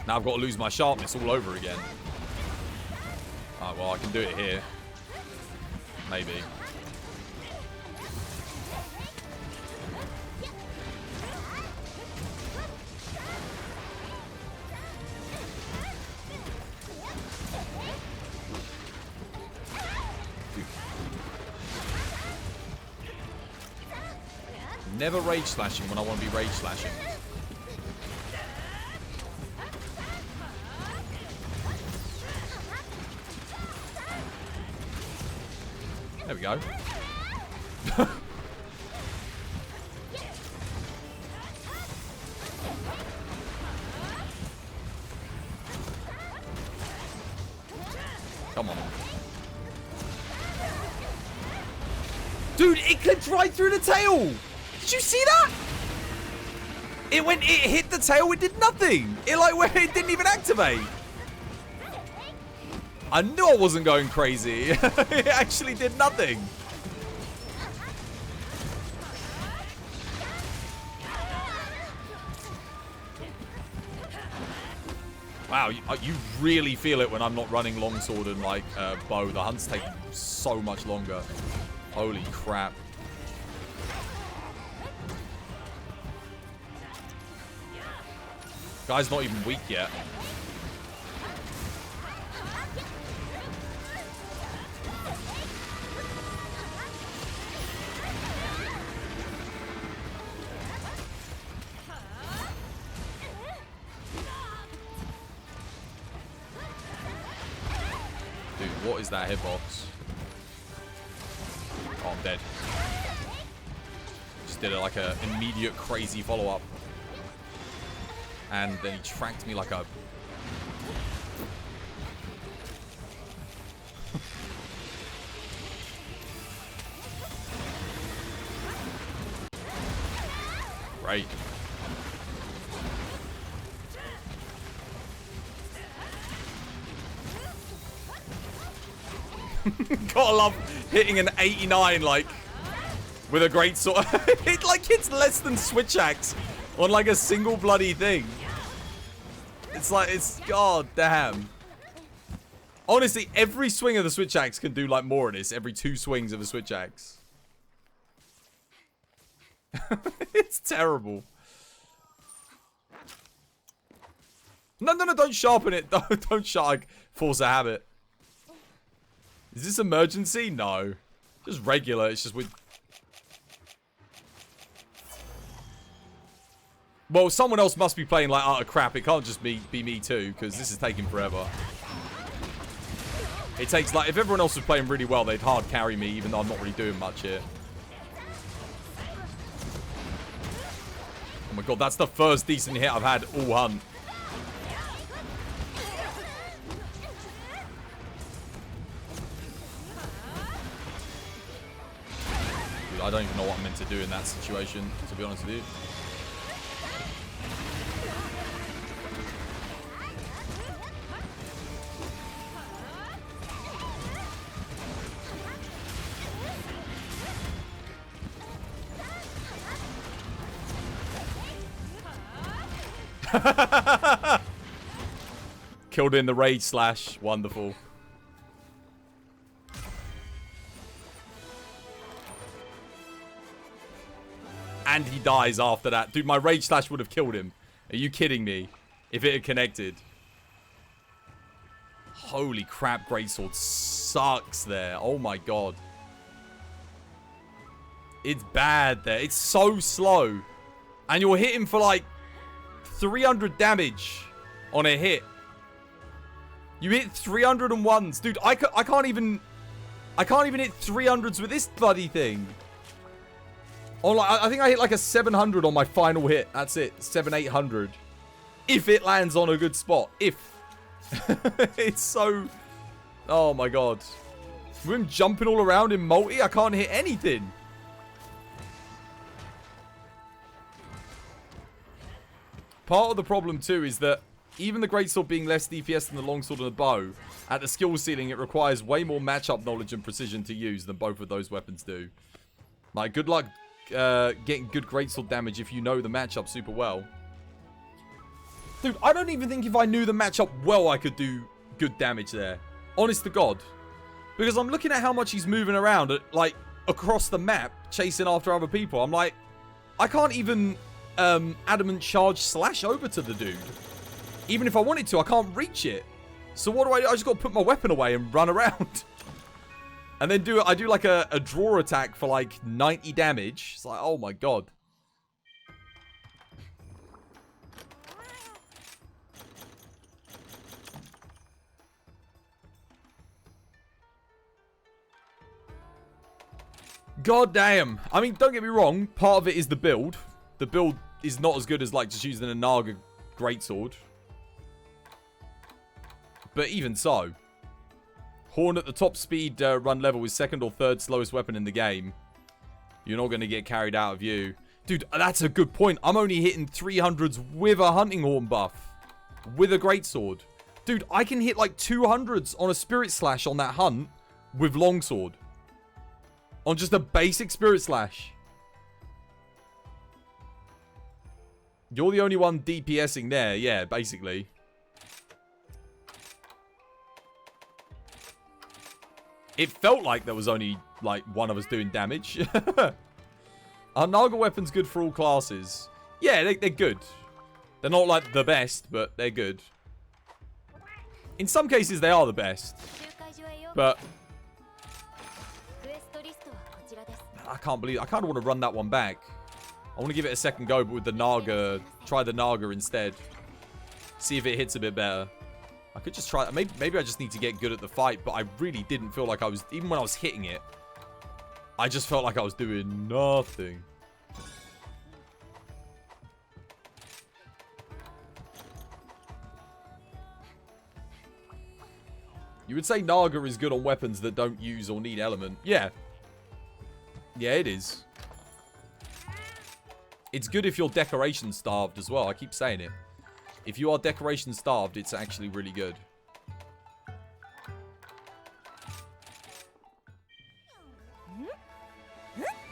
Now I've got to lose my sharpness all over again. Alright, well, I can do it here. Maybe. Never rage slashing when I want to be rage slashing. There we go. Come on. Dude, it clipped right through the tail. Did you see that? It hit the tail, it did nothing. It didn't even activate. I knew I wasn't going crazy. It actually did nothing. Wow, you really feel it when I'm not running longsword and like bow. The hunts take so much longer. Holy crap. Guy's not even weak yet. Dude, what is that hitbox? Oh, I'm dead. Just did it like a immediate crazy follow-up. And then he tracked me like a... Great. Gotta love hitting an 89 like with a great sword. It like hits less than switch axe on like a single bloody thing. It's like, it's, god damn. Honestly, every swing of the switch axe can do like more of this. Every 2 swings of a switch axe. It's terrible. No, don't sharpen it. Don't force a habit. Is this emergency? No. Just regular. It's just with... Well, someone else must be playing like utter crap. It can't just be me too, because this is taking forever. It takes like... If everyone else was playing really well, they'd hard carry me, even though I'm not really doing much here. Oh my god, that's the first decent hit I've had all hunt. Dude, I don't even know what I'm meant to do in that situation, to be honest with you. Killed in the rage slash. Wonderful. And he dies after that. Dude, my rage slash would have killed him. Are you kidding me? If it had connected. Holy crap, greatsword sucks there. Oh my god. It's bad there. It's so slow. And you'll hit him for like 300 damage on a hit. You hit 301s. Dude, I can't even hit 300s with this bloody thing. On like, I think I hit like a 700 on my final hit. That's it. 700-800. If it lands on a good spot. If. It's so... Oh my god. With him jumping all around in multi, I can't hit anything. Part of the problem too is that even the greatsword being less DPS than the longsword and the bow, at the skill ceiling it requires way more matchup knowledge and precision to use than both of those weapons do. Like, good luck getting good greatsword damage if you know the matchup super well. Dude, I don't even think if I knew the matchup well, I could do good damage there. Honest to God. Because I'm looking at how much he's moving around, like, across the map, chasing after other people. I'm like, I can't even adamant charge slash over to the dude. Even if I wanted to, I can't reach it. So what do I do? I just got to put my weapon away and run around. And then I do like a draw attack for like 90 damage. It's like, oh my God. God damn. I mean, don't get me wrong. Part of it is the build. The build is not as good as like just using a Naga greatsword. But even so. Horn at the top speed run level is second or third slowest weapon in the game. You're not going to get carried out of you. Dude, that's a good point. I'm only hitting 300s with a hunting horn buff. With a greatsword. Dude, I can hit like 200s on a spirit slash on that hunt with longsword. On just a basic spirit slash. You're the only one DPSing there. Yeah, basically. It felt like there was only, like, one of us doing damage. Are Naga weapons good for all classes? Yeah, they're good. They're not, like, the best, but they're good. In some cases, they are the best. But I can't believe... I kind of want to run that one back. I want to give it a second go, but with the Naga... Try the Naga instead. See if it hits a bit better. I could just try... Maybe I just need to get good at the fight, but I really didn't feel like I was... Even when I was hitting it, I just felt like I was doing nothing. You would say Naga is good on weapons that don't use or need element. Yeah. Yeah, it is. It's good if you're decoration starved as well. I keep saying it. If you are decoration starved, it's actually really good.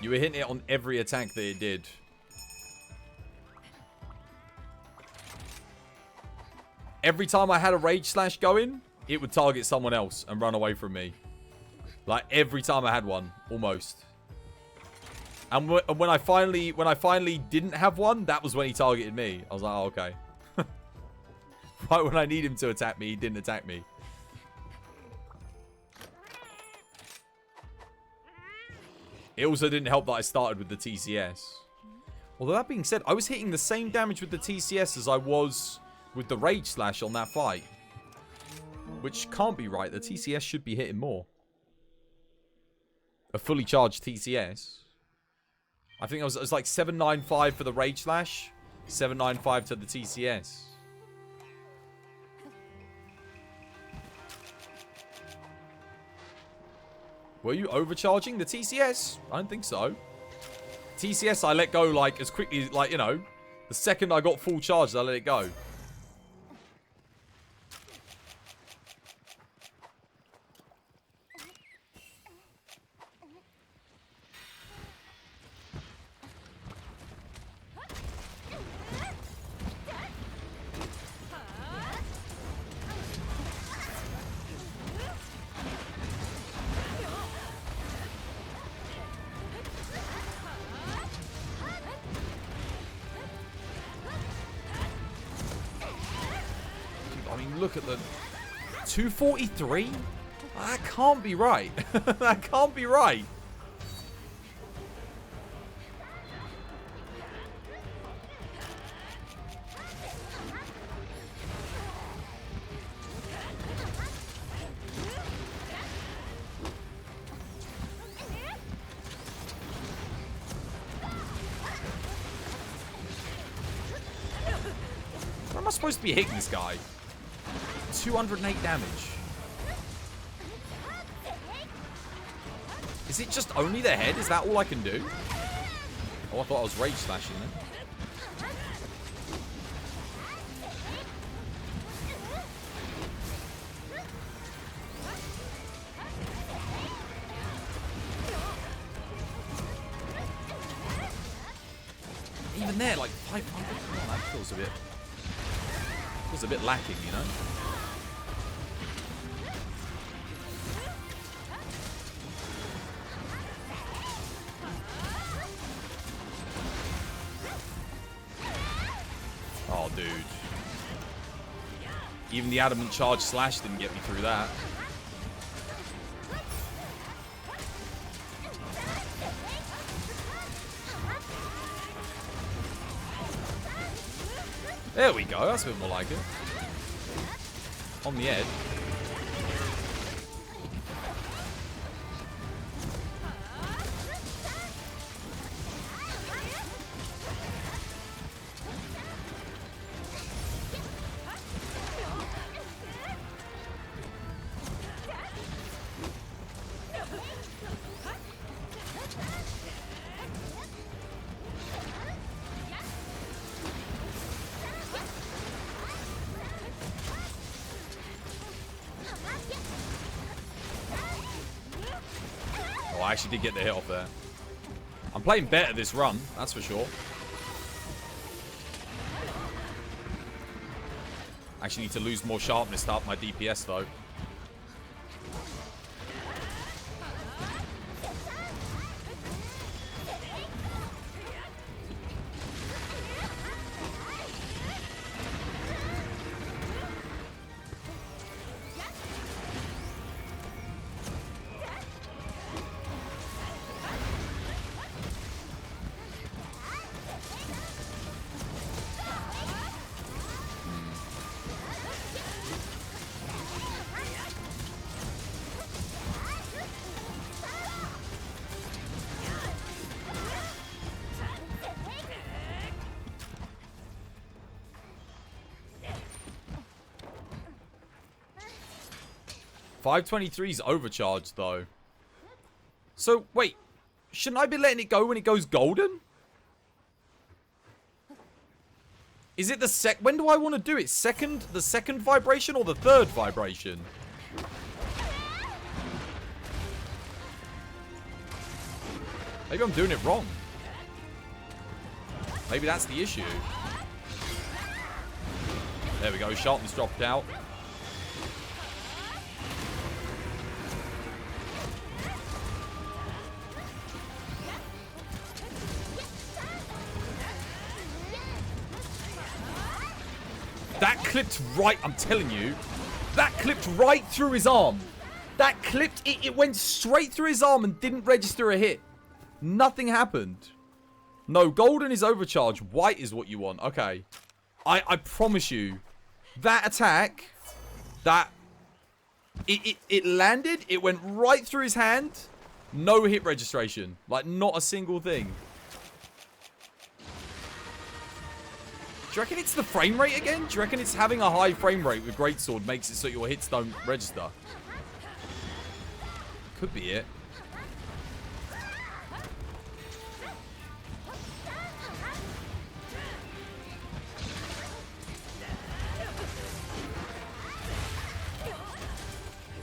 You were hitting it on every attack that it did. Every time I had a rage slash going, it would target someone else and run away from me. Like every time I had one, almost. And when I finally didn't have one, that was when he targeted me. I was like, oh, okay. Right when I need him to attack me, he didn't attack me. It also didn't help that I started with the TCS. Although that being said, I was hitting the same damage with the TCS as I was with the Rage Slash on that fight. Which can't be right. The TCS should be hitting more. A fully charged TCS. I think it was like 795 for the Rage Slash. 795 to the TCS. Were you overcharging the TCS? I don't think so. TCS I let go like as quickly, like, you know, the second I got full charge, I let it go. Look at the 243. That can't be right. That can't be right. Where am I supposed to be hitting this guy? 208 damage. Is it just only the head? Is that all I can do? Oh, I thought I was rage slashing then. Even there, like 500. Oh, that feels a bit. was a bit lacking, you know? Oh, dude. Even the adamant charge slash didn't get me through that. There we go. That's a bit more like it. On the edge. I actually did get the hit off there. I'm playing better this run, that's for sure. Actually need to lose more sharpness to up my DPS though. .523's overcharged, though. So, wait. Shouldn't I be letting it go when it goes golden? Is it the when do I want to do it? The second vibration or the third vibration? Maybe I'm doing it wrong. Maybe that's the issue. There we go. Sharpness dropped out. That clipped right, I'm telling you. That clipped right through his arm. That clipped, it went straight through his arm and didn't register a hit. Nothing happened. No, golden is overcharged. White is what you want. Okay. I promise you. That attack, it landed, it went right through his hand. No hit registration. Like, not a single thing. Do you reckon it's the frame rate again? Do you reckon it's having a high frame rate with Greatsword makes it so your hits don't register? Could be it.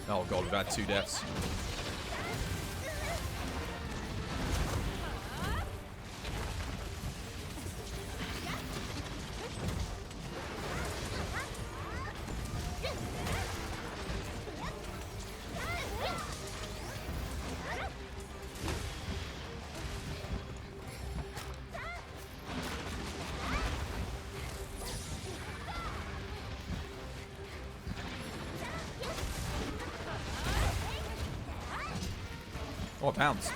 Oh god, we've had 2 deaths. Oh, pounds.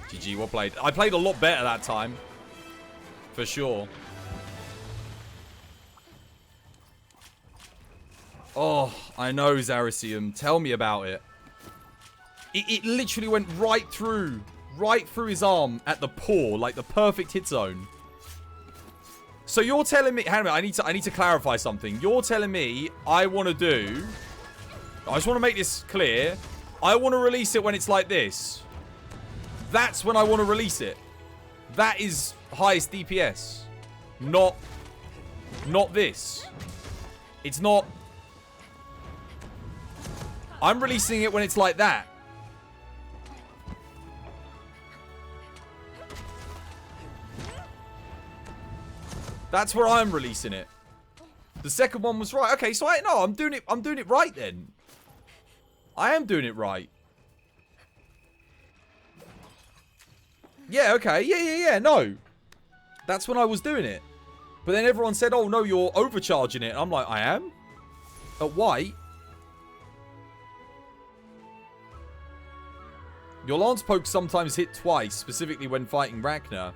GG, well played. I played a lot better that time. For sure. Oh, I know, Zaracium. Tell me about it. It literally went right through his arm at the paw, like the perfect hit zone. So you're telling me, hang on a minute, I need to clarify something. You're telling me I want to do, I just want to make this clear. I want to release it when it's like this. That's when I want to release it. That is highest DPS. Not this. It's not. I'm releasing it when it's like that. That's where I'm releasing it. The second one was right. Okay, so I'm doing it right then. I am doing it right. Yeah, okay. Yeah. No. That's when I was doing it. But then everyone said, oh, no, you're overcharging it. I'm like, I am? At white? Your lance pokes sometimes hit twice, specifically when fighting Ragnar.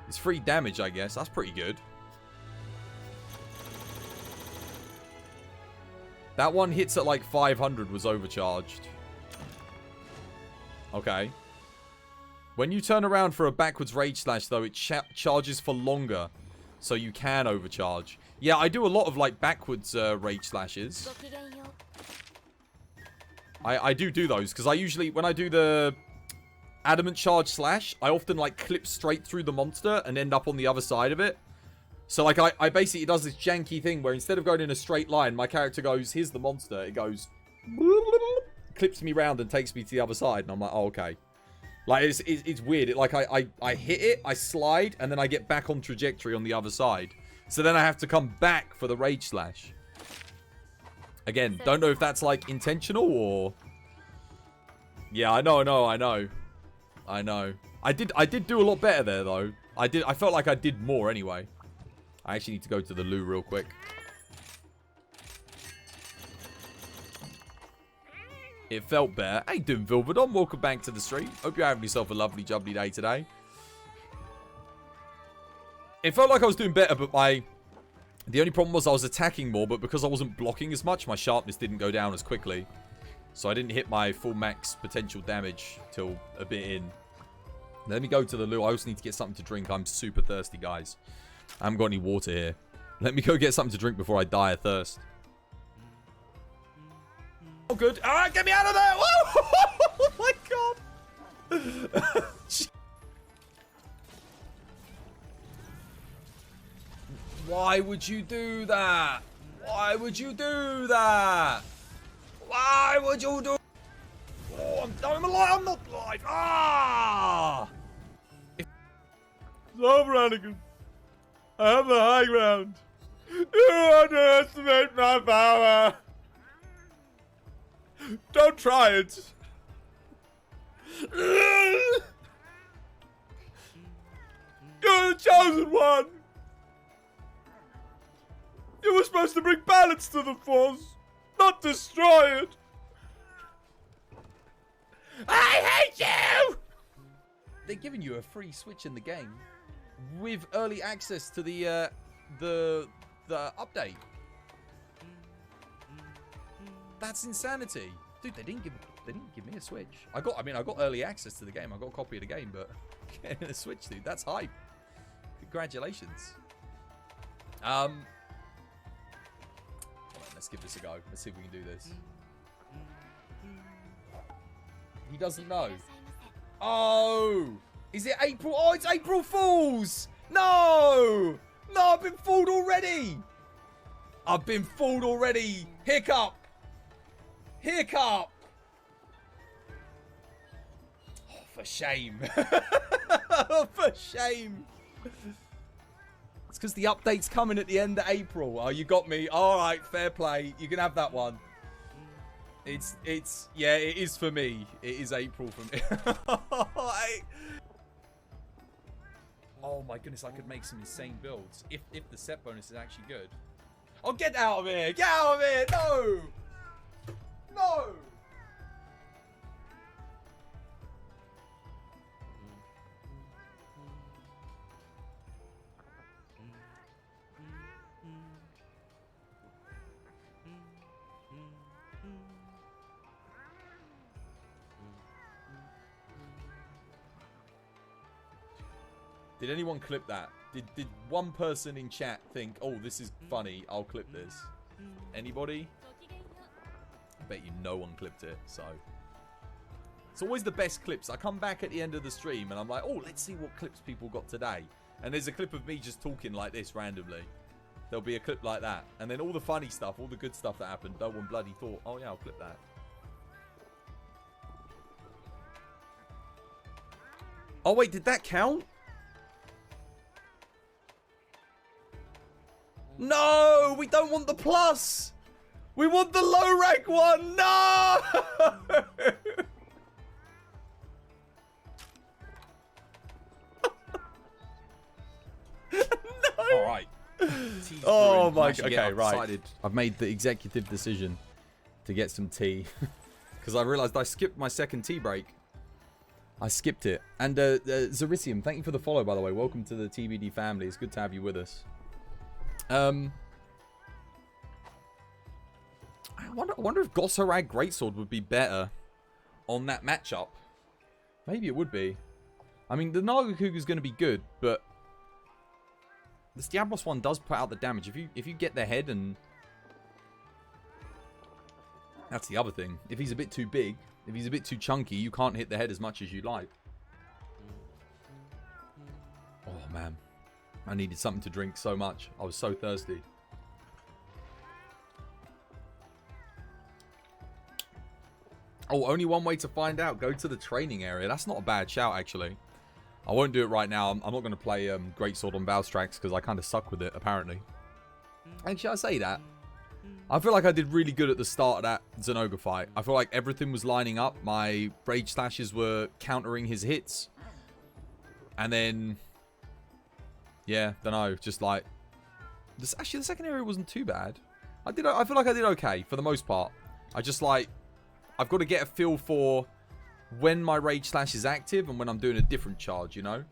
It's free damage, I guess. That's pretty good. That one hits at like 500 was overcharged. Okay. When you turn around for a backwards rage slash, though, it charges for longer. So you can overcharge. Yeah, I do a lot of like backwards rage slashes. I do those because I usually, when I do the adamant charge slash, I often like clip straight through the monster and end up on the other side of it. So like I basically, it does this janky thing where instead of going in a straight line, my character goes, here's the monster. It goes, clips me round and takes me to the other side. And I'm like, oh, okay. Like, it's weird. It, like, I hit it, I slide, and then I get back on trajectory on the other side. So then I have to come back for the rage slash. Again, don't know if that's, like, intentional or... Yeah, I know. I did do a lot better there, though. I felt like I did more anyway. I actually need to go to the loo real quick. It felt better. How you doing, Vilverdon? Welcome back to the stream. Hope you're having yourself a lovely, jubbly day today. It felt like I was doing better, but the only problem was I was attacking more, but because I wasn't blocking as much, my sharpness didn't go down as quickly. So I didn't hit my full max potential damage till a bit in. Let me go to the loo. I also need to get something to drink. I'm super thirsty, guys. I haven't got any water here. Let me go get something to drink before I die of thirst. Oh, good. All right, get me out of there. Whoa! Oh, my God. Why would you do that? Why would you do that? Why would you do... Oh, I'm alive. I'm not alive. Ah! Stop, Rannigan. I have the high ground. You underestimate my power. Don't try it. You're the chosen one. You were supposed to bring balance to the force, not destroy it. I hate you! They're giving you a free Switch in the game with early access to the update. That's insanity, dude. They didn't give me a Switch. I got early access to the game. I got a copy of the game, but getting a Switch, dude, that's hype. Congratulations. Hold on, let's give this a go. Let's see if we can do this. He doesn't know. Oh, is it April? Oh, it's April Fools. No, I've been fooled already. Hiccup. Oh, for shame. For shame. It's because the update's coming at the end of April. Oh, you got me. All right, fair play. You can have that one. Yeah, it is for me. It is April for me. Oh my goodness, I could make some insane builds if the set bonus is actually good. Oh, get out of here! Get out of here! No! No! Did anyone clip that? Did one person in chat think, oh, this is funny, I'll clip this? Anybody? I bet you no one clipped it, so. It's always the best clips. I come back at the end of the stream and I'm like, oh, let's see what clips people got today. And there's a clip of me just talking like this randomly. There'll be a clip like that. And then all the funny stuff, all the good stuff that happened, no one bloody thought, oh yeah, I'll clip that. Oh wait, did that count? No, we don't want the plus. We want the low rank one. No. No. All right. Oh my god. Okay, right. I've made the executive decision to get some tea because I realized I skipped my second tea break. I skipped it. And Zarisium, thank you for the follow, by the way. Welcome to the TBD family. It's good to have you with us. I wonder if Gosarag Greatsword would be better on that matchup. Maybe it would be. I mean, the Nagakuga is going to be good, but this Diablos one does put out the damage. If you get the head, and that's the other thing. If he's a bit too big, if he's a bit too chunky, you can't hit the head as much as you like. Oh man, I needed something to drink so much. I was so thirsty. Oh, only one way to find out. Go to the training area. That's not a bad shout, actually. I won't do it right now. I'm not going to play Greatsword on Valstrax because I kind of suck with it, apparently. Actually, I say that. I feel like I did really good at the start of that Zenoga fight. I feel like everything was lining up. My Rage Slashes were countering his hits. And then... yeah, don't know. Just like... actually, the second area wasn't too bad. I feel like I did okay for the most part. I just like... I've got to get a feel for when my Rage Slash is active and when I'm doing a different charge, you know?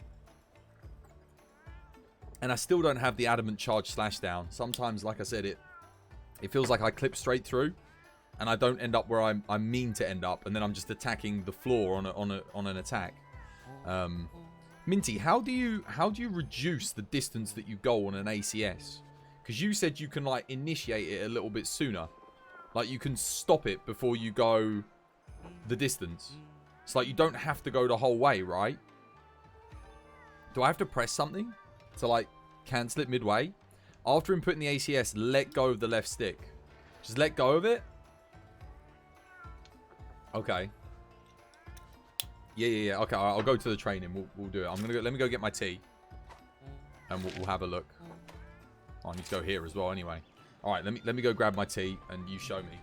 And I still don't have the Adamant Charge Slash down. Sometimes, like I said, it feels like I clip straight through and I don't end up where I mean to end up, and then I'm just attacking the floor on an attack. Minty, how do you reduce the distance that you go on an ACS? Because you said you can like initiate it a little bit sooner. Like, you can stop it before you go the distance. It's like you don't have to go the whole way, right? Do I have to press something to, like, cancel it midway? After inputting the ACS, let go of the left stick. Just let go of it? Okay. Yeah. Okay, I'll go to the training. We'll do it. Let me go get my tea. And we'll have a look. Oh, I need to go here as well anyway. Alright, let me go grab my tea and you show me.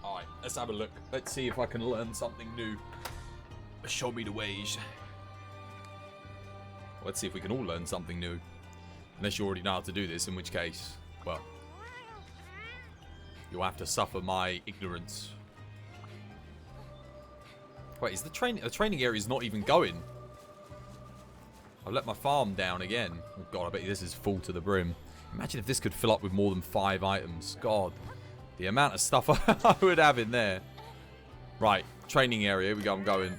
Alright, let's have a look. Let's see if I can learn something new. Show me the ways. Let's see if we can all learn something new. Unless you already know how to do this, in which case, well, you'll have to suffer my ignorance. Wait, is the training area is not even going? I've let my farm down again. Oh god, I bet you this is full to the brim. Imagine if this could fill up with more than 5 items. God. The amount of stuff I would have in there. Right, training area. Here we go, I'm going.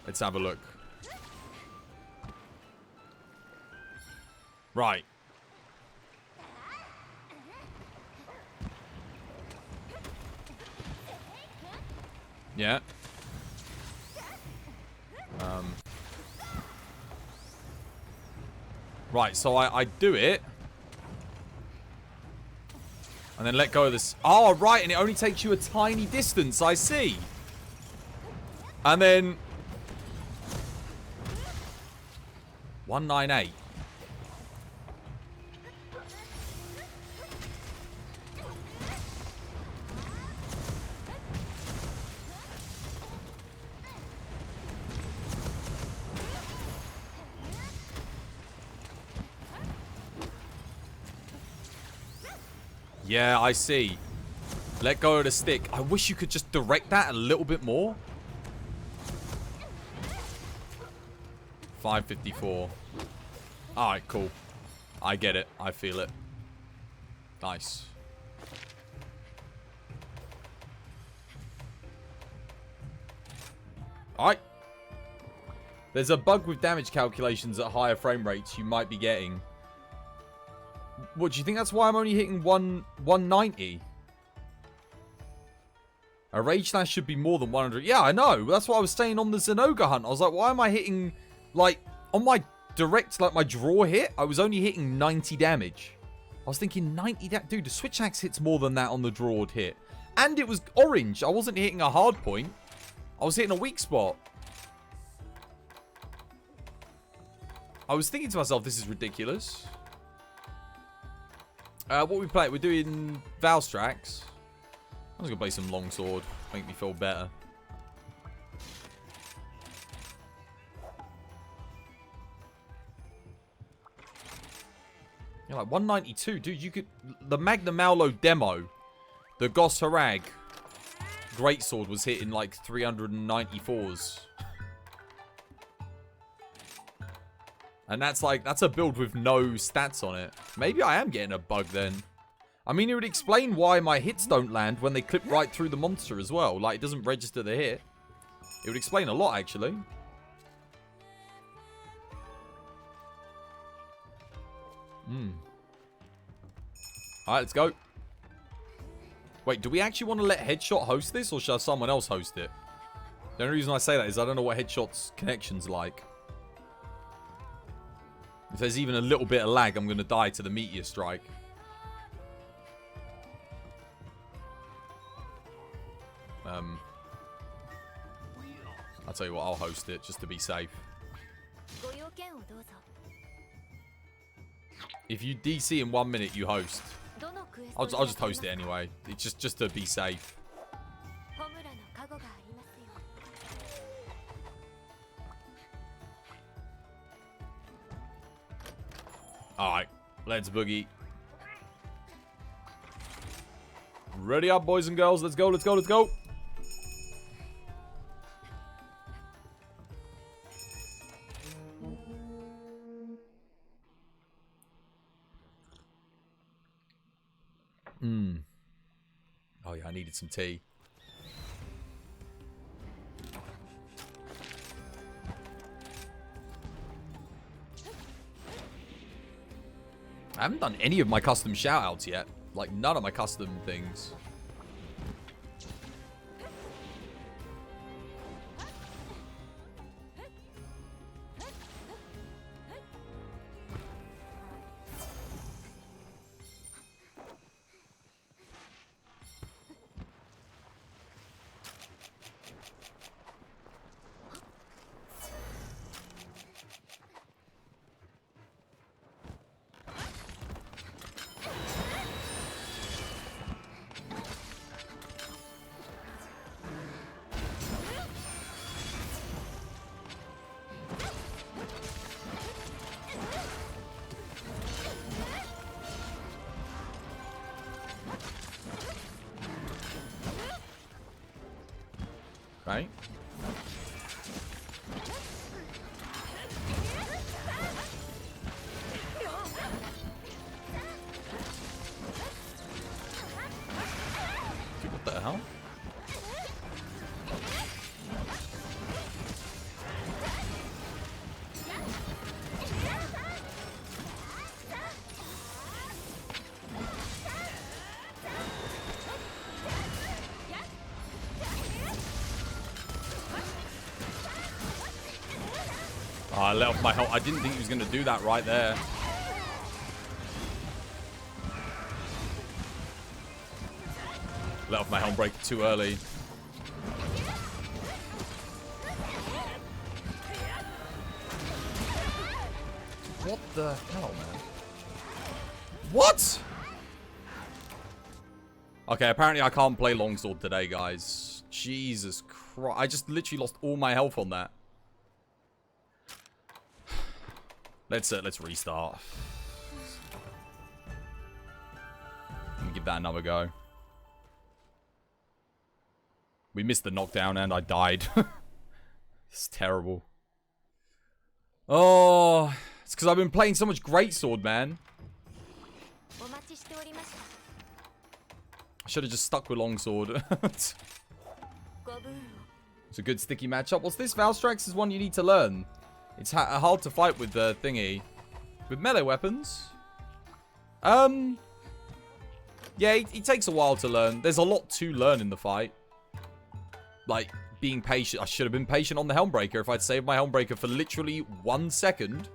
Let's have a look. Right. Yeah. Right, so I do it. And then let go of this. Oh, right, and it only takes you a tiny distance, I see. And then... 198. Yeah, I see. Let go of the stick. I wish you could just direct that a little bit more. 554. Alright, cool. I get it. I feel it. Nice. Alright. There's a bug with damage calculations at higher frame rates you might be getting. What, do you think that's why I'm only hitting 190? A rage slash should be more than 100. Yeah, I know. That's what I was saying on the Zenoga hunt. I was like, why am I hitting, like, on my direct, like, my draw hit, I was only hitting 90 damage. I was thinking 90 dude, the switch axe hits more than that on the drawed hit. And it was orange. I wasn't hitting a hard point. I was hitting a weak spot. I was thinking to myself, this is ridiculous. What we play? We're doing Valstrax. I'm just gonna play some longsword. Make me feel better. You're like 192, dude. You could the Magna Maulo demo, the Gos Harag greatsword was hitting like 394s. And that's a build with no stats on it. Maybe I am getting a bug then. I mean, it would explain why my hits don't land when they clip right through the monster as well. Like, it doesn't register the hit. It would explain a lot, actually. Alright, let's go. Wait, do we actually want to let Headshot host this, or shall someone else host it? The only reason I say that is I don't know what Headshot's connection's like. If there's even a little bit of lag, I'm going to die to the meteor strike. I'll tell you what, I'll host it just to be safe. If you DC in 1 minute, you host. I'll just host it anyway. It's just to be safe. Alright, let's boogie. Ready up, boys and girls. Let's go, let's go, let's go. Oh yeah, I needed some tea. I haven't done any of my custom shoutouts yet. Like, none of my custom things. Right? Dude, what the hell? Oh, I let off my health. I didn't think he was going to do that right there. Let off my helm breaker too early. What the hell, man? What? Okay, apparently I can't play longsword today, guys. Jesus Christ. I just literally lost all my health on that. Let's restart. Let me give that another go. We missed the knockdown and I died. It's terrible. Oh, it's because I've been playing so much greatsword, man. I should have just stuck with longsword. It's a good sticky matchup. What's this? Valstrax is one you need to learn. It's hard to fight with the thingy. With melee weapons? Yeah, it takes a while to learn. There's a lot to learn in the fight. Like, being patient. I should have been patient on the Helmbreaker. If I'd saved my Helmbreaker for literally 1 second,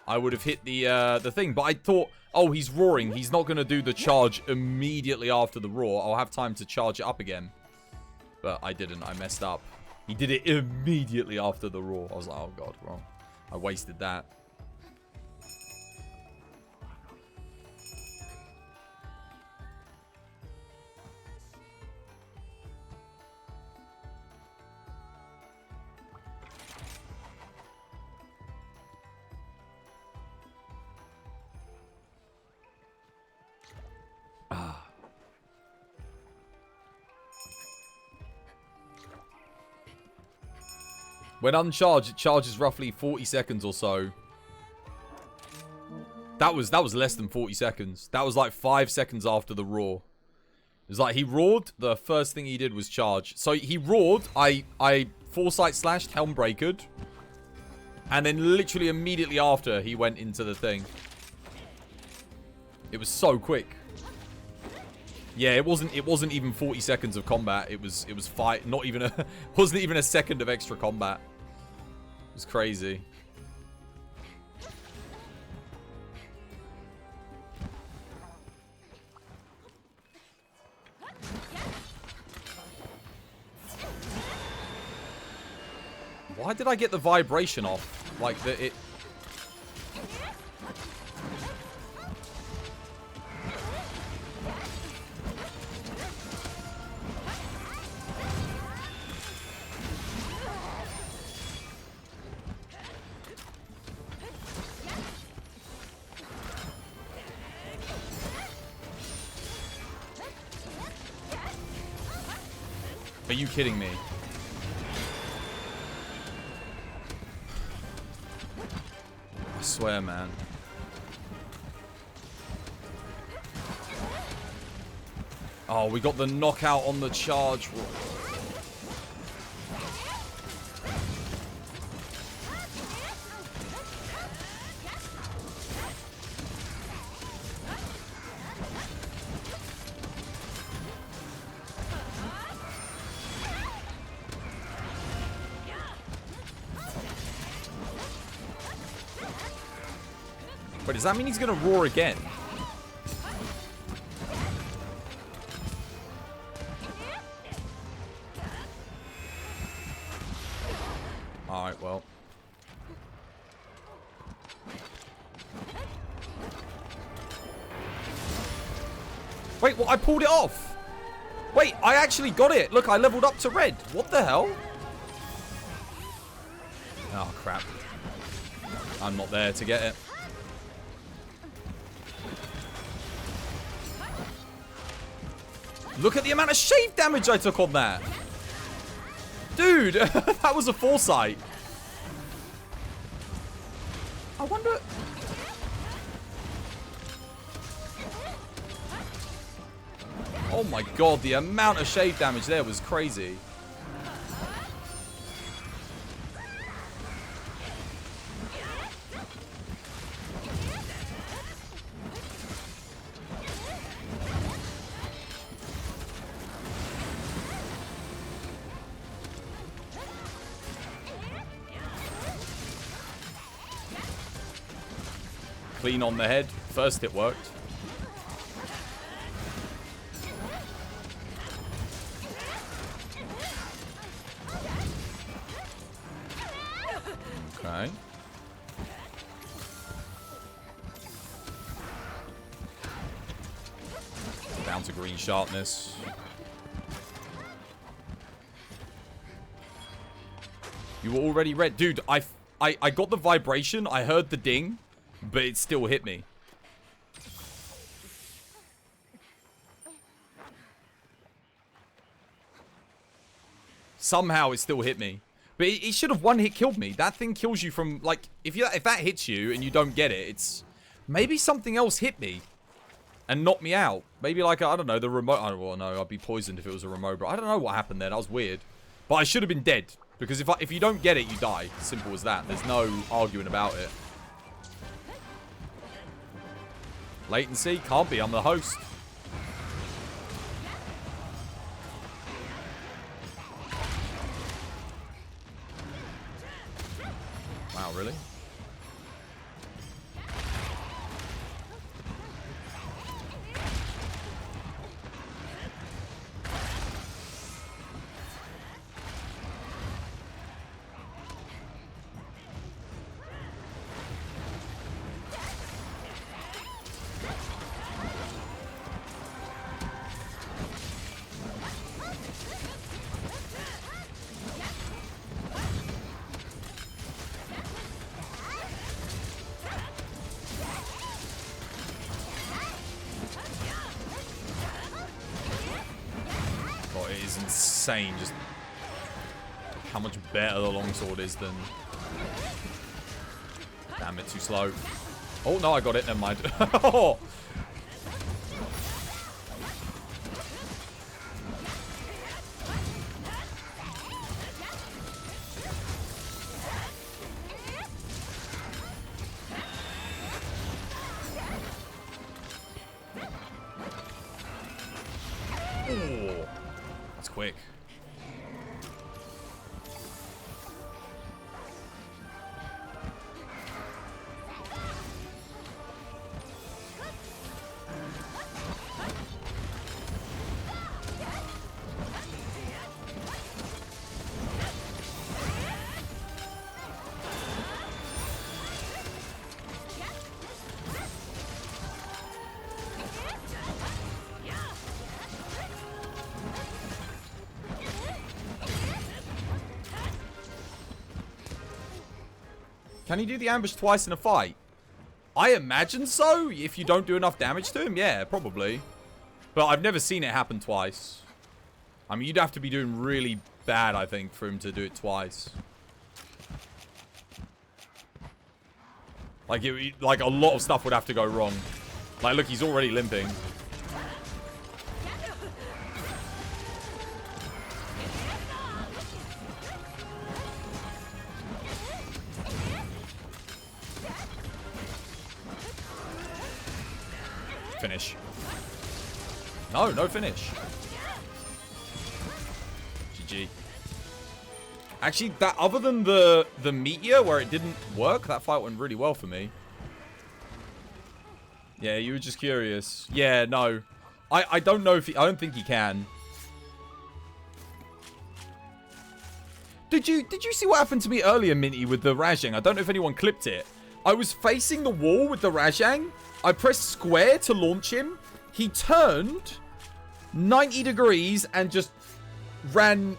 I would have hit the thing. But I thought, oh, he's roaring. He's not going to do the charge immediately after the roar. I'll have time to charge it up again. But I didn't. I messed up. He did it immediately after the roar. I was like, oh, God, wrong. I wasted that. When uncharged, it charges roughly 40 seconds or so. That was less than 40 seconds. That was like 5 seconds after the roar. It was like he roared, the first thing he did was charge. So he roared, I foresight slashed, Helmbreakered. And then literally immediately after, he went into the thing. It was so quick. Yeah, it wasn't even 40 seconds of combat. It was fight, not even a wasn't even a second of extra combat. It was crazy. Why did I get the vibration off? Like it. Are you kidding me? I swear, man. Oh, we got the knockout on the charge. Wait, does that mean he's gonna roar again? Alright, well. Wait, what? I pulled it off! Wait, I actually got it! Look, I leveled up to red. What the hell? Oh, crap. I'm not there to get it. Look at the amount of shave damage I took on that. Dude, that was a foresight. I wonder... Oh my god, the amount of shave damage there was crazy. Clean on the head. First it worked. Okay. to green sharpness. You were already red. Dude, I got the vibration. I heard the ding, but it still hit me. Somehow it still hit me. But it should have one hit killed me. That thing kills you from, like, if that hits you and you don't get it, it's... Maybe something else hit me and knocked me out. Maybe like, I don't know, the remote... I don't know, I'd be poisoned if it was a remote, but I don't know what happened there. That was weird. But I should have been dead. Because if you don't get it, you die. Simple as that. There's no arguing about it. Latency? Can't be. I'm the host. Wow, really? Insane, just how much better the longsword is than... Damn it, too slow. Oh no, I got it, never mind. Oh. That's quick. Can he do the ambush twice in a fight? I imagine so. If you don't do enough damage to him, yeah, probably. But I've never seen it happen twice. I mean, you'd have to be doing really bad, I think, for him to do it twice. Like, like a lot of stuff would have to go wrong. Like, look, he's already limping. Finish. No, no finish. GG. Actually, that other than the meteor where it didn't work, that fight went really well for me. Yeah, you were just curious. Yeah, no. I don't know if he... I don't think he can. Did you see what happened to me earlier, Minty, with the Rajang? I don't know if anyone clipped it. I was facing the wall with the Rajang. I pressed square to launch him. He turned 90 degrees and just ran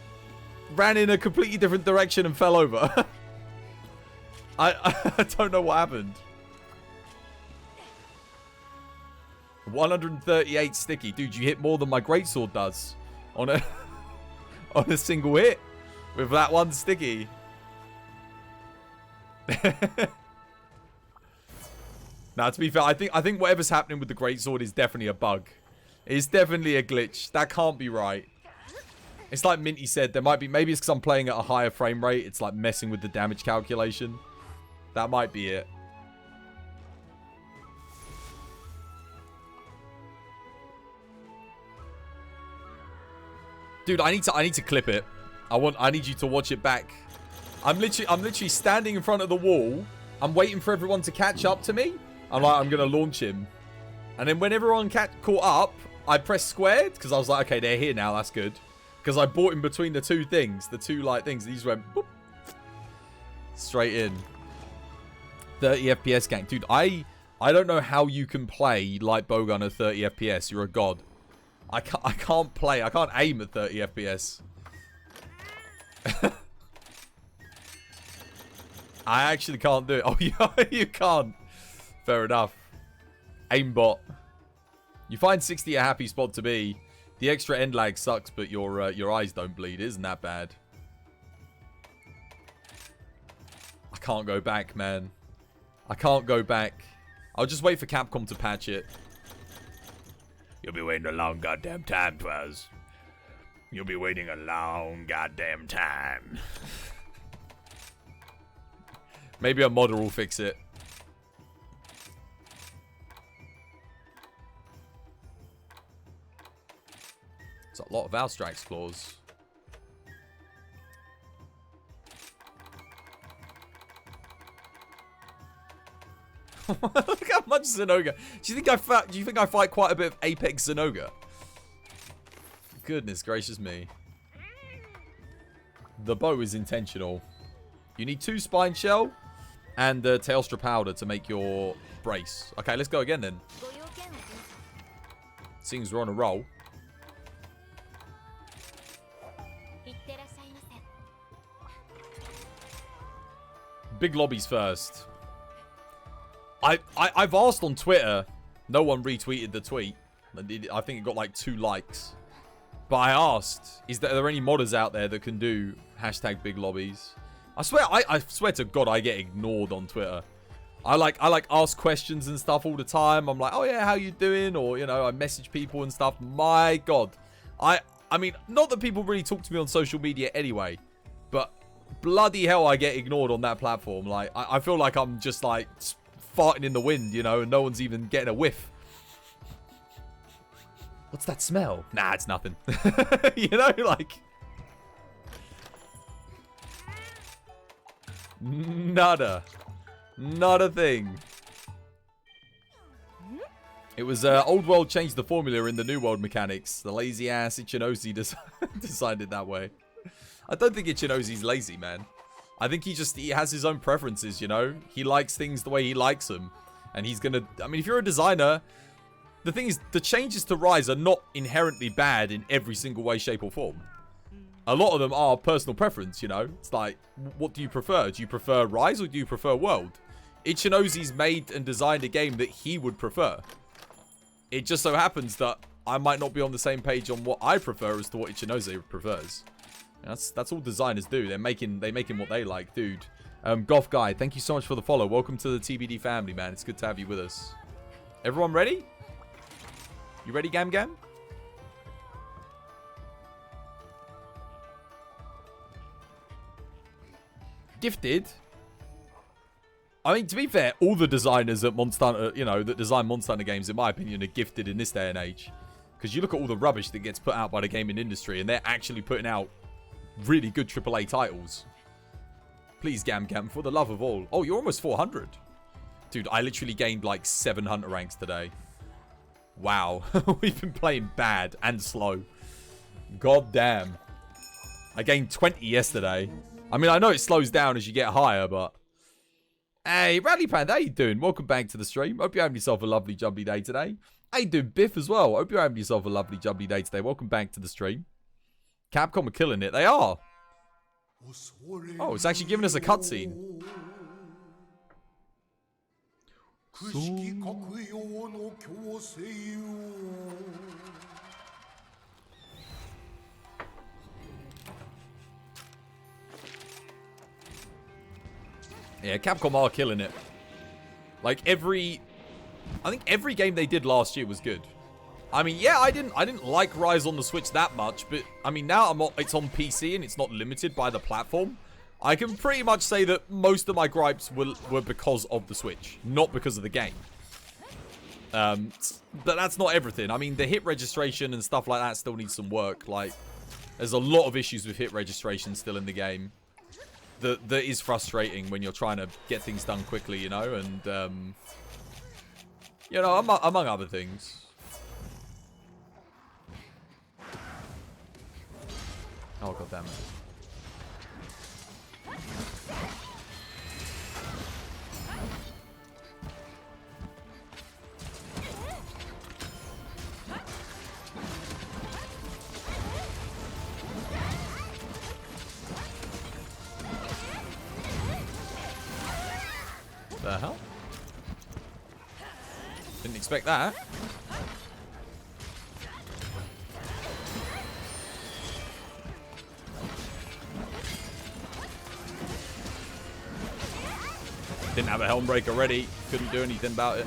in a completely different direction and fell over. I don't know what happened. 138 sticky. Dude, you hit more than my greatsword does on a single hit with that one sticky. Now, to be fair, I think whatever's happening with the greatsword is definitely a bug. It's definitely a glitch. That can't be right. It's like Minty said, there might be... Maybe it's because I'm playing at a higher frame rate. It's like messing with the damage calculation. That might be it. Dude, I need to clip it. I need you to watch it back. I'm literally standing in front of the wall. I'm waiting for everyone to catch up to me. I'm like, I'm going to launch him. And then when everyone caught up, I pressed squared because I was like, okay, they're here now. That's good. Because I bought in between the two things. The two, like, things. These went boop, straight in. 30 FPS gang. Dude, I don't know how you can play Light Bowgun at 30 FPS. You're a god. I can't play. I can't aim at 30 FPS. I actually can't do it. Oh, you can't. Fair enough. Aimbot. You find 60 a happy spot to be. The extra end lag sucks, but your eyes don't bleed. Isn't that bad? I can't go back, man. I can't go back. I'll just wait for Capcom to patch it. You'll be waiting a long goddamn time, Twaz. You'll be waiting a long goddamn time. Maybe a modder will fix it. It's a lot of Valstrax claws. Look how much Zenoga. Do you think I fight quite a bit of Apex Zenoga? Goodness gracious me. The bow is intentional. You need 2 spine shell and Tailstra powder to make your brace. Okay, let's go again then. Seems we're on a roll. Big lobbies first. I've asked on Twitter. No one retweeted the tweet. I think it got like 2 likes. But I asked, are there any modders out there that can do hashtag big lobbies? I swear to God, I get ignored on Twitter. I ask questions and stuff all the time. I'm like, oh yeah, how you doing? Or, you know, I message people and stuff. My God. I mean, not that people really talk to me on social media anyway, but bloody hell, I get ignored on that platform. Like, I feel like I'm just like farting in the wind, you know, and no one's even getting a whiff. What's that smell? Nah, it's nothing. You know, like... Nada. Not a thing. It was Old World changed the formula in the New World mechanics. The lazy ass Ichinozi designed it that way. I don't think Ichinozi's lazy, man. I think he has his own preferences, you know? He likes things the way he likes them. And he's gonna... I mean, if you're a designer... The thing is, the changes to Rise are not inherently bad in every single way, shape, or form. A lot of them are personal preference, you know? It's like, what do you prefer? Do you prefer Rise or do you prefer World? Ichinozi's made and designed a game that he would prefer. It just so happens that I might not be on the same page on what I prefer as to what Ichinozi prefers. And that's all designers do. They're making what they like, dude. Goth Guy, thank you so much for the follow. Welcome to the TBD family, man. It's good to have you with us. Everyone ready? You ready, Gam Gam? Gifted. I mean, to be fair, all the designers at Monster Hunter, you know, that design Monster Hunter games, in my opinion, are gifted in this day and age. Because you look at all the rubbish that gets put out by the gaming industry, and they're actually putting out really good AAA titles. Please, Gam Gam, for the love of all. Oh, you're almost 400. Dude, I literally gained like 7 Hunter ranks today. Wow. We've been playing bad and slow. God damn. I gained 20 yesterday. I mean, I know it slows down as you get higher, but... Hey, Rally Panda, how you doing? Welcome back to the stream. Hope you're having yourself a lovely, jubbly day today. How you doing, Biff, as well? Hope you're having yourself a lovely, jubbly day today. Welcome back to the stream. Capcom are killing it. They are. Oh, it's actually giving us a cutscene. Yeah, Capcom are killing it. Like I think every game they did last year was good. I mean, yeah, I didn't like Rise on the Switch that much, but I mean now it's on PC and it's not limited by the platform. I can pretty much say that most of my gripes were because of the Switch, not because of the game. But that's not everything. I mean, the hit registration and stuff like that still needs some work. Like, there's a lot of issues with hit registration still in the game. That is frustrating when you're trying to get things done quickly, you know, and you know, among other things. Oh, god damn it. The hell? Didn't expect that. Didn't have a helm breaker ready. Couldn't do anything about it.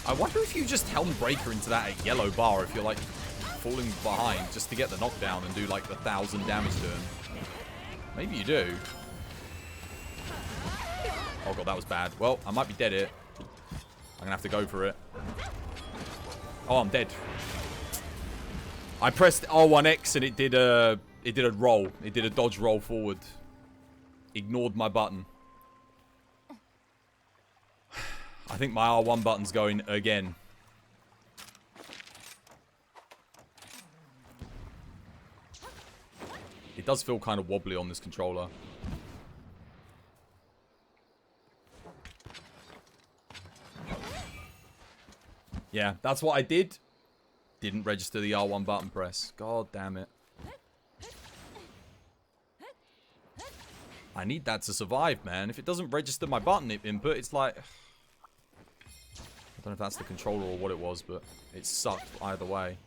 I wonder if you just helm breaker into that yellow bar if you're like falling behind just to get the knockdown and do like the 1000 damage to him. Maybe you do. Oh god, that was bad. Well, I might be dead here. I'm gonna have to go for it. Oh, I'm dead. I pressed R1X and it did a roll. It did a dodge roll forward. Ignored my button. I think my R1 button's going again. It does feel kind of wobbly on this controller. Yeah, that's what I did. Didn't register the R1 button press. God damn it. I need that to survive, man. If it doesn't register my button input, it's like... I don't know if that's the controller or what it was, but it sucked either way.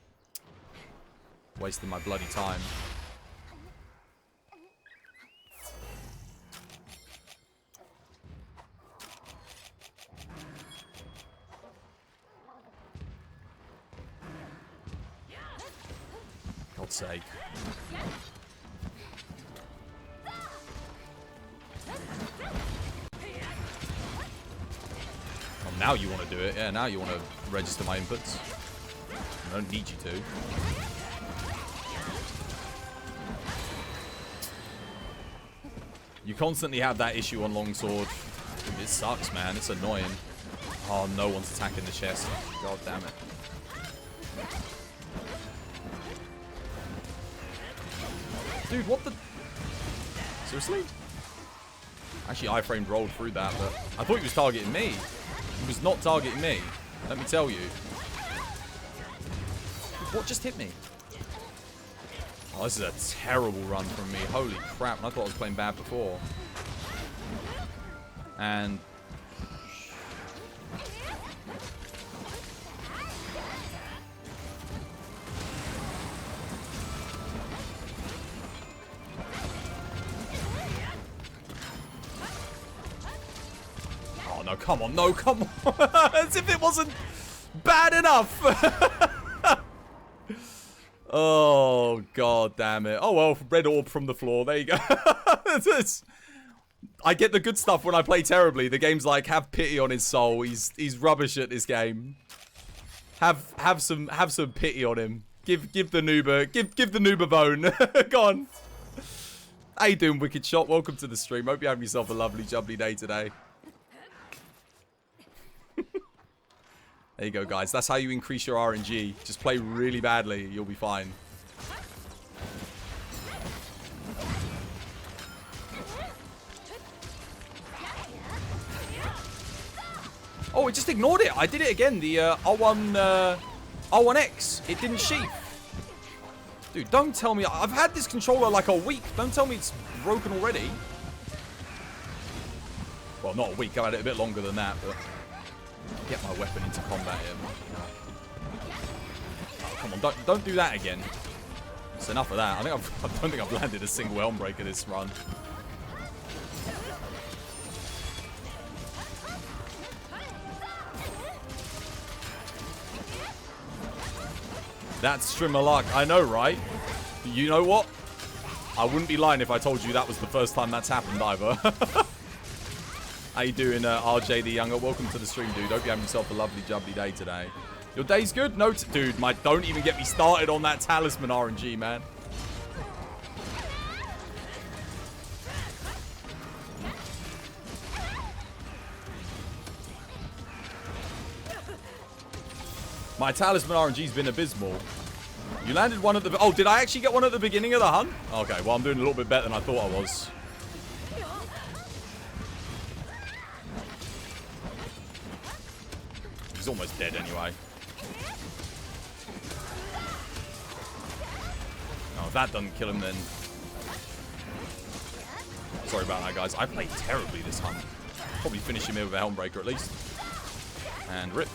Wasting my bloody time. God's sake. Oh, now you want to do it. Yeah, now you want to register my inputs. I don't need you to. You constantly have that issue on longsword. It sucks, man. It's annoying. Oh, no one's attacking the chest. God damn it. Dude, what the... Seriously? Actually, iframed rolled through that, but... I thought he was targeting me. He was not targeting me. Let me tell you. What just hit me? Oh, this is a terrible run from me. Holy crap. I thought I was playing bad before. And... oh, no, come on. No, come on. As if it wasn't bad enough. Oh, god damn it. Oh, well, red orb from the floor. There you go. I get the good stuff when I play terribly. The game's like, have pity on his soul. He's rubbish at this game. Have some pity on him. Give the noober. Give the noober bone. Go on. How you doing, Wicked Shot? Welcome to the stream. Hope you have yourself a lovely, jubbly day today. There you go, guys. That's how you increase your RNG. Just play really badly. You'll be fine. Oh, it just ignored it. I did it again. The R1X. It didn't sheath. Dude, don't tell me. I've had this controller like a week. Don't tell me it's broken already. Well, not a week. I've had it a bit longer than that, but... Get my weapon into combat here. Oh, come on, don't do that again. It's enough of that. I don't think I've landed a single helm breaker this run. That's streamer luck. I know, right? But you know what? I wouldn't be lying if I told you that was the first time that's happened either. How you doing, RJ the Younger? Welcome to the stream, dude. Hope you have yourself a lovely, jubbly day today. Your day's good? No, dude, don't even get me started on that talisman RNG, man. My talisman RNG's been abysmal. You landed one at the... Oh, did I actually get one at the beginning of the hunt? Okay, well, I'm doing a little bit better than I thought I was. He's almost dead anyway. Oh, if that doesn't kill him, then... Sorry about that, guys. I played terribly this hunt. Probably finish him here with a Helmbreaker at least. And rip.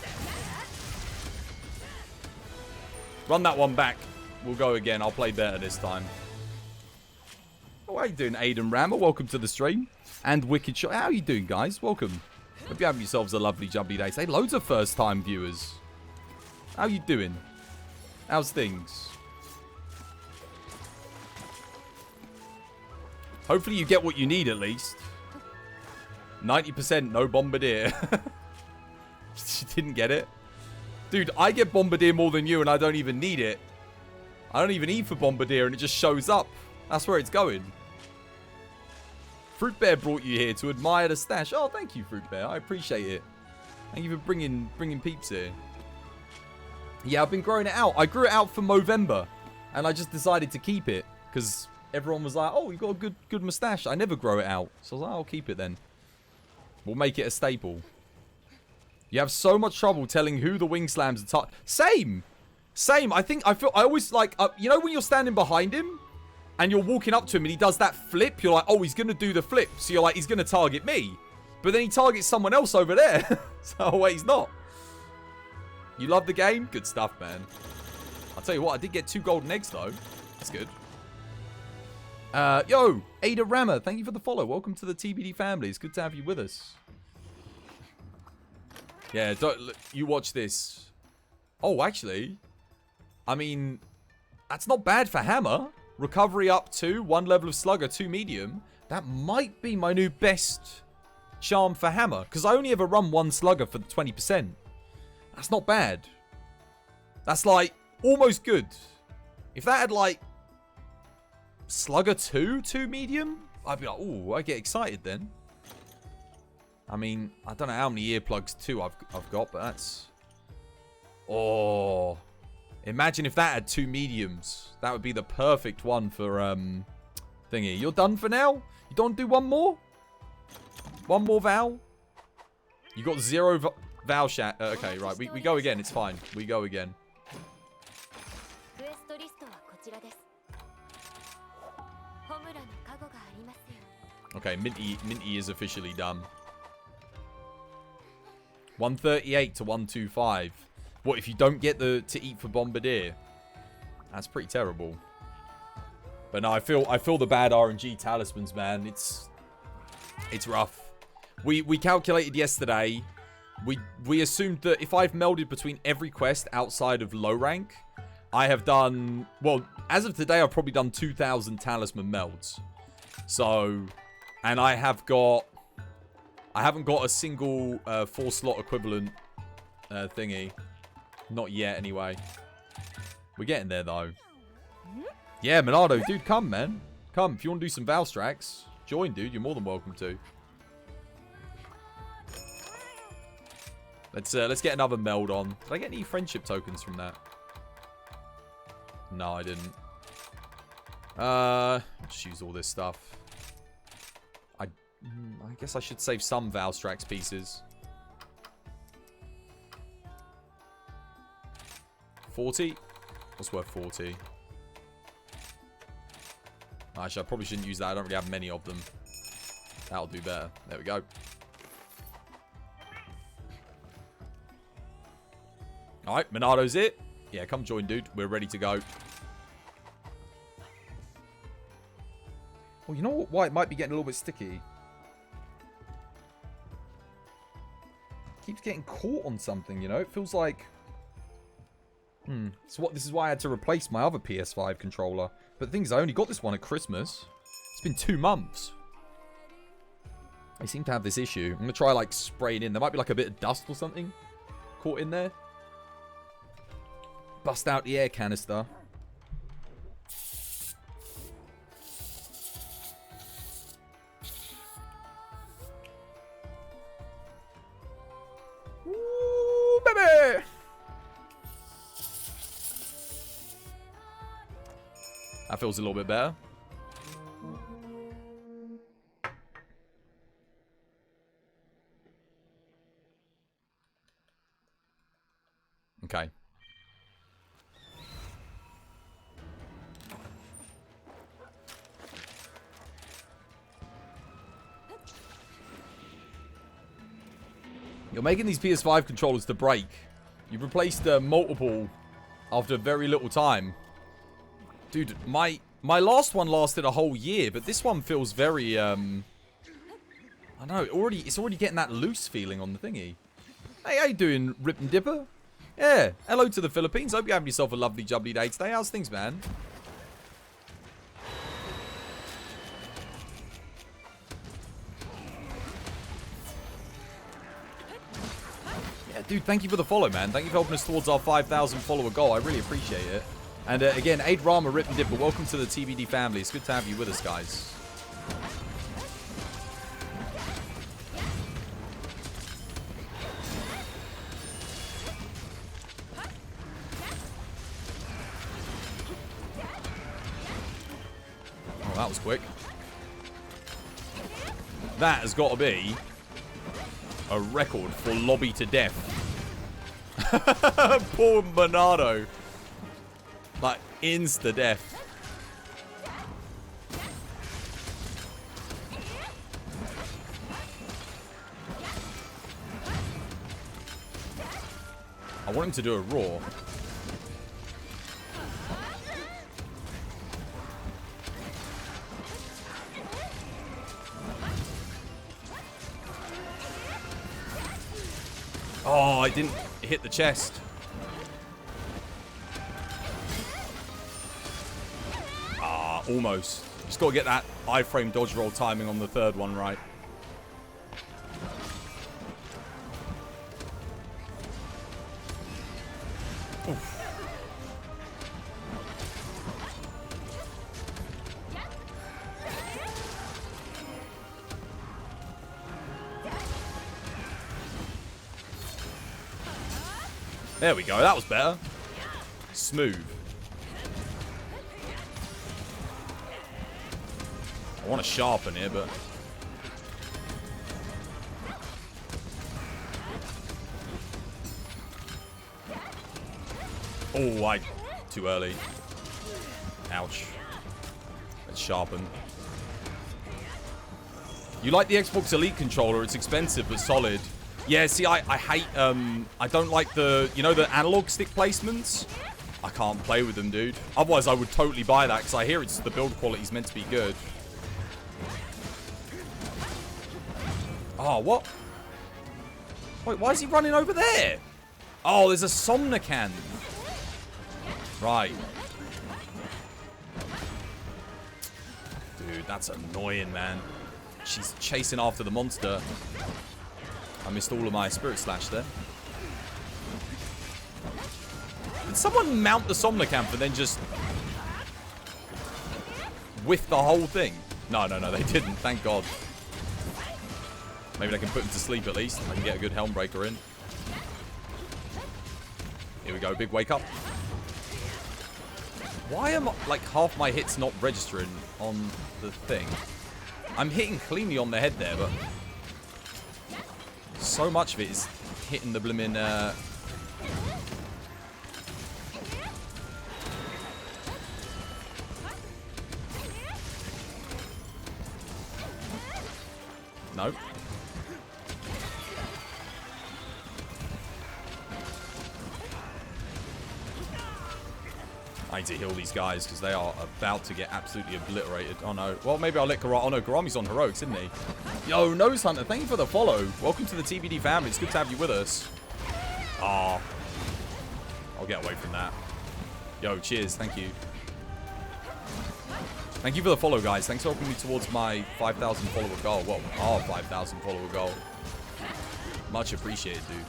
Run that one back. We'll go again. I'll play better this time. Oh, how you doing, Aiden Rammer? Welcome to the stream. And Wicked Shot. How you doing, guys? Welcome. Hope you have yourselves a lovely, jubbly day. Say, loads of first-time viewers. How you doing? How's things? Hopefully you get what you need, at least. 90% no Bombardier. Didn't get it. Dude, I get Bombardier more than you, and I don't even need it. I don't even eat for Bombardier, and it just shows up. That's where it's going. Fruit Bear brought you here to admire the stash. Oh, thank you, Fruit Bear. I appreciate it. Thank you for bringing peeps here. Yeah, I've been growing it out. I grew it out for Movember, and I just decided to keep it because everyone was like, "Oh, you've got a good mustache." I never grow it out, so I was like, "I'll keep it then. We'll make it a staple." You have so much trouble telling who the wing slams are. Same. I always like, you know when you're standing behind him and you're walking up to him and he does that flip, you're like, oh, he's going to do the flip. So you're like, he's going to target me. But then he targets someone else over there. So, wait, he's not. You love the game? Good stuff, man. I'll tell you what, I did get 2 golden eggs, though. That's good. Yo, Ada Rammer, thank you for the follow. Welcome to the TBD family. It's good to have you with us. Yeah, you watch this. Oh, actually, I mean, that's not bad for Hammer. Recovery up 2, 1 level of Slugger, 2 medium. That might be my new best charm for Hammer, because I only ever run 1 Slugger for 20%. That's not bad. That's like almost good. If that had like Slugger 2, 2 medium, I'd be like, ooh, I get excited then. I mean, I don't know how many earplugs 2 I've got, but that's... Oh. Imagine if that had 2 mediums. That would be the perfect one for, thingy. You're done for now? You don't do one more? One more Val? You got 0 Val chat. Okay, right. We go again. It's fine. We go again. Okay, Minty is officially done. 138 to 125. What if you don't get to eat for Bombardier? That's pretty terrible. But no, I feel the bad RNG talismans, man. It's rough. We calculated yesterday. We assumed that if I've melded between every quest outside of low rank, I have done, well, as of today, I've probably done 2,000 talisman melds. So, and I haven't got a single 4-slot equivalent thingy. Not yet, anyway. We're getting there, though. Yeah, Monado, dude, come, man. Come, if you want to do some Valstrax, join, dude. You're more than welcome to. Let's get another meld on. Did I get any friendship tokens from that? No, I didn't. I'll just use all this stuff. I guess I should save some Valstrax pieces. 40? What's worth 40? Actually, I probably shouldn't use that. I don't really have many of them. That'll do better. There we go. Alright, Monado's it. Yeah, come join, dude. We're ready to go. Well, you know why it might be getting a little bit sticky? It keeps getting caught on something, you know? It feels like... So this is why I had to replace my other PS5 controller. But the thing is, I only got this one at Christmas. It's been 2 months. I seem to have this issue. I'm going to try, like, spraying in. There might be, like, a bit of dust or something caught in there. Bust out the air canister. Ooh, baby! That feels a little bit better. Okay. You're making these PS5 controllers to break. You've replaced multiple after very little time. Dude, my last one lasted a whole year, but this one feels very, I know, it's already getting that loose feeling on the thingy. Hey, how you doing, Rip and Dipper? Yeah, hello to the Philippines. Hope you're having yourself a lovely, jubbly day today. How's things, man? Yeah, dude, thank you for the follow, man. Thank you for helping us towards our 5,000 follower goal. I really appreciate it. And again, Aid Rama, Rip and Dipper, welcome to the TBD family. It's good to have you with us, guys. Oh, that was quick. That has got to be a record for lobby to death. Poor Bernardo. Like, insta-death. I want him to do a roar. Oh, I didn't hit the chest. Ah, almost. Just got to get that iframe dodge roll timing on the third one right. Oof. There we go. That was better. Smooth. I want to sharpen here, but... Oh, too early. Ouch. Let's sharpen. You like the Xbox Elite controller? It's expensive, but solid. Yeah, see, I hate, I don't like the, you know, the analog stick placements? I can't play with them, dude. Otherwise, I would totally buy that, because I hear it's the build quality is meant to be good. Oh, what? Wait, why is he running over there? Oh, there's a Somnican. Right. Dude, that's annoying, man. She's chasing after the monster. I missed all of my Spirit Slash there. Did someone mount the Somnicamp and then just whiff the whole thing? No, they didn't. Thank God. Maybe they can put him to sleep at least. I can get a good Helm Breaker in. Here we go. Big wake up. Why am, like, half my hits not registering on the thing? I'm hitting cleanly on the head there, but... so much of it is hitting the blimmin', No. I need to heal these guys because they are about to get absolutely obliterated. Oh no. Well, maybe I'll let Garami. Oh no, Garami's on heroics, isn't he? Yo, Nose Hunter, thank you for the follow. Welcome to the TBD family. It's good to have you with us. Ah. I'll get away from that. Yo, cheers. Thank you. Thank you for the follow, guys. Thanks for helping me towards my 5,000 follower goal. Well, our 5,000 follower goal. Much appreciated, dude.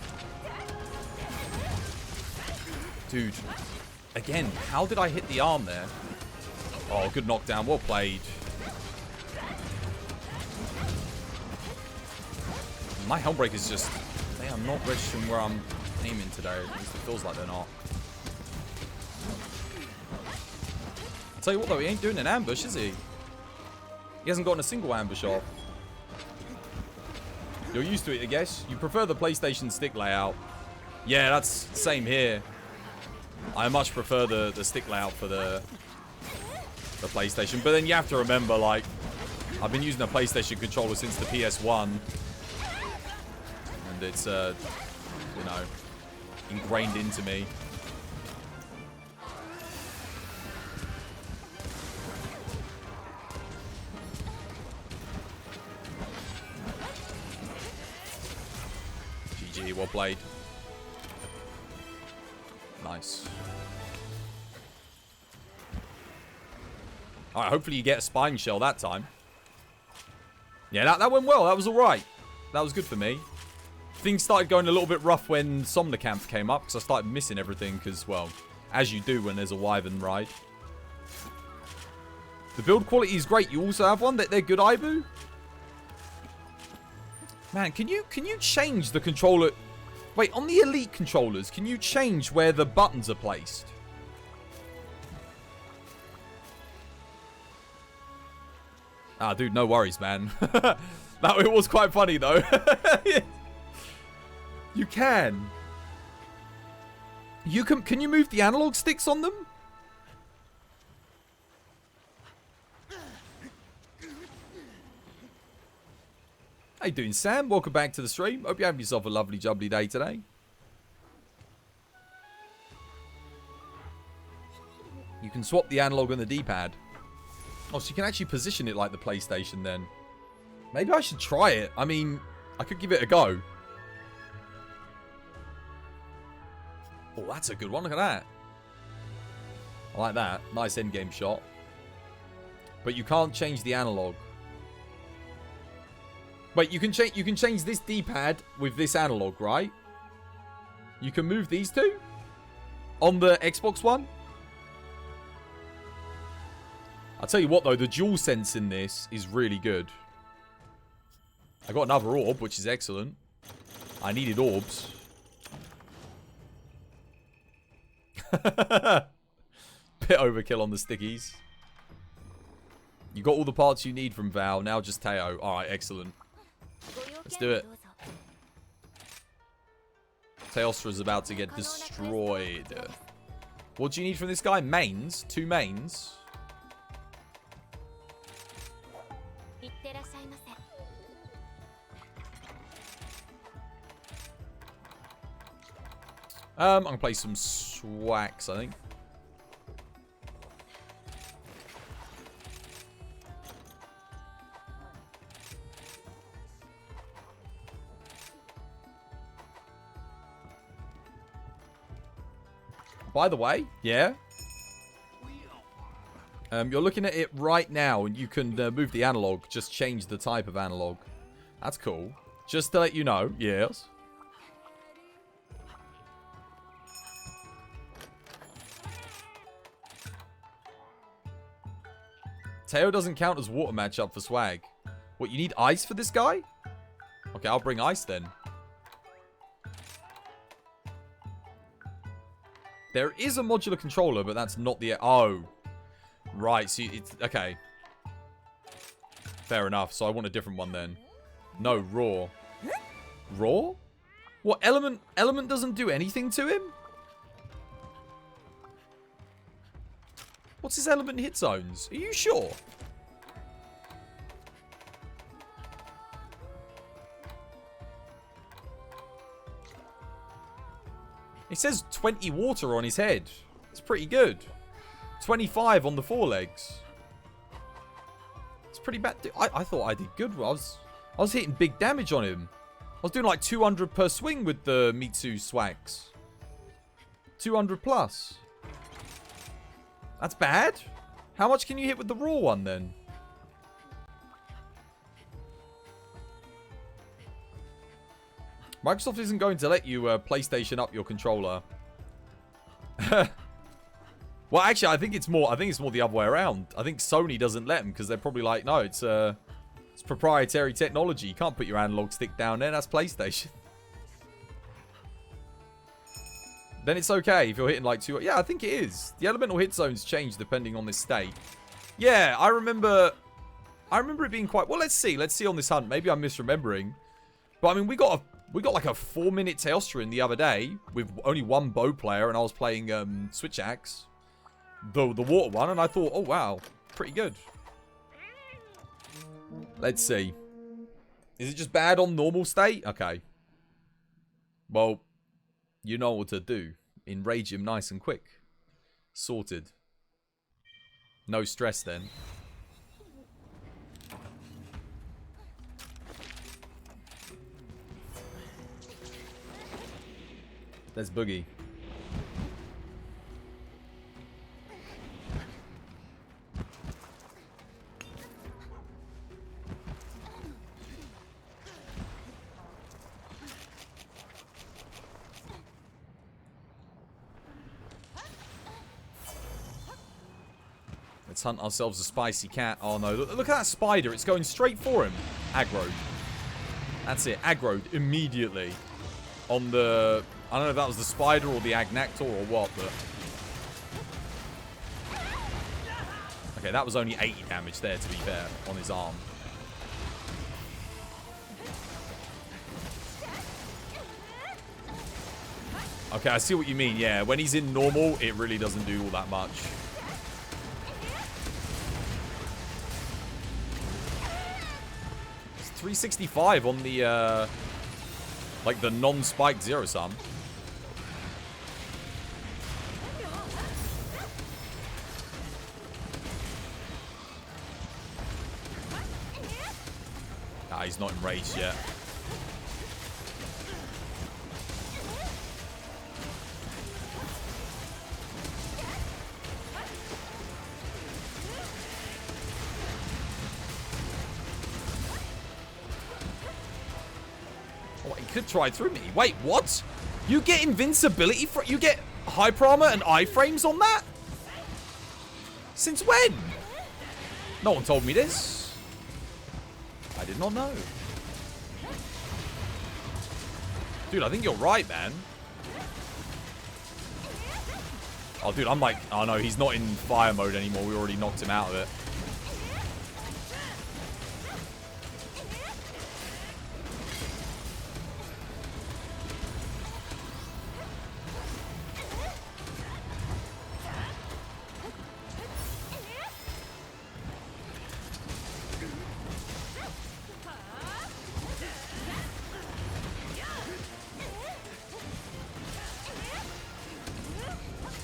Dude. Again, how did I hit the arm there? Oh, good knockdown. Well played. My Helmbreakers just... they are not registering where I'm aiming today. At least it feels like they're not. Tell you what though, he ain't doing an ambush, is he? He hasn't gotten a single ambush off. You're used to it, I guess. You prefer the PlayStation stick layout. Yeah, that's same here. I much prefer the stick layout for the PlayStation. But then you have to remember, like, I've been using a PlayStation controller since the PS1. And it's, you know, ingrained into me. GG, well played. Nice. Alright, hopefully you get a spine shell that time. Yeah, that went well. That was alright. That was good for me. Things started going a little bit rough when Somnocamp came up, because I started missing everything, because, well, as you do when there's a Wyvern ride. The build quality is great. You also have one? They're good, Ibu? Man, can you change the controller... Wait, on the Elite controllers, can you change where the buttons are placed? Ah, dude, no worries, man. It was quite funny, though. You can. Can you move the analog sticks on them? How you doing, Sam? Welcome back to the stream. Hope you have yourself a lovely, jubbly day today. You can swap the analog on the D-pad. Oh, so you can actually position it like the PlayStation then. Maybe I should try it. I mean, I could give it a go. Oh, that's a good one. Look at that. I like that. Nice endgame shot. But you can't change the analog. Wait, you can change this D-pad with this analog, right? You can move these two on the Xbox One. I'll tell you what though, the DualSense in this is really good. I got another orb, which is excellent. I needed orbs. Bit overkill on the stickies. You got all the parts you need from Val, now just Teo. Alright, excellent. Let's do it. Teostra's about to get destroyed. What do you need from this guy? Mains? 2 mains? I'm gonna play some Swax, I think. By the way, yeah. You're looking at it right now, and you can move the analog. Just change the type of analog. That's cool. Just to let you know, yes. Teo doesn't count as water matchup for swag. What, you need ice for this guy? Okay, I'll bring ice then. There is a modular controller, but that's not the... Oh. Right, so it's... Okay. Fair enough. So I want a different one then. No, raw. Raw? What, element doesn't do anything to him? What's his element hit zones? Are you sure? It says 20 water on his head. It's pretty good. 25 on the forelegs. It's pretty bad. I thought I did good. I was hitting big damage on him. I was doing like 200 per swing with the Mitsu Swax. 200 plus. That's bad. How much can you hit with the raw one then? Microsoft isn't going to let you PlayStation up your controller. Well, actually, I think it's more the other way around. I think Sony doesn't let them because they're probably like, no, it's proprietary technology. You can't put your analog stick down there. That's PlayStation. then it's okay if you're hitting like 2... Yeah, I think it is. The elemental hit zones change depending on this state. Yeah, I remember it being quite... Well, let's see. Let's see on this hunt. Maybe I'm misremembering. But, I mean, we got like a 4-minute Teostrian the other day with only one bow player, and I was playing Switch Axe, the water one, and I thought, oh, wow, pretty good. Let's see. Is it just bad on normal state? Okay. Well, you know what to do. Enrage him nice and quick. Sorted. No stress then. There's Boogie. Let's hunt ourselves a spicy cat. Oh no, look at that spider. It's going straight for him. Aggroed. That's it. Aggroed immediately. On the... I don't know if that was the spider or the Agnactor or what, but... Okay, that was only 80 damage there, to be fair, on his arm. Okay, I see what you mean. Yeah, when he's in normal, it really doesn't do all that much. It's 365 on the, like the non-spiked zero sum. Ah, he's not enraged yet. Oh, he could try through me. Wait, what? You get invincibility for... You get hyper armor and iframes on that? Since when? No one told me this. I did not know. Dude, I think you're right, man. Oh, dude, I'm like... Oh, no, he's not in fire mode anymore. We already knocked him out of it.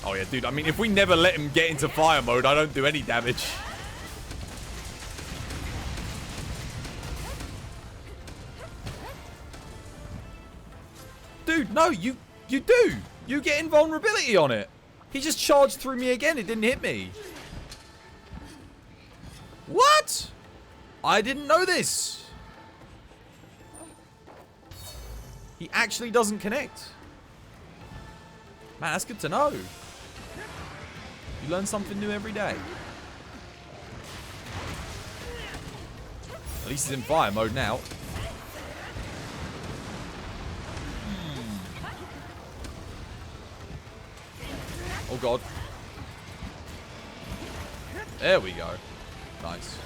Oh, yeah, dude. I mean, if we never let him get into fire mode, I don't do any damage. Dude, no, you do. You get invulnerability on it. He just charged through me again. It didn't hit me. What? I didn't know this. He actually doesn't connect. Man, that's good to know. You learn something new every day. At least he's in fire mode now. Oh, God. There we go. Nice.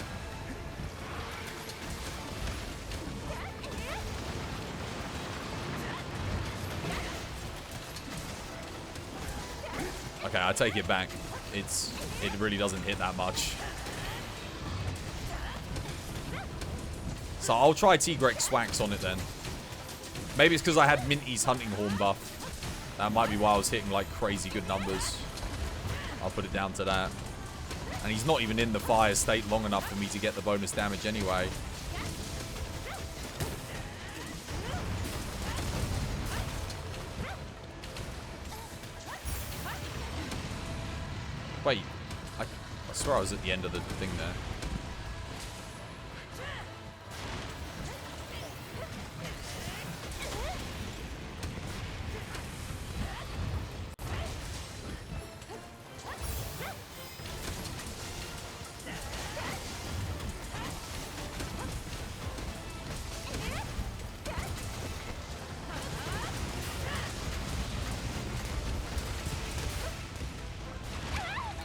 Okay, I take it back. It really doesn't hit that much. So I'll try Tigrex Swax on it then. Maybe it's because I had Minty's Hunting Horn buff. That might be why I was hitting like crazy good numbers. I'll put it down to that. And he's not even in the fire state long enough for me to get the bonus damage anyway. Wait, I swear I was at the end of the thing there.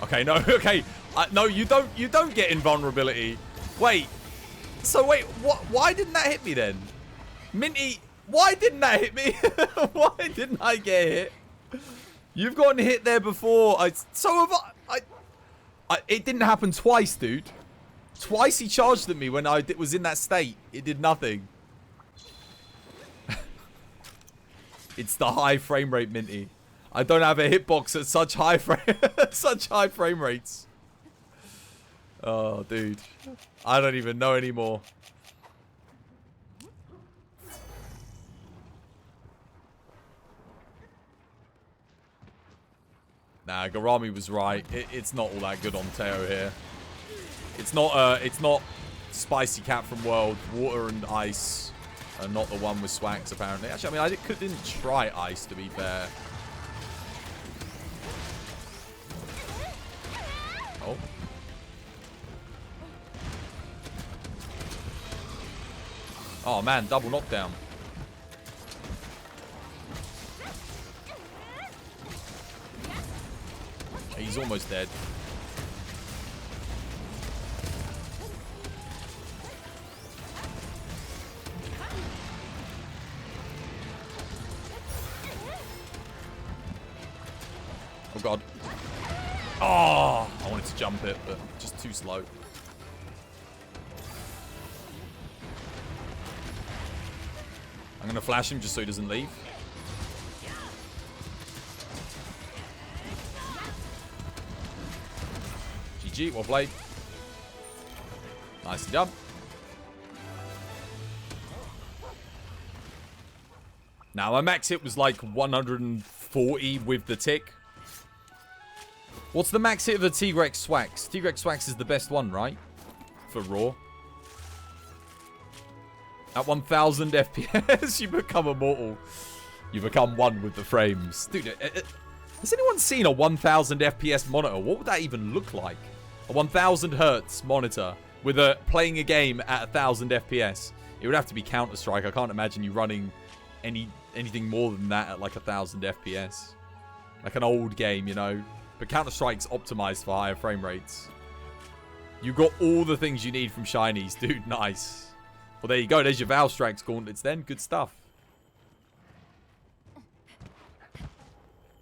Okay, no, okay. No, you don't get invulnerability. Wait. So wait, what? Why didn't that hit me then? Minty, why didn't that hit me? Why didn't I get hit? You've gotten hit there before. So have I. It didn't happen twice, dude. Twice he charged at me when I was in that state. It did nothing. It's the high frame rate, Minty. I don't have a hitbox at such high frame rates. Oh, dude. I don't even know anymore. Nah, Garami was right. It's not all that good on Teo here. It's not Spicy Cat from World. Water and Ice are not the one with Swax, apparently. Actually, I mean, I didn't try Ice, to be fair. Oh. Oh, man. Double knockdown. He's almost dead. Oh, God. Oh, I wanted to jump it, but just too slow. I'm going to flash him just so he doesn't leave. GG, well played. Nicely done. Now, my max hit was like 140 with the tick. What's the max hit of the T-Rex Swax? T-Rex Swax is the best one, right? For Raw. At 1000 FPS, you become immortal. You become one with the frames. Dude, has anyone seen a 1000 FPS monitor? What would that even look like? A 1000 Hertz monitor with playing a game at 1000 FPS. It would have to be Counter-Strike. I can't imagine you running anything more than that at like 1000 FPS. Like an old game, you know. But Counter-Strike's optimized for higher frame rates. You got all the things you need from Shinies, dude. Nice. Well, there you go. There's your Valstrax gauntlets then. Good stuff.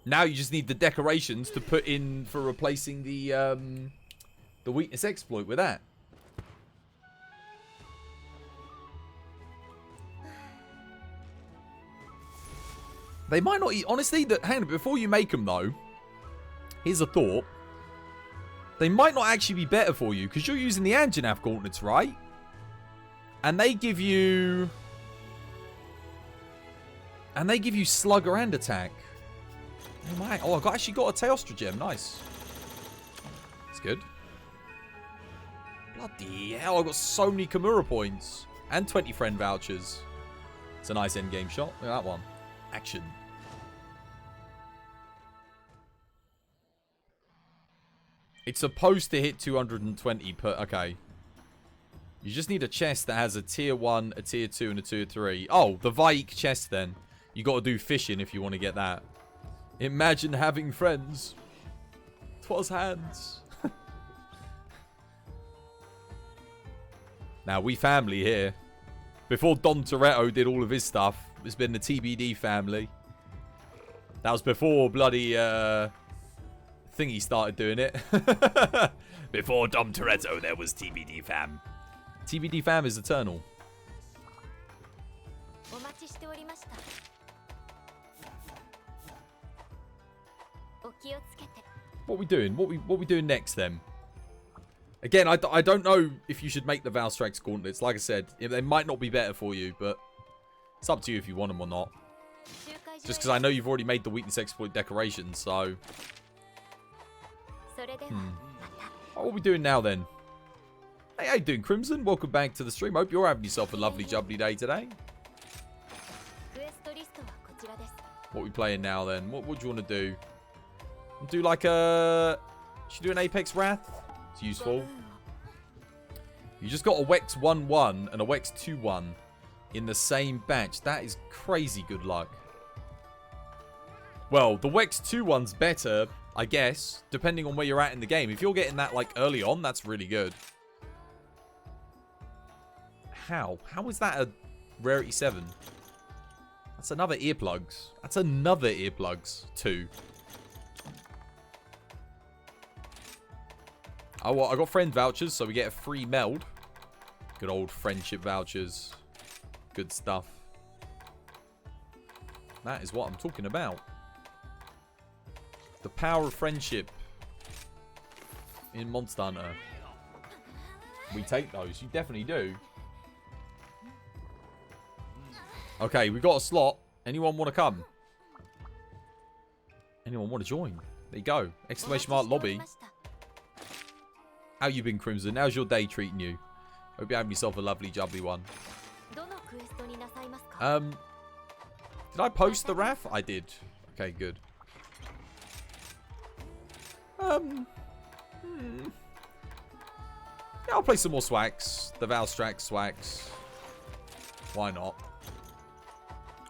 Now you just need the decorations to put in for replacing the weakness exploit with that. They might not eat. Honestly, hang on. Before you make them, though, here's a thought. They might not actually be better for you because you're using the Anjanath gauntlets, right? And they give you... Slugger and Attack. Oh, my. Oh, I actually got a Teostra gem. Nice. That's good. Bloody hell, I got so many Kimura points. And 20 friend vouchers. It's a nice endgame shot. Look at that one. Action. It's supposed to hit 220 per... Okay. You just need a chest that has a tier 1, a tier 2, and a tier 3. Oh, the Vaik chest then. You got to do fishing if you want to get that. Imagine having friends. 'Twas hands. Now, we family here. Before Dom Toretto did all of his stuff, it's been the TBD family. That was before bloody Thingy started doing it. Before Dom Toretto, there was TBD fam. TBD fam is eternal. What are we doing? What we doing next then? Again, I don't know if you should make the Valstrax gauntlets. Like I said, they might not be better for you, but it's up to you if you want them or not. Just because I know you've already made the weakness exploit decorations, so... What are we doing now then? Hey, how you doing, Crimson? Welcome back to the stream. Hope you're having yourself a lovely jubbly day today. What are we playing now then? What do you want to do? Do like a... Should we do an Apex Wrath? It's useful. You just got a Wex 1-1 and a Wex 2-1 in the same batch. That is crazy good luck. Well, the Wex 2-1's better I guess, depending on where you're at in the game. If you're getting that, like, early on, that's really good. How? How is that a rarity 7? That's another earplugs. That's another earplugs 2. Oh, well, I got friend vouchers, so we get a free meld. Good old friendship vouchers. Good stuff. That is what I'm talking about. The power of friendship in Monster Hunter. We take those. You definitely do. Okay, we got a slot. Anyone want to come? Anyone want to join? There you go. Exclamation mark lobby. How you been, Crimson? How's your day treating you? Hope you have yourself a lovely jubbly one. Did I post the RAF? I did. Okay, good. Yeah, I'll play some more swags. The Valstrax swags. Why not?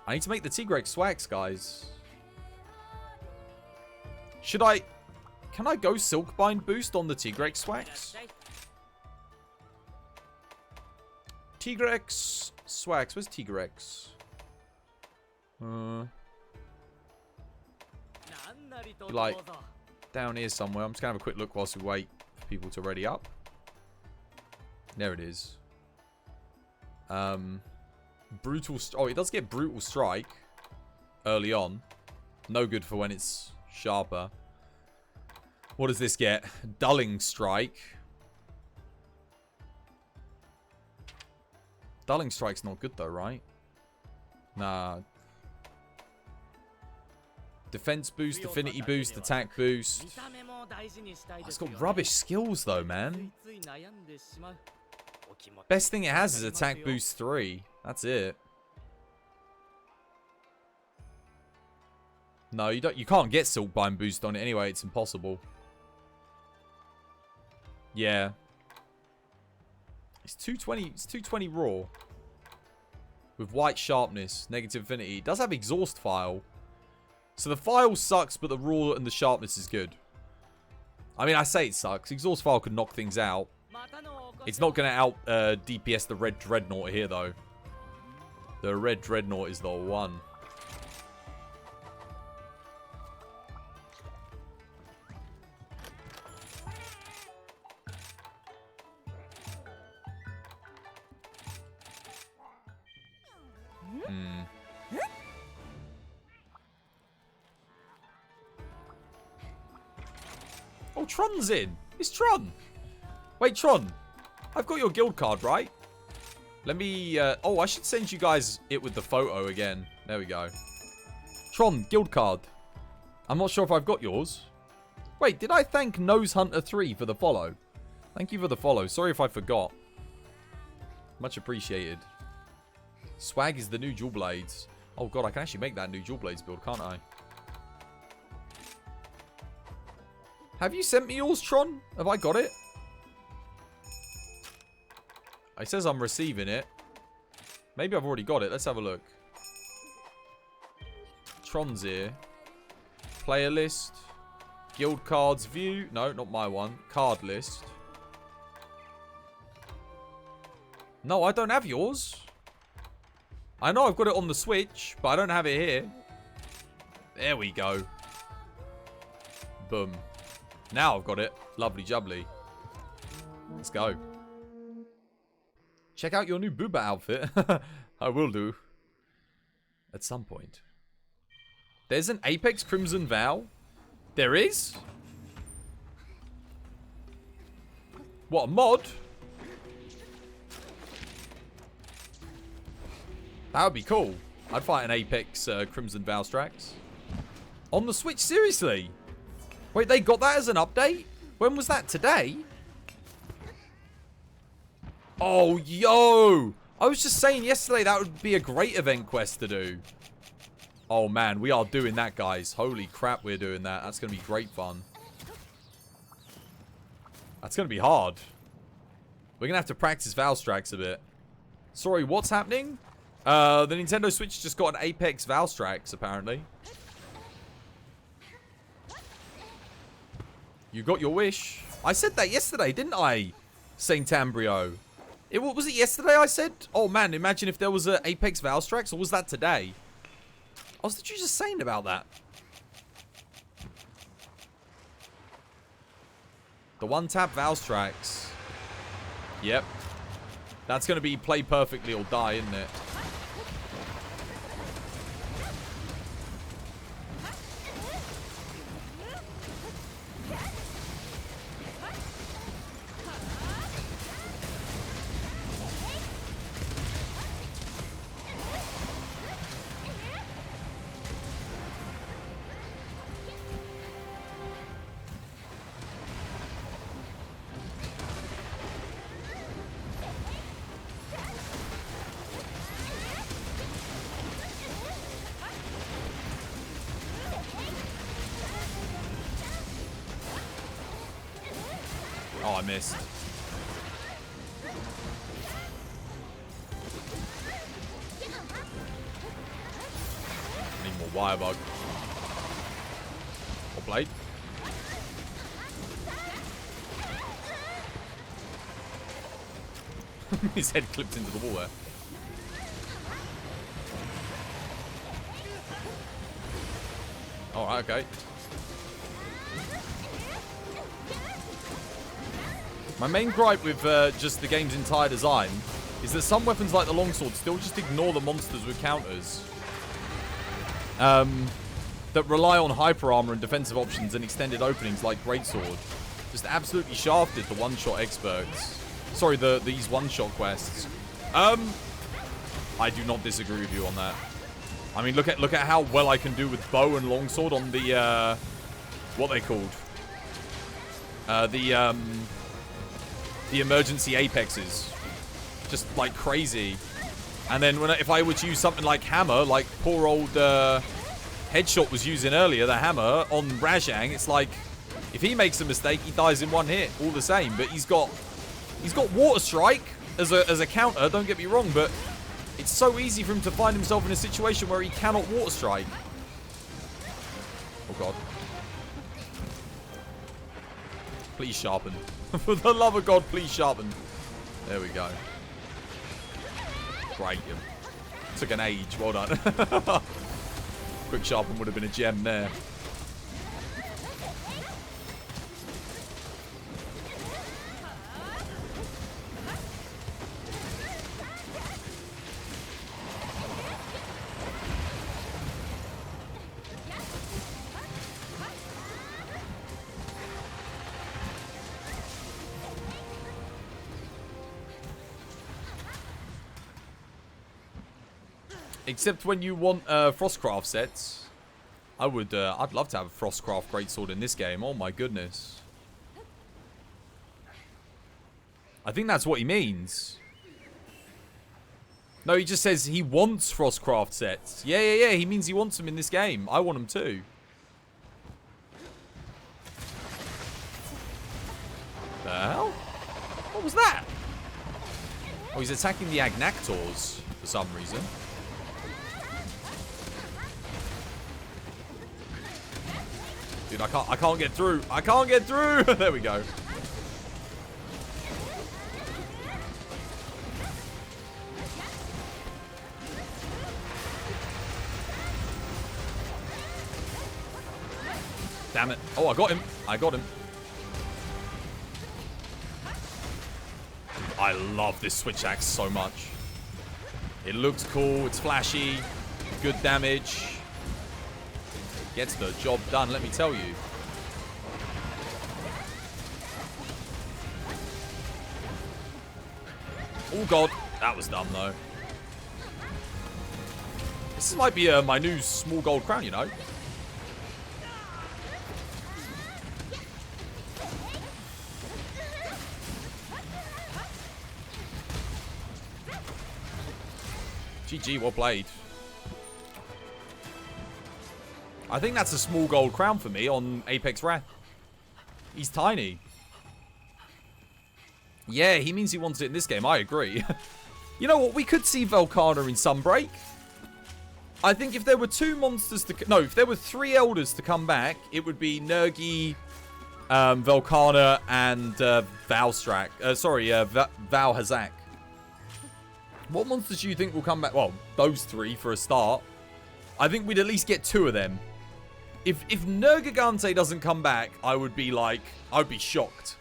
I need to make the Tigrex swags, guys. Should I... Can I go Silkbind boost on the Tigrex swags? Tigrex swags. Where's Tigrex? Like, down here somewhere. I'm just going to have a quick look whilst we wait for people to ready up. There it is. Brutal... Oh, it does get Brutal Strike early on. No good for when it's sharper. What does this get? Dulling Strike. Dulling Strike's not good though, right? Nah. Defense boost, affinity boost, attack boost. Oh, it's got rubbish skills though, man. Best thing it has is attack boost 3. That's it. No, you can't get Silkbind boost on it anyway. It's impossible. Yeah. It's 220. It's 220 raw. With white sharpness, negative affinity. It does have exhaust file. So the file sucks, but the raw and the sharpness is good. I mean, I say it sucks. Exhaust file could knock things out. It's not going to out DPS the Red Dreadnought here, though. The Red Dreadnought is the one. Oh, Tron's in. It's Tron. Wait, Tron. I've got your guild card, right? Let me... oh, I should send you guys it with the photo again. There we go. Tron, guild card. I'm not sure if I've got yours. Wait, did I thank Nose Hunter 3 for the follow? Thank you for the follow. Sorry if I forgot. Much appreciated. Swag is the new Dual Blades. Oh, God, I can actually make that new Dual Blades build, can't I? Have you sent me yours, Tron? Have I got it? It says I'm receiving it. Maybe I've already got it. Let's have a look. Tron's here. Player list. Guild cards view. No, not my one. Card list. No, I don't have yours. I know I've got it on the Switch, but I don't have it here. There we go. Boom. Now I've got it. Lovely jubbly. Let's go. Check out your new Booba outfit. I will do. At some point. There's an Apex Crimson Vow. There is? What, a mod? That would be cool. I'd fight an Apex Crimson Valstrax. On the Switch, seriously? Wait, they got that as an update? When was that? Today? Oh, yo! I was just saying yesterday that would be a great event quest to do. Oh, man, we are doing that, guys. Holy crap, we're doing that. That's going to be great fun. That's going to be hard. We're going to have to practice Valstrax a bit. Sorry, what's happening? The Nintendo Switch just got an Apex Valstrax, apparently. You got your wish. I said that yesterday, didn't I? Saint Ambrio. What was it yesterday I said? Oh man, imagine if there was a Apex Valstrax, or was that today? I was literally just saying about that. The one-tap Valstrax. Yep. That's going to be play perfectly or die, isn't it? Oh, I missed. Need more wire bug. Or blade. His head clipped into the wall there. Alright, okay. My main gripe with just the game's entire design is that some weapons like the longsword still just ignore the monsters with counters. That rely on hyper armor and defensive options and extended openings like greatsword. Just absolutely shafted the one-shot experts. Sorry, these one-shot quests. I do not disagree with you on that. I mean, look at how well I can do with bow and longsword on the what they called the emergency apexes, just like crazy. And then if I were to use something like hammer, like poor old Headshot was using earlier, the hammer on Rajang, it's like if he makes a mistake, he dies in one hit, all the same. But he's got Water Strike as a counter. Don't get me wrong, but it's so easy for him to find himself in a situation where he cannot Water Strike. Oh god. Please sharpen. For the love of God, please sharpen. There we go. Great. Took an age. Well done. Quick sharpen would have been a gem there. Except when you want Frostcraft sets. I'd love to have a Frostcraft greatsword in this game. Oh my goodness. I think that's what he means. No, he just says he wants Frostcraft sets. Yeah. He means he wants them in this game. I want them too. The hell? What was that? Oh, he's attacking the Agnactors for some reason. Dude, I can't get through. I can't get through. There we go. Damn it. Oh, I got him. I got him. I love this switch axe so much. It looks cool. It's flashy. Good damage. Gets the job done, let me tell you. Oh god, that was dumb though. This might be my new small gold crown, you know. GG, well played. I think that's a small gold crown for me on Apex Wrath. He's tiny. Yeah, he means he wants it in this game. I agree. You know what? We could see Velkhana in Sunbreak. I think if there were two monsters to... No, if there were three elders to come back, it would be Nergi, Velkana, and Valstrak. Val Hazak. What monsters do you think will come back? Well, those 3 for a start. I think we'd at least get 2 of them. If Nergigante doesn't come back, I would be shocked.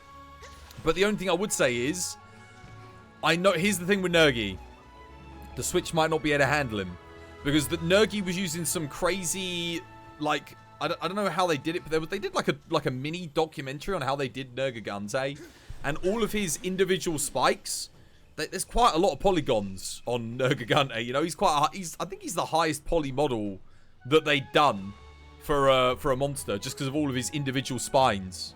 But the only thing I would say is, here's the thing with Nergi. The Switch might not be able to handle him. Because the Nergi was using some crazy, like, I don't know how they did it, but they did like a mini documentary on how they did Nergigante. And all of his individual spikes, there's quite a lot of polygons on Nergigante. You know, I think he's the highest poly model that they'd done for a monster, just because of all of his individual spines.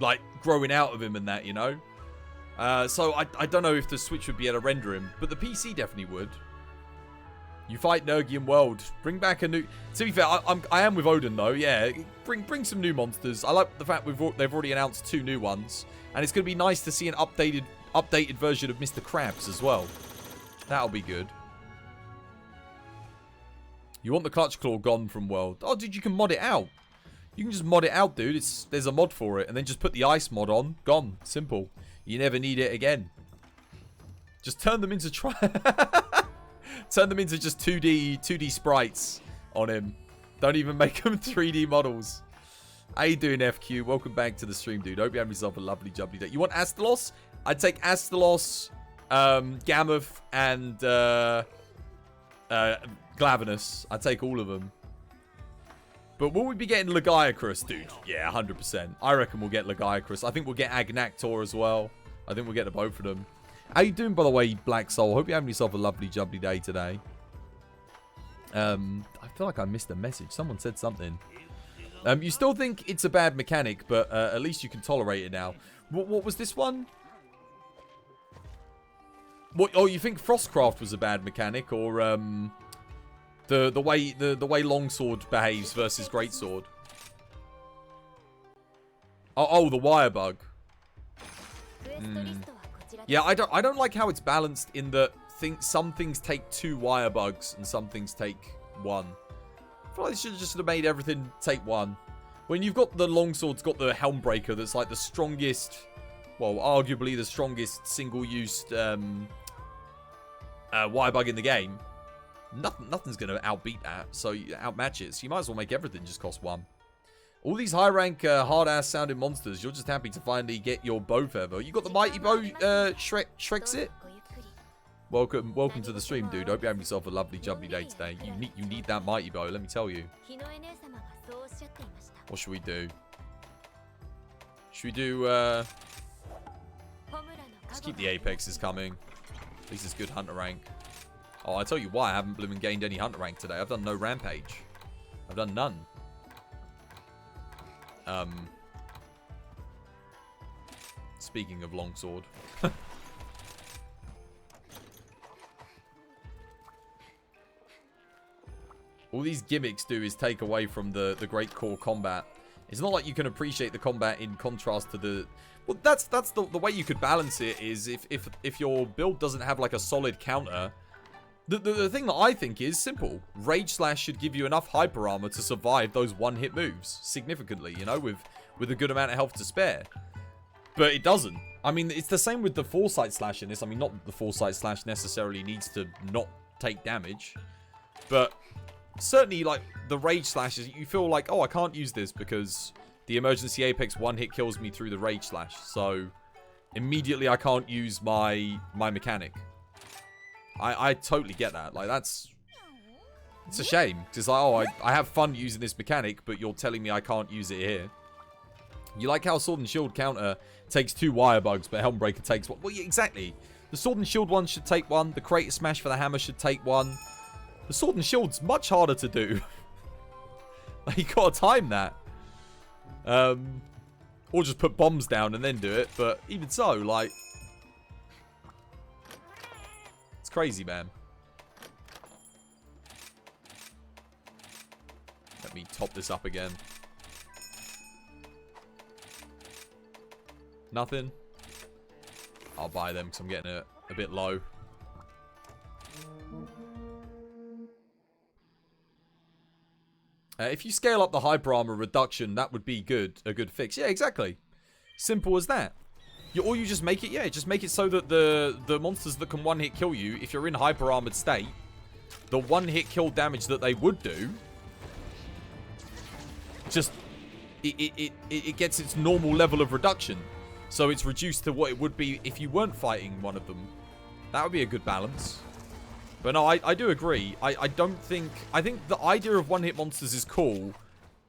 Like, growing out of him and that, you know? So I don't know if the Switch would be able to render him, but the PC definitely would. You fight Nergian World. Bring back a new... To be fair, I am with Odin, though. Yeah, bring some new monsters. I like the fact they've already announced 2 new ones. And it's going to be nice to see an updated version of Mr. Krabs as well. That'll be good. You want the Clutch Claw gone from World. Oh, dude, you can mod it out. You can just mod it out, dude. There's a mod for it. And then just put the ice mod on. Gone. Simple. You never need it again. Just turn them into turn them into just 2D sprites on him. Don't even make them 3D models. How you doing, FQ? Welcome back to the stream, dude. Hope you have yourself a lovely, jubbly day. You want Astalos? I'd take Astalos, Gammoth, and Glavenus. I'd take all of them. But will we be getting Lagiacrus, dude? Yeah, 100%. I reckon we'll get Lagiacrus. I think we'll get Agnactor as well. I think we'll get the both of them. How you doing, by the way, Black Soul? Hope you're having yourself a lovely, jubbly day today. I feel like I missed a message. Someone said something. You still think it's a bad mechanic, but at least you can tolerate it now. What was this one? What? Oh, you think Frostcraft was a bad mechanic, or the way Longsword behaves versus Greatsword? Oh, the wire bug. Yeah, I don't like how it's balanced in that some things take 2 wire bugs and some things take 1. I feel like they should have just made everything take 1. When you've got the Longsword's got the Helmbreaker that's like the strongest, well, arguably the strongest single-used wire bug in the game, nothing's going to outbeat that, so outmatch it. So you might as well make everything just cost 1. All these high-rank, hard-ass sounding monsters, you're just happy to finally get your bow feather. You got the Mighty Bow, Shrexit? Welcome to the stream, dude. Hope you have yourself a lovely, jubbly day today. You need that Mighty Bow, let me tell you. What should we do? Should we do, let's keep the Apexes coming. At least it's good Hunter rank. Oh, I tell you why, I haven't blooming gained any Hunter rank today. I've done no Rampage. I've done none. Speaking of Longsword. All these gimmicks do is take away from the great core combat. It's not like you can appreciate the combat in contrast to the... Well, that's the way you could balance it is if your build doesn't have like a solid counter. The thing that I think is simple. Rage Slash should give you enough hyper armor to survive those one-hit moves significantly, you know, with a good amount of health to spare. But it doesn't. I mean, it's the same with the Foresight Slash in this. I mean, not the Foresight Slash necessarily needs to not take damage. But certainly, like, the Rage Slashes, you feel like, oh, I can't use this because the Emergency Apex one-hit kills me through the Rage Slash. So, immediately I can't use my mechanic. I totally get that. Like, it's a shame. Because it's like, oh, I have fun using this mechanic, but you're telling me I can't use it here. You like how Sword and Shield counter takes 2 wire bugs, but Helmbreaker takes 1. Well, yeah, exactly. The Sword and Shield one should take 1. The Creator Smash for the hammer should take 1. The Sword and Shield's much harder to do. Like, you gotta time that. Or just put bombs down and then do it. But even so, like... It's crazy, man. Let me top this up again. Nothing. I'll buy them because I'm getting it a bit low. If you scale up the hyper armor reduction, that would be good. A good fix. Yeah, exactly. Simple as that. Or you just make it, just make it so that the monsters that can one-hit kill you, if you're in hyper armored state, the one-hit kill damage that they would do, just, it gets its normal level of reduction. So it's reduced to what it would be if you weren't fighting one of them. That would be a good balance. But no, I do agree. I think the idea of one-hit monsters is cool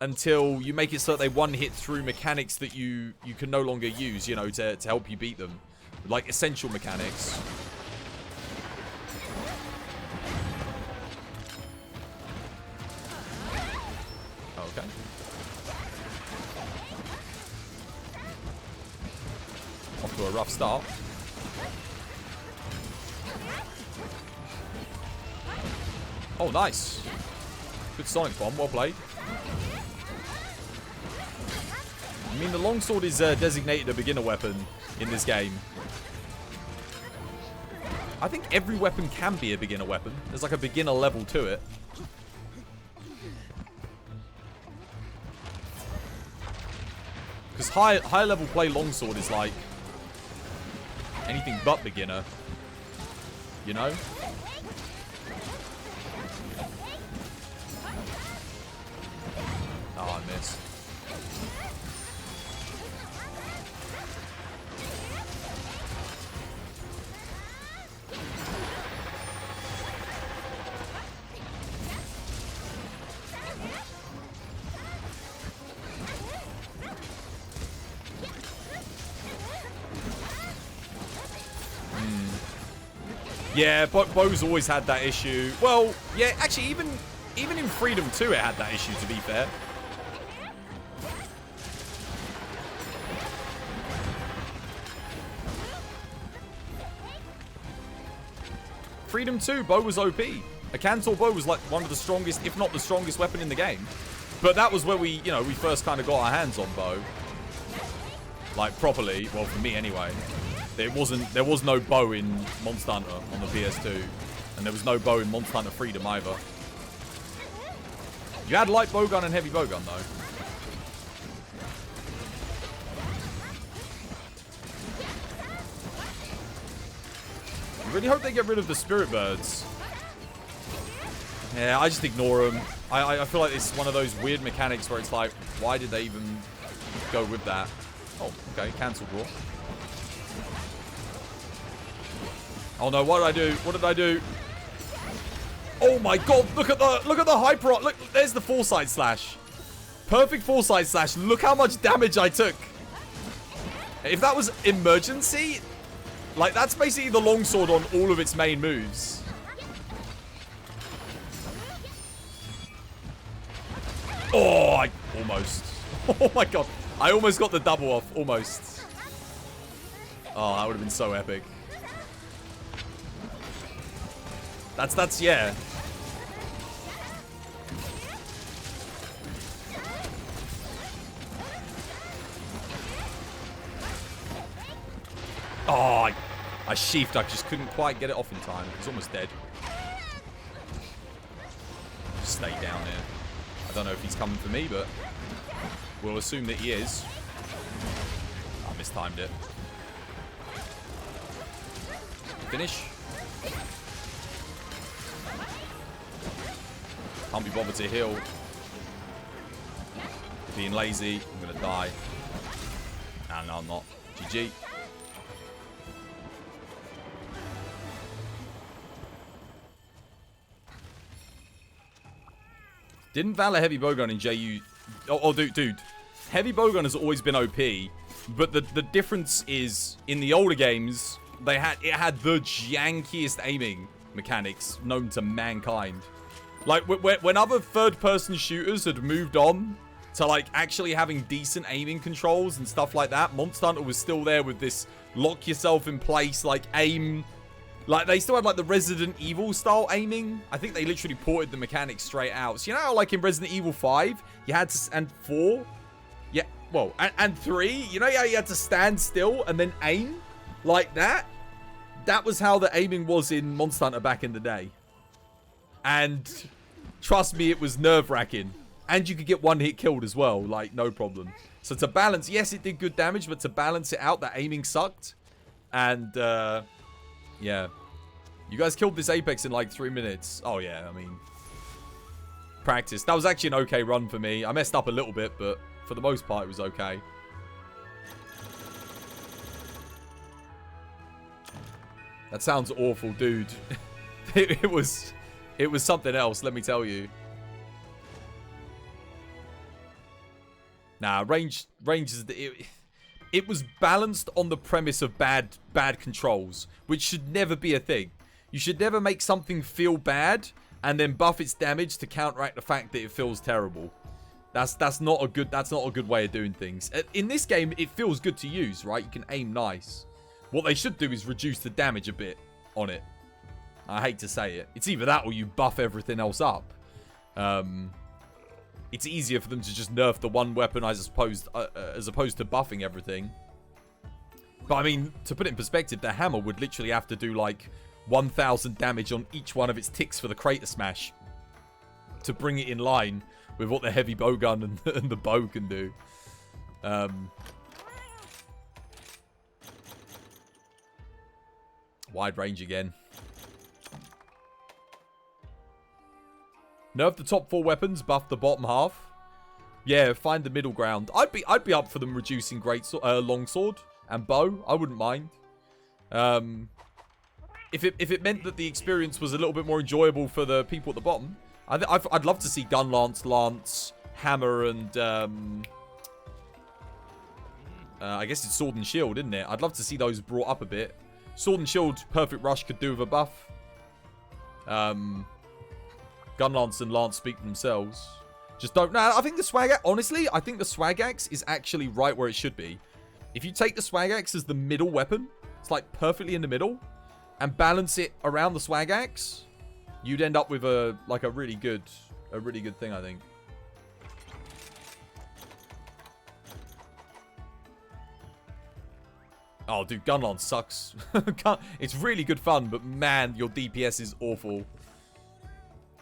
until you make it so that they one-hit through mechanics that you can no longer use, you know, to help you beat them. Like essential mechanics. Okay. Off to a rough start. Oh, nice. Good Sonic Bomb. Well played. I mean, the longsword is designated a beginner weapon in this game. I think every weapon can be a beginner weapon. There's like a beginner level to it. Because high level play longsword is like anything but beginner. You know? Oh, I missed. Yeah, Bo's always had that issue. Well, yeah, actually, even in Freedom 2, it had that issue, to be fair. Freedom 2, Bo was OP. A Cantor Bow was like one of the strongest, if not the strongest weapon in the game. But that was where we first kind of got our hands on Bo. Like, properly. Well, for me anyway. There was no Bow in Monster Hunter on the PS2. And there was no Bow in Monster Hunter Freedom either. You had light bowgun and heavy bowgun though. I really hope they get rid of the spirit birds. Yeah, I just ignore them. I feel like it's one of those weird mechanics where it's like, why did they even go with that? Oh, okay, cancel draw. Oh no, what did I do? What did I do? Oh my god, look at the hyper. Look, there's the foresight slash. Perfect foresight slash. Look how much damage I took. If that was emergency, like that's basically the longsword on all of its main moves. Oh, I almost. Oh my god. I almost got the double off. Almost. Oh, that would have been so epic. That's, yeah. Oh, I sheathed. I just couldn't quite get it off in time. He's almost dead. Just stay down here. I don't know if he's coming for me, but we'll assume that he is. I mistimed it. Finish. Can't be bothered to heal. Being lazy, I'm gonna die. Nah, no, I'm not. GG. Didn't Valor Heavy Bowgun in JU... Oh, dude. Heavy Bowgun has always been OP, but the difference is, in the older games, it had the jankiest aiming mechanics known to mankind. Like, when other third-person shooters had moved on to, like, actually having decent aiming controls and stuff like that, Monster Hunter was still there with this lock yourself in place, like, aim... Like, they still had, like, the Resident Evil style aiming. I think they literally ported the mechanics straight out. So, you know how, like, in Resident Evil 5, you had to... And 4? Yeah, well, and 3? You know how you had to stand still and then aim? Like that? That was how the aiming was in Monster Hunter back in the day. And trust me, it was nerve-wracking. And you could get one hit killed as well, like, no problem. So to balance, yes, it did good damage, but to balance it out, that aiming sucked. And, yeah. You guys killed this Apex in like 3 minutes. Oh, yeah, I mean, practice. That was actually an okay run for me. I messed up a little bit, but for the most part, it was okay. That sounds awful, dude. it was something else, let me tell you. Nah, range is... It was balanced on the premise of bad controls, which should never be a thing. You should never make something feel bad and then buff its damage to counteract the fact that it feels terrible. That's not a good way of doing things. In this game, it feels good to use, right? You can aim nice. What they should do is reduce the damage a bit on it. I hate to say it. It's either that or you buff everything else up. It's easier for them to just nerf the one weapon as opposed to buffing everything. But I mean, to put it in perspective, the hammer would literally have to do like 1,000 damage on each one of its ticks for the crater smash to bring it in line with what the heavy bowgun and the bow can do. Wide range again. Nerf the top 4 weapons, buff the bottom half. Yeah, find the middle ground. I'd be up for them reducing longsword and bow. I wouldn't mind. If it meant that the experience was a little bit more enjoyable for the people at the bottom, I'd love to see gun lance, hammer, and I guess it's sword and shield, isn't it? I'd love to see those brought up a bit. Sword and shield, perfect rush could do with a buff. Gun lance and lance speak for themselves. Just don't... No, I think the swag axe... Honestly, I think the swag axe is actually right where it should be. If you take the swag axe as the middle weapon, it's like perfectly in the middle, and balance it around the swag axe, you'd end up with a really good thing, I think. Oh, dude, gun lance sucks. It's really good fun, but man, your DPS is awful.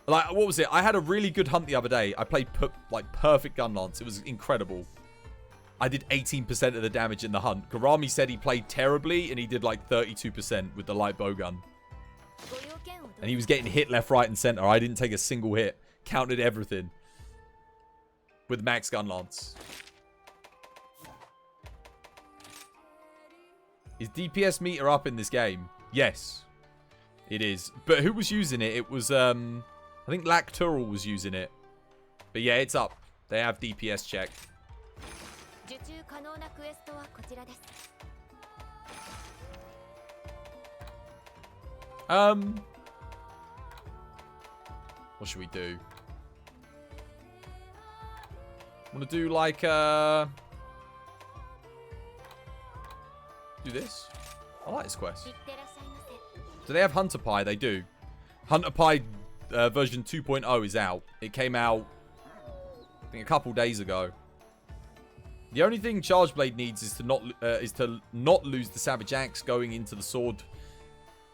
Like, what was it? I had a really good hunt the other day. I played, like, perfect gun lance. It was incredible. I did 18% of the damage in the hunt. Garami said he played terribly, and he did, like, 32% with the light bowgun. And he was getting hit left, right, and center. I didn't take a single hit. Counted everything. With max gun lance. Is DPS meter up in this game? Yes. It is. But who was using it? It was, I think Lactural was using it. But yeah, it's up. They have DPS check. What should we do? Want to do like, do this? I like this quest. Do they have Hunter Pie? They do. Hunter Pie version 2.0 is out. It came out, I think, a couple days ago. The only thing Charge Blade needs is to not lose the Savage Axe going into the sword.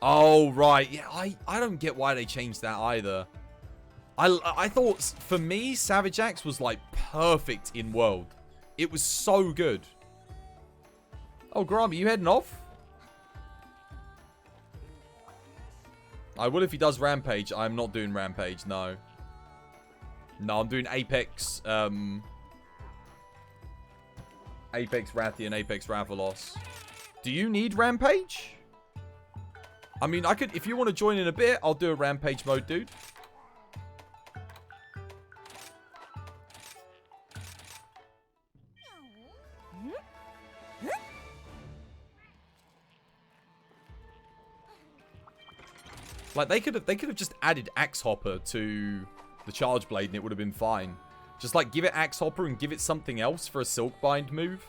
Oh, right. Yeah, I don't get why they changed that either. I thought, for me, Savage Axe was, like, perfect in World. It was so good. Oh, Graham, you heading off? I will if he does Rampage. I'm not doing Rampage, no. No, I'm doing Apex, Apex Rathian, Apex Rathalos. Do you need Rampage? I mean, I could, if you want to join in a bit, I'll do a Rampage mode, dude. Like, they could have just added Axe Hopper to the Charge Blade and it would have been fine. Just, like, give it Axe Hopper and give it something else for a Silkbind move.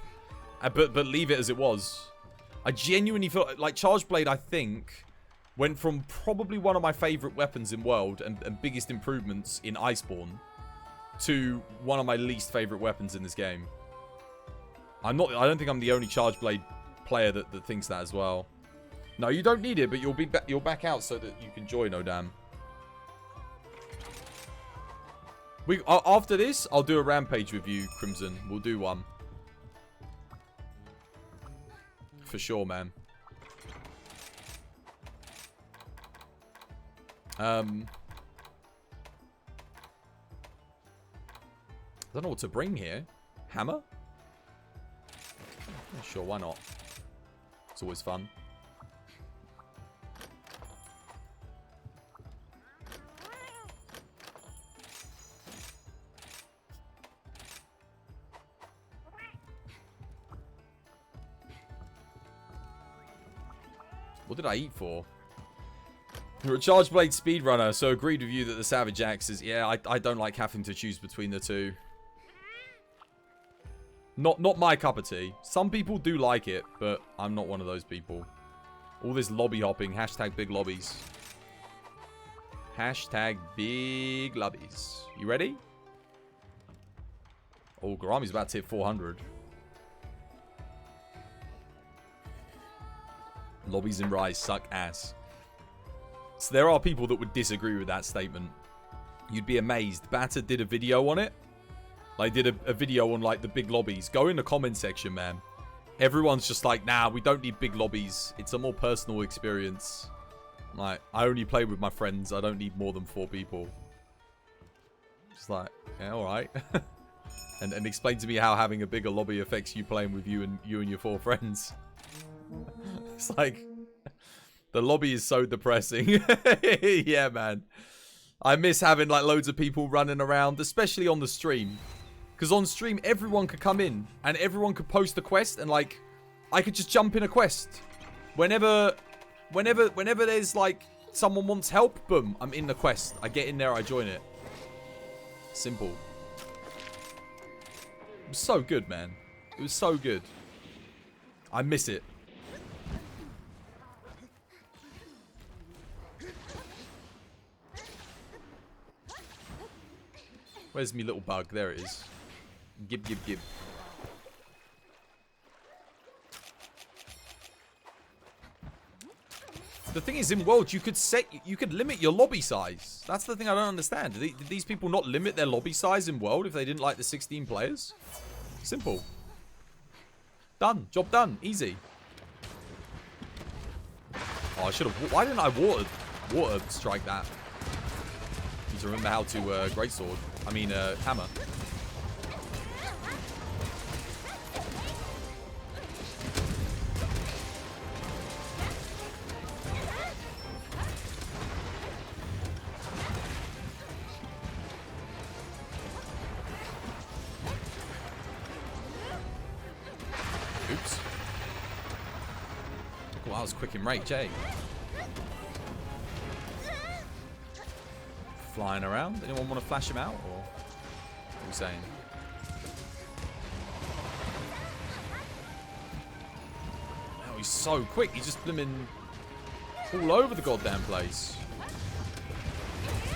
But leave it as it was. I genuinely feel like Charge Blade, I think, went from probably one of my favorite weapons in World and biggest improvements in Iceborne to one of my least favorite weapons in this game. I don't think I'm the only Charge Blade player that thinks that as well. No, you don't need it, but you'll back out so that you can join, Odam. After this, I'll do a rampage with you, Crimson. We'll do one. For sure, man. I don't know what to bring here. Hammer? Yeah, sure, why not? It's always fun. What did I eat for? You're a Charge Blade speedrunner, so agreed with you that the Savage Axe is... Yeah, I don't like having to choose between the two. Not my cup of tea. Some people do like it, but I'm not one of those people. All this lobby hopping. Hashtag big lobbies. Hashtag big lobbies. You ready? Oh, Garami's about to hit 400. Lobbies in Rise suck ass. So there are people that would disagree with that statement. You'd be amazed. Batter did a video on it. Like, did a video on, like, the big lobbies. Go in the comment section, man. Everyone's just like, nah, we don't need big lobbies. It's a more personal experience. Like, I only play with my friends. I don't need more than 4 people. Just like, yeah, alright. and explain to me how having a bigger lobby affects you playing with you and your 4 friends. It's like, the lobby is so depressing. Yeah, man. I miss having, like, loads of people running around, especially on the stream. Because on stream, everyone could come in, and everyone could post a quest, and, like, I could just jump in a quest. Whenever there's, like, someone wants help, boom, I'm in the quest. I get in there, I join it. Simple. It was so good, man. It was so good. I miss it. Where's me little bug? There it is. Gib. The thing is, in World, you could limit your lobby size. That's the thing I don't understand. Did these people not limit their lobby size in World if they didn't like the 16 players? Simple. Done. Job done. Easy. Oh, I should have... Why didn't I water strike that? Need to remember how to greatsword. I mean, hammer. Oops. Well, I was quick in rage, eh? Flying around. Anyone want to flash him out, or what are you saying? Oh, he's so quick. He's just blimmin' all over the goddamn place.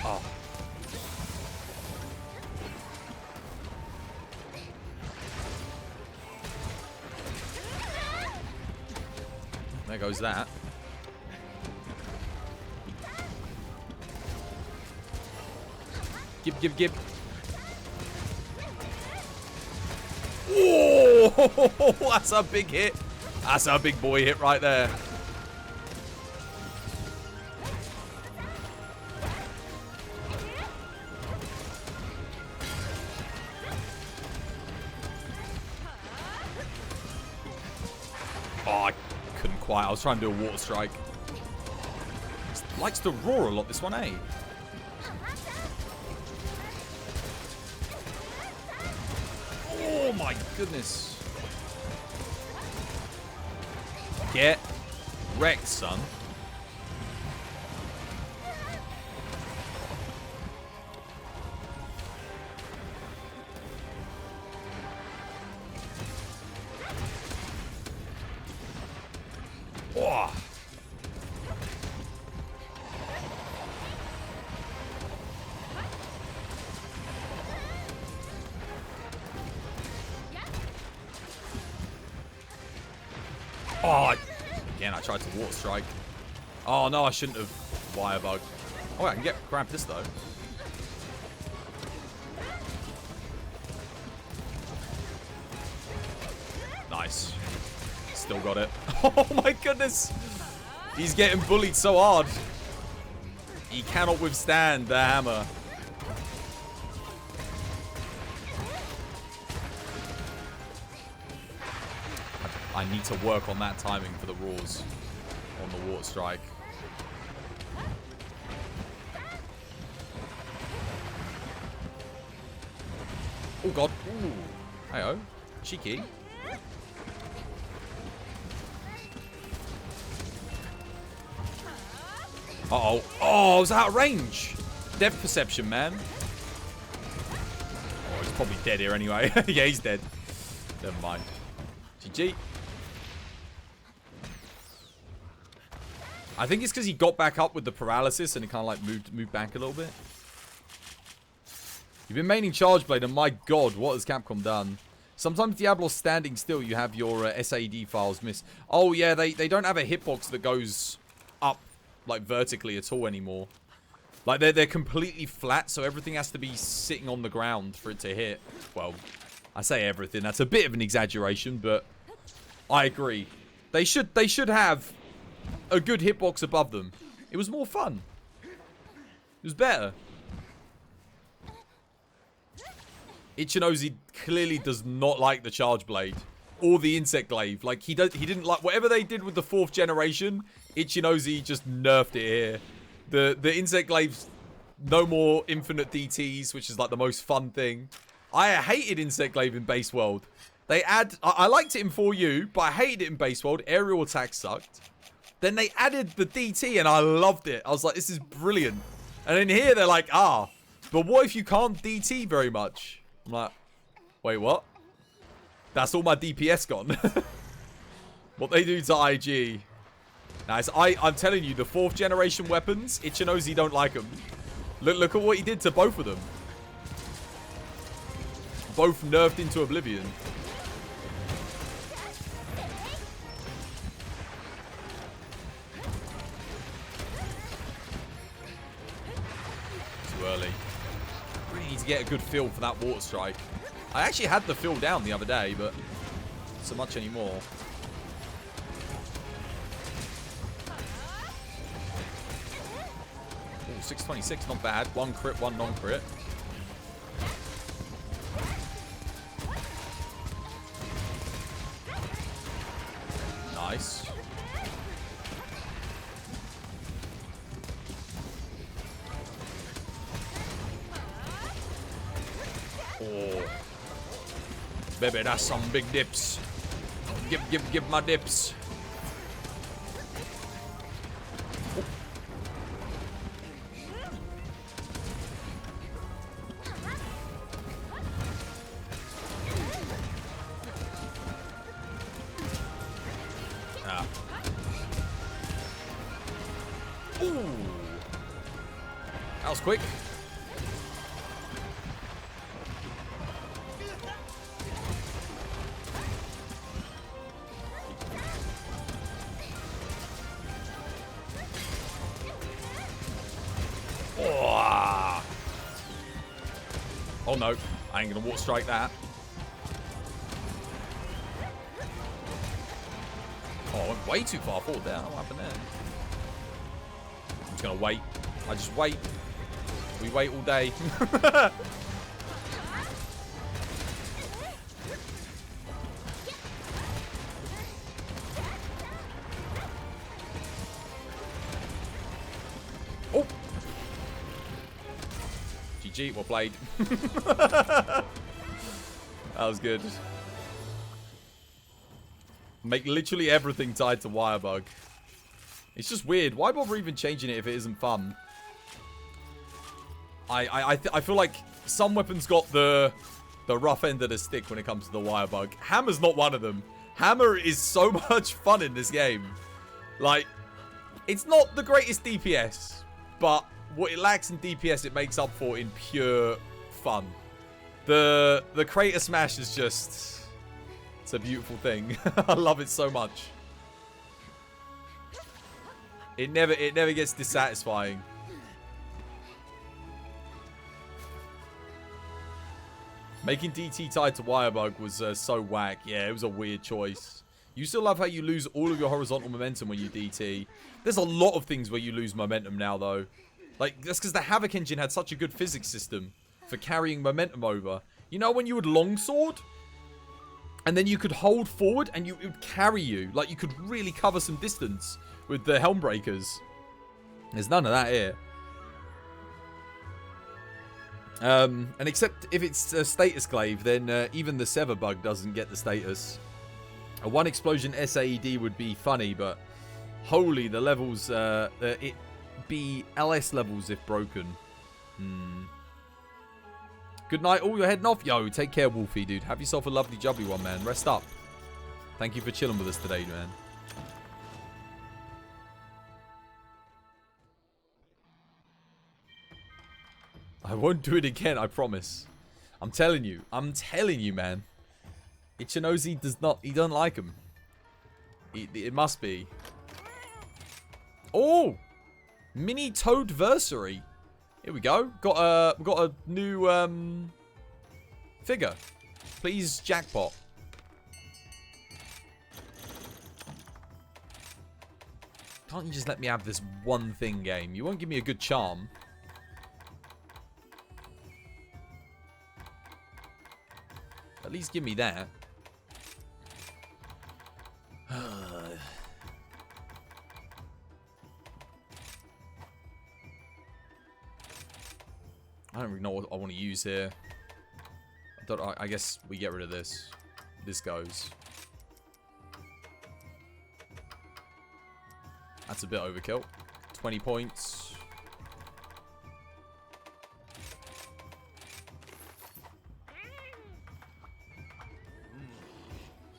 Oh. There goes that. Gib. Oh, that's a big hit. That's a big boy hit right there. Oh, I couldn't quite. I was trying to do a water strike. It likes to roar a lot, this one, eh? Oh my goodness. Get wrecked, son. Oh. Oh, again, I tried to water strike. Oh, no, I shouldn't have wire bug. Oh, I can grab this, though. Nice. Still got it. Oh my goodness. He's getting bullied so hard. He cannot withstand the hammer. I need to work on that timing for the roars on the water strike. Oh god. Ooh. Hey-oh. Cheeky. Uh-oh. Oh, I was out of range. Depth perception, man. Oh, he's probably dead here anyway. Yeah, he's dead. Never mind. GG. I think it's because he got back up with the paralysis and he kind of like moved back a little bit. You've been maining Charge Blade, and my god, what has Capcom done? Sometimes Diablo's standing still, you have your SAD files miss. Oh yeah, they don't have a hitbox that goes up like vertically at all anymore. Like they're completely flat, so everything has to be sitting on the ground for it to hit. Well, I say everything, that's a bit of an exaggeration, but I agree. They should have a good hitbox above them. It was more fun. It was better. Ichinozi clearly does not like the Charge Blade or the Insect Glaive. Like he didn't like whatever they did with the 4th generation. Ichinozi just nerfed it here. The Insect Glaive's no more infinite DTs, which is like the most fun thing. I hated Insect Glaive in Base World. I liked it in 4U, but I hated it in Base World. Aerial attack sucked. Then they added the DT and I loved it. I was like, this is brilliant. And in here they're like, but what if you can't DT very much? I'm like, wait, what? That's all my DPS gone. What they do to IG. Nice. I'm telling you, the 4th generation weapons, Ichinozi don't like them. Look at what he did to both of them. Both nerfed into oblivion. Too early. Really need to get a good feel for that water strike. I actually had the feel down the other day, but not so much anymore. Ooh, 626, not bad. 1 crit, 1 non-crit. Nice. Oh. Baby, that's some big dips. Give my dips. Oh. Ah. Ooh. That was quick. Oh no, I ain't gonna water strike that. Oh, I went way too far forward there. What happened there? I'm just gonna wait. I just wait. We wait all day. Oh! GG, well played. That was good. Make literally everything tied to Wirebug. It's just weird. Why bother even changing it if it isn't fun? I feel like some weapons got the rough end of the stick when it comes to the Wirebug. Hammer's not one of them. Hammer is so much fun in this game. Like, it's not the greatest DPS, but what it lacks in DPS, it makes up for in pure fun. The Crater Smash is just... it's a beautiful thing. I love it so much. It never gets dissatisfying. Making DT tied to Wirebug was so whack. Yeah, it was a weird choice. You still love how you lose all of your horizontal momentum when you DT. There's a lot of things where you lose momentum now, though. Like, that's because the Havoc engine had such a good physics system for carrying momentum over. You know when you would longsword? And then you could hold forward and it would carry you. Like, you could really cover some distance with the Helm Breakers. There's none of that here. And except if it's a status glaive, then even the Sever bug doesn't get the status. A one explosion SAED would be funny, but holy, the levels, it be LS levels if broken. Good night, all. You're heading off. Yo, take care, Wolfie, dude. Have yourself a lovely jubbly one, man. Rest up. Thank you for chilling with us today, man. I won't do it again, I promise. I'm telling you, man. Ichinozi does not, he doesn't like him. It must be. Oh! Mini Toadversary. Here we go. Got a new figure. Please, jackpot. Can't you just let me have this one thing, game? You won't give me a good charm. At least give me that. I don't really know what I want to use here. I guess we get rid of this. This goes. That's a bit overkill. 20 points.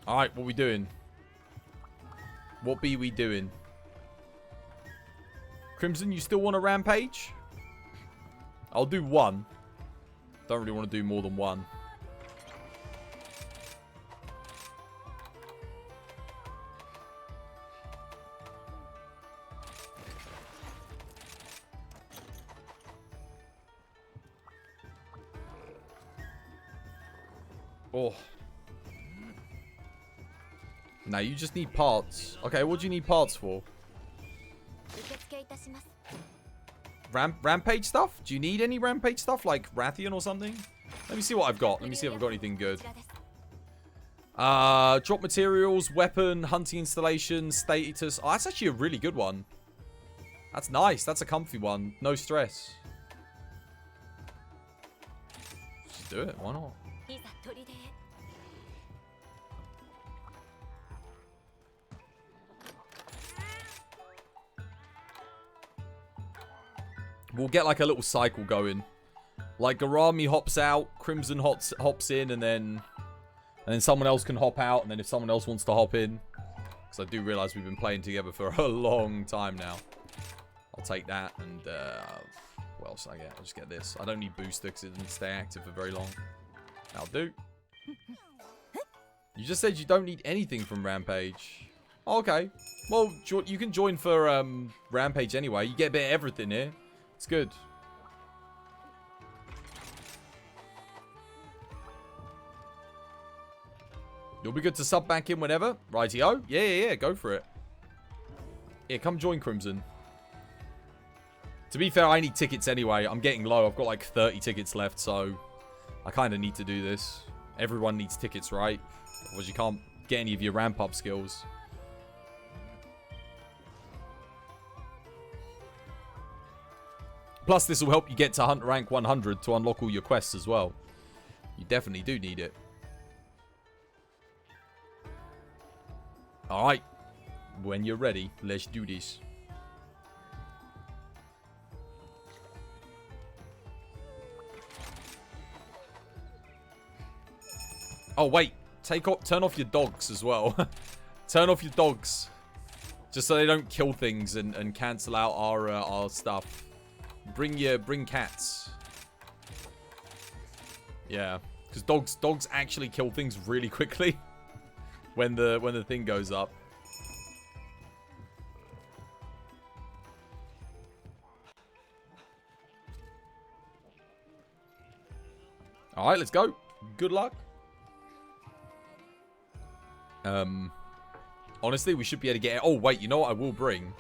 Alright, what we doing? What be we doing? Crimson, you still want a rampage? I'll do one. Don't really want to do more than one. Oh. Now you just need parts. Okay, what do you need parts for? Rampage stuff? Do you need any rampage stuff? Like Rathian or something? Let me see what I've got. Let me see if I've got anything good. Drop materials, weapon, hunting installation, status. Oh, that's actually a really good one. That's nice. That's a comfy one. No stress. Just do it. Why not? We'll get like a little cycle going. Like Garami hops out, Crimson hops in, and then someone else can hop out, and then if someone else wants to hop in, because I do realize we've been playing together for a long time now. I'll take that, and what else I get? I'll just get this. I don't need booster because it doesn't stay active for very long. That'll do. You just said you don't need anything from Rampage. Oh, okay. Well, you can join for Rampage anyway. You get a bit of everything here. It's good. You'll be good to sub back in whenever. Righty-o. Yeah. Go for it. Yeah, come join Crimson. To be fair, I need tickets anyway. I'm getting low. I've got like 30 tickets left, so I kind of need to do this. Everyone needs tickets, right? Otherwise you can't get any of your ramp-up skills. Plus, this will help you get to hunt rank 100 to unlock all your quests as well. You definitely do need it. Alright. When you're ready, let's do this. Oh, wait. Turn off your dogs as well. Turn off your dogs. Just so they don't kill things and cancel out our stuff. Bring cats. Yeah, because dogs actually kill things really quickly when the thing goes up. All right, let's go. Good luck. Honestly, we should be able to get it. Oh, wait, you know what I will bring?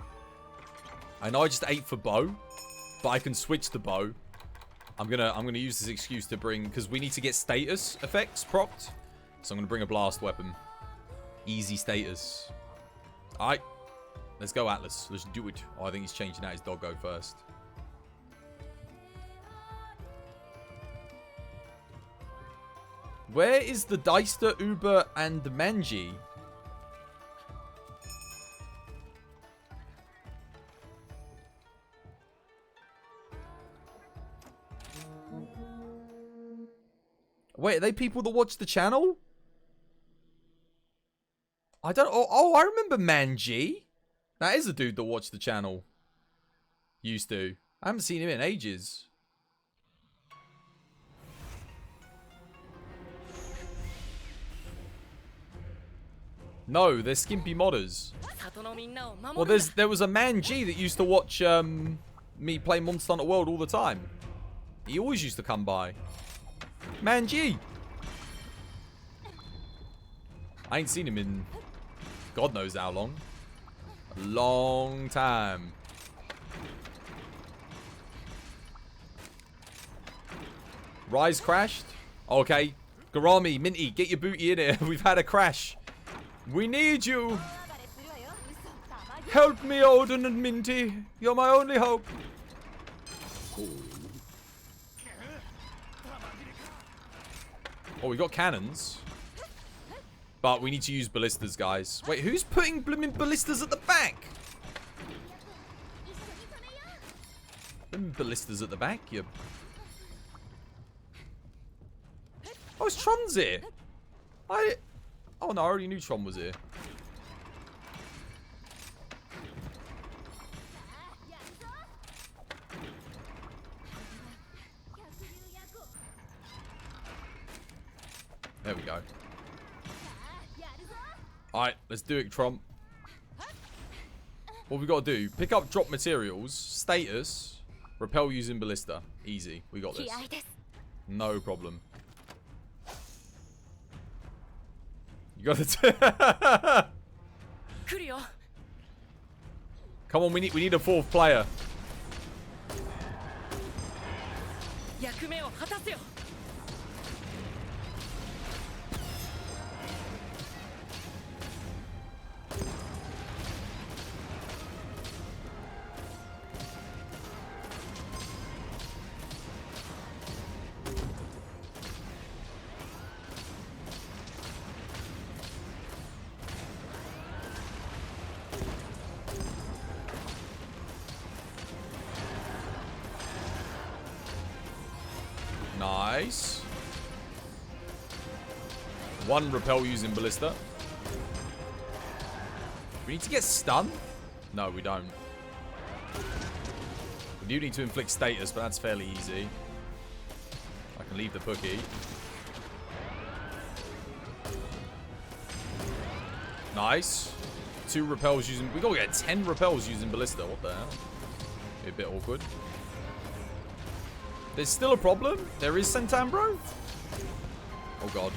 I know I just ate for bow, but I can switch the bow. I'm gonna use this excuse to bring, because we need to get status effects procced. So I'm gonna bring a blast weapon. Easy status. Alright. Let's go, Atlas. Let's do it. Oh, I think he's changing out his doggo first. Where is the Deister, Uber, and Manji? Wait, are they people that watch the channel? I don't... Oh, I remember Manji. That is a dude that watched the channel. Used to. I haven't seen him in ages. No, they're skimpy modders. Well, there was a Manji that used to watch me play Monster Hunter World all the time. He always used to come by. Manji! I ain't seen him in God knows how long. A long time. Rise crashed? Okay. Garami, Minty, get your booty in here. We've had a crash. We need you. Help me, Odin and Minty. You're my only hope. Oh, we got cannons. But we need to use ballistas, guys. Wait, who's putting blooming ballistas at the back? Blooming ballistas at the back, you... Oh, it's Tron's here. Oh, no, I already knew Tron was here. There we go. Alright, let's do it, Tron. What we got to do, pick up drop materials, status, repel using ballista. Easy, we got this. No problem. You got it. Come on, we need a fourth player. Nice. One repel using ballista. We need to get stunned? No, we don't. We do need to inflict status, but that's fairly easy. I can leave the bookie. Nice. 2 repels using... We gotta get 10 repels using ballista. What the hell? Be a bit awkward. There's still a problem. There is Centambro. Oh, God.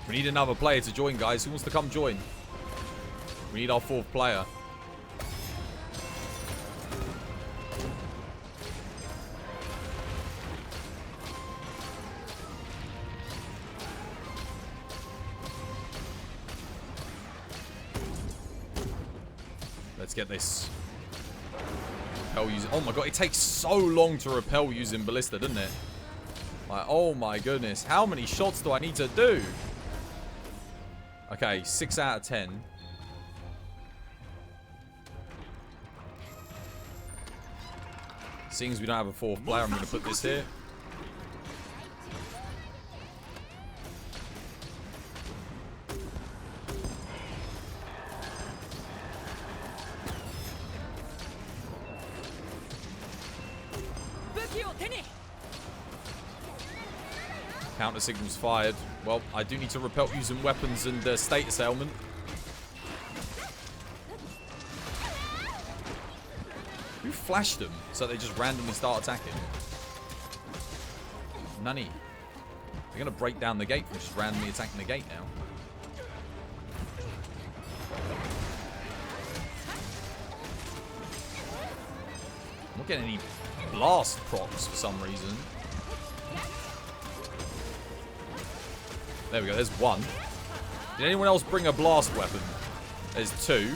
We need another player to join, guys. Who wants to come join? We need our 4th player. Let's get this. Repel using... Oh my god, it takes so long to repel using ballista, doesn't it? Like, oh my goodness. How many shots do I need to do? Okay, 6 out of 10. Seeing as we don't have a 4th player, I'm going to put this here. Counter signals fired. Well, I do need to repel using weapons and status ailment. Who flashed them so they just randomly start attacking? Nani. They're going to break down the gate from just randomly attacking the gate now. I'm not getting any blast procs for some reason. There we go, there's one. Did anyone else bring a blast weapon? There's two.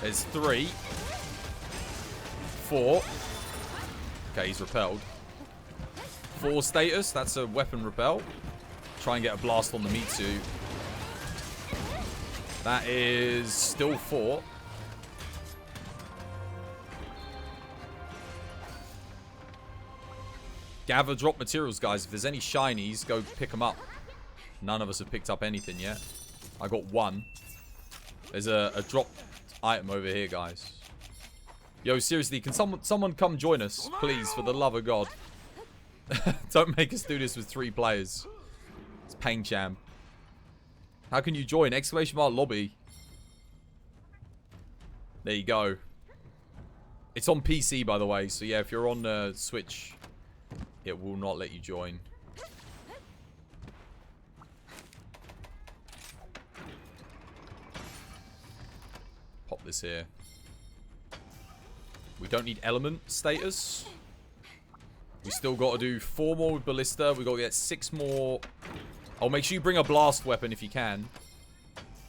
There's three. Four. Okay, he's repelled. 4 status, that's a weapon repel. Try and get a blast on the Mitsu. That is still 4. Gather drop materials, guys. If there's any shinies, go pick them up. None of us have picked up anything yet. I got 1. There's a drop item over here, guys. Yo, seriously, can someone come join us, please, for the love of God? Don't make us do this with 3 players. It's Pain Cham. How can you join? Exclamation mark lobby. There you go. It's on PC, by the way. So yeah, if you're on Switch, it will not let you join. Pop this here. We don't need element status. We still got to do 4 more with Ballista. We got to get 6 more. Oh, make sure you bring a blast weapon if you can.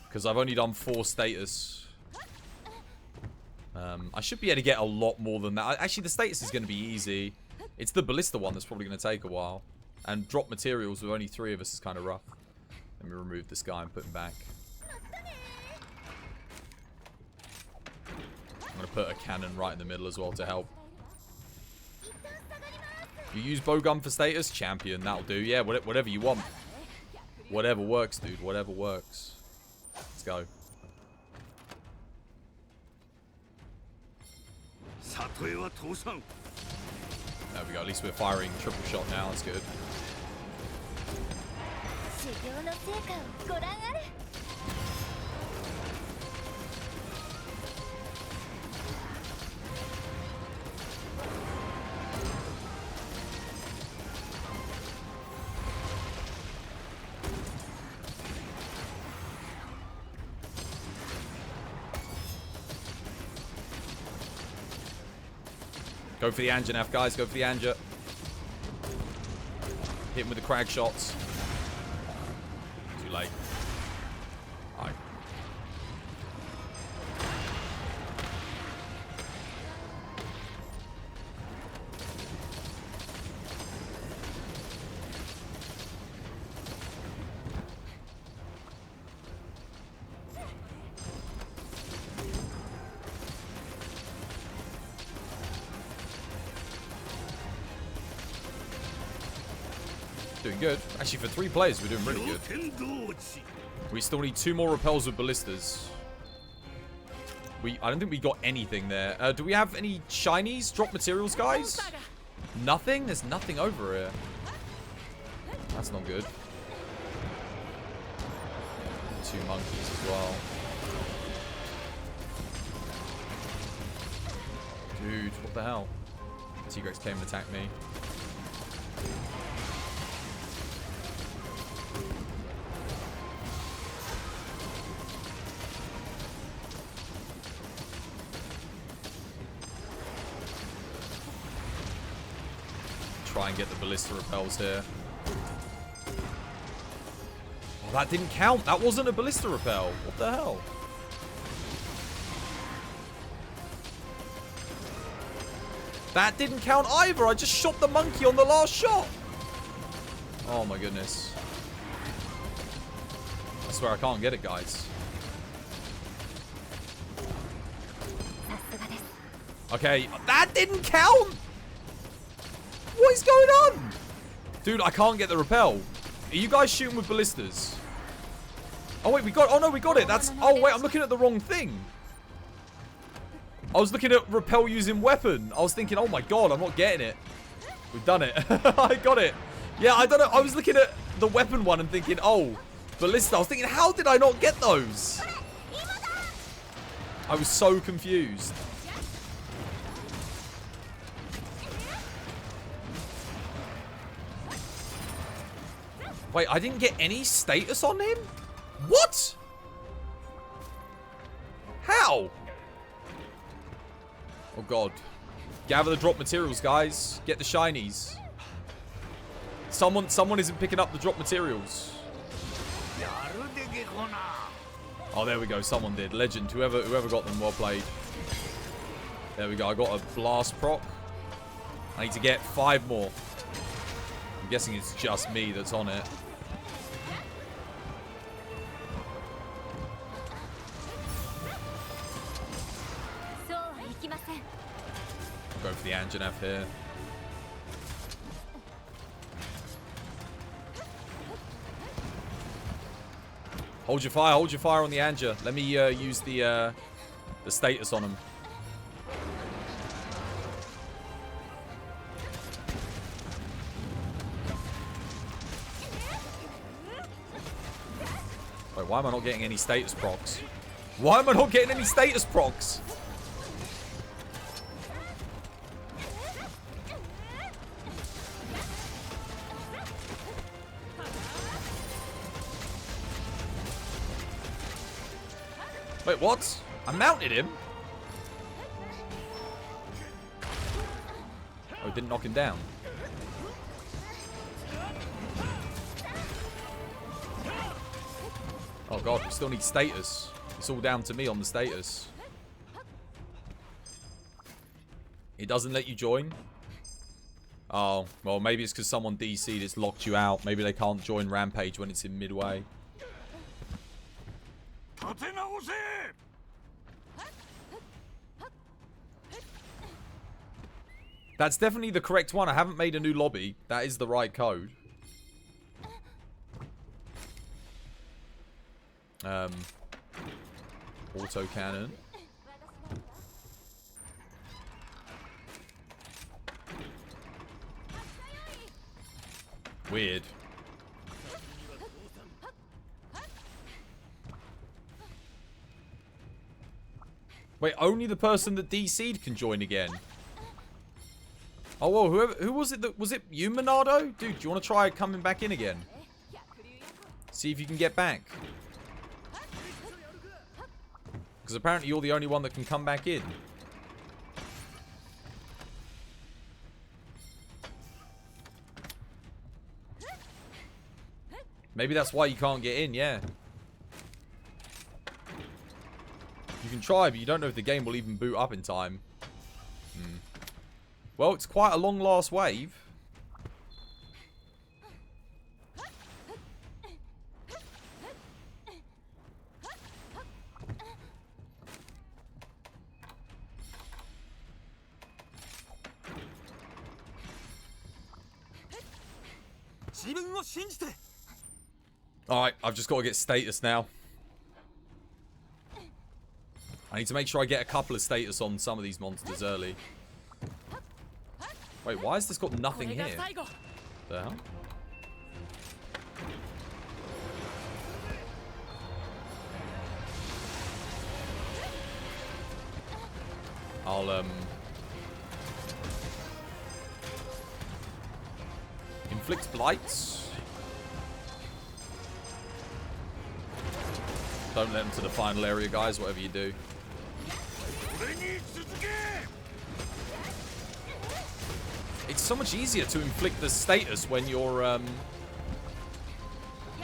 Because I've only done 4 status. I should be able to get a lot more than that. Actually, the status is going to be easy. It's the Ballista one that's probably going to take a while. And drop materials with only 3 of us is kind of rough. Let me remove this guy and put him back. I'm going to put a cannon right in the middle as well to help. You use bowgun for status? Champion, that'll do. Yeah, whatever you want. Whatever works, dude. Whatever works. Let's go. There we go. At least we're firing triple shot now. That's good. Go for the Anjanaf, guys. Go for the Anja. Hit him with the crag shots. Too late. Alright. Doing good. Actually, for 3 players, we're doing really good. We still need 2 more repels with ballistas. I don't think we got anything there. Do we have any shinies? Drop materials, guys? Nothing? There's nothing over here. That's not good. 2 monkeys as well. Dude, what the hell? T-Rex came and attacked me. Try and get the ballista repels here. Oh, that didn't count. That wasn't a ballista repel. What the hell? That didn't count either. I just shot the monkey on the last shot. Oh my goodness. I swear I can't get it, guys. Okay, that didn't count. What is going on? Dude, I can't get the repel. Are you guys shooting with ballistas? Oh, wait, we got... Oh, no, we got it. That's... Oh, wait, I'm looking at the wrong thing. I was looking at repel using weapon. I was thinking, oh my god, I'm not getting it. We've done it. I got it. Yeah, I don't know. I was looking at the weapon one and thinking, oh, ballista. I was thinking, how did I not get those? I was so confused. Wait, I didn't get any status on him? What? How? Oh god. Gather the drop materials, guys. Get the shinies. Someone isn't picking up the drop materials. Oh, there we go. Someone did. Legend. Whoever got them, well played. There we go. I got a blast proc. I need to get 5 more. I'm guessing it's just me that's on it. Go for the Anjanath here. Hold your fire on the Anja. Let me use the status on him. Wait, why am I not getting any status procs? Why am I not getting any status procs? Wait, what? I mounted him? Oh, didn't knock him down. Oh god, we still need status. It's all down to me on the status. It doesn't let you join? Oh, well maybe it's because someone DC'd, it's locked you out. Maybe they can't join Rampage when it's in midway. That's definitely the correct one. I haven't made a new lobby. That is the right code. Auto cannon. Weird. Wait, only the person that DC'd can join again. Oh, well, who was it that... Was it you, Monado? Dude, do you want to try coming back in again? See if you can get back. Because apparently you're the only one that can come back in. Maybe that's why you can't get in, yeah. You can try, but you don't know if the game will even boot up in time. Well, it's quite a long last wave. Alright, I've just got to get status now. I need to make sure I get a couple of status on some of these monsters early. Wait, why has this got nothing here? The hell? I'll, inflict blights. Don't let them to the final area, guys, whatever you do. It's so much easier to inflict the status when you're,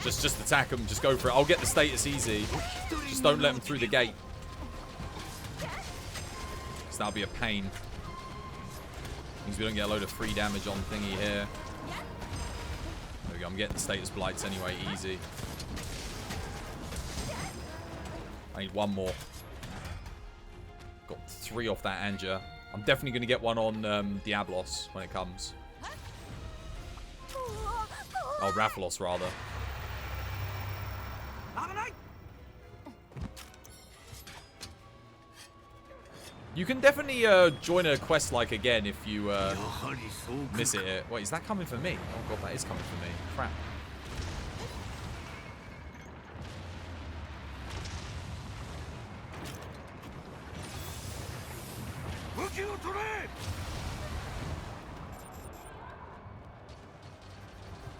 just attack them, just go for it. I'll get the status easy. Just don't let them through the gate. Because that'll be a pain. Means we don't get a load of free damage on thingy here. There we go, I'm getting the status blights anyway, easy. I need one more. Got 3 off that Anja. I'm definitely going to get one on Diablos when it comes. Oh, Rathalos, rather. You can definitely join a quest like again if you miss it. Wait, is that coming for me? Oh god, that is coming for me. Crap.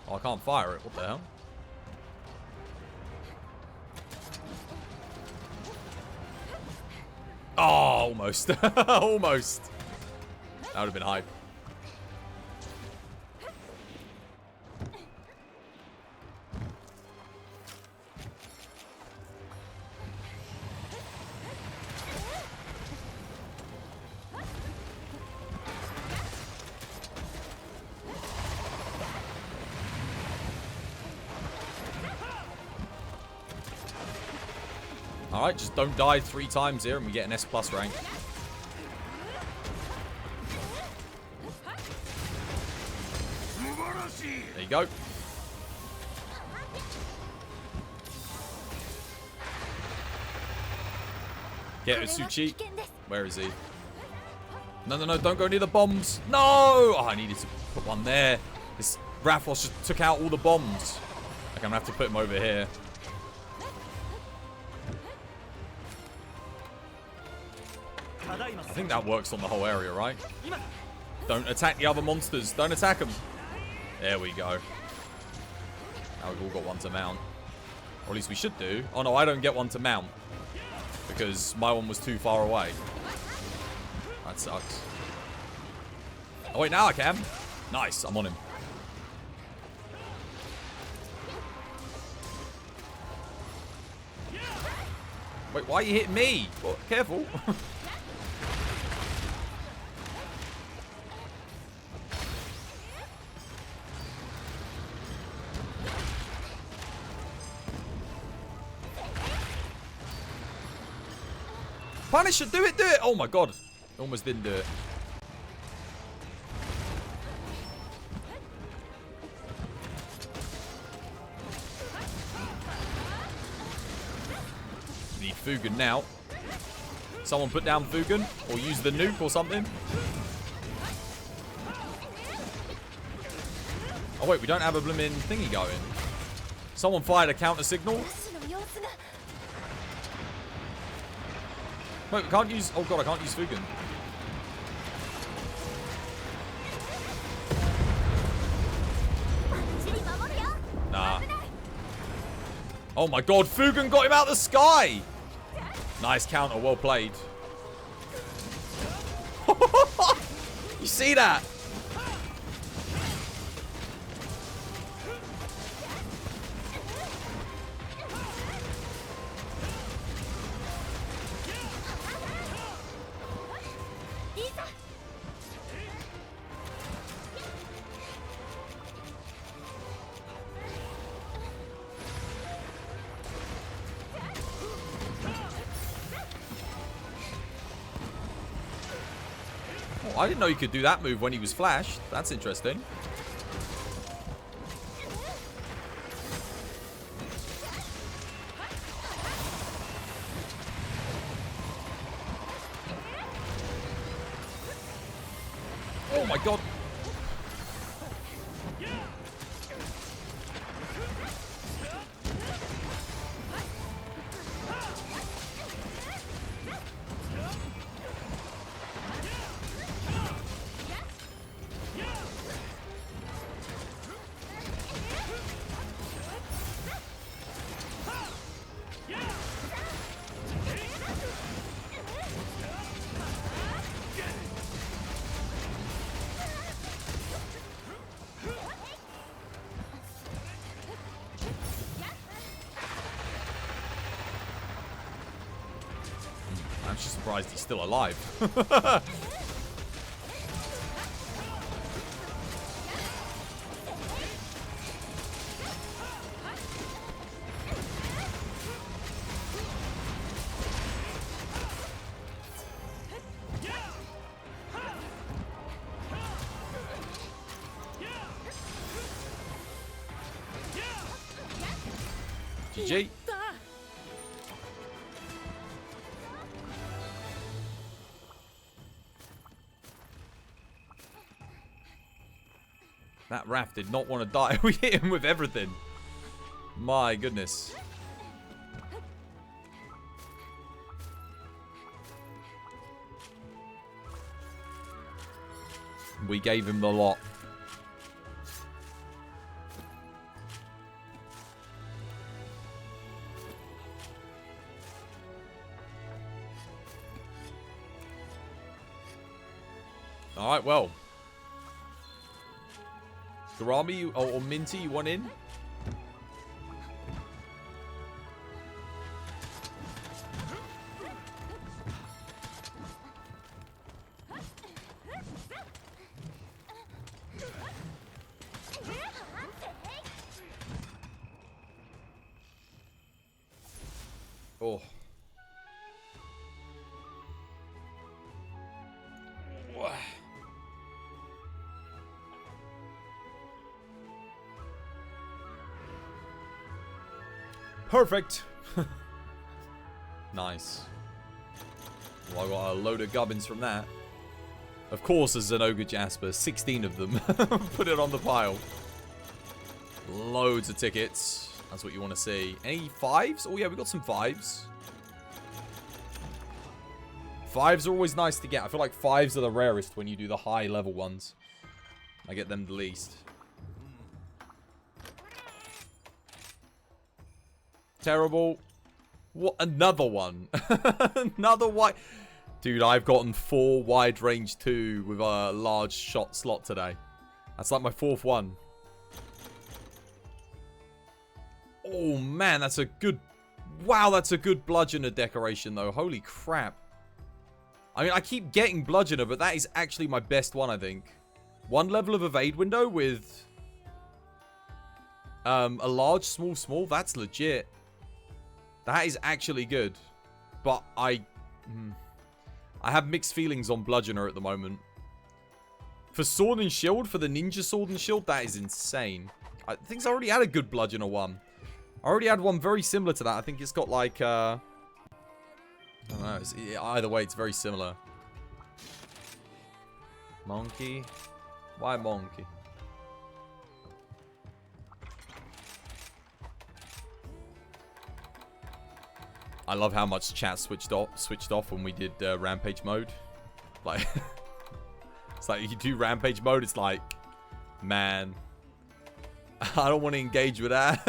Oh, I can't fire it. What the hell? Oh, almost. Almost. That would have been hype. Alright, just don't die 3 times here and we get an S+ rank. There you go. Get Utsuchi. Where is he? No, no, no, don't go near the bombs. No! Oh, I needed to put one there. This Rathos just took out all the bombs. Like, I'm gonna have to put him over here. I think that works on the whole area, right? Don't attack the other monsters. Don't attack them. There we go. Now we've all got one to mount. Or at least we should do. Oh no, I don't get one to mount. Because my one was too far away. That sucks. Oh wait, now I can. Nice, I'm on him. Wait, why are you hitting me? Well, careful. Punisher, do it, do it! Oh my god. Almost didn't do it. Need Fugen now. Someone put down Fugen or use the nuke or something. Oh wait, we don't have a blooming thingy going. Someone fired a counter signal. Wait, we can't use... Oh god, I can't use Fugen. Nah. Oh my god, Fugen got him out of the sky! Nice counter, well played. You see that? I didn't know you could do that move when he was flashed. That's interesting. Oh my god. I'm just surprised he's still alive. GG. That Raph did not want to die. We hit him with everything. My goodness. We gave him the lot. Alright, well. Garami or Minty, you want in? Oh. Perfect. Nice. Well, I got a load of gubbins from that. Of course, as an Ogre Jasper, 16 of them. Put it on the pile. Loads of tickets. That's what you want to see. Any fives? Oh yeah, we got some fives. Fives are always nice to get. I feel like fives are the rarest when you do the high level ones. I get them the least. Terrible. What? Another one. Another wide. Dude, I've gotten 4 wide range 2 with a large shot slot today. That's like my 4th one. Oh man, that's a good... Wow, that's a good bludgeoner decoration though. Holy crap. I mean, I keep getting bludgeoner, but that is actually my best one, I think. 1 level of evade window with... a large, small. That's legit. That is actually good. But I have mixed feelings on bludgeoner at the moment. For sword and shield, for the ninja sword and shield, that is insane. I think I already had a good bludgeoner one. I already had one very similar to that. I think it's got like, I don't know. Either way, it's very similar. Monkey? Why monkey? I love how much chat switched off when we did Rampage mode. Like, it's like you do Rampage mode, it's like, man, I don't want to engage with that.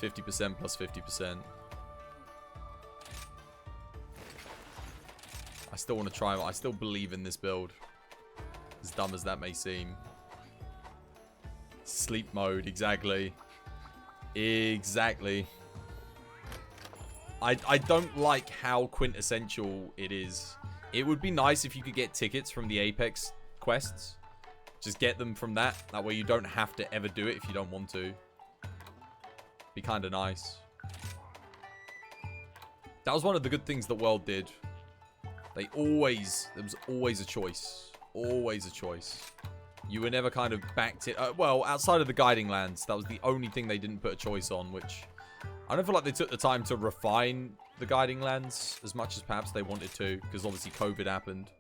50% plus 50%. I still want to try. I still believe in this build. As dumb as that may seem. Sleep mode, exactly. Exactly. I don't like how quintessential it is. It would be nice if you could get tickets from the Apex quests. Just get them from that. That way you don't have to ever do it if you don't want to. Be kind of nice. That was one of the good things that World did. There was always a choice. Always a choice. You were never kind of backed it. Well, outside of the guiding lands, that was the only thing they didn't put a choice on, which I don't feel like they took the time to refine the guiding lands as much as perhaps they wanted to, because obviously COVID happened.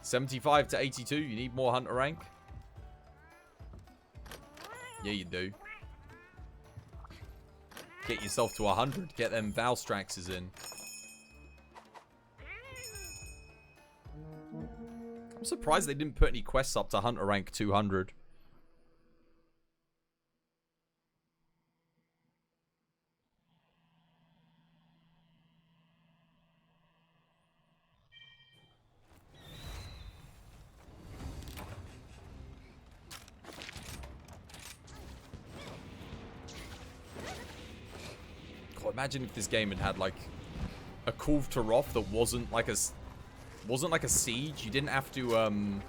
$75 to $82. You need more hunter rank? Yeah, you do. Get yourself to 100. Get them Valstraxes in. I'm surprised they didn't put any quests up to hunter rank 200. God, imagine if this game had like a Kulve to Roth that wasn't like a siege. You didn't have to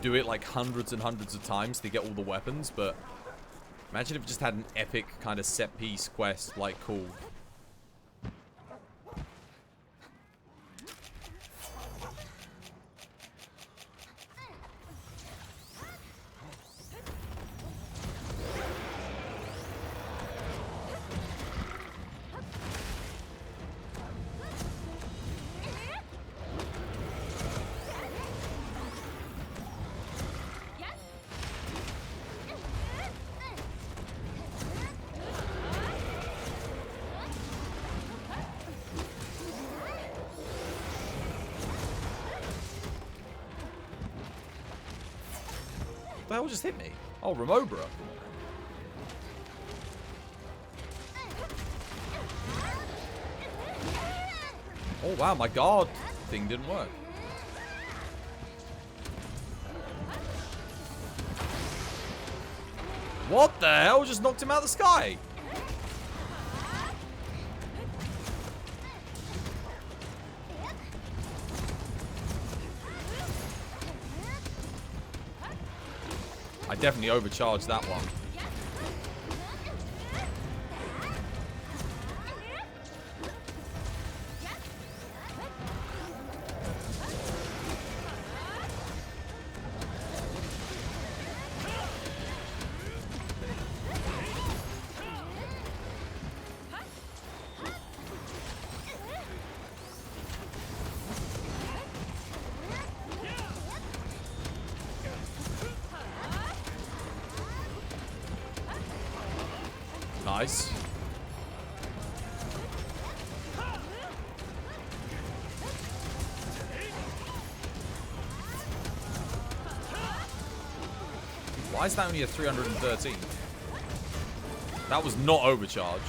do it like hundreds and hundreds of times to get all the weapons, but imagine if it just had an epic kind of set piece quest like Kulve. The hell just hit me? Oh, Remobra. Oh, wow, my guard thing didn't work. What the hell? Just knocked him out of the sky. I definitely overcharged that one. Nice. Why is that only a 313? That was not overcharged.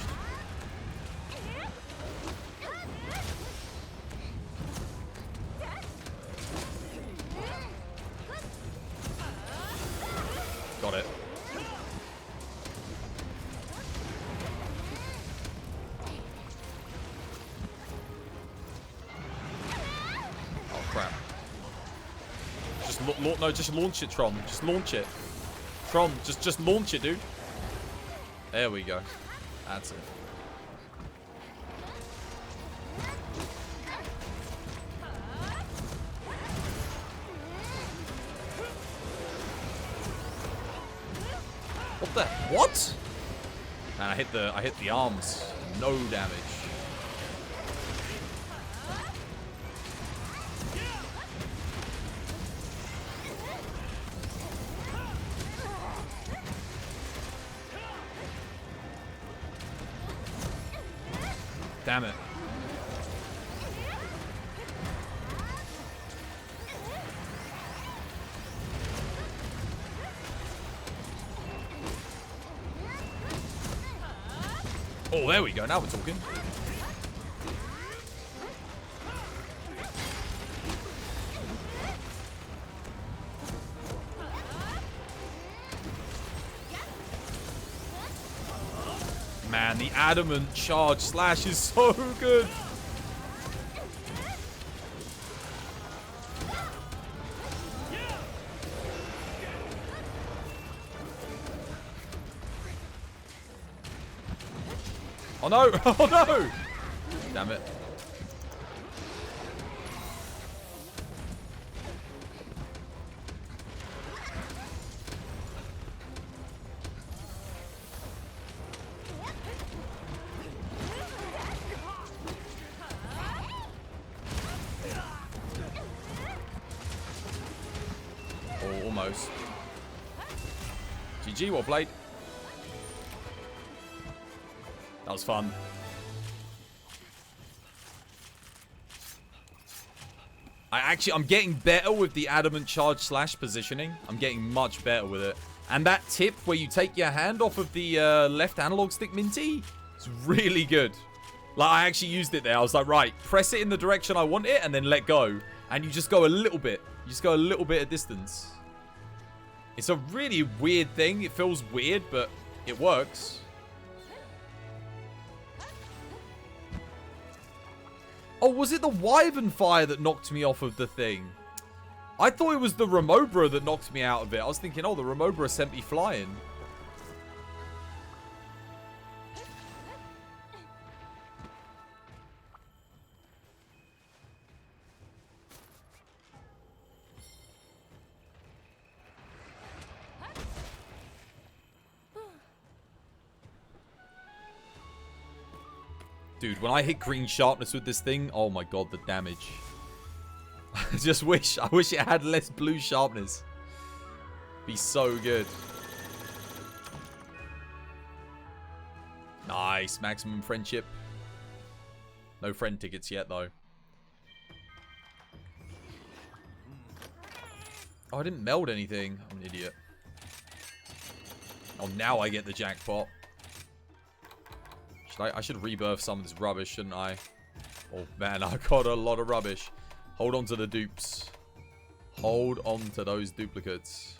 Got it. No, just launch it, Tron. Just launch it. Tron, just launch it, dude. There we go. That's it. What the? What? Man, I hit the arms. No damage. Damn it. Oh, there we go. Now we're talking. Man, the adamant charge slash is so good. Oh no! Oh no! Damn it. Oh, almost. GG, well played. That was fun. I'm getting better with the adamant charge slash positioning. I'm getting much better with it. And that tip where you take your hand off of the left analog stick, Minty, it's really good. Like, I actually used it there. I was like, right, press it in the direction I want it and then let go. And you just go a little bit. You just go a little bit of distance. It's a really weird thing. It feels weird, but it works. Oh, was it the Wyvern Fire that knocked me off of the thing? I thought it was the Remobra that knocked me out of it. I was thinking, oh, the Remobra sent me flying. Dude, when I hit green sharpness with this thing, oh my god, the damage. I wish it had less blue sharpness. Be so good. Nice, maximum friendship. No friend tickets yet, though. Oh, I didn't meld anything. I'm an idiot. Oh, now I get the jackpot. I should rebirth some of this rubbish, shouldn't I? Oh, man, I got a lot of rubbish. Hold on to the dupes. Hold on to those duplicates.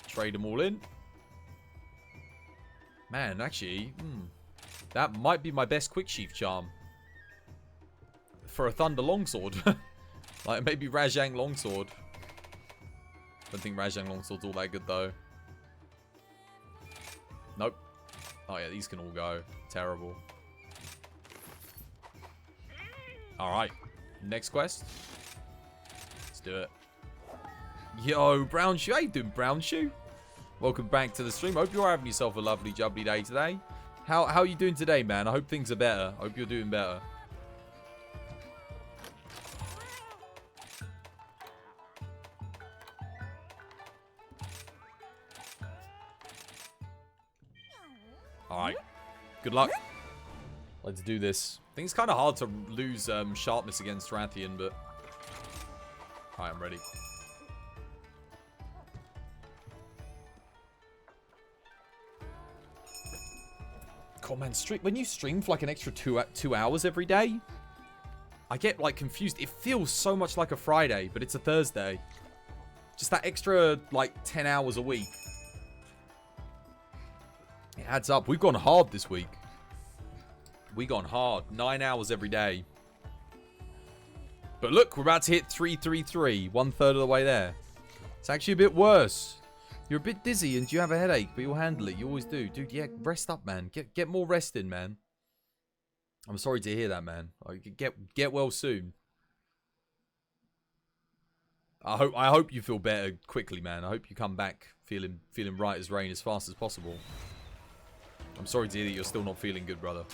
Trade them all in. Man, actually, that might be my best quick sheath charm. For a Thunder Longsword. Like, maybe Rajang Longsword. Don't think Rajang Longsword's all that good, though. Nope. Oh, yeah, these can all go. Terrible. Alright. Next quest. Let's do it. Yo, Brown Shoe. How you doing, Brown Shoe? Welcome back to the stream. Hope you're having yourself a lovely, jubbly day today. How are you doing today, man? I hope things are better. I hope you're doing better. Alright. Good luck. Let's do this. I think it's kind of hard to lose sharpness against Rathian, but... Alright, I'm ready. God, man, when you stream for like an extra two hours every day, I get like confused. It feels so much like a Friday, but it's a Thursday. Just that extra like 10 hours a week. It adds up. We've gone hard this week. We've gone hard. 9 hours every day. But look, we're about to hit 333. 1/3 of the way there. It's actually a bit worse. You're a bit dizzy and you have a headache, but you'll handle it. You always do. Dude, yeah, rest up, man. Get more rest in, man. I'm sorry to hear that, man. Get well soon. I hope you feel better quickly, man. I hope you come back feeling right as rain as fast as possible. I'm sorry to hear that you're still not feeling good, brother.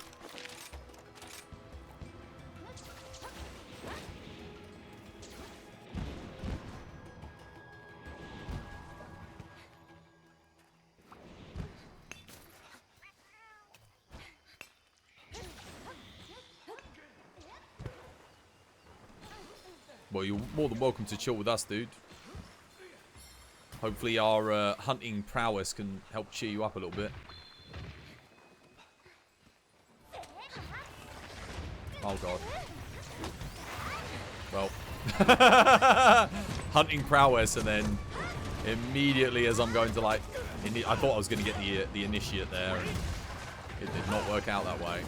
Well, you're more than welcome to chill with us, dude. Hopefully our hunting prowess can help cheer you up a little bit. Oh, God. Well. Hunting prowess, and then immediately as I'm going to, like... I thought I was going to get the initiate there, and it did not work out that way.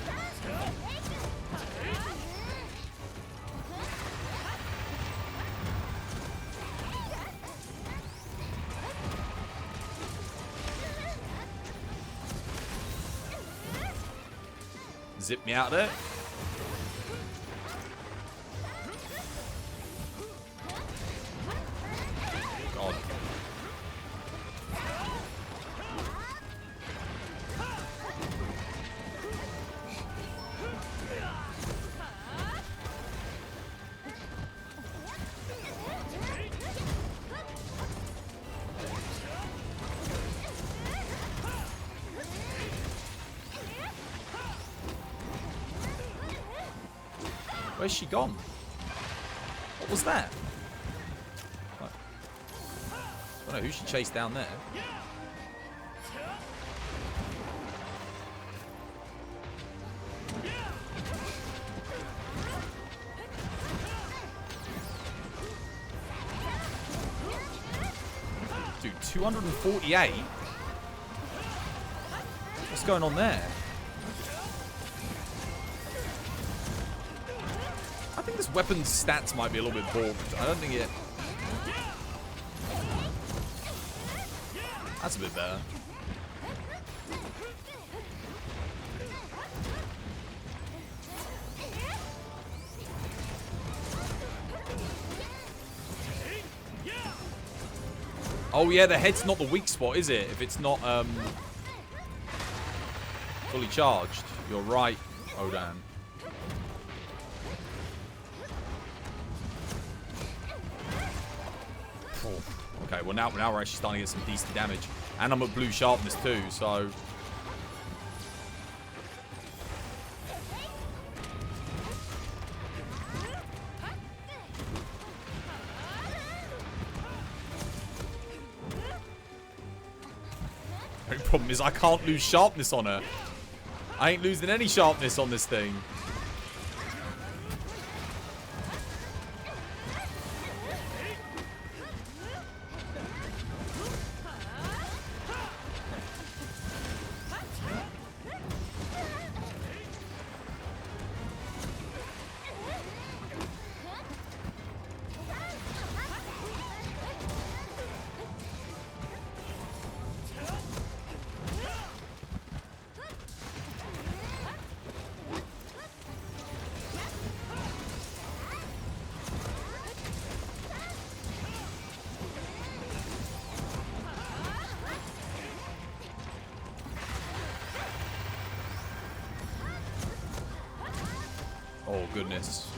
Zip me out there. God. Where's she gone? What was that? I don't know who she chased down there. Dude, 248? What's going on there? I think this weapon's stats might be a little bit balked. I don't think it... That's a bit better. Oh yeah, the head's not the weak spot, is it? If it's not fully charged. You're right, Odan. Okay, well now we're actually starting to get some decent damage. And I'm at blue sharpness too, so... The only problem is I can't lose sharpness on her. I ain't losing any sharpness on this thing. Oh, goodness.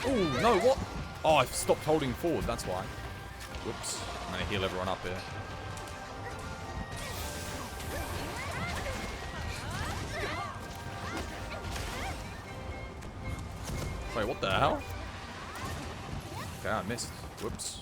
Oh, no, what? Oh, I stopped holding forward, that's why. Whoops. I'm going to heal everyone up here. Wait, what the hell? Okay, I missed. Whoops.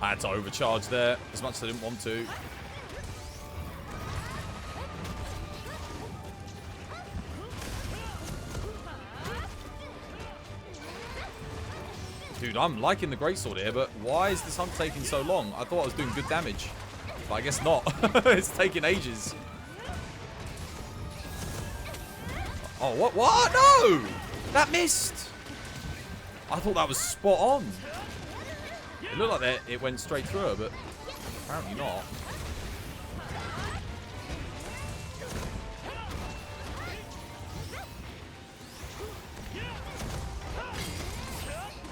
I had to overcharge there, as much as I didn't want to. Dude, I'm liking the greatsword here, but why is this hunt taking so long? I thought I was doing good damage. But I guess not. It's taking ages. Oh, what? What? No! That missed! I thought that was spot on. It looked like it went straight through her, but apparently not.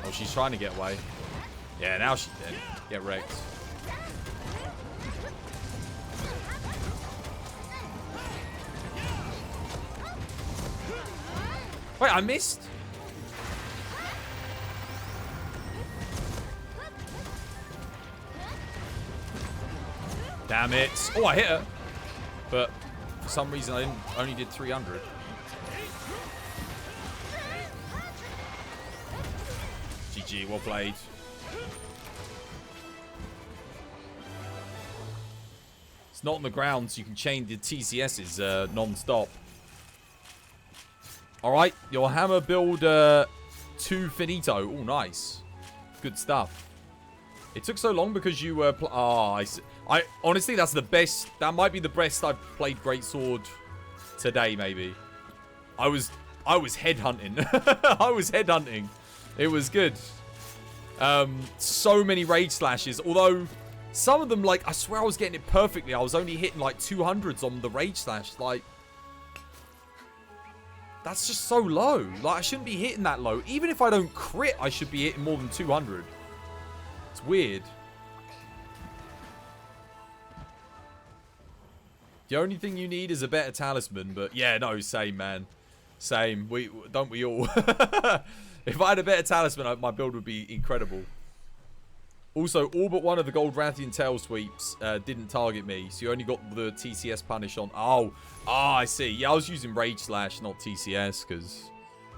Oh, she's trying to get away. Yeah, now she did. Get wrecked. Wait, I missed? Damn it. Oh, I hit her. But for some reason, I only did 300. GG, well played. It's not on the ground, so you can chain the TCSs non-stop. Alright, your hammer build 2 finito. Oh, nice. Good stuff. It took so long because you were... I honestly, that's the best... That might be the best I've played Greatsword today, maybe. I was headhunting. I was headhunting. It was good. So many rage slashes. Although, some of them, like, I swear I was getting it perfectly. I was only hitting, like, 200s on the rage slash. Like... That's just so low. Like, I shouldn't be hitting that low. Even if I don't crit, I should be hitting more than 200. It's weird. The only thing you need is a better talisman, but yeah, no, same, man. Same. Don't we all? If I had a better talisman, my build would be incredible. Also, all but one of the gold Rathian tail sweeps didn't target me, so you only got the TCS punish on. Oh, I see. Yeah, I was using Rage Slash, not TCS, because,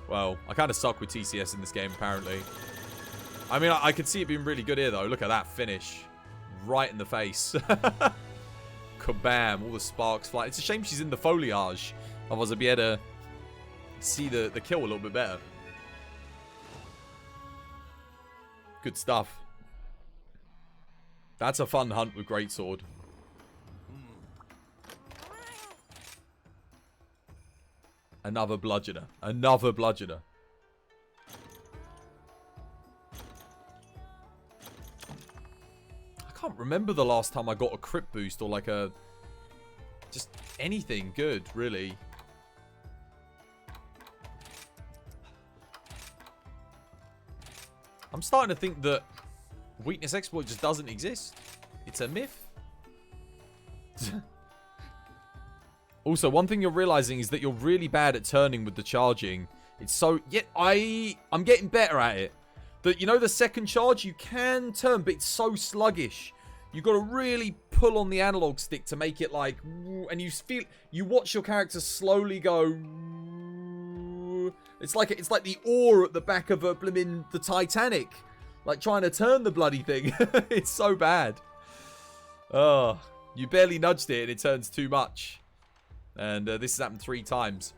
well, I kind of suck with TCS in this game, apparently. I mean, I could see it being really good here, though. Look at that finish. Right in the face. Kabam. All the sparks fly. It's a shame she's in the foliage. Otherwise, I'd be able to see the kill a little bit better. Good stuff. That's a fun hunt with greatsword. Another bludgeoner. Another bludgeoner. I can't remember the last time I got a crit boost or like a... just anything good, really. I'm starting to think that weakness exploit just doesn't exist. It's a myth. Also, one thing you're realizing is that you're really bad at turning with the charging. It's so... Yet I'm getting better at it. That, you know, the second charge, you can turn, but it's so sluggish. You've got to really pull on the analog stick to make it like... And you feel... You watch your character slowly go... It's like the oar at the back of a blimmin' the Titanic. Like trying to turn the bloody thing. It's so bad. Oh, you barely nudged it and it turns too much. And this has happened 3 times.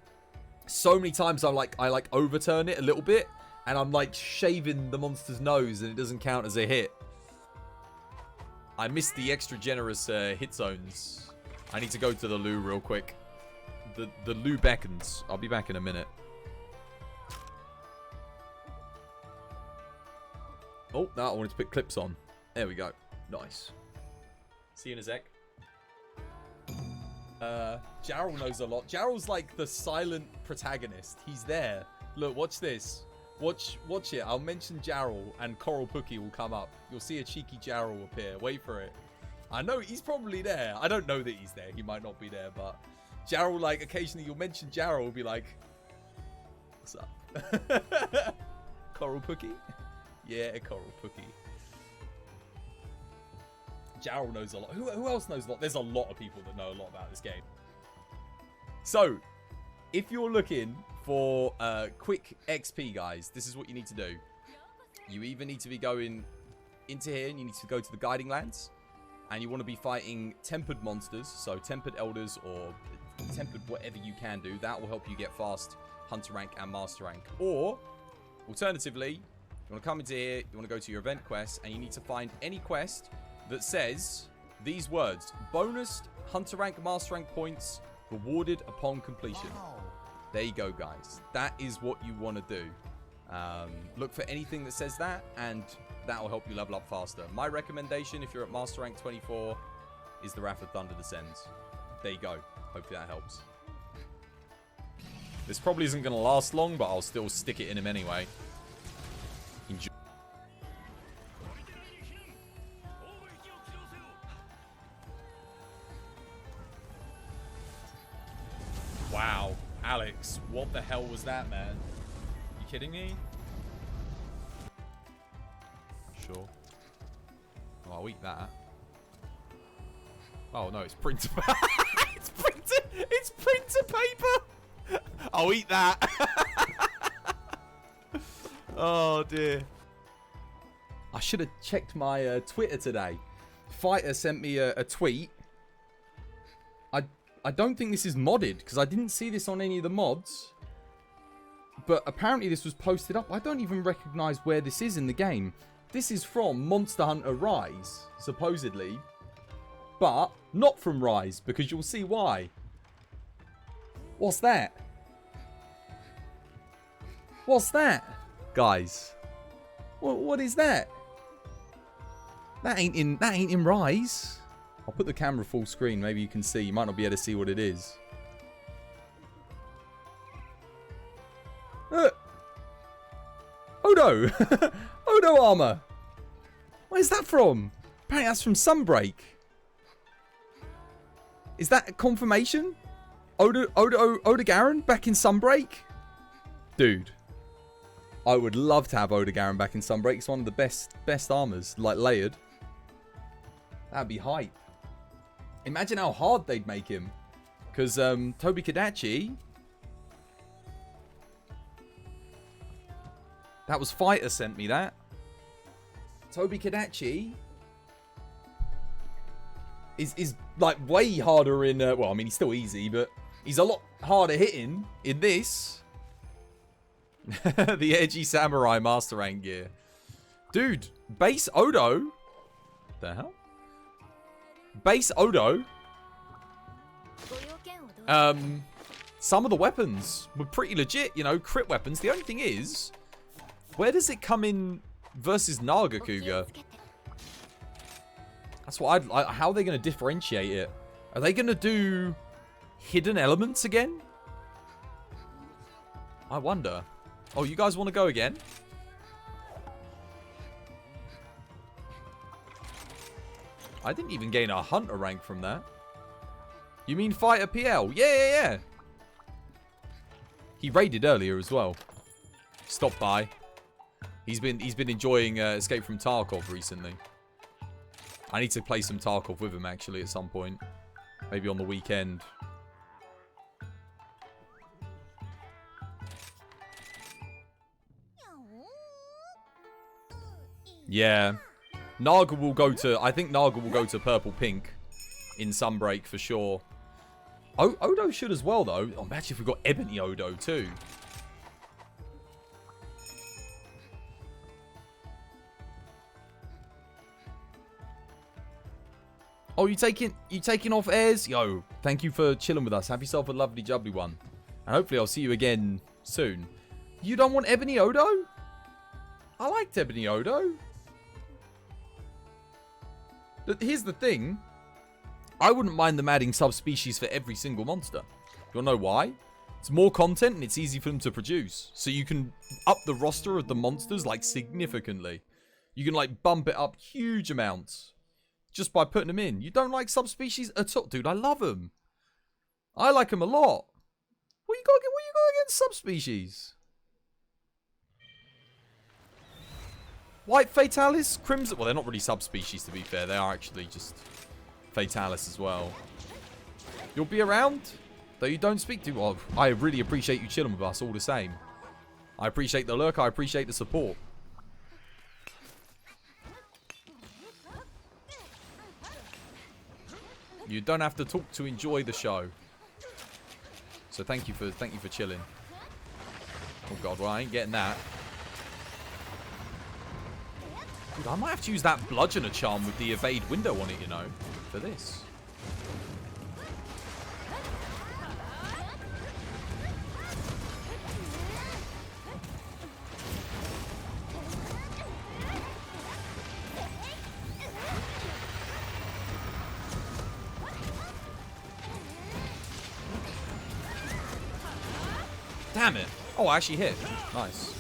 So many times I overturn it a little bit. And I'm like shaving the monster's nose and it doesn't count as a hit. I missed the extra generous hit zones. I need to go to the loo real quick. The loo beckons. I'll be back in a minute. Oh, no, I wanted to put clips on. There we go. Nice. See you in a sec. Jarl knows a lot. Jarl's like the silent protagonist. He's there. Look, watch this. Watch it. I'll mention Jarl and Coral Pookie will come up. You'll see a cheeky Jarl appear. Wait for it. I know he's probably there. I don't know that he's there. He might not be there, but Jarl, like, occasionally you'll mention Jarl will be like, what's up? Coral Pookie? Yeah, Coral Pookie. Jarl knows a lot. Who else knows a lot? There's a lot of people that know a lot about this game. So, if you're looking for quick XP, guys, this is what you need to do. You either need to be going into here and you need to go to the Guiding Lands. And you want to be fighting tempered monsters. So, tempered elders or tempered whatever you can do. That will help you get fast Hunter rank and Master rank. Or, alternatively... You want to come into here, you want to go to your event quest, and you need to find any quest that says these words. Bonus Hunter rank, Master rank points rewarded upon completion. Wow. There you go, guys. That is what you want to do. Look for anything that says that, and that will help you level up faster. My recommendation, if you're at Master rank 24, is the Wrath of Thunder Descends. There you go. Hopefully that helps. This probably isn't going to last long, but I'll still stick it in him anyway. Enjoy. Wow, Alex, what the hell was that, man? You kidding me? Sure. Oh, I'll eat that. Oh no, it's printer. It's printer paper. I'll eat that. Oh dear. I should have checked my Twitter today. Fighter sent me a tweet. I don't think this is modded because I didn't see this on any of the mods. But apparently this was posted up. I don't even recognize where this is in the game. This is from Monster Hunter Rise, supposedly. But not from Rise, because you'll see why. What's that? What's that? Guys. What is that? That ain't in Rise. I'll put the camera full screen. Maybe you can see. You might not be able to see what it is. Odo! Odo armor! Where's that from? Apparently that's from Sunbreak. Is that a confirmation? Odogaron back in Sunbreak? Dude. I would love to have Odogaron back in Sunbreak. It's one of the best armors. Like layered. That'd be hype. Imagine how hard they'd make him. Because Toby Kadachi... That was Fighter sent me that. Toby Kadachi is like way harder in... well, I mean, he's still easy, but he's a lot harder hitting in this. The edgy samurai master rank gear. Dude, base Odo? The hell? Base Odo. Some of the weapons were pretty legit, you know, crit weapons. The only thing is, where does it come in versus Nagakuga? That's what how are they going to differentiate it? Are they going to do hidden elements again? I wonder. Oh, you guys want to go again? I didn't even gain a hunter rank from that. You mean fighter PL? Yeah. He raided earlier as well. Stopped by. He's been enjoying Escape from Tarkov recently. I need to play some Tarkov with him actually at some point. Maybe on the weekend. Yeah. Naga will go to... I think Naga will go to purple pink in Sunbreak for sure. Odo should as well though. Oh, imagine if we got Ebony Odo too. Oh, you taking off airs? Yo, thank you for chilling with us. Have yourself a lovely jubbly one. And hopefully I'll see you again soon. You don't want Ebony Odo? I liked Ebony Odo. Here's the thing. I wouldn't mind them adding subspecies for every single monster. You'll know why? It's more content and it's easy for them to produce. So you can up the roster of the monsters like significantly. You can like bump it up huge amounts. Just by putting them in. You don't like subspecies at all? Dude, I love them. I like them a lot. What you got against subspecies? White Fatalis? Crimson? Well, they're not really subspecies to be fair. They are actually just Fatalis as well. You'll be around? Though you don't speak to... Well, I really appreciate you chilling with us all the same. I appreciate the lurk. I appreciate the support. You don't have to talk to enjoy the show. So thank you for chilling. Oh god, well I ain't getting that. Dude, I might have to use that bludgeoner charm with the evade window on it, you know, for this. Damn it. Oh, I actually hit. Nice.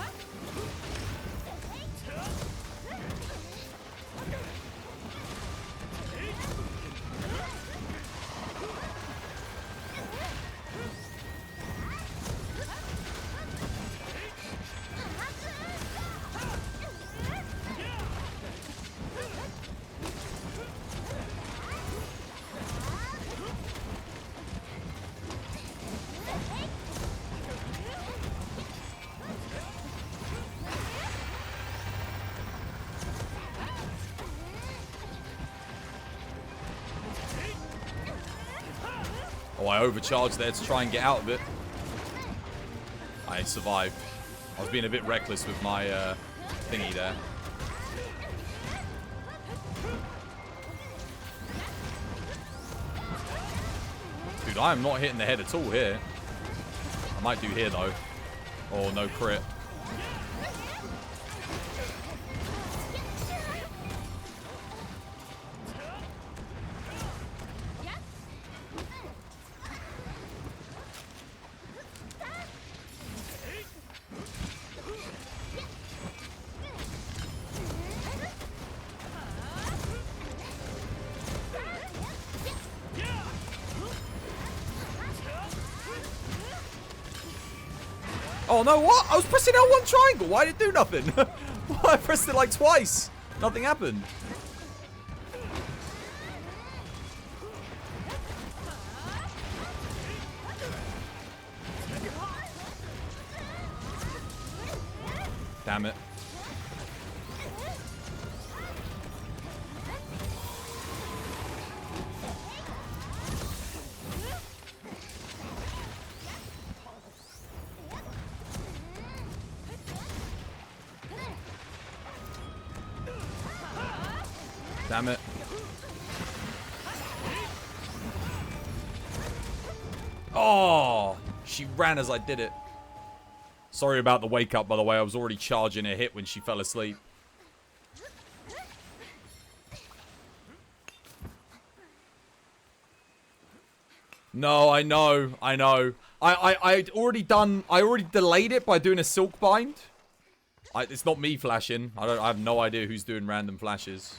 Oh, I overcharged there to try and get out of it. I survived. I was being a bit reckless with my thingy there. Dude, I am not hitting the head at all here. I might do here, though. Oh, no crit. Oh no, what? I was pressing L1 triangle. Why did it do nothing? I pressed it like twice. Nothing happened. Damn it. Damn it. Oh, she ran as I did it. Sorry about the wake up, by the way. I was already charging a hit when she fell asleep. No, I know. I'd already done, I already delayed it by doing a silk bind. It's not me flashing. I have no idea who's doing random flashes.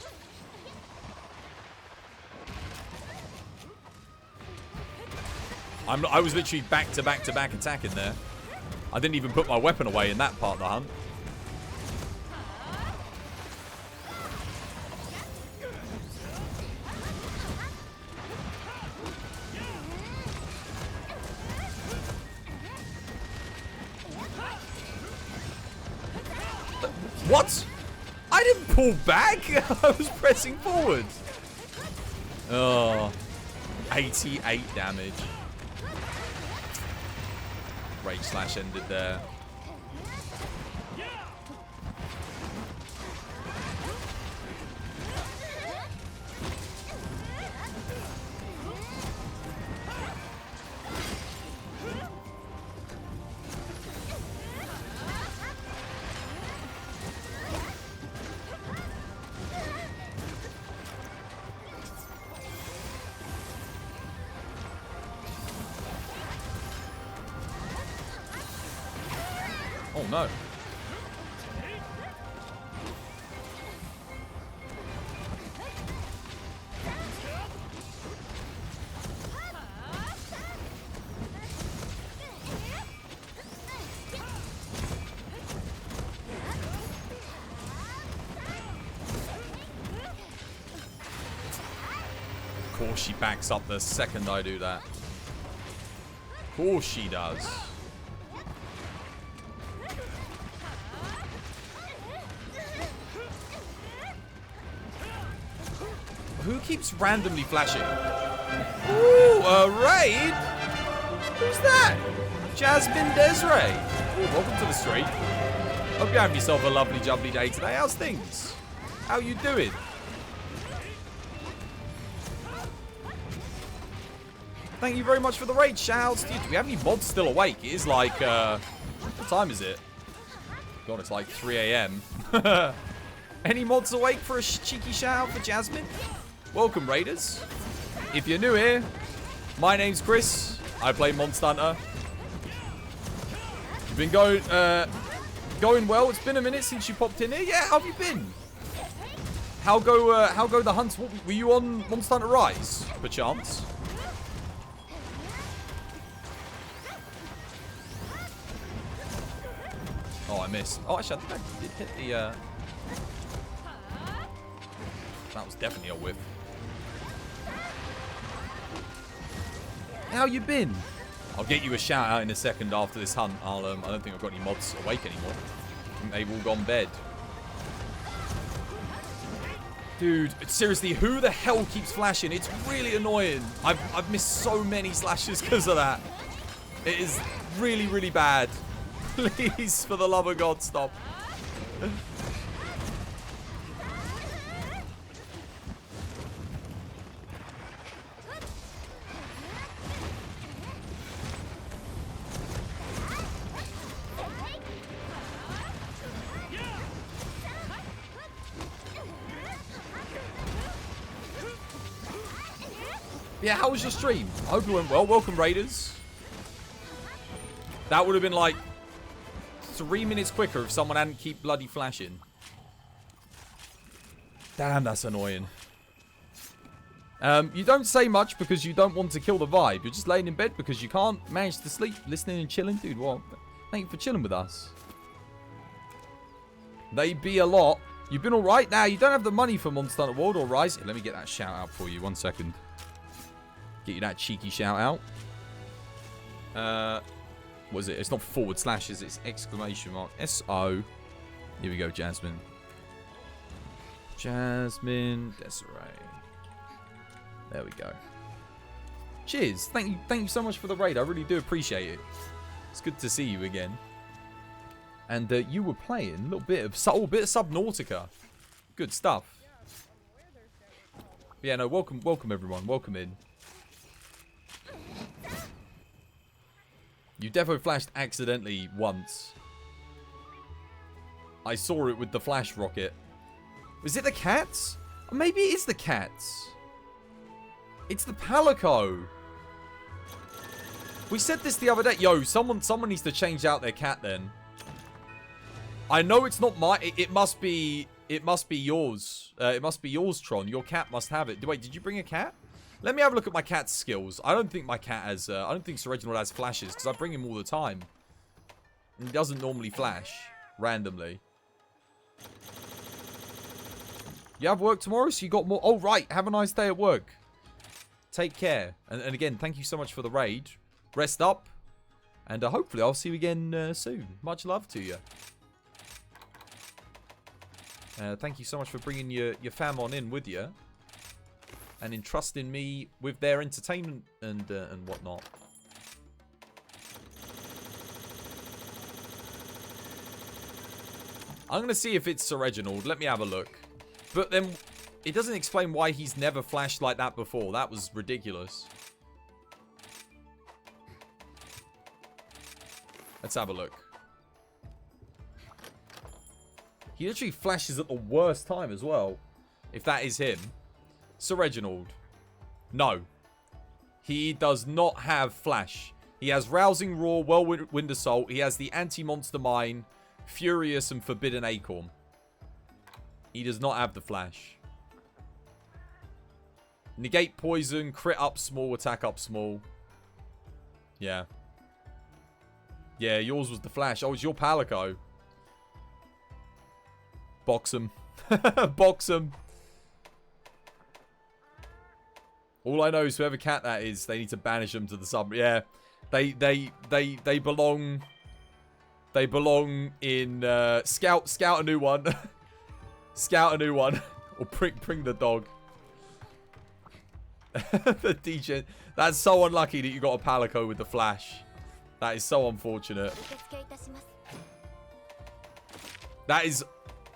I was literally back to back to back attacking there. I didn't even put my weapon away in that part of the hunt. What? I didn't pull back. I was pressing forward. Oh, 88 damage. Rage slash ended there. Oh no. Of course she backs up the second I do that. Of course she does. Who keeps randomly flashing? Ooh, a raid? Who's that? Jasmine Desiree. Ooh, welcome to the street. Hope you have yourself a lovely jubbly day today. How's things? How you doing? Thank you very much for the raid. Shouts to you. Do we have any mods still awake? It is like, what time is it? God, it's like 3 a.m. Any mods awake for a cheeky shout out for Jasmine? Welcome, Raiders. If you're new here, my name's Chris. I play Monster Hunter. You've been going well. It's been a minute since you popped in here. Yeah, how have you been? How go the hunts? What, were you on Monster Hunter Rise, perchance? Oh, I missed. Oh, actually, I think I did hit the. That was definitely a whiff. How you been? I'll get you a shout out in a second after this hunt. I don't think I've got any mods awake anymore. I think they've all gone bed. Dude, seriously, who the hell keeps flashing? It's really annoying. I've missed so many slashes because of that. It is really, really bad. Please, for the love of God, stop. Yeah, how was your stream? I hope it went well. Welcome, Raiders. That would have been like 3 minutes quicker if someone hadn't keep bloody flashing. Damn, that's annoying. You don't say much because you don't want to kill the vibe. You're just laying in bed because you can't manage to sleep, listening and chilling. Dude, well, thank you for chilling with us. They be a lot. You've been alright now. You don't have the money for Monster Hunter World or Rise. Let me get that shout out for you. 1 second. Get you that cheeky shout out. What is it? It's not forward slashes, it's exclamation mark. S-O. Here we go, Jasmine. Jasmine Desiree. There we go. Cheers. Thank you so much for the raid. I really do appreciate it. It's good to see you again. And you were playing a little bit of Subnautica. Good stuff. Yeah, no, welcome everyone. Welcome in. You defo flashed accidentally once. I saw it with the flash rocket. Is it the cats? Or maybe it is the cats. It's the Palico. We said this the other day. Yo, someone needs to change out their cat then. I know it's not my. It must be yours. It must be yours, Tron. Your cat must have it. Wait, did you bring a cat? Let me have a look at my cat's skills. I don't think my cat has. I don't think Sir Reginald has flashes because I bring him all the time. And he doesn't normally flash randomly. You have work tomorrow, so you got more. Oh right, have a nice day at work. Take care, and again, thank you so much for the raid. Rest up, and hopefully I'll see you again soon. Much love to you. Thank you so much for bringing your fam on in with you. And entrusting me with their entertainment and whatnot. I'm going to see if it's Sir Reginald. Let me have a look. But then, it doesn't explain why he's never flashed like that before. That was ridiculous. Let's have a look. He literally flashes at the worst time as well. If that is him. Sir Reginald. No. He does not have flash. He has Rousing Roar, Whirlwind Assault. He has the Anti-Monster Mine, Furious, and Forbidden Acorn. He does not have the flash. Negate Poison, Crit up small, Attack up small. Yeah. Yeah, yours was the flash. Oh, it's your Palico. Box him. Box him. All I know is whoever cat that is, they need to banish them to the sub. Yeah, they belong. They belong in scout a new one. Scout a new one, or bring the dog. The DJ. That's so unlucky that you got a Palico with the flash. That is so unfortunate. That is.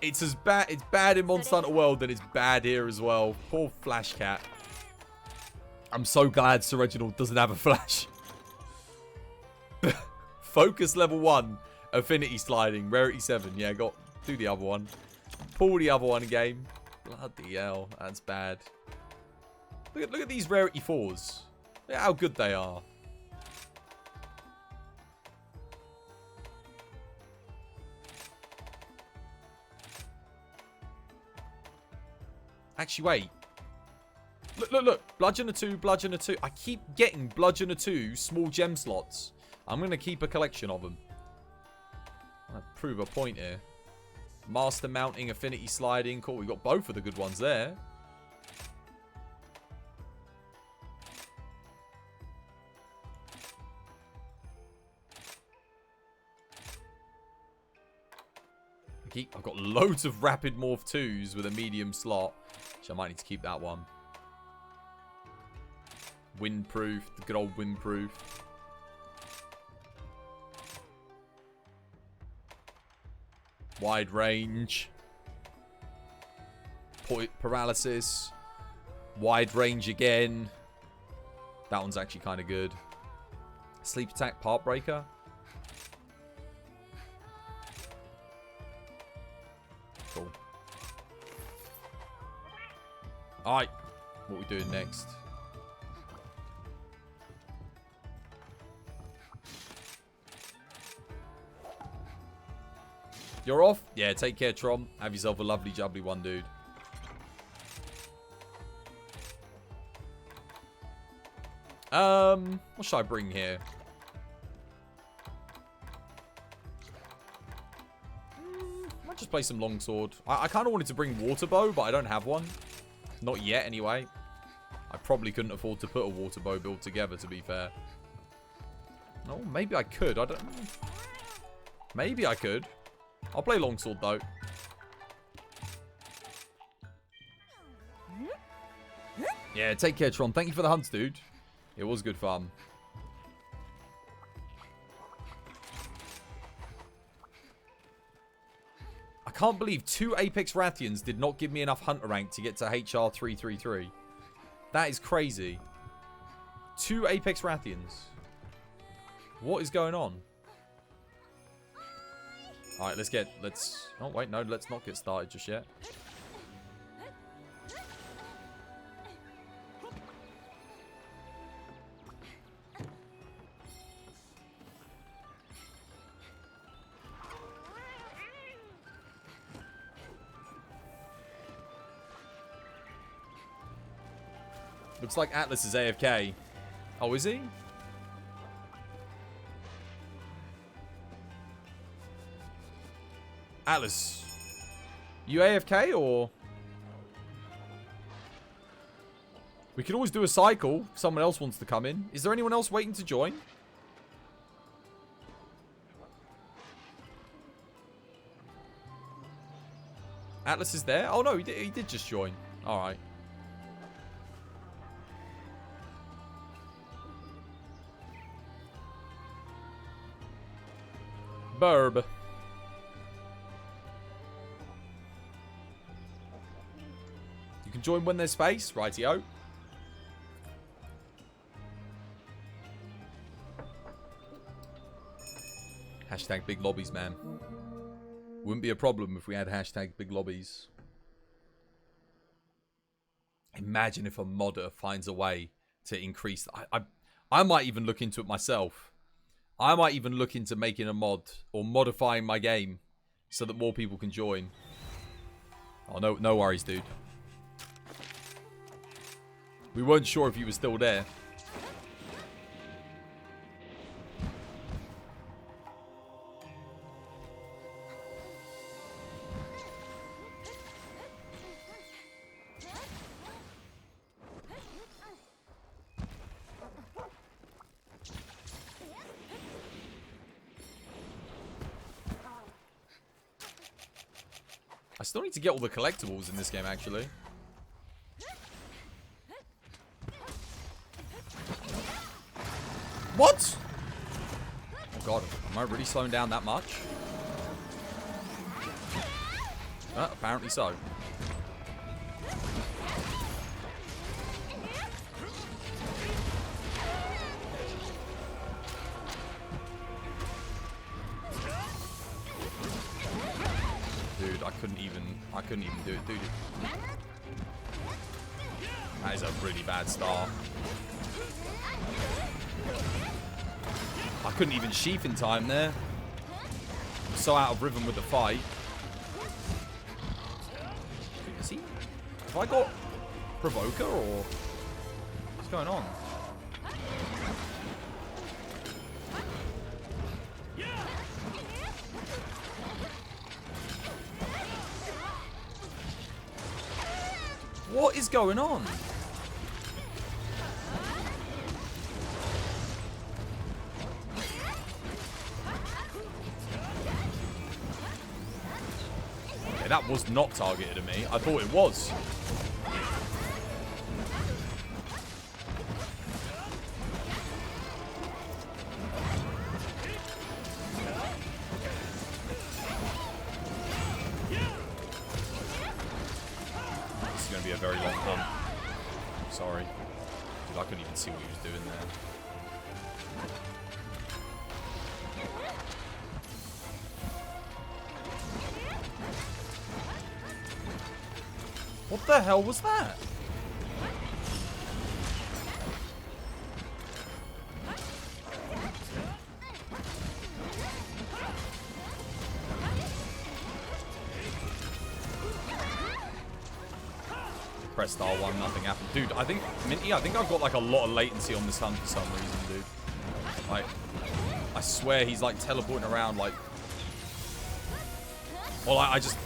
It's as bad. It's bad in Monster Hunter World, and it's bad here as well. Poor Flash Cat. I'm so glad Sir Reginald doesn't have a flash. Focus level 1. Affinity sliding. Rarity 7. Yeah, do the other one. Pull the other one game. Bloody hell. That's bad. Look at these rarity 4s. Look at how good they are. Actually, wait. Look. Bludgeoner 2, Bludgeoner 2. I keep getting Bludgeoner 2 small gem slots. I'm going to keep a collection of them. I'll prove a point here. Master Mounting, Affinity Sliding. Cool, we got both of the good ones there. I've got loads of Rapid Morph 2s with a medium slot. Which I might need to keep that one. Windproof, the good old windproof. Wide range. Paralysis. Wide range again. That one's actually kind of good. Sleep attack, part breaker. Cool. Alright. What are we doing next? You're off? Yeah, take care, Trom. Have yourself a lovely, jubbly one, dude. What should I bring here? Might just play some longsword. I kind of wanted to bring water bow, but I don't have one. Not yet, anyway. I probably couldn't afford to put a water bow build together, to be fair. Oh, maybe I could. I don't know. Maybe I could. I'll play longsword, though. Yeah, take care, Tron. Thank you for the hunts, dude. It was good fun. I can't believe 2 Apex Rathians did not give me enough hunter rank to get to HR 333. That is crazy. 2 Apex Rathians. What is going on? Alright, let's... Oh, wait, no, let's not get started just yet. Looks like Atlas is AFK. Oh, is he? Atlas, you AFK or? We could always do a cycle if someone else wants to come in. Is there anyone else waiting to join? Atlas is there? Oh no, he did just join. Alright. Burb. You can join when there's space. Rightio. Hashtag big lobbies, man. Wouldn't be a problem if we had hashtag big lobbies. Imagine if a modder finds a way to increase... I might even look into it myself. I might even look into making a mod or modifying my game so that more people can join. Oh, no worries, dude. We weren't sure if you were still there. I still need to get all the collectibles in this game, actually. What? Oh god, am I really slowing down that much? Apparently so. Dude, I couldn't even do it, dude. That is a really bad start. I couldn't even sheath in time there. I'm so out of rhythm with the fight. Is he? Have I got Provoker or what's going on? What is going on? Okay, that was not targeted at me. I thought it was. Be a very long hunt. Sorry. Dude, I couldn't even see what he was doing there. What the hell was that? Pressed R1, nothing happened. Dude, I think, Minty, I think I've got like a lot of latency on this hunt for some reason, dude. Like, I swear he's like teleporting around like... Well, I just...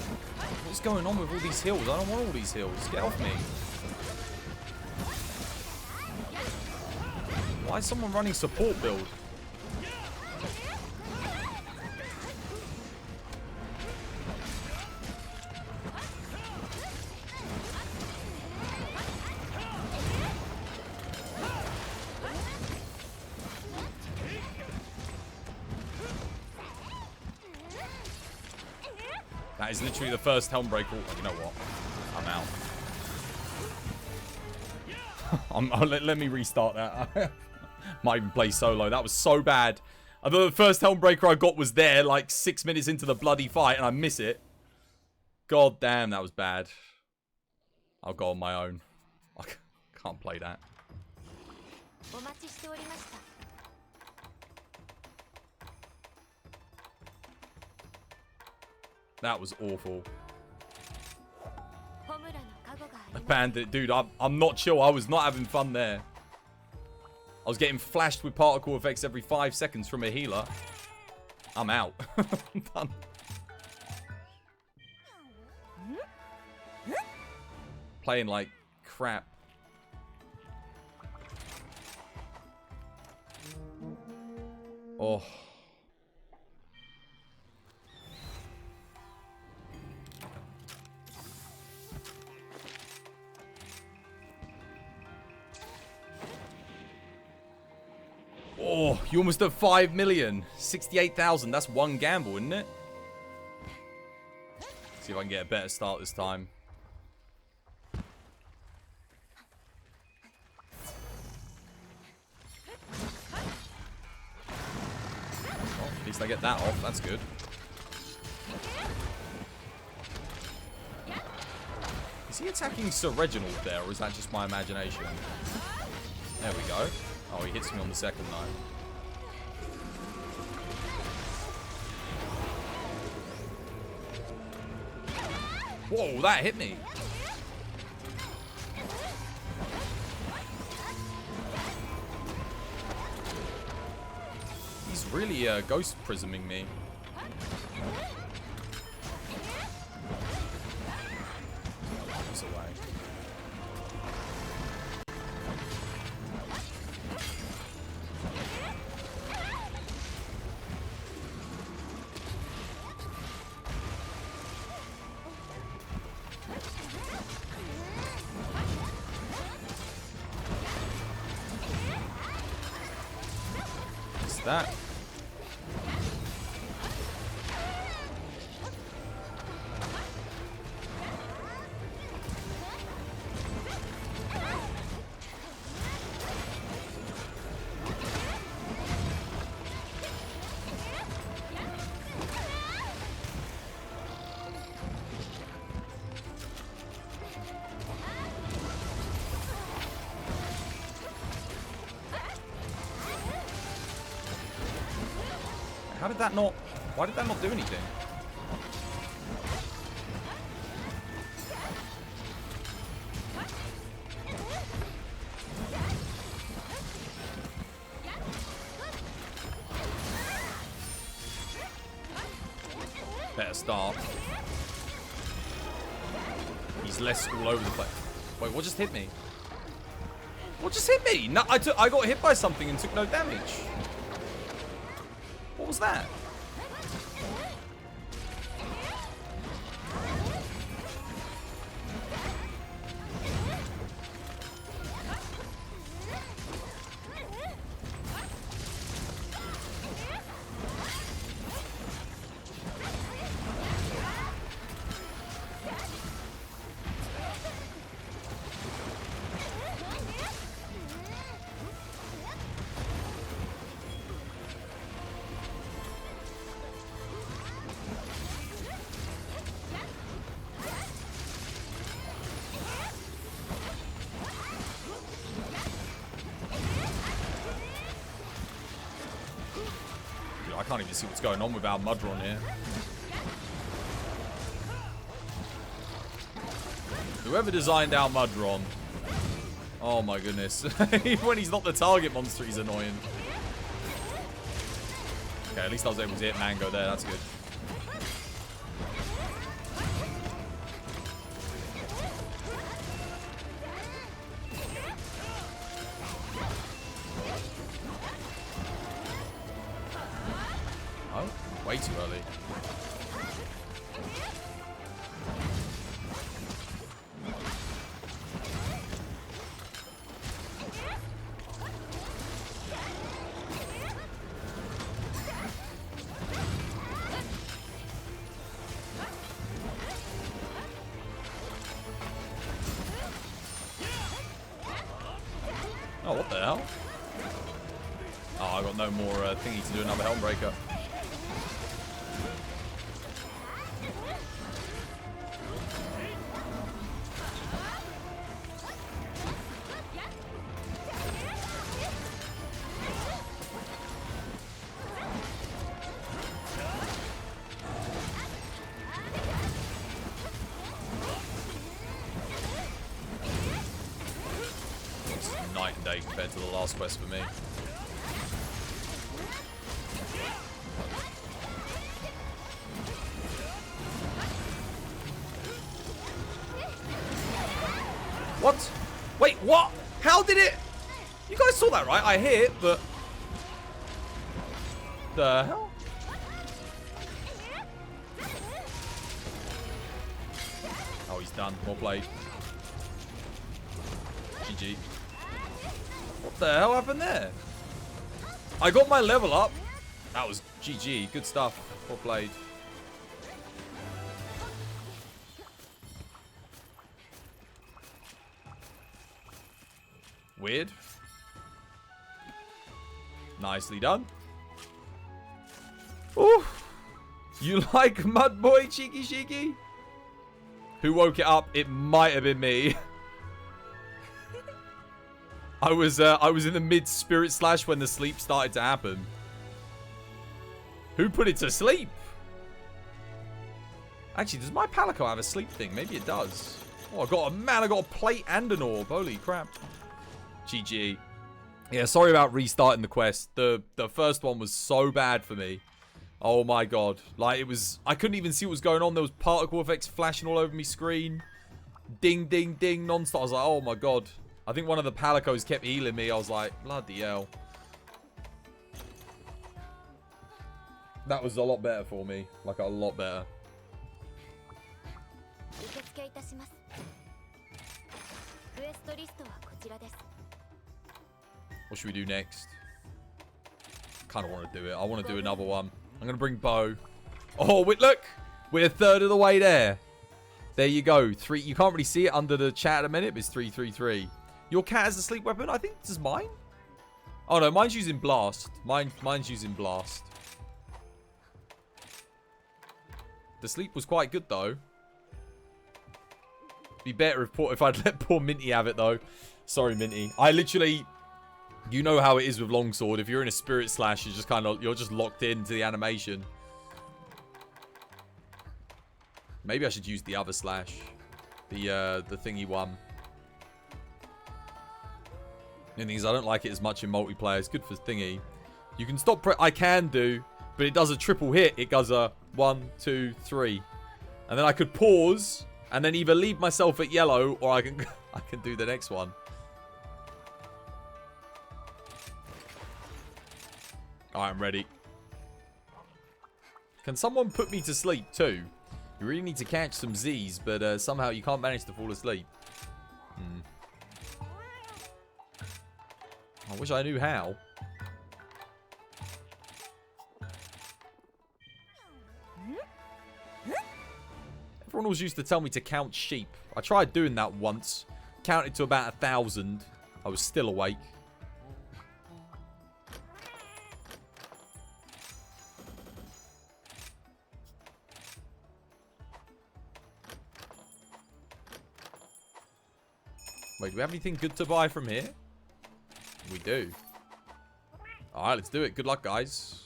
What's going on with all these heals? I don't want all these heals. Get off me. Why is someone running support build? That is literally the first Helmbreak. Oh, you know what? I'm out. Let me restart that. Might even play solo. That was so bad. I thought the first Helmbreaker I got was there like 6 minutes into the bloody fight and I miss it. God damn, that was bad. I'll go on my own. I can't play that. That was awful. A bandit, dude, I'm not chill. I was not having fun there. I was getting flashed with particle effects every 5 seconds from a healer. I'm out. I'm done. Playing like crap. Oh. Oh, you almost at 5 million. 68,000. That's one gamble, isn't it? See if I can get a better start this time. Well, at least I get that off. That's good. Is he attacking Sir Reginald there, or is that just my imagination? There we go. Oh, he hits me on the second line. Whoa, that hit me. He's really ghost prisming me. He's away. That. How did that not... Why did that not do anything? Better start. He's less all over the place. Wait, what just hit me? What just hit me? No, I got hit by something and took no damage. What was that? I can't even see what's going on with our Mudron here. Whoever designed our Mudron. Oh my goodness. Even when he's not the target monster, he's annoying. Okay, at least I was able to hit Mango there. That's good. Way too early. Oh, what the hell? got no more thingy to do another Helmbreaker. Night and day compared to the last quest for me. What? Wait, what? How did it? You guys saw that, right? I hit, but... The hell? Oh, he's done. More blade. GG. What the hell happened there? I got my level up. That was GG. Good stuff. Well played. Weird. Nicely done. Ooh. You like Mud Boy, Cheeky Cheeky? Who woke it up? It might have been me. I was in the mid spirit slash when the sleep started to happen. Who put it to sleep? Actually, does my Palico have a sleep thing? Maybe it does. Oh, I got a plate and an orb. Holy crap. GG. Yeah, sorry about restarting the quest. The first one was so bad for me. Oh my god. Like, it was... I couldn't even see what was going on. There was particle effects flashing all over my screen. Ding, ding, ding, non-stop. I was like, oh my god. I think one of the Palicos kept healing me. I was like, bloody hell. That was a lot better for me. Like, a lot better. What should we do next? Kind of want to do it. I want to do another one. I'm going to bring Bo. Oh, wait, look. We're a third of the way there. There you go. 3. You can't really see it under the chat at a minute, but it's 333. Your cat has a sleep weapon? I think this is mine. Oh, no. Mine's using Blast. Mine's using Blast. The sleep was quite good, though. Be better if I'd let poor Minty have it, though. Sorry, Minty. I literally... You know how it is with Longsword. If you're in a Spirit Slash, you're just locked into the animation. Maybe I should use the other Slash. The thingy one. The thing is, I don't like it as much in multiplayer. It's good for thingy. You can stop... I can do, but it does a triple hit. It does a 1, 2, 3. And then I could pause and then either leave myself at yellow or I can do the next one. Alright, I'm ready. Can someone put me to sleep too? You really need to catch some Z's, but somehow you can't manage to fall asleep. I wish I knew how. Everyone always used to tell me to count sheep. I tried doing that once. Counted to about 1,000. I was still awake. Wait, do we have anything good to buy from here? We do. Alright, let's do it. Good luck, guys.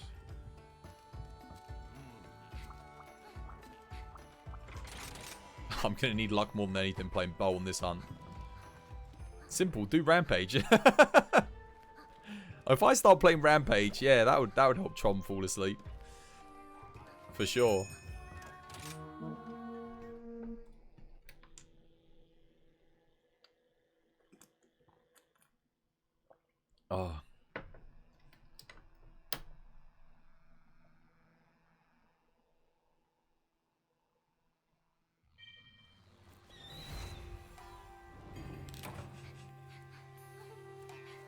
I'm going to need luck more than anything playing Bow on this hunt. Simple. Do Rampage. If I start playing Rampage, yeah, that would help Tron fall asleep. For sure. Oh.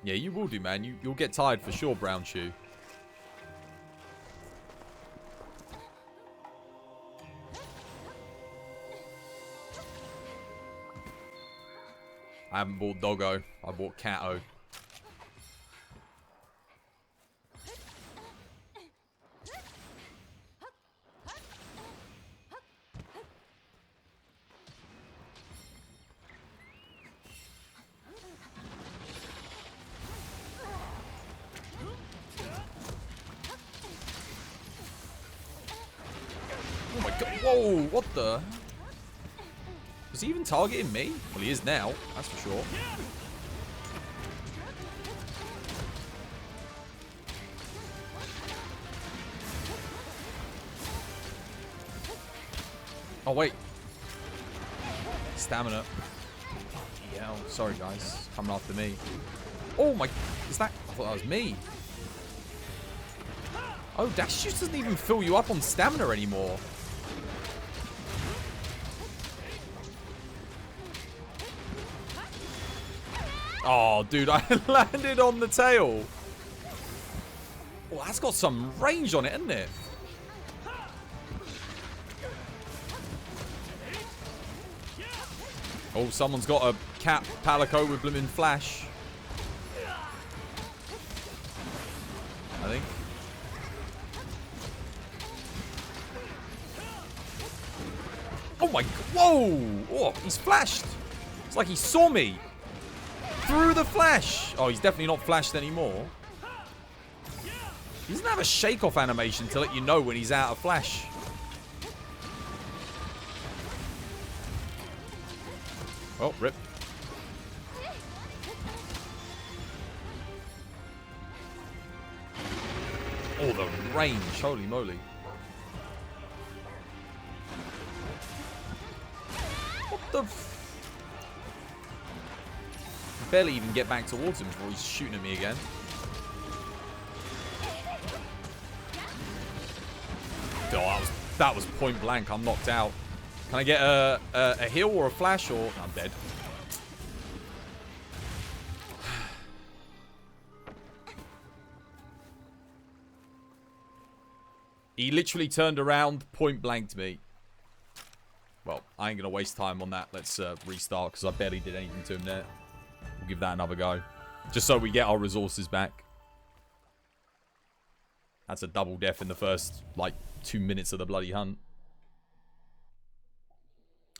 Yeah, you will do, man. You'll get tired for sure, Brown Shoe. I haven't bought Doggo. I bought Catto. god. Whoa, what the? Was he even targeting me? Well, he is now, that's for sure. Oh, wait. Stamina. Bloody hell. Sorry, guys. Coming after me. Oh, my... Is that... I thought that was me. Oh, dash juice doesn't even fill you up on stamina anymore. Oh, dude, I landed on the tail. Oh, that's got some range on it, hasn't it? Oh, someone's got a cap palico with blooming flash. I think. Oh my... Whoa! Oh, he's flashed. It's like he saw me. Through the flash. Oh, he's definitely not flashed anymore. He doesn't have a shake-off animation to let you know when he's out of flash. Oh, rip. Oh, the range. Holy moly. What the f... Barely even get back towards him before he's shooting at me again. Oh, that was point blank. I'm knocked out. Can I get a heal or a flash or... I'm dead. He literally turned around, point blanked me. Well, I ain't going to waste time on that. Let's restart because I barely did anything to him there. We'll give that another go. Just so we get our resources back. That's a double death in the first, like, 2 minutes of the bloody hunt.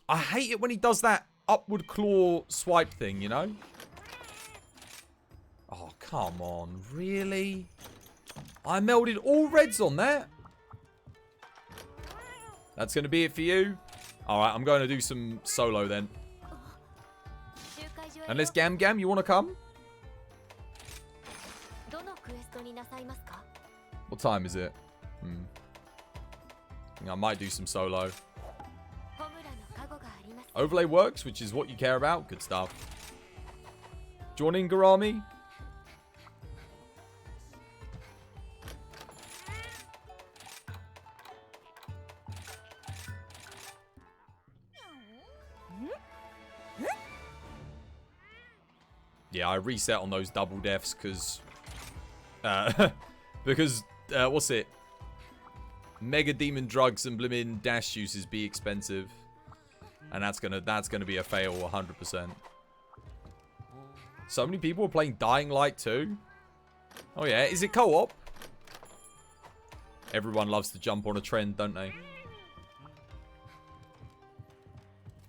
I hate it when he does that upward claw swipe thing, you know? Oh, come on. Really? I melded all reds on that. That's going to be it for you. Alright, I'm going to do some solo then. Unless Gam Gam, you want to come? What time is it? I might do some solo. Overlay works, which is what you care about. Good stuff. Do you want in, Garami? Yeah, I reset on those double deaths because... what's it? Mega Demon drugs and blimmin' dash juices be expensive. And that's gonna be a fail 100%. So many people are playing Dying Light 2. Oh yeah, is it co-op? Everyone loves to jump on a trend, don't they?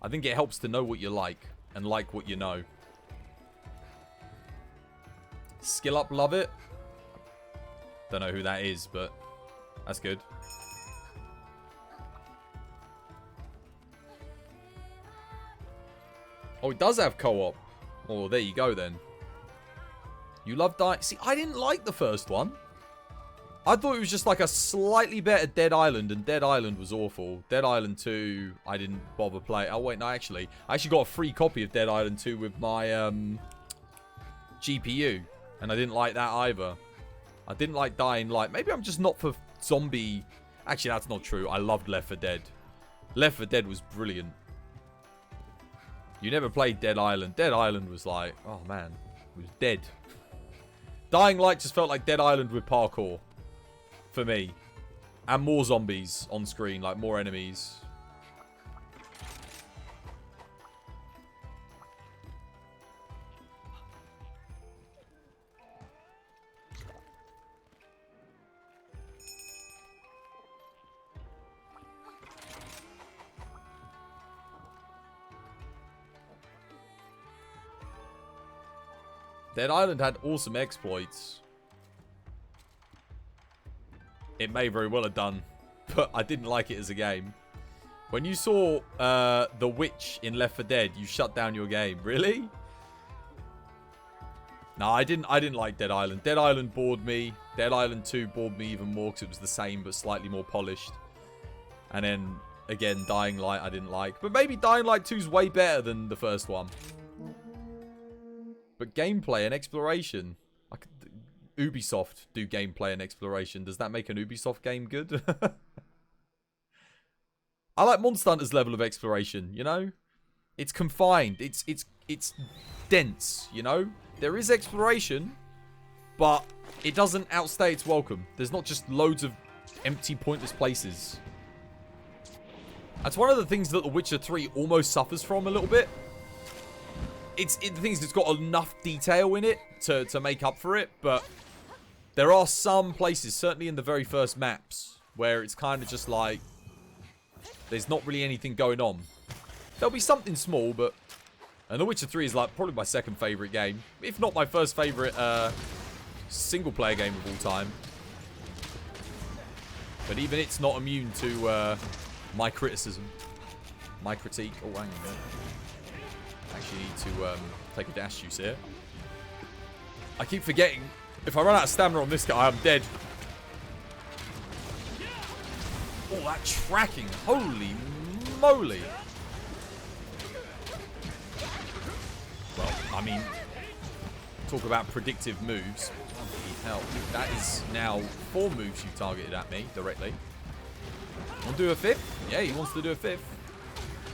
I think it helps to know what you like and like what you know. Skill Up, love it. Don't know who that is, but that's good. Oh, it does have co-op. Oh, there you go then. You love Dying... See, I didn't like the first one. I thought it was just like a slightly better Dead Island, and Dead Island was awful. Dead Island 2, I didn't bother playing. Oh, wait, no, actually. I actually got a free copy of Dead Island 2 with my GPU, and I didn't like that either. I didn't like Dying Light. Maybe I'm just not for zombie... Actually, that's not true. I loved Left 4 Dead. Left 4 Dead was brilliant. You never played Dead Island. Dead Island was like, oh man, it was dead. Dying Light just felt like Dead Island with parkour. For me. And more zombies on screen, like more enemies. Dead Island had awesome exploits. It may very well have done, but I didn't like it as a game. When you saw the witch in Left 4 Dead, you shut down your game. Really? No, I didn't like Dead Island. Dead Island bored me. Dead Island 2 bored me even more because it was the same but slightly more polished. And then, again, Dying Light I didn't like. But maybe Dying Light 2 is way better than the first one. But gameplay and exploration. Ubisoft do gameplay and exploration. Does that make an Ubisoft game good? I like Monster Hunter's level of exploration, you know? It's confined. It's dense, you know? There is exploration, but it doesn't outstay its welcome. There's not just loads of empty, pointless places. That's one of the things that The Witcher 3 almost suffers from a little bit. The thing is, it's got enough detail in it to make up for it, but there are some places, certainly in the very first maps, where it's kind of just like, there's not really anything going on. There'll be something small, but... And The Witcher 3 is like probably my second favourite game. If not my first favourite single-player game of all time. But even it's not immune to my criticism. My critique. Oh, hang on a minute. Actually need to take a dash juice here. I keep forgetting. If I run out of stamina on this guy, I'm dead. Oh, that tracking. Holy moly. Well, I mean, talk about predictive moves. Bloody hell. That is now 4 moves you targeted at me directly. Want to do a 5th? Yeah, he wants to do a 5th.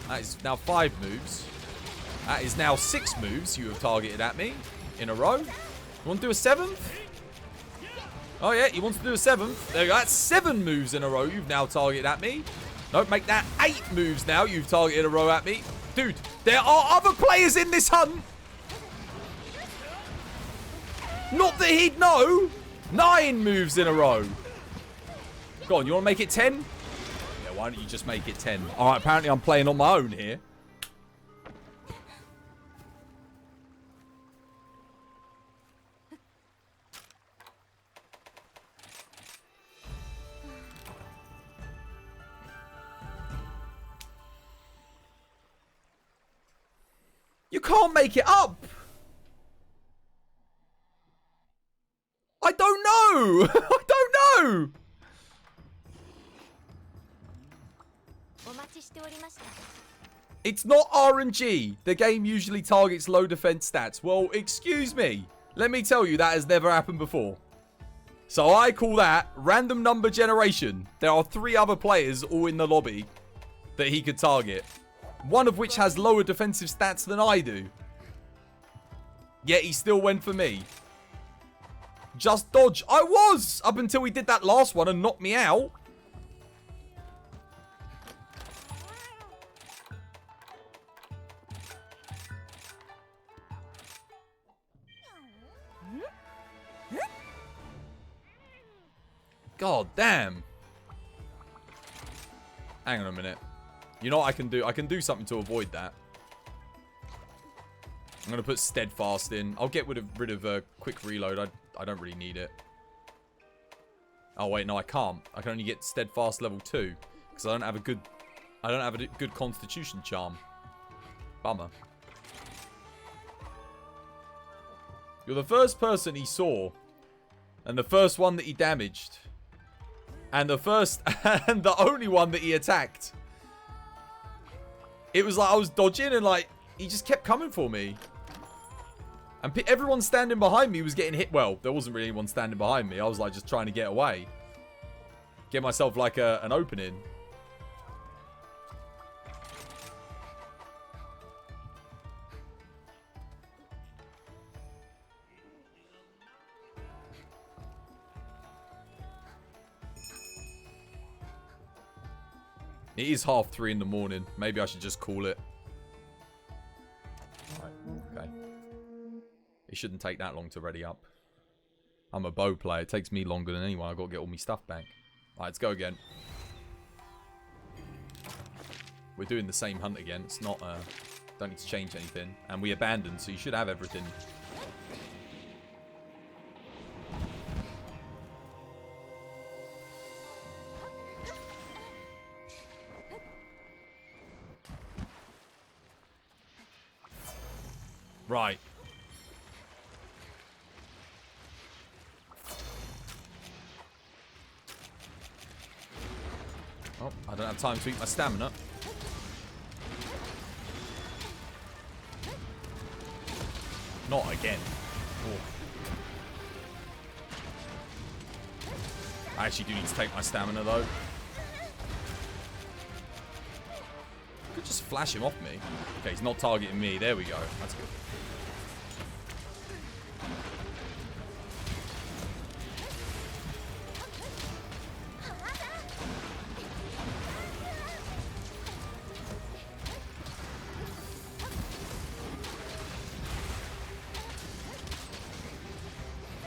That is now 5 moves. That is now 6 moves you have targeted at me in a row. You want to do a 7th? Oh, yeah, he wants to do a 7th. There you go. That's 7 moves in a row you've now targeted at me. Nope, make that 8 moves now you've targeted a row at me. Dude, there are other players in this hunt. Not that he'd know. 9 moves in a row. Go on, you want to make it 10? Yeah, why don't you just make it 10? All right, apparently I'm playing on my own here. You can't make it up. I don't know. I don't know. It's not RNG. The game usually targets low defense stats. Well, excuse me. Let me tell you, that has never happened before. So I call that random number generation. There are 3 other players all in the lobby that he could target. One of which has lower defensive stats than I do. Yet he still went for me. Just dodge. I was! Up until he did that last one and knocked me out. God damn. Hang on a minute. You know what I can do? I can do something to avoid that. I'm going to put Steadfast in. I'll get rid of a quick reload. I don't really need it. Oh, wait. No, I can't. I can only get Steadfast level 2. Because I don't have a good Constitution charm. Bummer. You're the first person he saw. And the first one that he damaged. And the first and the only one that he attacked. It was like I was dodging and like he just kept coming for me. And everyone standing behind me was getting hit. Well, there wasn't really anyone standing behind me. I was like just trying to get away. Get myself like an opening. It is 3:30 in the morning. Maybe I should just call it. Right, okay. It shouldn't take that long to ready up. I'm a bow player. It takes me longer than anyone. I've got to get all my stuff back. Alright, let's go again. We're doing the same hunt again. It's not, don't need to change anything. And we abandoned, so you should have everything. Right. Oh, I don't have time to eat my stamina. Not again. Oh. I actually do need to take my stamina, though. Could just flash him off me. Okay, he's not targeting me. There we go. That's good.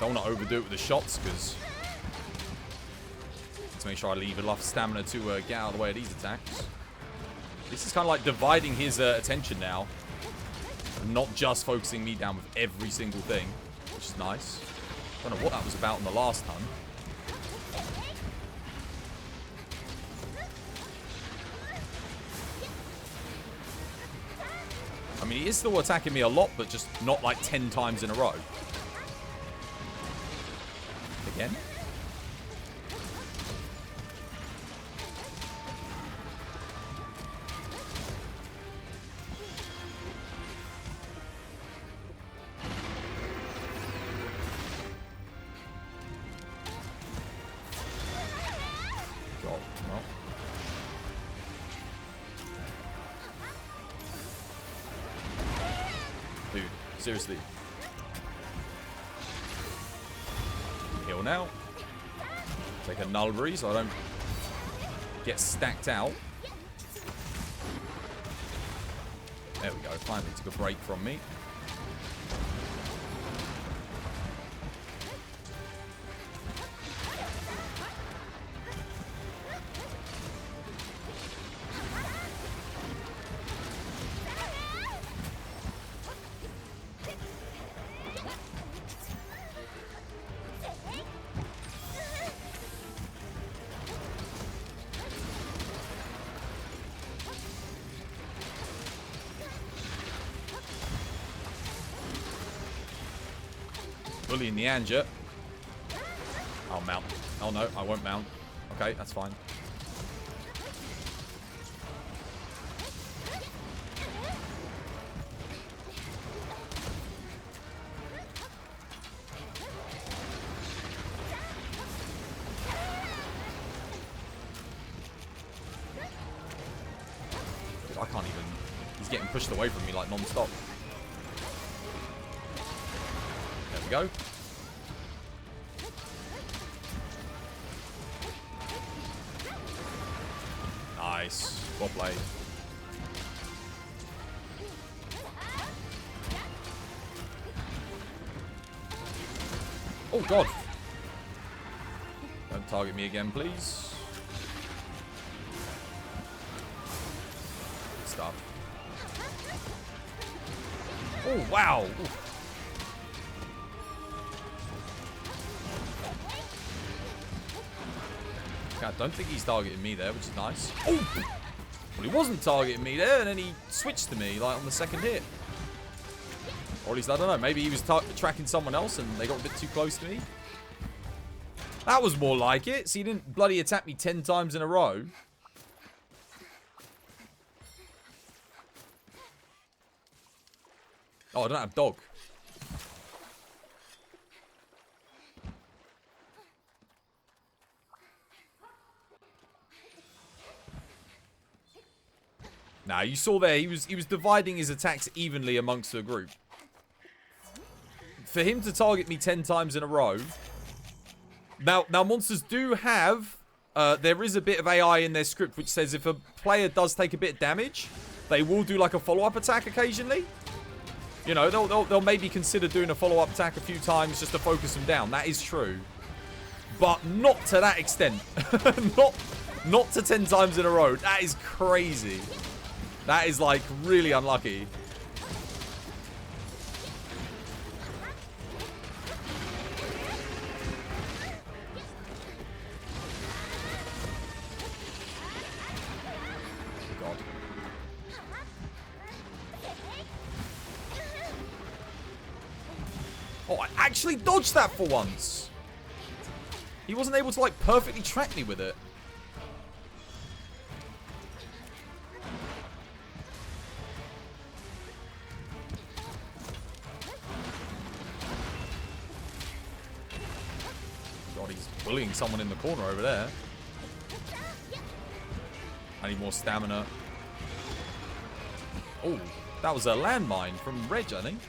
Don't want to overdo it with the shots, because let's make sure I leave enough stamina to get out of the way of these attacks. This is kind of like dividing his attention now. And not just focusing me down with every single thing, which is nice. Don't know what that was about in the last hunt. I mean, he is still attacking me a lot, but just not like 10 times in a row. Again. God, well. Dude, seriously. Heal now. Take a Nulberry so I don't get stacked out. There we go. Finally took a break from me. Bully in the Anja. I'll mount. Oh no, I won't mount. Okay, that's fine. Dude, I can't even... He's getting pushed away from me like non-stop. There we go. Nice. Well played. Oh, God. Don't target me again, please. Good stuff. Oh, wow. Ooh. I don't think he's targeting me there, which is nice. Oh! Well, he wasn't targeting me there, and then he switched to me, like, on the second hit. Or at least, I don't know, maybe he was tracking someone else and they got a bit too close to me. That was more like it. So he didn't bloody attack me 10 times in a row. Oh, I don't have dog. Now, you saw there, he was dividing his attacks evenly amongst the group. For him to target me 10 times in a row. Now monsters do have, there is a bit of AI in their script which says if a player does take a bit of damage, they will do like a follow-up attack occasionally. You know, they'll maybe consider doing a follow-up attack a few times just to focus them down. That is true. But not to that extent. not to 10 times in a row. That is crazy. That is, like, really unlucky. God. I actually dodged that for once. He wasn't able to, like, perfectly track me with it. God, he's bullying someone in the corner over there. I need more stamina. Oh, that was a landmine from Reg, I think.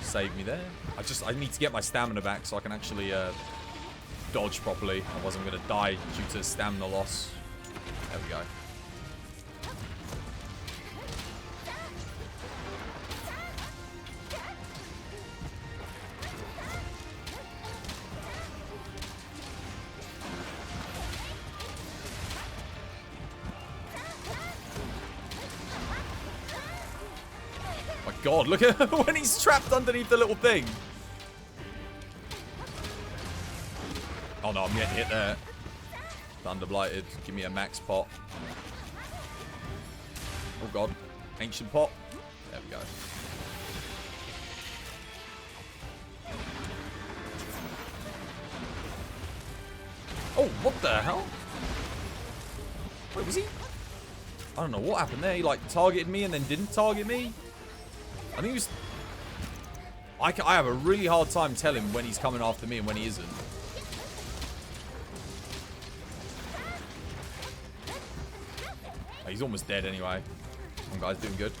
Saved me there. I need to get my stamina back so I can actually dodge properly. Otherwise I'm going to die due to stamina loss. There we go. God, look at when he's trapped underneath the little thing. Oh no, I'm getting hit there. Thunder Blighted. Give me a max pot. Oh god. Ancient pot. There we go. Oh, what the hell? Wait, was he? I don't know what happened there. He like targeted me and then didn't target me. I think he was... I have a really hard time telling when he's coming after me and when he isn't. Oh, he's almost dead anyway. Come on, guys, doing good.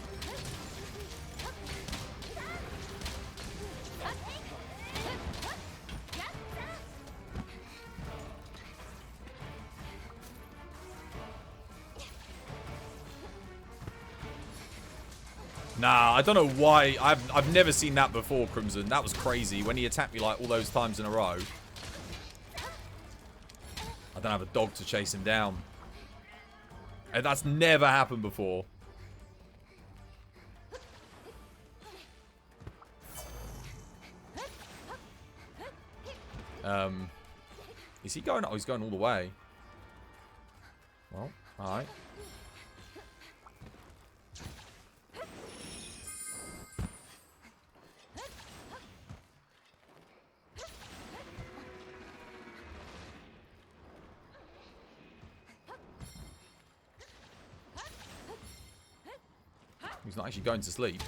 Nah, I don't know why. I've never seen that before, Crimson. That was crazy. When he attacked me like all those times in a row. I don't have a dog to chase him down. And that's never happened before. Is he going? Oh, he's going all the way. Well, alright. He's not actually going to sleep.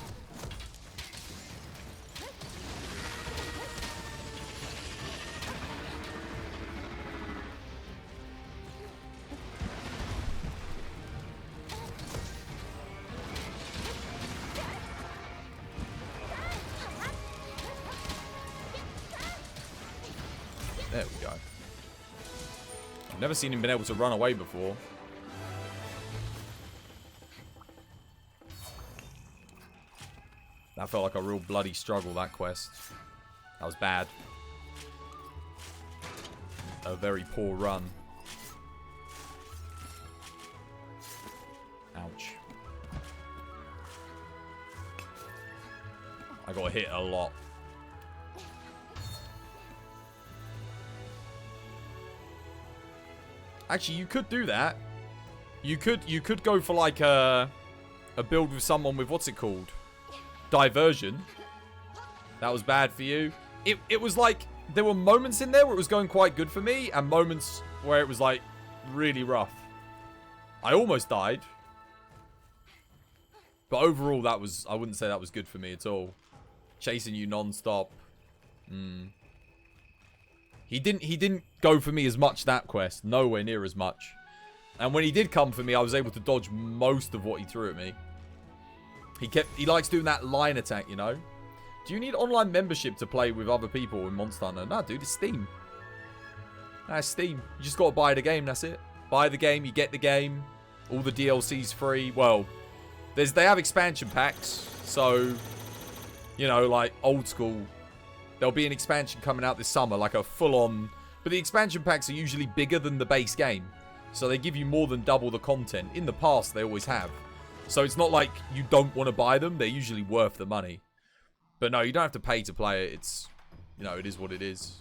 There we go. I've never seen him been able to run away before. That felt like a real bloody struggle, that quest. That was bad. A very poor run. Ouch. I got hit a lot. Actually, you could do that. You could go for like a build with someone with, what's it called? Diversion. That was bad for you. It was like there were moments in there where it was going quite good for me and moments where it was like really rough. I almost died. But overall that was, I wouldn't say that was good for me at all. Chasing you non-stop. He didn't go for me as much that quest. Nowhere near as much. And when he did come for me, I was able to dodge most of what he threw at me. He likes doing that line attack, you know? Do you need online membership to play with other people in Monster Hunter? Nah, dude, it's Steam. That's Steam. You just got to buy the game, that's it. Buy the game, you get the game. All the DLC's free. Well, they have expansion packs. So, you know, like old school. There'll be an expansion coming out this summer, like a full-on... But the expansion packs are usually bigger than the base game. So they give you more than double the content. In the past, they always have. So it's not like you don't want to buy them. They're usually worth the money. But no, you don't have to pay to play it. It's, you know, it is what it is.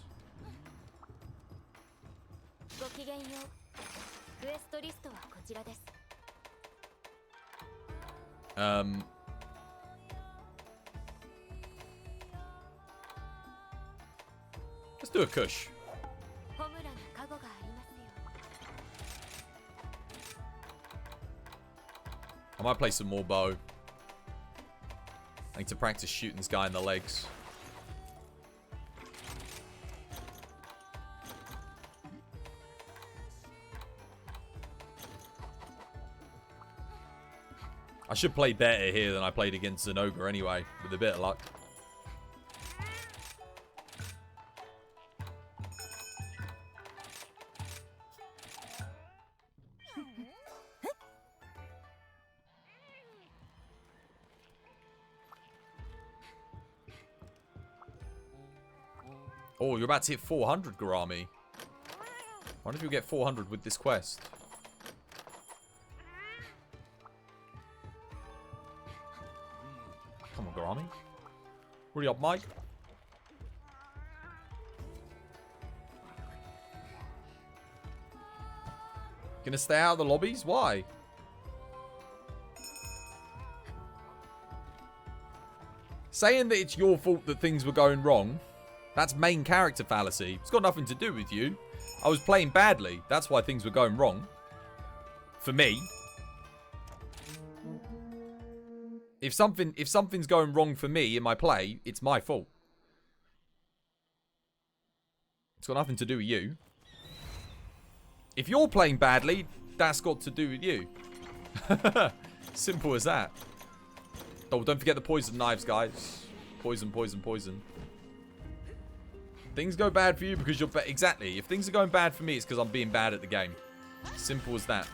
do a kush. I might play some more bow. I need to practice shooting this guy in the legs. I should play better here than I played against Zenoga anyway, with a bit of luck. Oh, you're about to hit 400, Garami. I wonder if you'll get 400 with this quest. Come on, Garami. Hurry up, Mike. Gonna stay out of the lobbies? Why? Saying that it's your fault that things were going wrong, that's main character fallacy. It's got nothing to do with you. I was playing badly. That's why things were going wrong. For me. If something's going wrong for me in my play, it's my fault. It's got nothing to do with you. If you're playing badly, that's got to do with you. Simple as that. Oh, don't forget the poison knives, guys. Poison, poison, poison. Things go bad for you because you're... Exactly. If things are going bad for me, it's because I'm being bad at the game. Simple as that.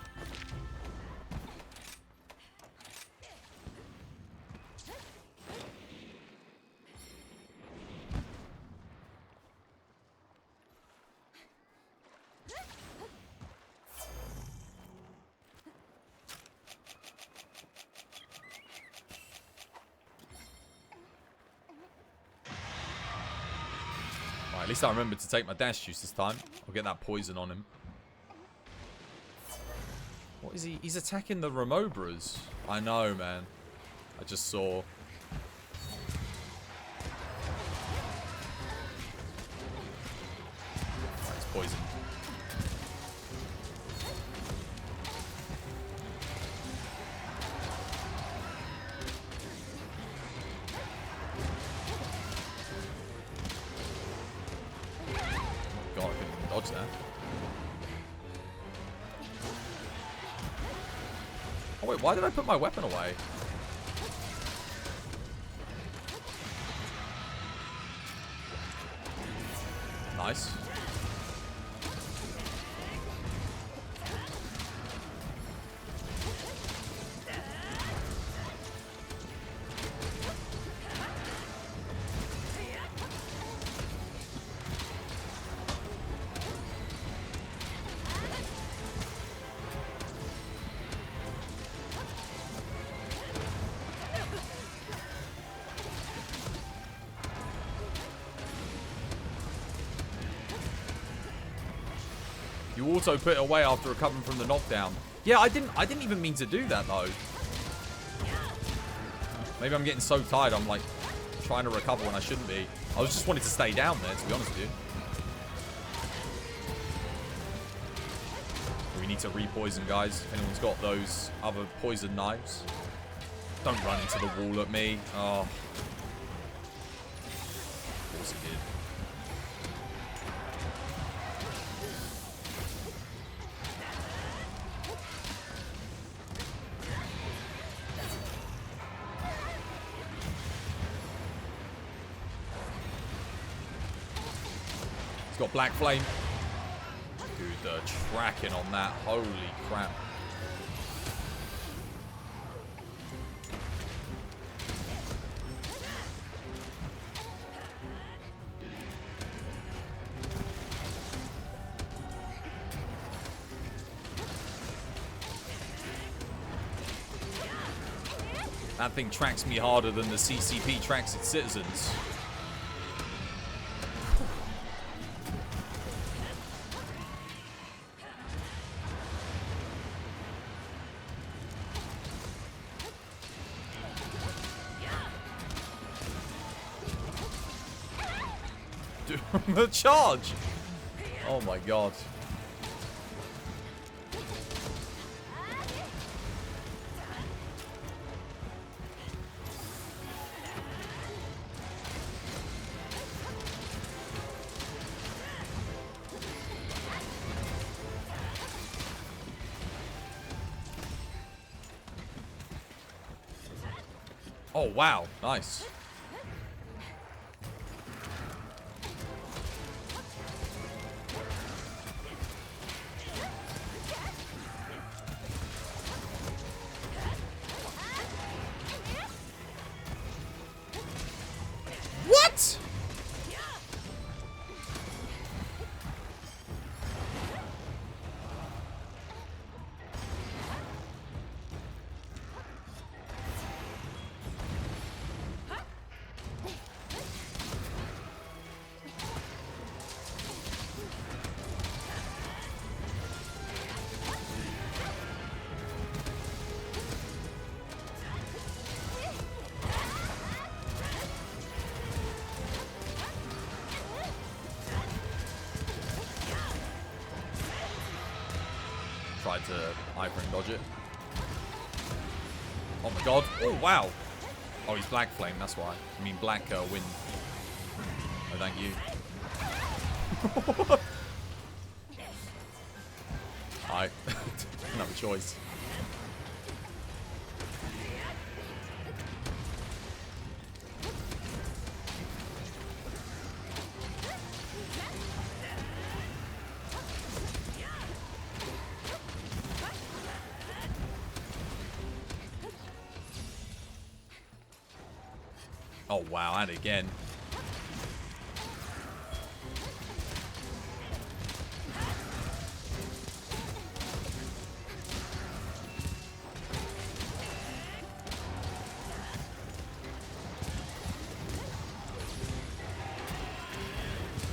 At least I remembered to take my dash juice this time. I'll get that poison on him. What is he? He's attacking the Remobras. I know, man. I just saw. Right, he's poisoned. God, I couldn't even dodge that. Oh wait, why did I put my weapon away? Nice. You also put it away after recovering from the knockdown. Yeah, I didn't even mean to do that though. Maybe I'm getting so tired I'm like trying to recover when I shouldn't be. I was just wanting to stay down there, to be honest with you. We need to re-poison, guys. If anyone's got those other poison knives. Don't run into the wall at me. Oh. Of course he did. Got Black Flame. Dude, the tracking on that. Holy crap. That thing tracks me harder than the CCP tracks its citizens. Dude. The charge! Oh my god. Oh, wow. Nice. What? Tried to hyper and dodge it. Oh my god. Oh, wow. Oh, he's Black Flame, that's why. I mean, Black Wind. Oh, thank you. I don't have a choice. Oh, wow, and again.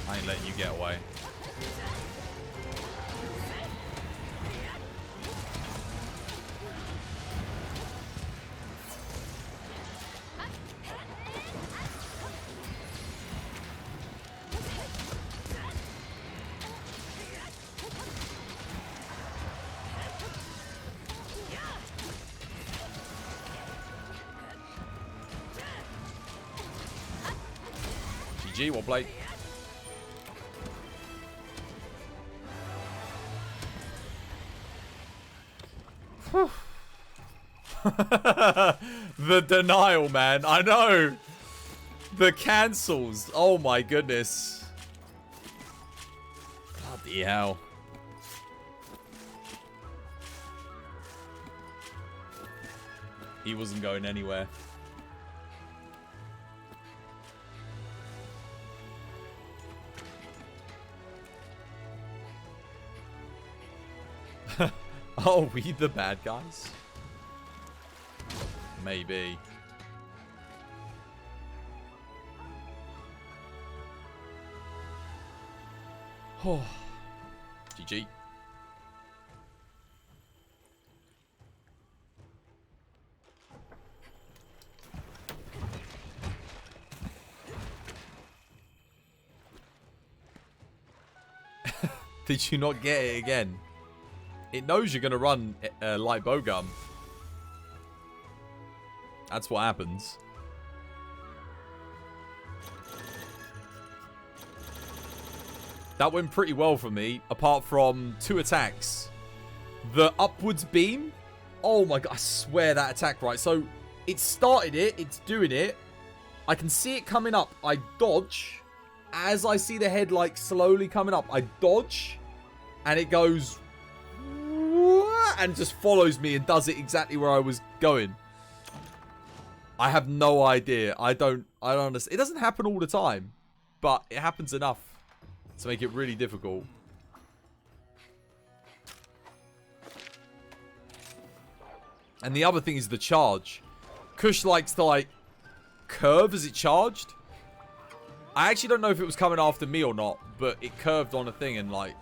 I ain't letting you get away. GG, well played. The denial, man. I know. The cancels. Oh my goodness. Bloody hell. He wasn't going anywhere. Oh, we the bad guys? Maybe. Oh. GG. Did you not get it again? It knows you're going to run light bowgun. That's what happens. That went pretty well for me, apart from 2 attacks. The upwards beam. Oh my god, I swear that attack, right? So, it started it, it's doing it. I can see it coming up. I dodge. As I see the head, like, slowly coming up, I dodge. And it goes... and just follows me and does it exactly where I was going. I have no idea. I don't understand. It doesn't happen all the time, but it happens enough to make it really difficult. And the other thing is the charge. Kush likes to, like, curve as it charged. I actually don't know if it was coming after me or not, but it curved on a thing and, like,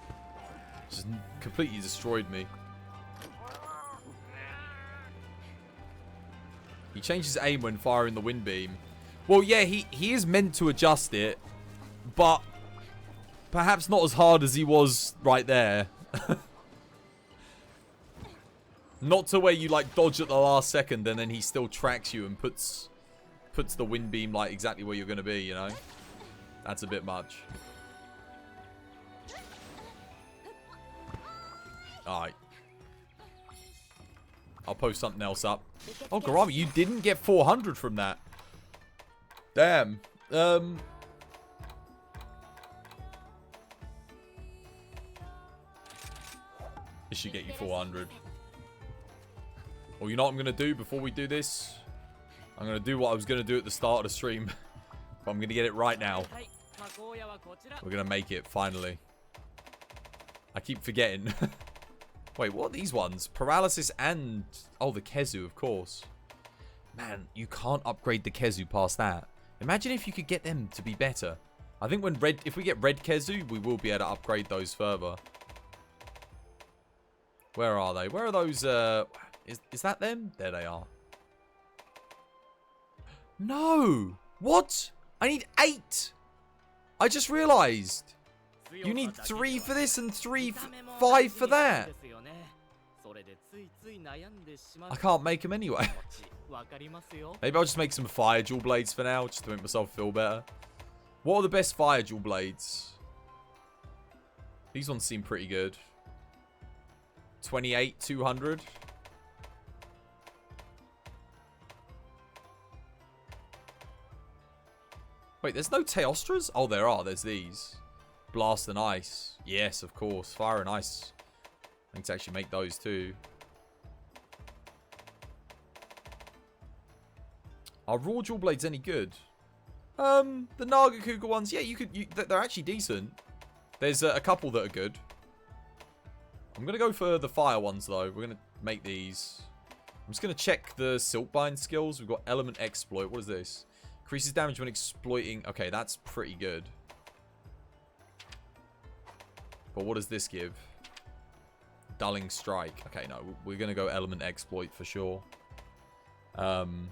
just completely destroyed me. He changes aim when firing the wind beam. Well, yeah, he is meant to adjust it, but Perhaps not as hard as he was right there. Not to where you like dodge at the last second and then he still tracks you and puts the wind beam like exactly where you're going to be, you know? That's a bit much. Alright. I'll post something else up. Oh, Garami, you didn't get 400 from that. Damn. It should get you 400. Well, you know what I'm going to do before we do this? I'm going to do what I was going to do at the start of the stream. But I'm going to get it right now. We're going to make it, finally. I keep forgetting. Wait, what are these ones? Paralysis and... Oh, the Kezu, of course. Man, you can't upgrade the Kezu past that. Imagine if you could get them to be better. I think when if we get red Kezu, we will be able to upgrade those further. Where are they? Where are those, Is that them? There they are. No! What? I need 8! I just realised. You need 3 for this and 5 for that. I can't make them anyway. Maybe I'll just make some fire jewel blades for now, just to make myself feel better. What are the best fire jewel blades? These ones seem pretty good. 28, 200. Wait, there's no Teostras? Oh, there are. There's these. Blast and ice. Yes, of course. Fire and ice. I need to actually make those too. Are raw jewel blades any good? The Nagakuga ones, yeah, they're actually decent. There's a couple that are good. I'm gonna go for the fire ones though. We're gonna make these. I'm just gonna check the Silkbind skills. We've got Element Exploit. What is this? Increases damage when exploiting. Okay, that's pretty good. But what does this give? Dulling Strike. Okay, no, we're gonna go Element Exploit for sure. And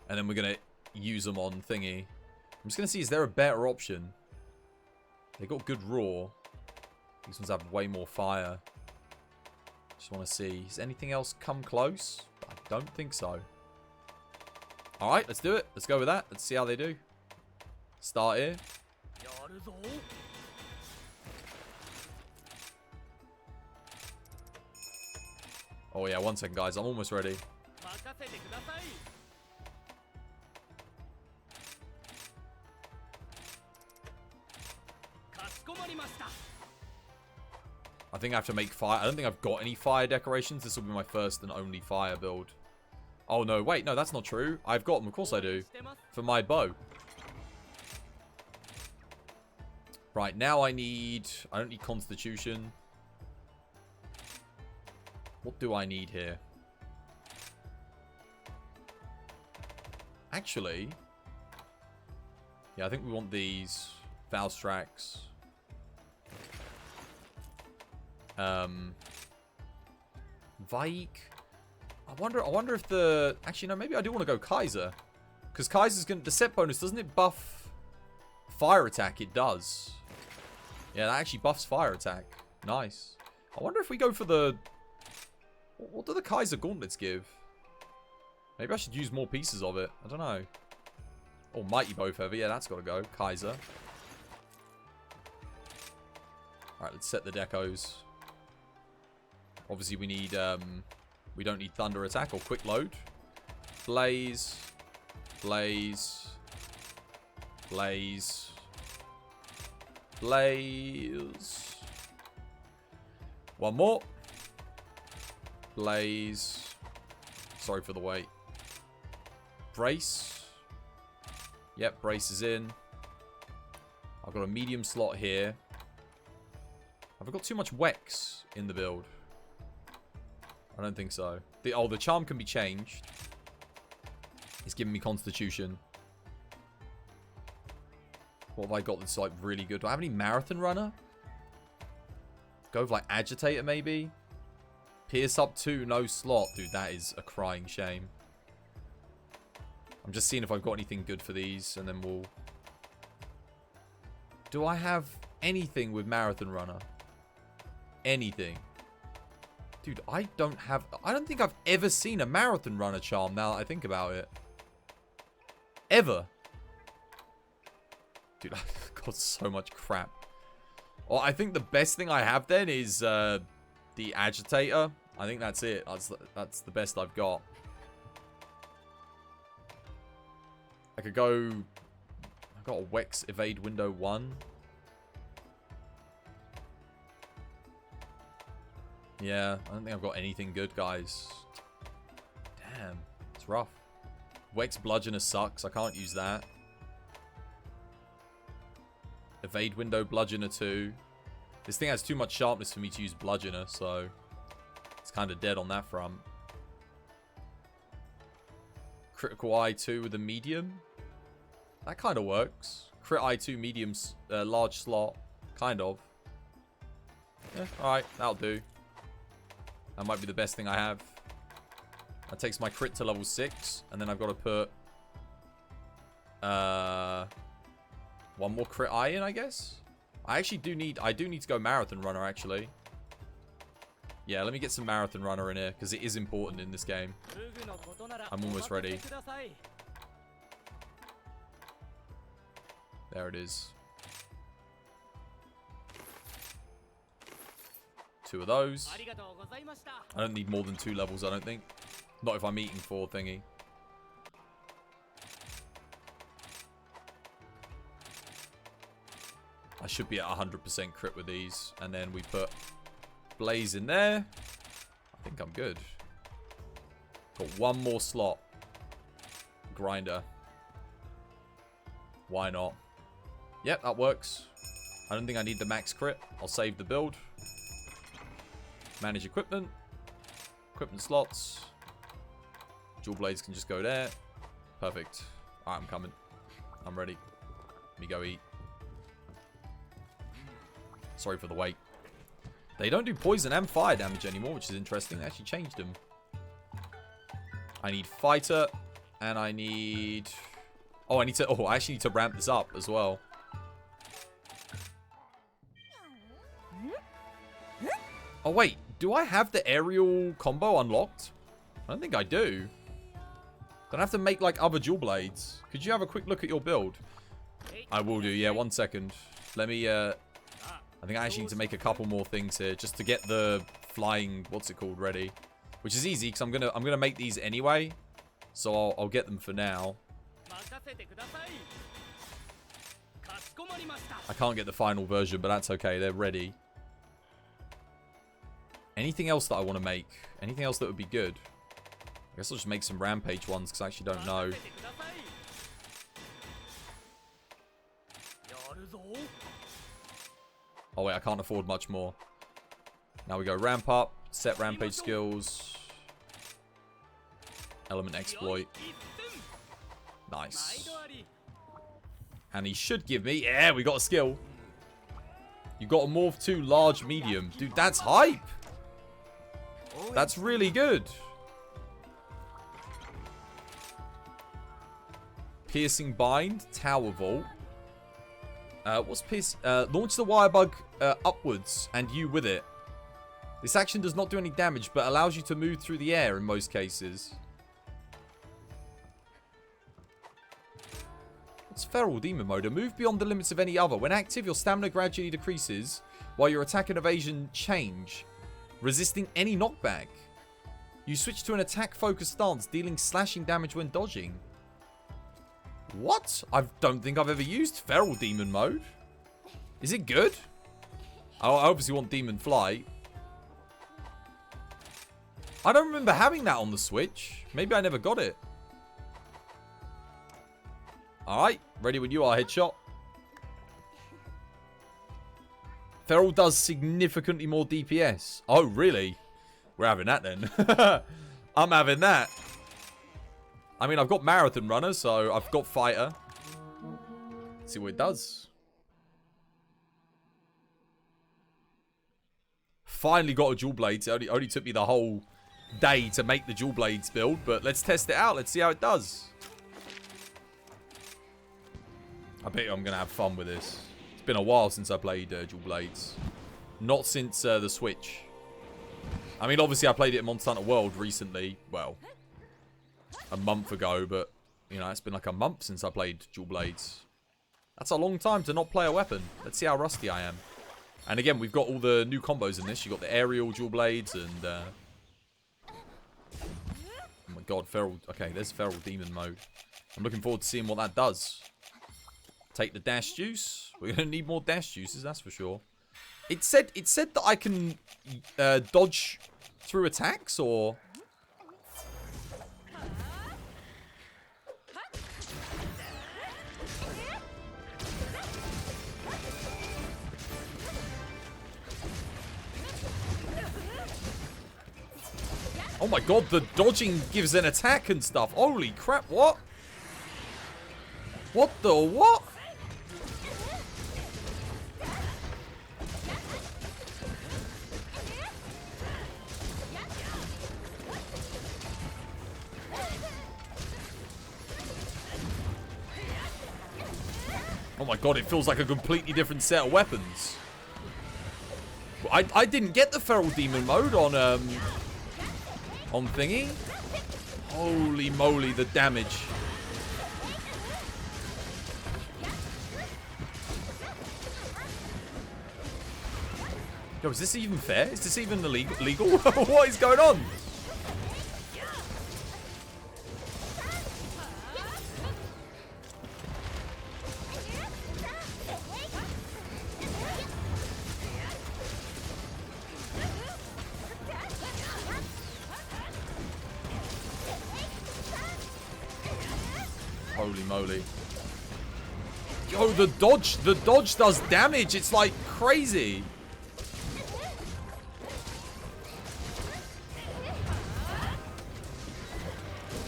then we're gonna use them on thingy. I'm just gonna see, is there a better option? They got good raw. These ones have way more fire. Just want to see. Has anything else come close? I don't think so. Alright, let's do it. Let's go with that. Let's see how they do. Start here. Oh yeah, 1 second guys. I'm almost ready. I think I have to make fire. I don't think I've got any fire decorations. This will be my first and only fire build. Oh, no. Wait, no, that's not true. I've got them. Of course I do. For my bow. Right, now I don't need Constitution. What do I need here? Actually. Yeah, I think we want these. Valstrax. Vaik. I wonder if the... Actually, no, maybe I do want to go Kaiser. Because Kaiser's going to... The set bonus, doesn't it buff fire attack? It does. Yeah, that actually buffs fire attack. Nice. I wonder if we go for the... What do the Kaiser gauntlets give? Maybe I should use more pieces of it. I don't know. Oh, Mighty Bow Feather. Yeah, that's got to go. Kaiser. Alright, let's set the decos. Obviously, we need... we don't need Thunder Attack or Quick Load. Blaze. Blaze. Blaze. Blaze. One more. Blaze. Sorry for the wait. Brace. Yep, brace is in. I've got a medium slot here. Have I got too much Wex in the build? I don't think so. The charm can be changed. It's giving me Constitution. What have I got that's like really good? Do I have any Marathon Runner? Go with like Agitator maybe? Pierce up 2, no slot. Dude, that is a crying shame. I'm just seeing if I've got anything good for these and then we'll... Do I have anything with Marathon Runner? Anything? Dude, I don't think I've ever seen a Marathon Runner charm now that I think about it. Ever. Dude, I've got so much crap. Well, I think the best thing I have then is the Agitator. I think that's it. That's the best I've got. I could go... I've got a Wex Evade Window 1. Yeah, I don't think I've got anything good, guys. Damn, it's rough. Wex Bludgeoner sucks. I can't use that. Evade Window Bludgeoner 2. This thing has too much sharpness for me to use Bludgeoner, so it's kind of dead on that front. Critical Eye 2 with a medium. That kind of works. Crit Eye 2 mediums, large slot. Kind of. Yeah, alright, that'll do. That might be the best thing I have. That takes my crit to level 6. And then I've got to put... one more crit eye in, I guess? I actually do need... I do need to go Marathon Runner, actually. Yeah, let me get some Marathon Runner in here. Because it is important in this game. I'm almost ready. There it is. 2 of those. I don't need more than 2 levels, I don't think. Not if I'm eating 4 thingy. I should be at 100% crit with these. And then we put Blaze in there. I think I'm good. Got 1 more slot. Grinder. Why not? Yep, that works. I don't think I need the max crit. I'll save the build. Manage equipment. Equipment slots. Dual blades can just go there. Perfect. Alright, I'm coming. I'm ready. Let me go eat. Sorry for the wait. They don't do poison and fire damage anymore, which is interesting. They actually changed them. I need fighter. And I need... Oh, I actually need to ramp this up as well. Oh, wait. Do I have the aerial combo unlocked? I don't think I do. Don't I have to make, like, other dual blades? Could you have a quick look at your build? I will do. Yeah, 1 second. Let me, I think I actually need to make a couple more things here just to get the flying, what's it called, ready. Which is easy, because I'm gonna make these anyway. So I'll get them for now. I can't get the final version, but that's okay. They're ready. Anything else that I want to make? Anything else that would be good? I guess I'll just make some Rampage ones, because I actually don't know. Oh wait, I can't afford much more. Now we go ramp up, set Rampage skills. Element exploit. Nice. And he should give me... Yeah, we got a skill. You got a morph 2 large medium. Dude, that's hype. That's really good. Piercing bind, tower vault. What's pierce? Launch the wire bug upwards and you with it. This action does not do any damage, but allows you to move through the air in most cases. What's Feral Demon Mode? A move beyond the limits of any other. When active, your stamina gradually decreases, while your attack and evasion change, resisting any knockback. You switch to an attack-focused stance, dealing slashing damage when dodging. What? I don't think I've ever used Feral Demon Mode. Is it good? I obviously want Demon Flight. I don't remember having that on the Switch. Maybe I never got it. Alright, ready when you are, headshot. Feral does significantly more DPS. Oh, really? We're having that then. I'm having that. I mean, I've got Marathon Runner, so I've got Fighter. Let's see what it does. Finally got a dual blades. It only took me the whole day to make the dual blades build, but let's test it out. Let's see how it does. I bet you I'm going to have fun with this. been a while since I played Dual Blades. Not since the Switch. I mean, obviously I played it in Monster Hunter World recently. Well, a month ago, but, you know, it's been like a month since I played Dual Blades. That's a long time to not play a weapon. Let's see how rusty I am. And again, we've got all the new combos in this. You've got the aerial Dual Blades and... oh my god, Feral... Okay, there's Feral Demon mode. I'm looking forward to seeing what that does. Take the dash juice. We're going to need more dash juices, that's for sure. It said that I can dodge through attacks, or... Oh my god, the dodging gives an attack and stuff. Holy crap, what? What the what? Oh my god, it feels like a completely different set of weapons. I didn't get the Feral Demon mode on thingy. Holy moly, the damage. Yo, is this even fair? Is this even legal? What is going on? Holy moly. Yo, the dodge does damage. It's like crazy.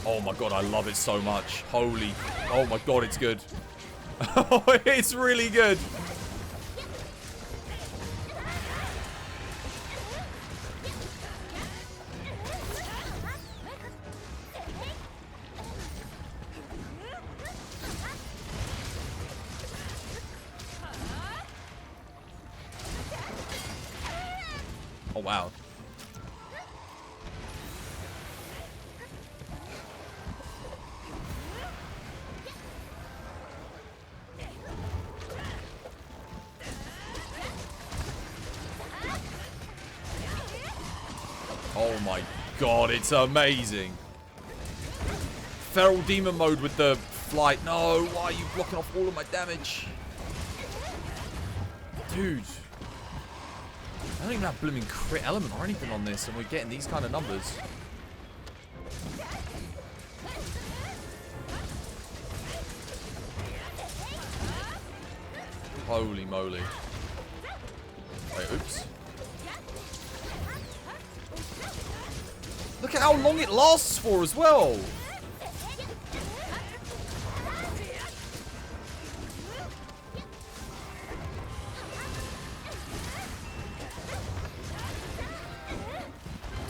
Oh my god, I love it so much. Holy, oh my god, it's good. Oh, it's really good. Oh, wow. Oh my god, it's amazing. Feral Demon mode with the flight. No, why are you blocking off all of my damage? Dude. I don't even have blooming crit element or anything on this, and we're getting these kind of numbers. Holy moly. Wait, oops. Look at how long it lasts for as well.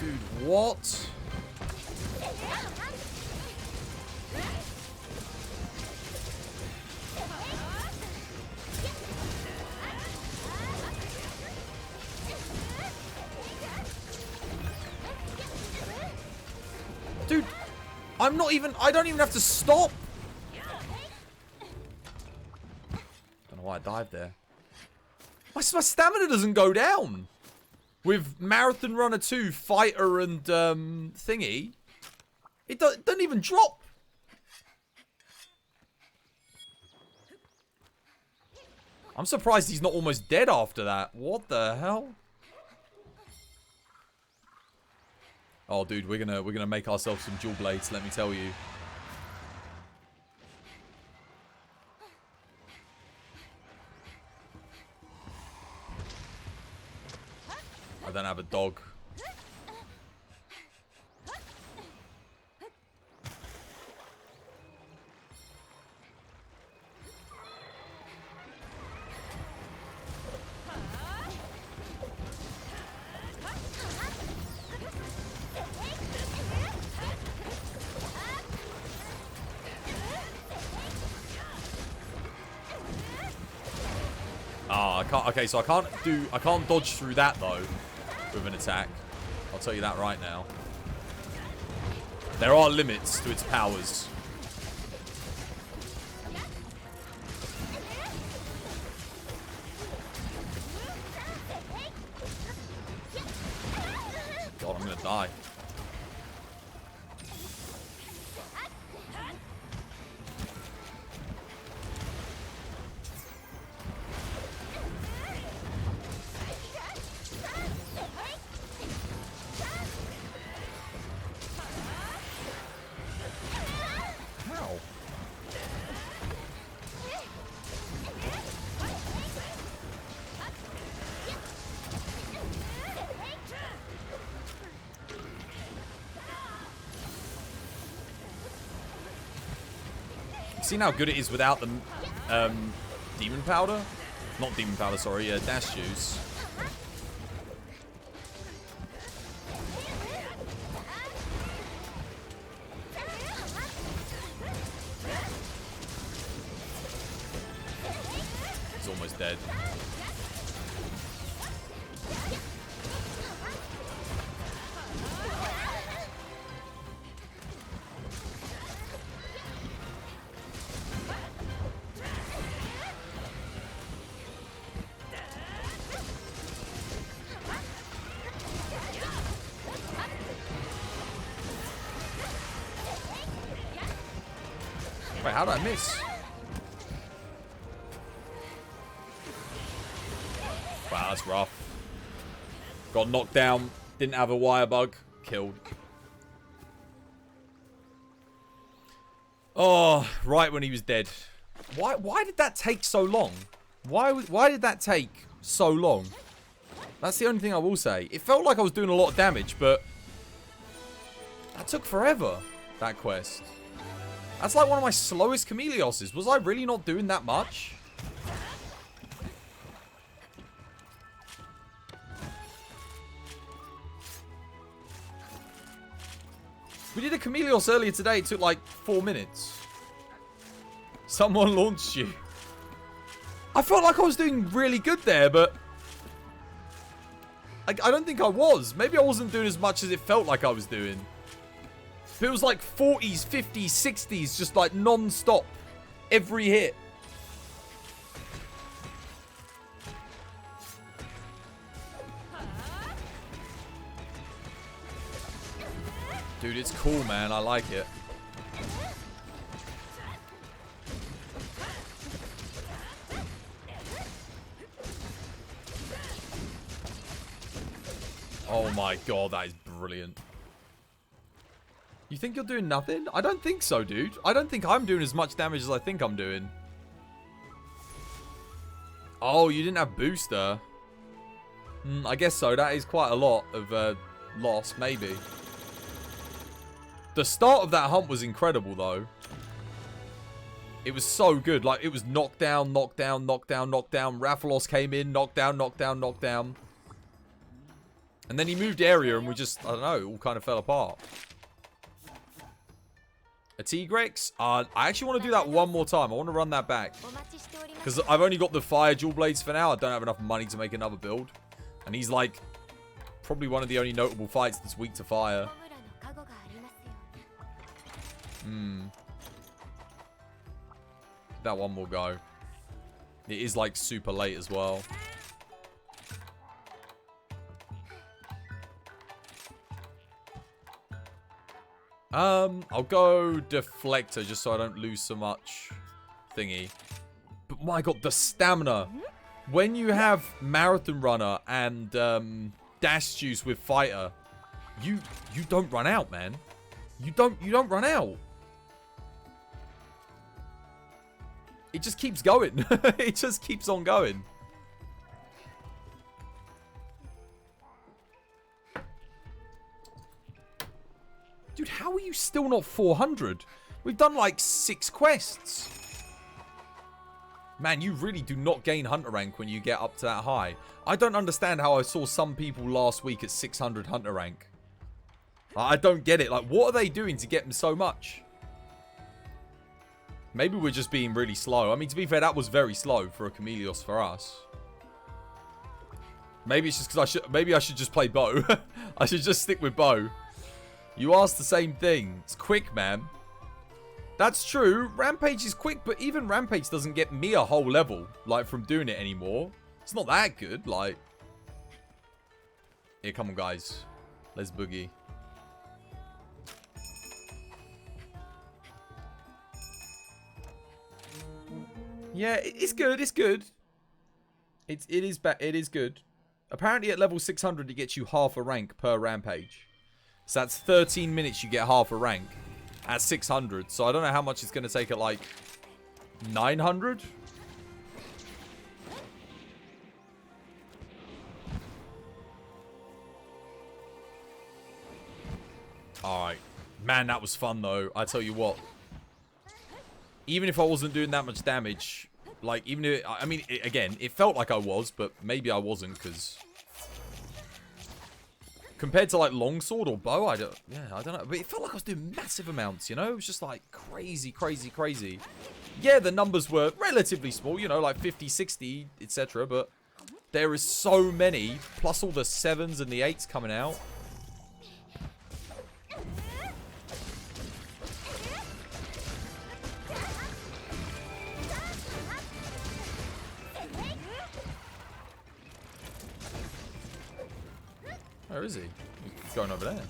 Dude, what? Dude, I don't even have to stop. Don't know why I dived there. My stamina doesn't go down. With Marathon Runner 2, Fighter, and thingy, it doesn't even drop. I'm surprised he's not almost dead after that. What the hell? Oh, dude, we're gonna make ourselves some dual blades. Let me tell you. I don't have a dog. can't. Okay, so I can't dodge through that though with an attack. I'll tell you that right now. There are limits to its powers. God, I'm gonna die. How? Seen how good it is without the demon powder? Not demon powder, sorry, dash juice. He's almost dead. Wait, how did I miss? Wow, that's rough. Got knocked down. Didn't have a wire bug. Killed. Oh, right when he was dead. Why did that take so long? Why did that take so long? That's the only thing I will say. It felt like I was doing a lot of damage, but that took forever, that quest. That's like one of my slowest Chameleoses. Was I really not doing that much? We did a Chameleos earlier today. It took like 4 minutes. Someone launched you. I felt like I was doing really good there, but I don't think I was. Maybe I wasn't doing as much as it felt like I was doing. It was like 40s, 50s, 60s, just like non-stop. Every hit. Dude, it's cool, man. I like it. Oh my god, that is brilliant. You think you're doing nothing? I don't think so, dude. I don't think I'm doing as much damage as I think I'm doing. Oh, you didn't have booster. I guess so. That is quite a lot of loss, maybe. The start of that hunt was incredible, though. It was so good. Like, it was knockdown, knockdown, knockdown, knockdown. Rathalos came in, knockdown, knockdown, knockdown. And then he moved area and we just, I don't know, it all kind of fell apart. A Tigrex? I actually want to do that one more time. I want to run that back. Because I've only got the fire dual blades for now. I don't have enough money to make another build. And he's like, probably one of the only notable fights that's weak to fire. That one will go. It is like super late as well. I'll go Deflector just so I don't lose so much thingy. But my god, the stamina. When you have Marathon Runner and Dash Juice with Fighter, you don't run out, man. You don't run out. It just keeps going. It just keeps on going. Dude, how are you still not 400? We've done like 6 quests. Man, you really do not gain Hunter rank when you get up to that high. I don't understand how I saw some people last week at 600 Hunter rank. I don't get it. Like, what are they doing to get them so much? Maybe we're just being really slow. I mean, to be fair, that was very slow for a Chameleos for us. Maybe it's just because I should just play bow. I should just stick with bow. You asked the same thing. It's quick, man. That's true. Rampage is quick, but even Rampage doesn't get me a whole level, like, from doing it anymore. It's not that good, like. Here, come on, guys. Let's boogie. Yeah, it's good. It's good. It is good. Apparently at level 600 it gets you half a rank per rampage. So that's 13 minutes you get half a rank at 600. So I don't know how much it's going to take at like 900. Alright. Man, that was fun though. I tell you what. Even if I wasn't doing that much damage, like, even if, I mean, again, it felt like I was, but maybe I wasn't, because compared to, like, longsword or bow, I don't know, but it felt like I was doing massive amounts, you know? It was just, like, crazy, crazy, crazy. Yeah, the numbers were relatively small, you know, like 50, 60, etc., but there is so many, plus all the 7s and the 8s coming out. Where is he? He's going over there.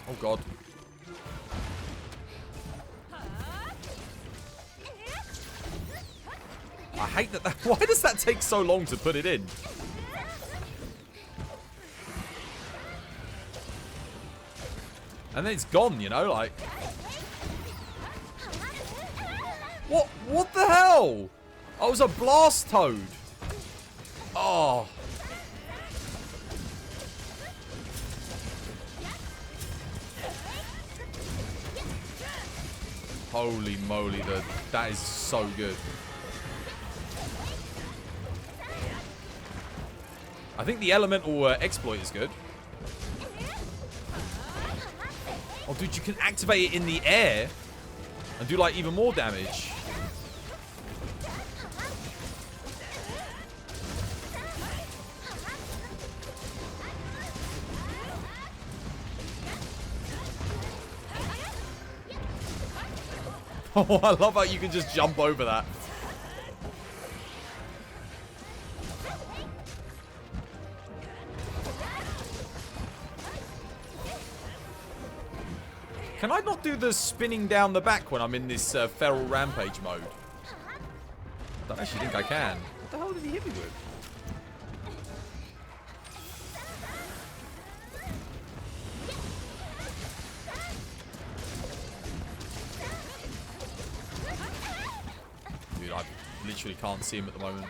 Oh, God. I hate that. Why does that take so long to put it in? And then it's gone, you know, like. What the hell? Oh, it was a blast toad. Oh. Holy moly, that is so good. I think the elemental exploit is good. Oh, dude, you can activate it in the air and do, like, even more damage. Oh, I love how you can just jump over that. Can I not do the spinning down the back when I'm in this feral rampage mode? I don't actually think I can. What the hell did he hit me with? I literally can't see him at the moment.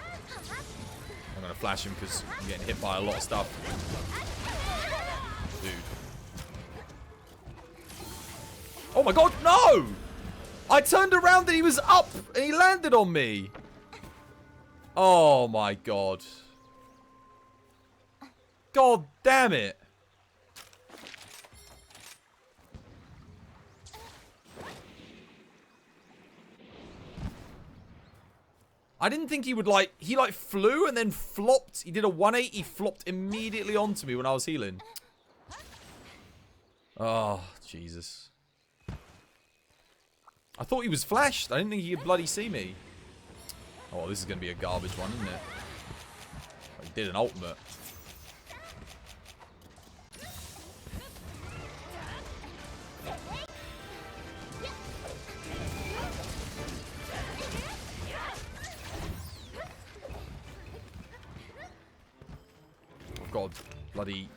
I'm going to flash him because I'm getting hit by a lot of stuff. Dude. Oh my God, no! I turned around and he was up and he landed on me. Oh my God. God damn it. I didn't think he would, like, he, like, flew and then flopped. He did a 180, flopped immediately onto me when I was healing. Oh, Jesus. I thought he was flashed. I didn't think he could bloody see me. Oh, well, this is going to be a garbage one, isn't it? Oh, he did an ultimate. God, bloody.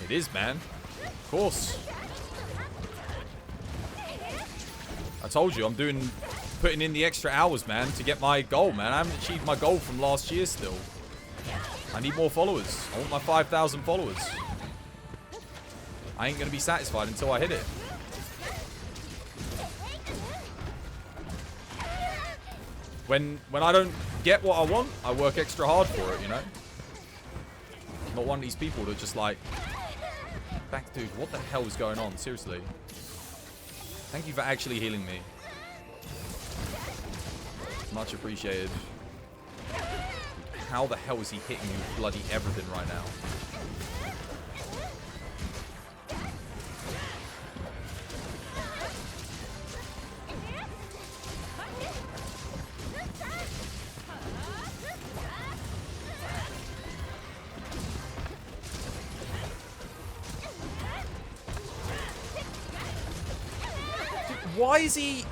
It is, man. Of course. I told you, I'm putting in the extra hours, man, to get my goal, man. I haven't achieved my goal from last year still. I need more followers. I want my 5,000 followers. I ain't going to be satisfied until I hit it. When I don't get what I want, I work extra hard for it, you know? Not one of these people that just like... Back, dude, what the hell is going on? Seriously. Thank you for actually healing me. Much appreciated. How the hell is he hitting you with bloody everything right now? Why is he...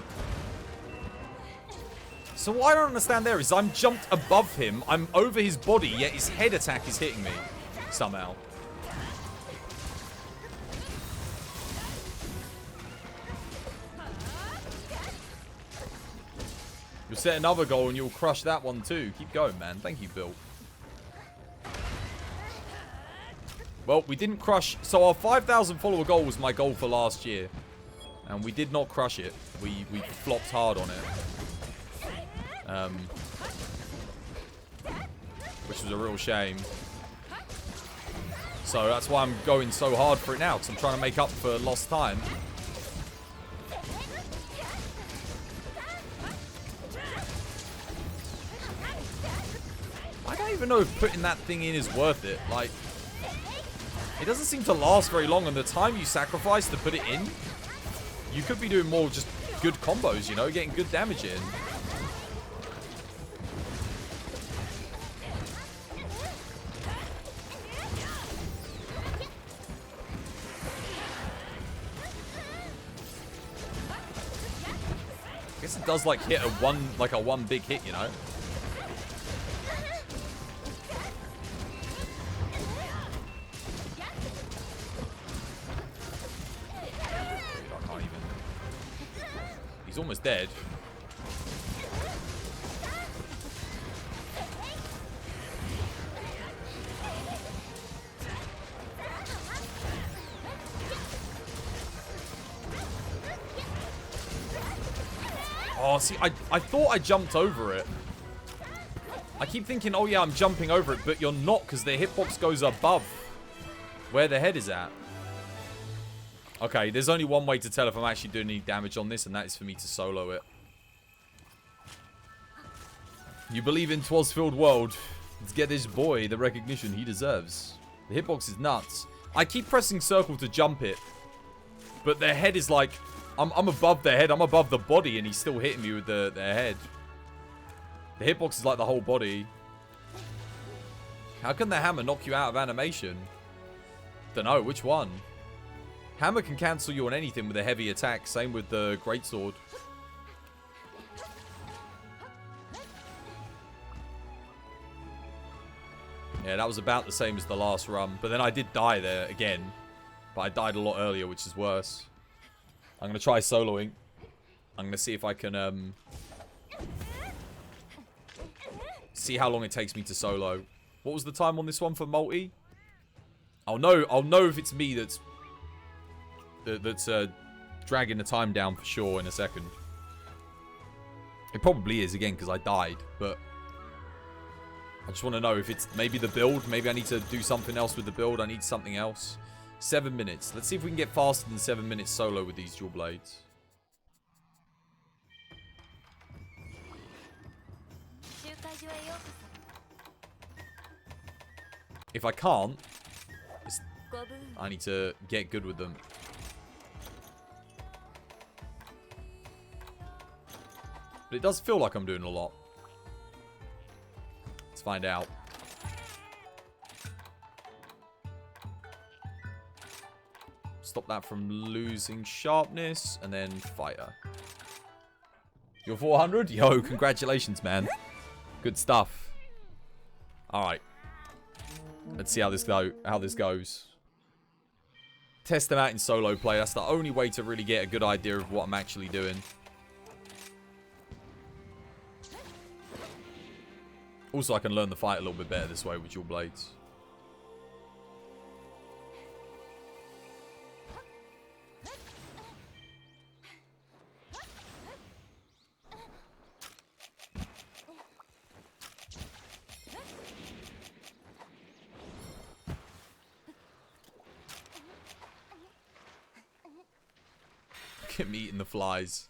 So what I don't understand there is I'm jumped above him, I'm over his body, yet his head attack is hitting me. Somehow. You'll set another goal and you'll crush that one too. Keep going, man. Thank you, Bill. Well, we didn't crush... So our 5,000 follower goal was my goal for last year. And we did not crush it. We flopped hard on it. Which was a real shame. So that's why I'm going so hard for it now. Because I'm trying to make up for lost time. I don't even know if putting that thing in is worth it. Like, it doesn't seem to last very long. And the time you sacrifice to put it in... You could be doing more just good combos, you know, getting good damage in. I guess it does like hit a one big hit, you know. He's almost dead. Oh, see, I thought I jumped over it. I keep thinking, oh yeah, I'm jumping over it, but you're not because the hitbox goes above where the head is at. Okay, there's only one way to tell if I'm actually doing any damage on this, and that is for me to solo it. You believe in Twas Filled World. Let's get this boy the recognition he deserves. The hitbox is nuts. I keep pressing circle to jump it, but their head is like... I'm above their head, I'm above the body, and he's still hitting me with their head. The hitbox is like the whole body. How can the hammer knock you out of animation? Dunno, which one? Hammer can cancel you on anything with a heavy attack. Same with the greatsword. Yeah, that was about the same as the last run. But then I did die there again. But I died a lot earlier, which is worse. I'm going to try soloing. I'm going to see if I can... see how long it takes me to solo. What was the time on this one for multi? I'll know if it's me that's dragging the time down for sure in a second. It probably is, again, because I died, but I just want to know if it's maybe the build. Maybe I need to do something else with the build. I need something else. 7 minutes. Let's see if we can get faster than 7 minutes solo with these dual blades. If I can't, I need to get good with them. But it does feel like I'm doing a lot. Let's find out. Stop that from losing sharpness. And then fire. You're 400? Yo, congratulations, man. Good stuff. Alright. Let's see how this goes. Test them out in solo play. That's the only way to really get a good idea of what I'm actually doing. Also, I can learn the fight a little bit better this way with dual blades. Look at me eating the flies.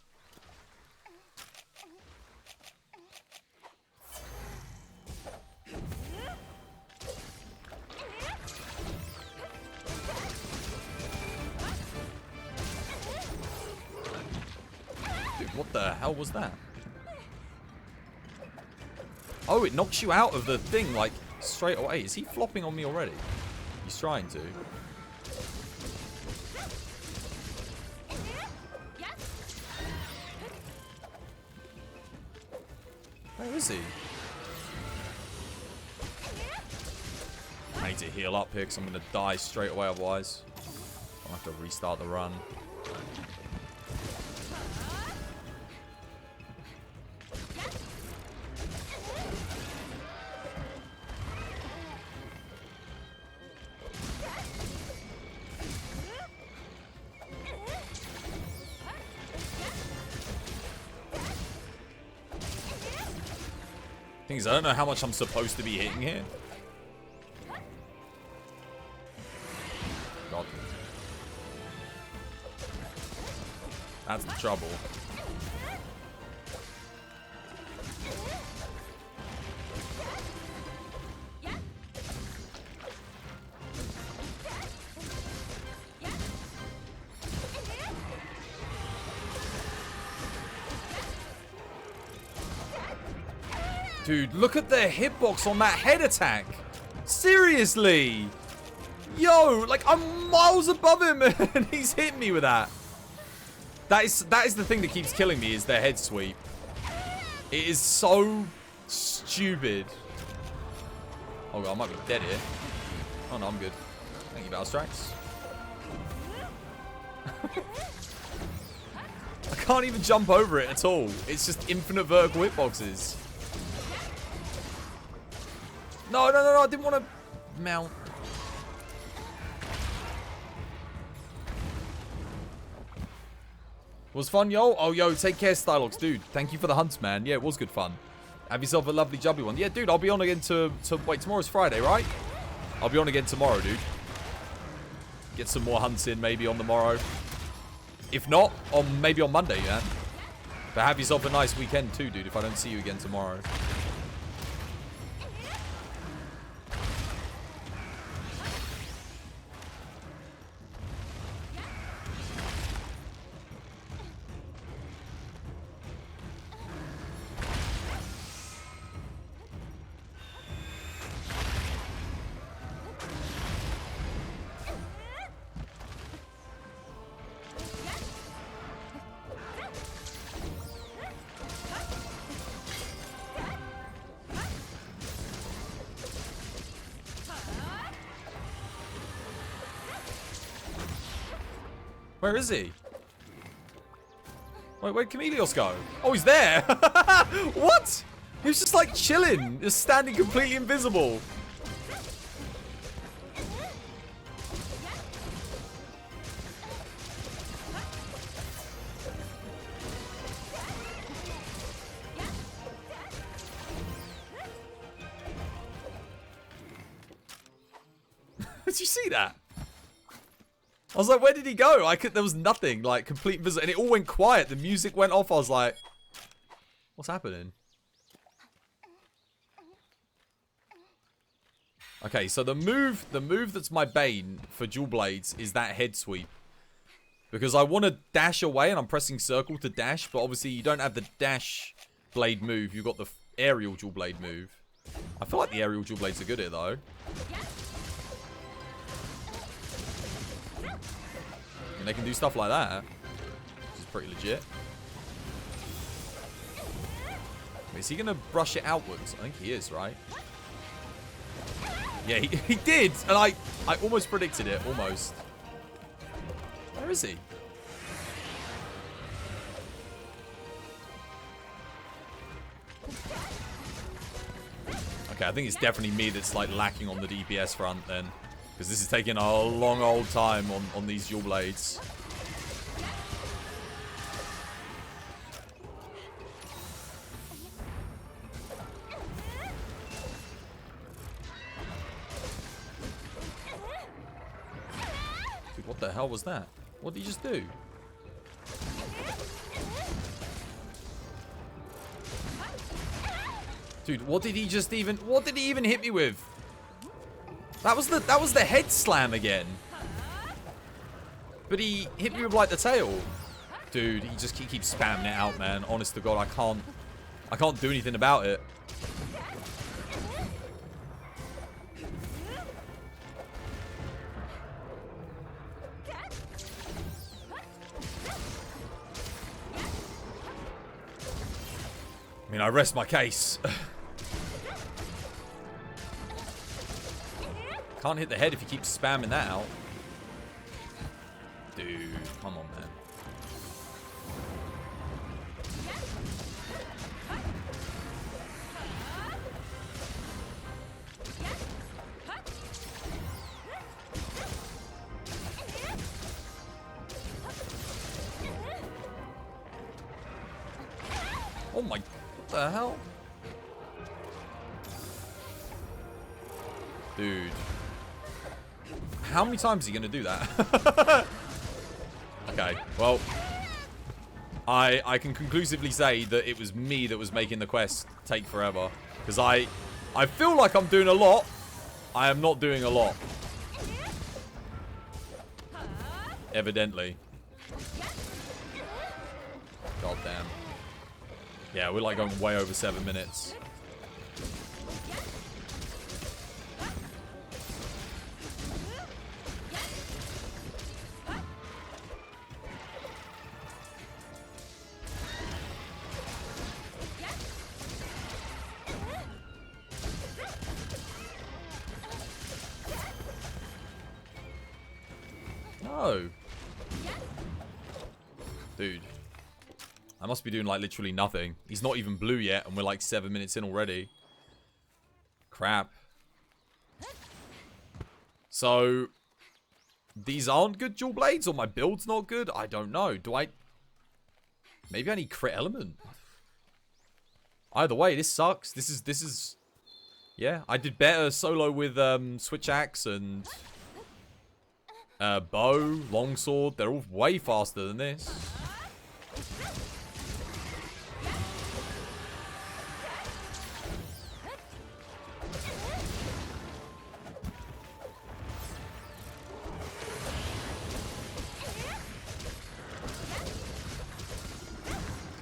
Dude, what the hell was that? Oh, it knocks you out of the thing, like, straight away. Is he flopping on me already? He's trying to. Where is he? I need to heal up here because I'm going to die straight away otherwise. I'll have to restart the run. Thing is, I don't know how much I'm supposed to be hitting here. God. That's the trouble. Dude, look at the hitbox on that head attack. Seriously. Yo, like I'm miles above him and he's hitting me with that. That is the thing that keeps killing me is the head sweep. It is so stupid. Oh god, I might be dead here. Oh no, I'm good. Thank you, Battle Strikes. I can't even jump over it at all. It's just infinite vertical hitboxes. No, I didn't want to mount. Was fun, yo? Oh, yo, take care, Stylox. Dude, thank you for the hunts, man. Yeah, it was good fun. Have yourself a lovely jubbly one. Yeah, dude, I'll be on again wait, tomorrow's Friday, right? I'll be on again tomorrow, dude. Get some more hunts in maybe on the morrow. If not, maybe on Monday, man. But have yourself a nice weekend too, dude, if I don't see you again tomorrow. Where is he? Wait, where'd Chameleos go? Oh, he's there! What? He was just like chilling, just standing completely invisible. Did you see that? I was like, where did he go? There was nothing, like, complete invisible. And it all went quiet. The music went off. I was like, what's happening? Okay, so the move that's my bane for dual blades is that head sweep. Because I want to dash away and I'm pressing circle to dash, but obviously you don't have the dash blade move. You've got the aerial dual blade move. I feel like the aerial dual blades are good here, though. And they can do stuff like that, which is pretty legit. Wait, is he going to brush it outwards? I think he is, right? Yeah, he did! And I almost predicted it, almost. Where is he? Okay, I think it's definitely me that's like lacking on the DPS front then. Because this is taking a long old time on these dual blades. Dude, what the hell was that? What did he just do? Dude, what did he even hit me with? That was the head slam again. But he hit me with like the tail. Dude, he just keeps spamming it out, man. Honest to God, I can't do anything about it. I mean, I rest my case. Can't hit the head if he keeps spamming that out. Dude, come on, man. Oh my, what the hell? Dude. How many times is he gonna do that? Okay, well, I can conclusively say that it was me that was making the quest take forever. Because I feel like I'm doing a lot. I am not doing a lot. Evidently. God damn. Yeah, we're like going way over 7 minutes. No. Dude. I must be doing like literally nothing. He's not even blue yet and we're like 7 minutes in already. Crap. So, these aren't good dual blades or my build's not good? I don't know. Maybe I need crit element. Either way, this sucks. This is yeah, I did better solo with switch axe and bow, longsword. They're all way faster than this.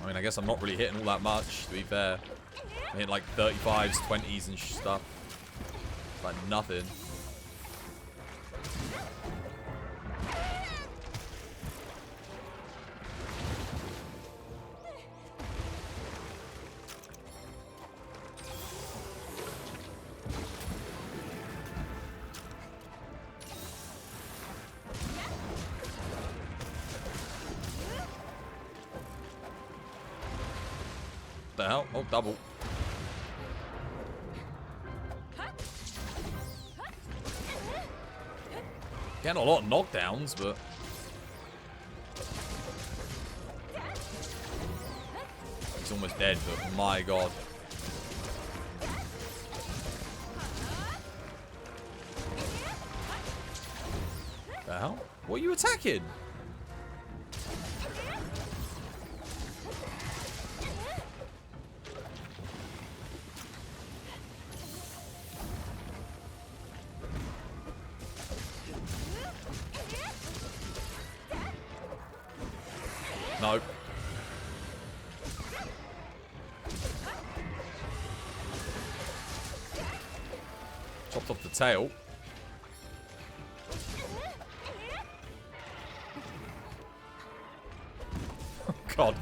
I mean, I guess I'm not really hitting all that much, to be fair. I hit like 35s, 20s and stuff. Like nothing. What the hell? Oh, double. Getting a lot of knockdowns, but he's almost dead, but my god. The hell? What are you attacking? No. Chopped off the tail. Oh, God.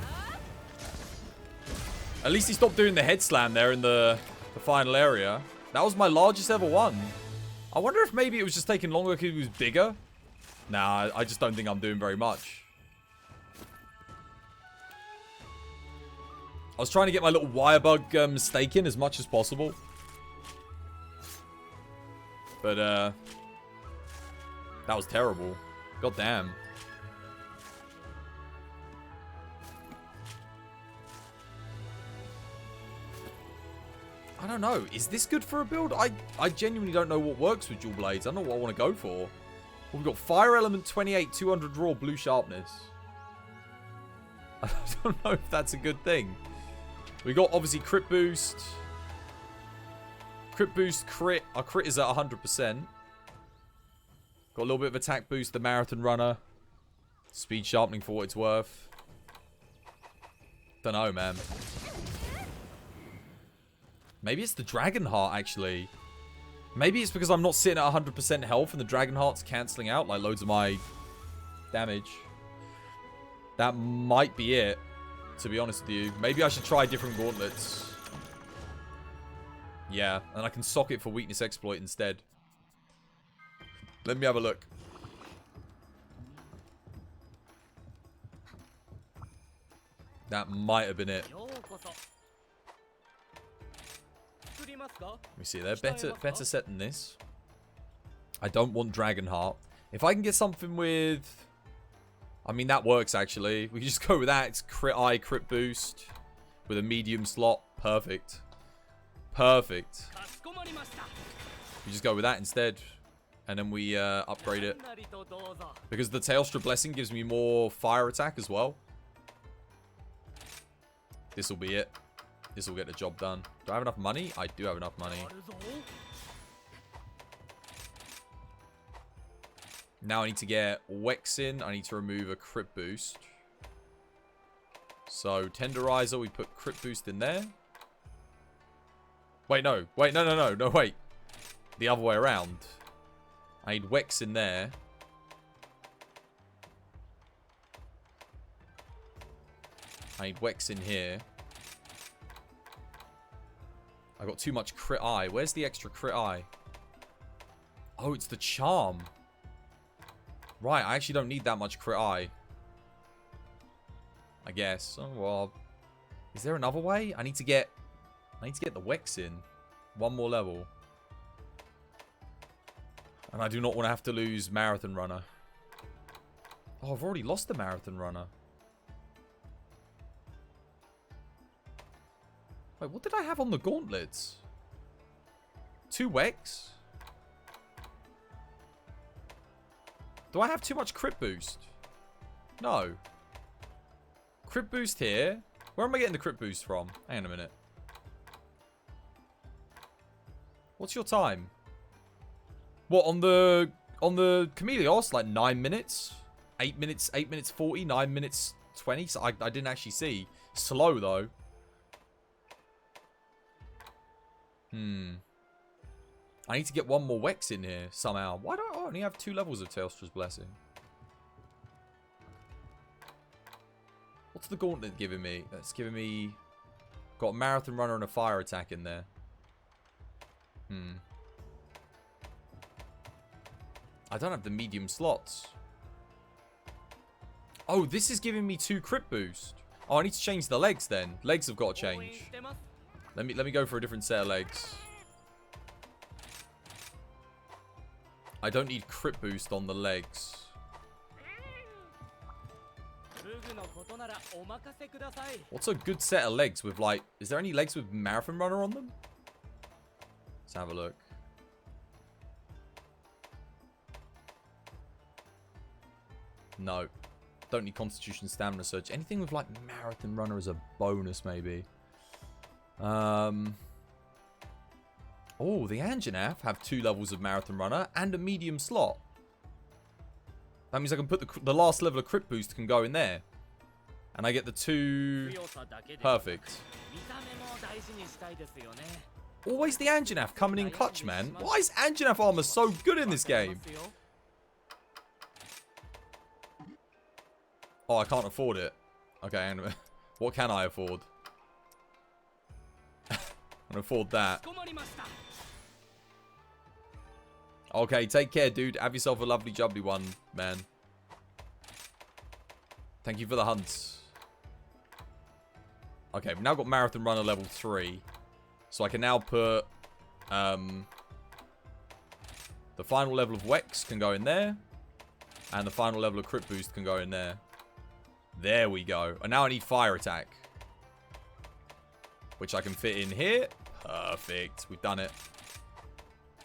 At least he stopped doing the head slam there in the final area. That was my largest ever one. I wonder if maybe it was just taking longer because he was bigger. Nah, I just don't think I'm doing very much. I was trying to get my little wire bug mistake in as much as possible. But, that was terrible. God damn. I don't know. Is this good for a build? I genuinely don't know what works with dual blades. I don't know what I want to go for. Well, we've got Fire Element 28, 200 raw, blue sharpness. I don't know if that's a good thing. We got, obviously, crit boost. Crit boost, crit. Our crit is at 100%. Got a little bit of attack boost, the Marathon Runner. Speed sharpening for what it's worth. Don't know, man. Maybe it's the Dragon Heart, actually. Maybe it's because I'm not sitting at 100% health and the Dragon Heart's cancelling out, like, loads of my damage. That might be it, to be honest with you. Maybe I should try different gauntlets. Yeah, and I can sock it for weakness exploit instead. Let me have a look. That might have been it. Let me see, they're better set than this. I don't want Dragon Heart. If I can get something with... I mean, that works, actually. We can just go with that. It's crit eye, crit boost. With a medium slot. Perfect. Perfect. We just go with that instead. And then we upgrade it. Because the Tailstra Blessing gives me more fire attack as well. This will be it. This will get the job done. Do I have enough money? I do have enough money. Now I need to get Wex in. I need to remove a crit boost. So, Tenderizer, we put crit boost in there. Wait, no. Wait, no, wait. The other way around. I need Wex in there. I need Wex in here. I got too much crit eye. Where's the extra crit eye? Oh, it's the charm. Right, I actually don't need that much crit eye. I guess. Oh, well. Is there another way? I need to get the Wex in. One more level. And I do not want to have to lose Marathon Runner. Oh, I've already lost the Marathon Runner. Wait, what did I have on the gauntlets? 2 Wex? Do I have too much crit boost? No. Crit boost here. Where am I getting the crit boost from? Hang on a minute. What's your time? What, on the Chameleos? Like 9 minutes? 8 minutes 40? 9 minutes 20? So I didn't actually see. Slow, though. I need to get one more Wex in here somehow. Why do I only have 2 levels of Tailstra's Blessing? What's the gauntlet giving me? That's giving me... Got a Marathon Runner and a fire attack in there. I don't have the medium slots. Oh, this is giving me 2 crit boost. Oh, I need to change the legs then. Legs have got to change. Let me go for a different set of legs. I don't need crit boost on the legs. What's a good set of legs with, like... Is there any legs with Marathon Runner on them? Let's have a look. No. Don't need Constitution Stamina Surge. Anything with, like, Marathon Runner as a bonus, maybe. Oh, the Anjanath have 2 levels of Marathon Runner and a medium slot. That means I can put the last level of crit boost can go in there. And I get the 2... Perfect. Always the Anjanath coming in clutch, man. Why is Anjanath armor so good in this game? Oh, I can't afford it. Okay, hang on a minute. What can I afford? I can afford that. Okay, take care, dude. Have yourself a lovely jubbly one, man. Thank you for the hunts. Okay, we've now got Marathon Runner level 3. So I can now put... the final level of Wex can go in there. And the final level of Crit Boost can go in there. There we go. And now I need Fire Attack. Which I can fit in here. Perfect. We've done it.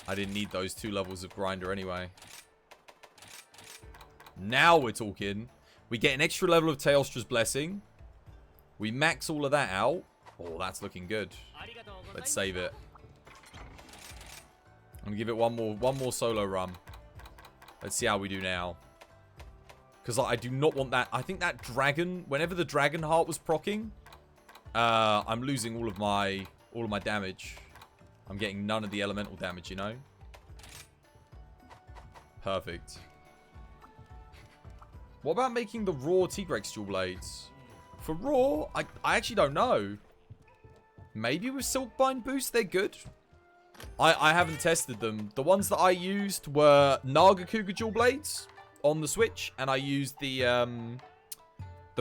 I didn't need those 2 levels of Grinder anyway. Now we're talking. We get an extra level of Tailstra's Blessing. We max all of that out. Oh, that's looking good. Let's save it. I'm gonna give it one more solo run. Let's see how we do now. Because I do not want that. I think that dragon, whenever the dragon heart was proccing, I'm losing all of my damage. I'm getting none of the elemental damage, you know? Perfect. What about making the raw Tigrex dual blades? For raw, I actually don't know. Maybe with Silkbind boost, they're good. I haven't tested them. The ones that I used were Nagakuga dual blades on the Switch, and I used the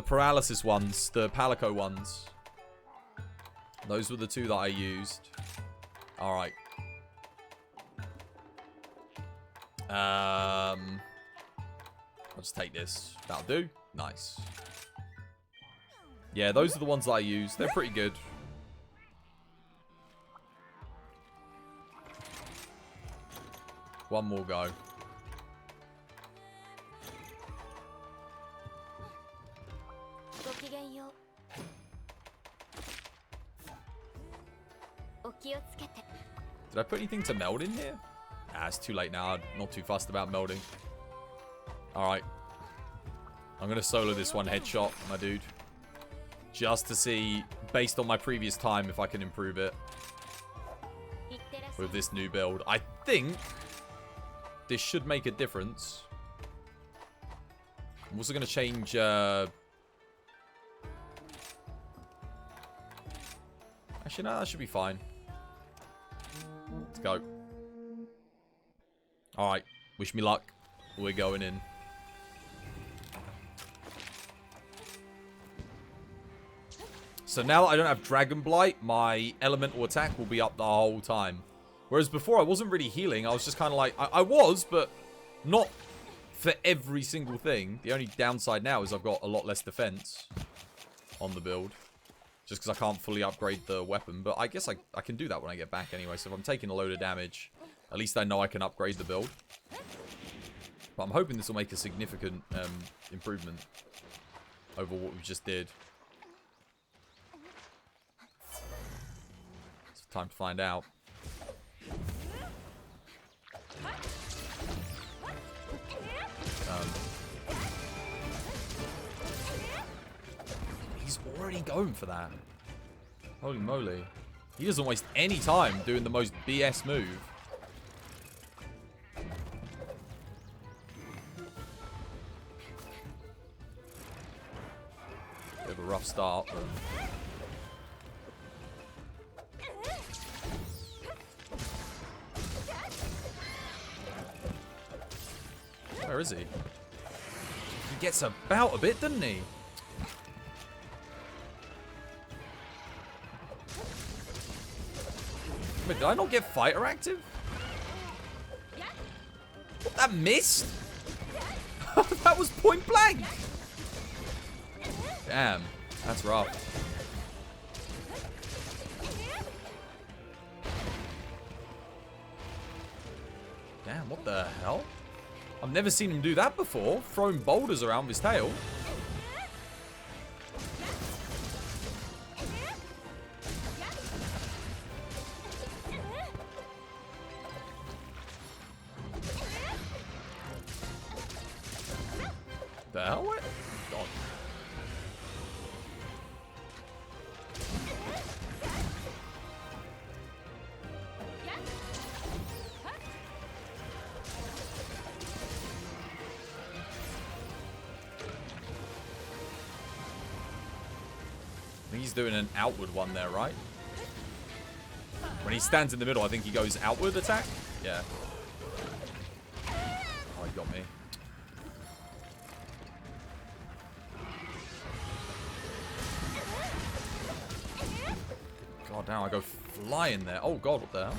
paralysis ones, the Palico ones. Those were the two that I used. All right. I'll just take this. That'll do. Nice. Yeah, those are the ones that I use. They're pretty good. One more go. Did I put anything to meld in here? Ah, it's too late now. I'm not too fussed about melding. Alright. I'm going to solo this one headshot, my dude. Just to see, based on my previous time, if I can improve it. With this new build. I think this should make a difference. I'm also going to change... Actually, no, that should be fine. Let's go. Alright. Wish me luck. We're going in. So now that I don't have Dragon Blight, my elemental attack will be up the whole time. Whereas before I wasn't really healing. I was just kind of like... I was, but not for every single thing. The only downside now is I've got a lot less defense on the build. Just because I can't fully upgrade the weapon. But I guess I can do that when I get back anyway. So if I'm taking a load of damage, at least I know I can upgrade the build. But I'm hoping this will make a significant improvement over what we just did. It's time to find out. He's already going for that. Holy moly. He doesn't waste any time doing the most BS move. Bit of a rough start, but... Where is he? He gets about a bit, doesn't he? Wait, did I not get fighter active? What, that missed? That was point blank. Damn, that's rough. Damn, what the hell? I've never seen him do that before. Throwing boulders around with his tail. The hell? What? God. I think he's doing an outward one there, right? When he stands in the middle, I think he goes outward attack. Yeah. Oh, he got me. God damn, I go flying there. Oh god, what the hell?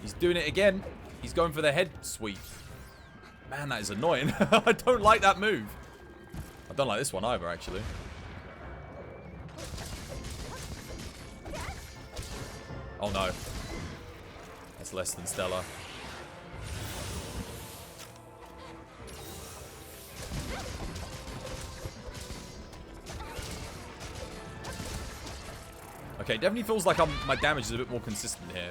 He's doing it again. He's going for the head sweep. Man, that is annoying. I don't like that move. I don't like this one either, actually. Oh no. That's less than stellar. Okay, definitely feels like my damage is a bit more consistent here.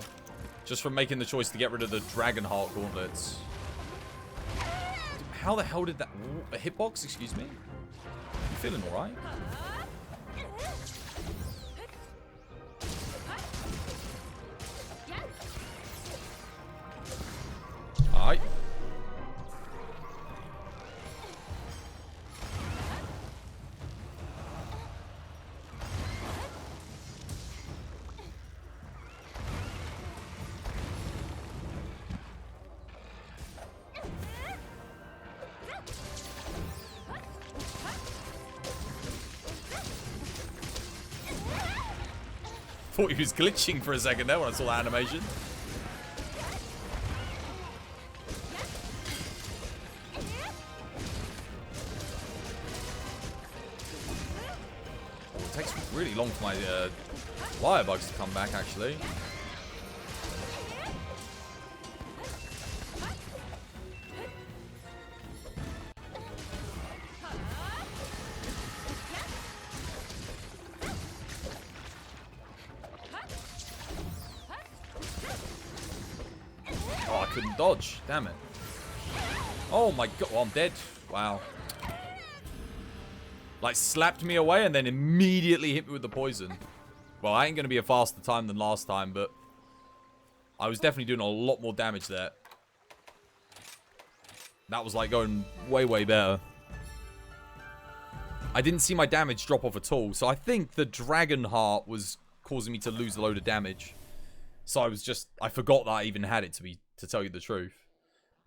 Just from making the choice to get rid of the Dragon Heart gauntlets. How the hell did that... A hitbox? Excuse me? You feeling alright? Alright. Thought he was glitching for a second there when I saw that animation. Oh, it takes really long for my wire bugs to come back, actually. Oh, I couldn't dodge. Damn it. Oh my god. Oh, I'm dead. Wow. Like, slapped me away and then immediately hit me with the poison. Well, I ain't going to be a faster time than last time, but I was definitely doing a lot more damage there. That was, like, going way, way better. I didn't see my damage drop off at all, so I think the Dragon Heart was causing me to lose a load of damage. So I forgot that I even had it, to tell you the truth.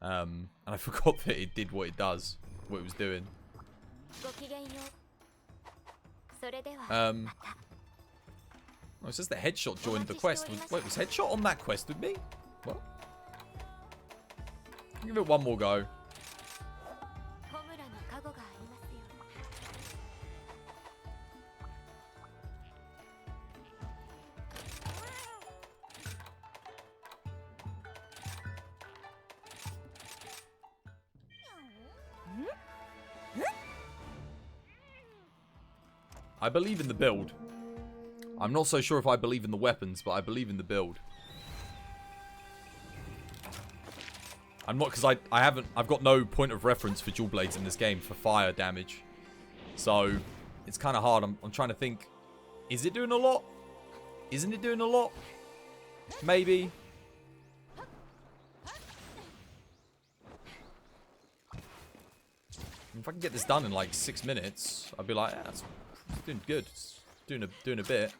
And I forgot that it did what it does, what it was doing. Oh, it says the headshot joined the quest. Wait, was headshot on that quest with me? What? Give it one more go. I believe in the build. I'm not so sure if I believe in the weapons, but I believe in the build. I'm not, because I've got no point of reference for dual blades in this game for fire damage. So, it's kind of hard. I'm trying to think, is it doing a lot? Isn't it doing a lot? Maybe. If I can get this done in like 6 minutes, I'd be like, yeah, it's doing good. It's doing a bit.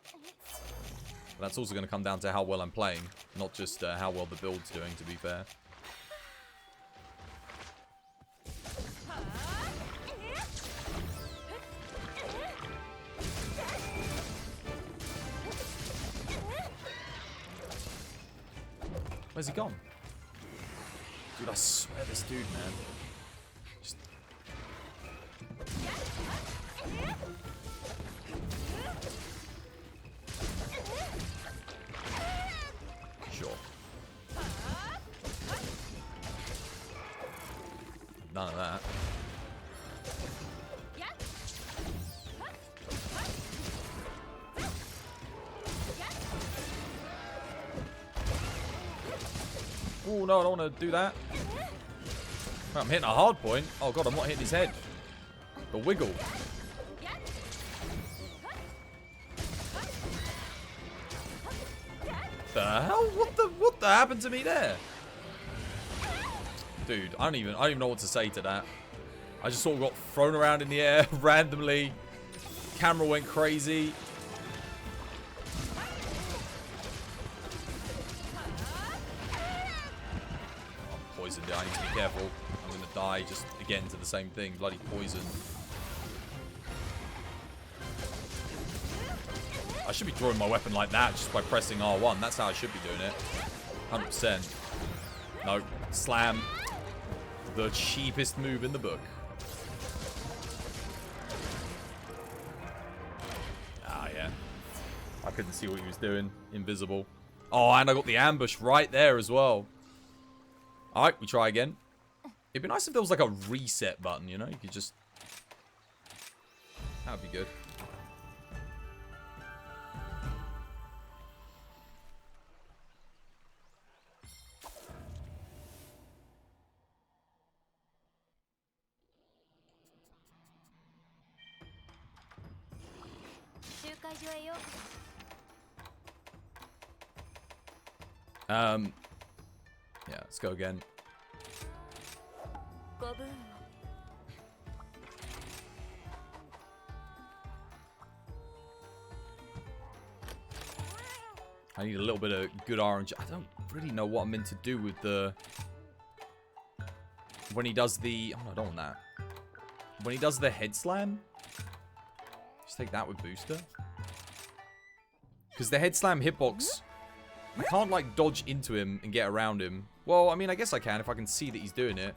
But that's also going to come down to how well I'm playing, not just how well the build's doing, to be fair. Where's he gone? Dude, I swear this dude, man. Just... Sure. None of that. Oh no, I don't want to do that. I'm hitting a hard point. Oh god, I'm not hitting his head. The wiggle. The hell? What the happened to me there? Dude, I don't even know what to say to that. I just sort of got thrown around in the air randomly. Camera went crazy. Poisoned it. I need to be careful. I'm going to die just again to the same thing. Bloody poison. I should be drawing my weapon like that just by pressing R1. That's how I should be doing it. 100%. No. Slam. The cheapest move in the book. I couldn't see what he was doing. Invisible. Oh, and I got the ambush right there as well. Alright, we try again. It'd be nice if there was like a reset button, you know? You could just... That would be good. Yeah, let's go again. I need a little bit of good RNG. I don't really know what I'm meant to do with the... When he does the... Oh, no, I don't want that. When he does the head slam. Just take that with booster. Because the head slam hitbox... I can't, like, dodge into him and get around him. Well, I mean, I guess I can if I can see that he's doing it.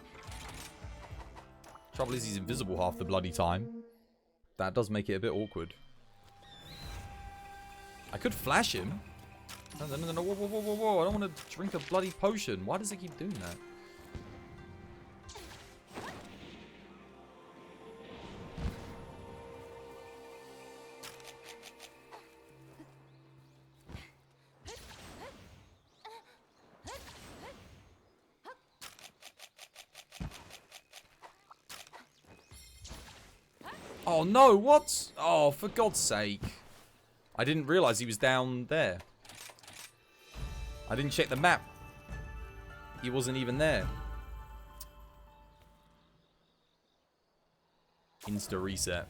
Trouble is, he's invisible half the bloody time. That does make it a bit awkward. I could flash him. No, whoa, whoa, whoa, whoa, whoa. I don't want to drink a bloody potion. Why does it keep doing that? Oh no, what? Oh, for God's sake. I didn't realize he was down there. I didn't check the map. He wasn't even there. Insta reset.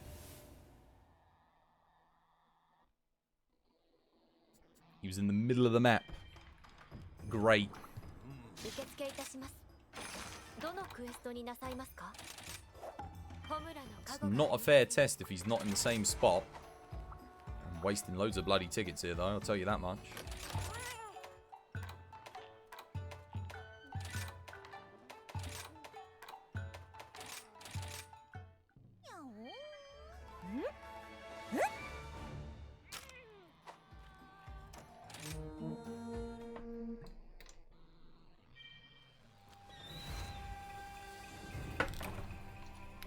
He was in the middle of the map. Great. It's not a fair test if he's not in the same spot. I'm wasting loads of bloody tickets here, though, I'll tell you that much.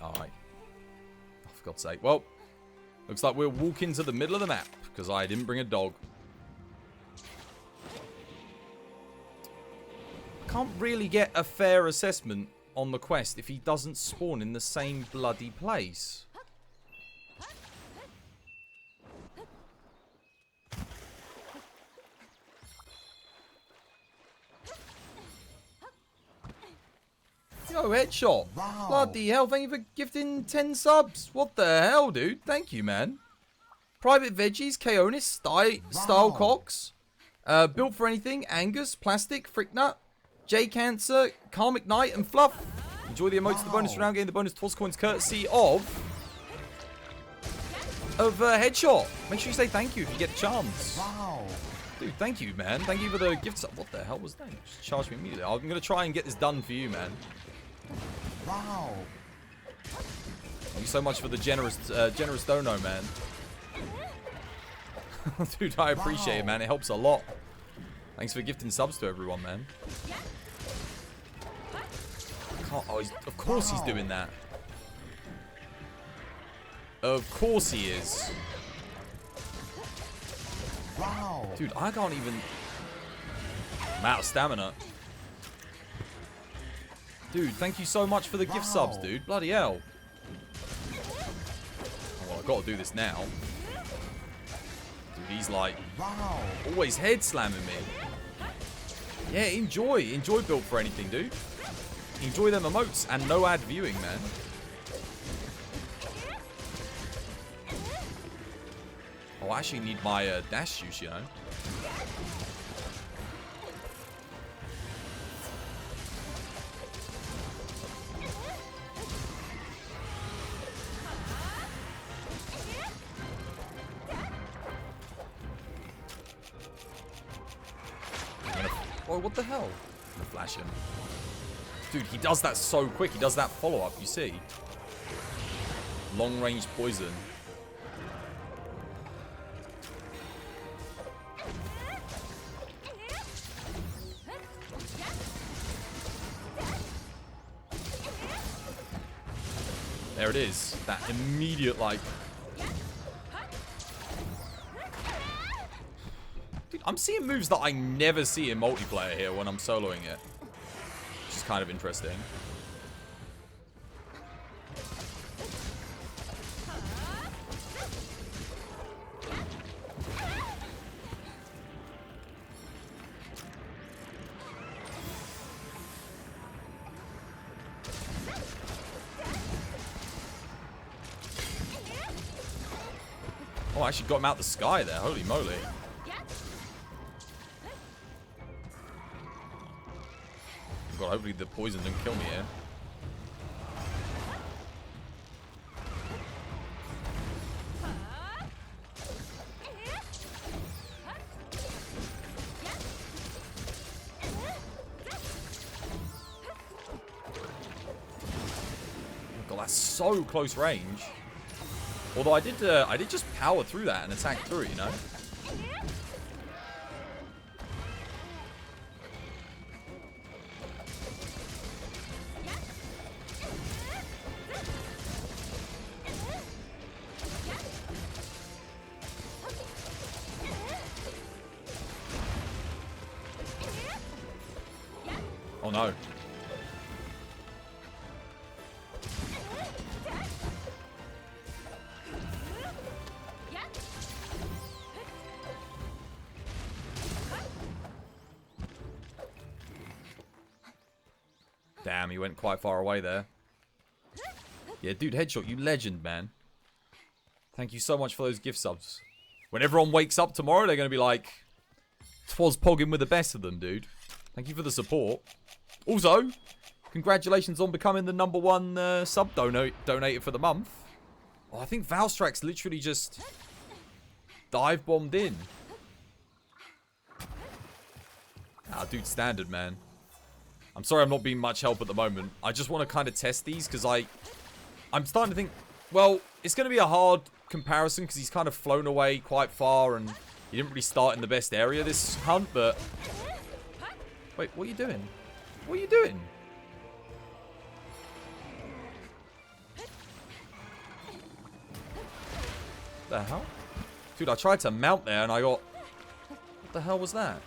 Alright. Oh, for God's sake. Well, looks like we'll walk into the middle of the map, because I didn't bring a dog. I can't really get a fair assessment on the quest if he doesn't spawn in the same bloody place. Yo, headshot. Wow. Bloody hell, thank you for gifting 10 subs. What the hell, dude? Thank you, man. Private Veggies, Kaonis, Style Cox, Built for Anything, Angus, Plastic, Fricknut, J Cancer, Karmic Knight, and Fluff. Enjoy the emotes of the bonus round game, the bonus toss coins courtesy of Headshot. Make sure you say thank you if you get the chance. Wow. Dude, thank you, man. Thank you for the gift sub. What the hell was that? Just charge me immediately. I'm going to try and get this done for you, man. Wow. Thank you so much for the generous dono, man. Dude, I appreciate it, man. It helps a lot. Thanks for gifting subs to everyone, man. Oh, of course he's doing that. Of course he is. Wow. Dude, I can't even... I'm out of stamina. Dude, thank you so much for the gift subs, dude. Bloody hell. Oh, well, I've got to do this now. Dude, he's like... always head slamming me. Yeah, enjoy. Enjoy Built for Anything, dude. Enjoy them emotes and no ad viewing, man. Oh, I actually need my dash juice, you know. Oh, what the hell? I'm gonna flash him. Dude, he does that so quick. He does that follow-up, you see. Long-range poison. There it is. That immediate, like... Dude, I'm seeing moves that I never see in multiplayer here when I'm soloing it. Which is kind of interesting. Oh, I actually got him out the sky there. Holy moly. God, hopefully the poison didn't kill me here. God, that's so close range. Although I did just power through that and attack through it, you know? Oh no. Damn, he went quite far away there. Yeah, dude, Headshot, you legend, man. Thank you so much for those gift subs. When everyone wakes up tomorrow, they're going to be like, "Twas pogging with the best of them, dude." Thank you for the support. Also, congratulations on becoming the #1 sub donator for the month. Oh, I think Valstrax literally just dive bombed in. Ah, dude, standard, man. I'm sorry I'm not being much help at the moment. I just want to kind of test these because I'm starting to think, well, it's going to be a hard comparison because he's kind of flown away quite far and he didn't really start in the best area this hunt, but... Wait, what are you doing? What are you doing? The hell? Dude, I tried to mount there and I got... What the hell was that?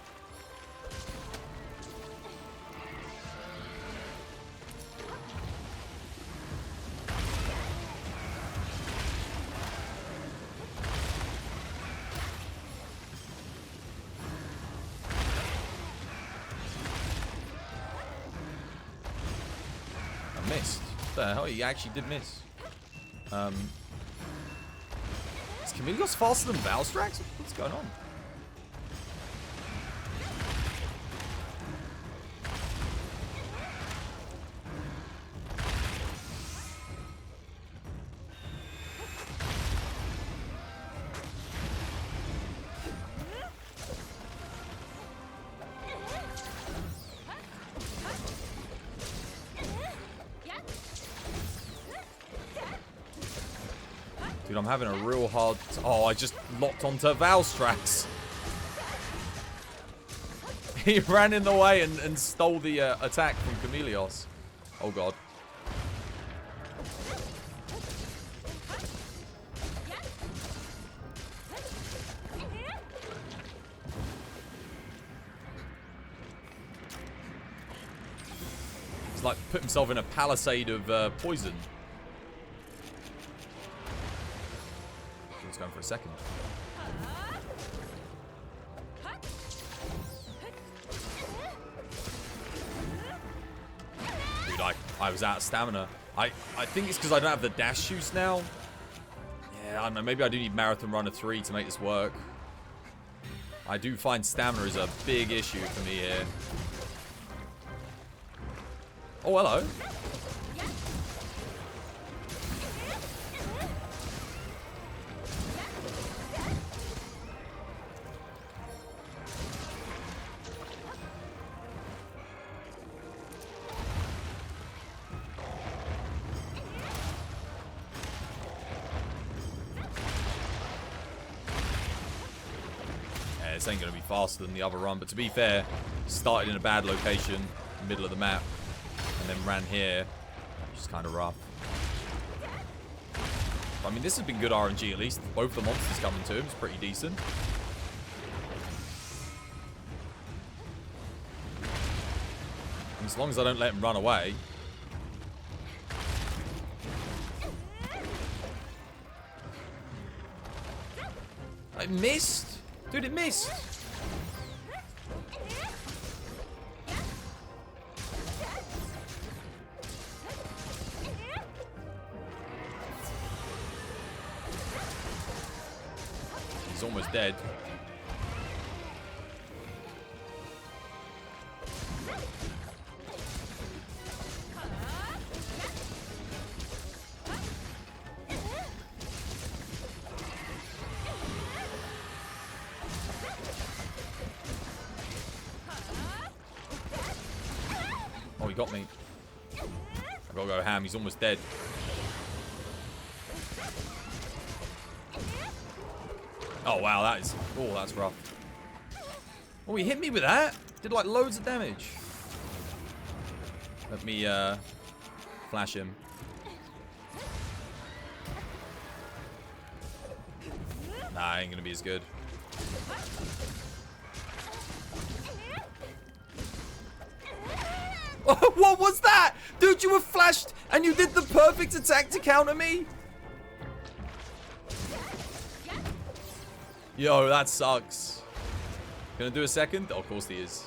Missed. What the hell? He actually did miss. Is Chameleos faster than Valstrax? What's going on? Dude, I'm having a real hard... Oh, I just locked onto Valstrax. He ran in the way and stole the attack from Chameleos. Oh, God. He's like put himself in a palisade of poison. Going for a second. Dude, I was out of stamina. I think it's because I don't have the dash shoots now. Yeah, I don't know. Maybe I do need Marathon Runner 3 to make this work. I do find stamina is a big issue for me here. Oh, hello. This ain't going to be faster than the other run, but to be fair, started in a bad location, middle of the map, and then ran here, which is kind of rough. I mean, this has been good RNG at least. Both the monsters coming to him is pretty decent. And as long as I don't let him run away. It missed. Dude, it missed. He's almost dead. Oh, he got me. I gotta go ham. He's almost dead. Oh, wow. That is... Oh, that's rough. Oh, he hit me with that. Did, like, loads of damage. Let me, flash him. Nah, ain't gonna be as good. What was that? Dude, you were flashed and you did the perfect attack to counter me? Yo, that sucks. Gonna do a second? Oh, of course he is.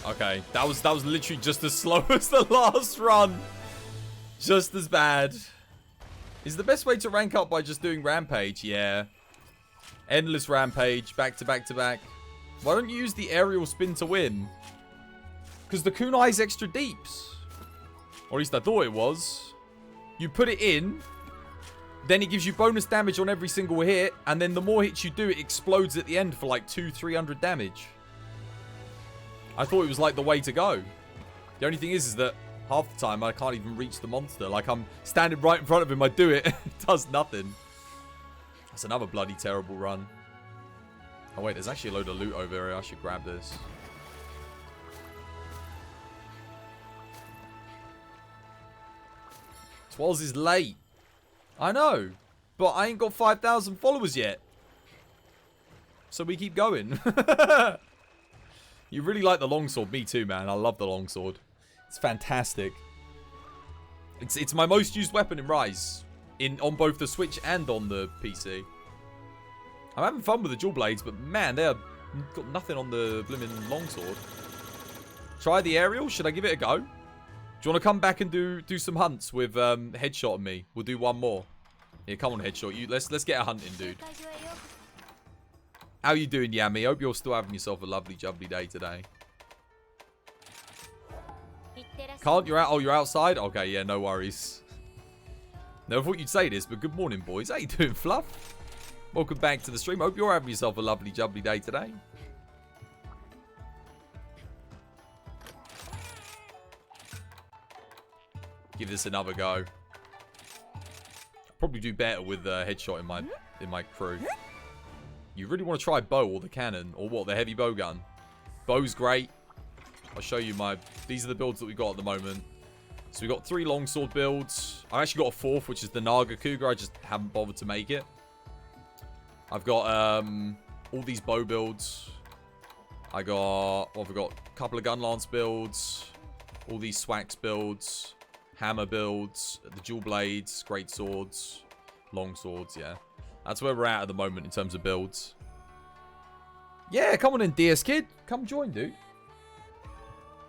Okay, that was literally just as slow as the last run. Just as bad. Is the best way to rank up by just doing Rampage? Yeah. Endless Rampage, back to back to back. Why don't you use the aerial spin to win? Because the kunai's extra deeps. Or at least I thought it was. You put it in, then it gives you bonus damage on every single hit, and then the more hits you do, it explodes at the end for like 200-300 damage. I thought it was like the way to go. The only thing is that half the time I can't even reach the monster. Like I'm standing right in front of him, I do it, it does nothing. That's another bloody terrible run. Oh wait, there's actually a load of loot over here. I should grab this. Twelz is late. I know. But I ain't got 5,000 followers yet. So we keep going. You really like the longsword. Me too, man. I love the longsword. It's fantastic. It's my most used weapon in Rise. On both the Switch and on the PC. I'm having fun with the dual blades, but man, they're got nothing on the blimmin' longsword. Try the aerial. Should I give it a go? Do you want to come back and do some hunts with Headshot and me? We'll do one more. Yeah, come on, Headshot. Let's get a hunting, dude. How you doing, Yami? Hope you're still having yourself a lovely, jubbly day today. Can't you're out? Oh, you're outside? Okay, yeah, no worries. Never thought you'd say this, but good morning, boys. How you doing, Fluff? Welcome back to the stream. Hope you're having yourself a lovely, jubbly day today. Give this another go. Probably do better with Headshot in my crew. You really want to try bow or the cannon or what? The heavy bow gun. Bow's great. I'll show you these are the builds that we got at the moment. So we got 3 longsword builds. I actually got a 4th, which is the Naga Cougar. I just haven't bothered to make it. I've got all these bow builds. I've got a couple of gun lance builds. All these swax builds. Hammer builds. The dual blades. Great swords. Long swords, yeah. That's where we're at the moment in terms of builds. Yeah, come on in, DS Kid. Come join, dude.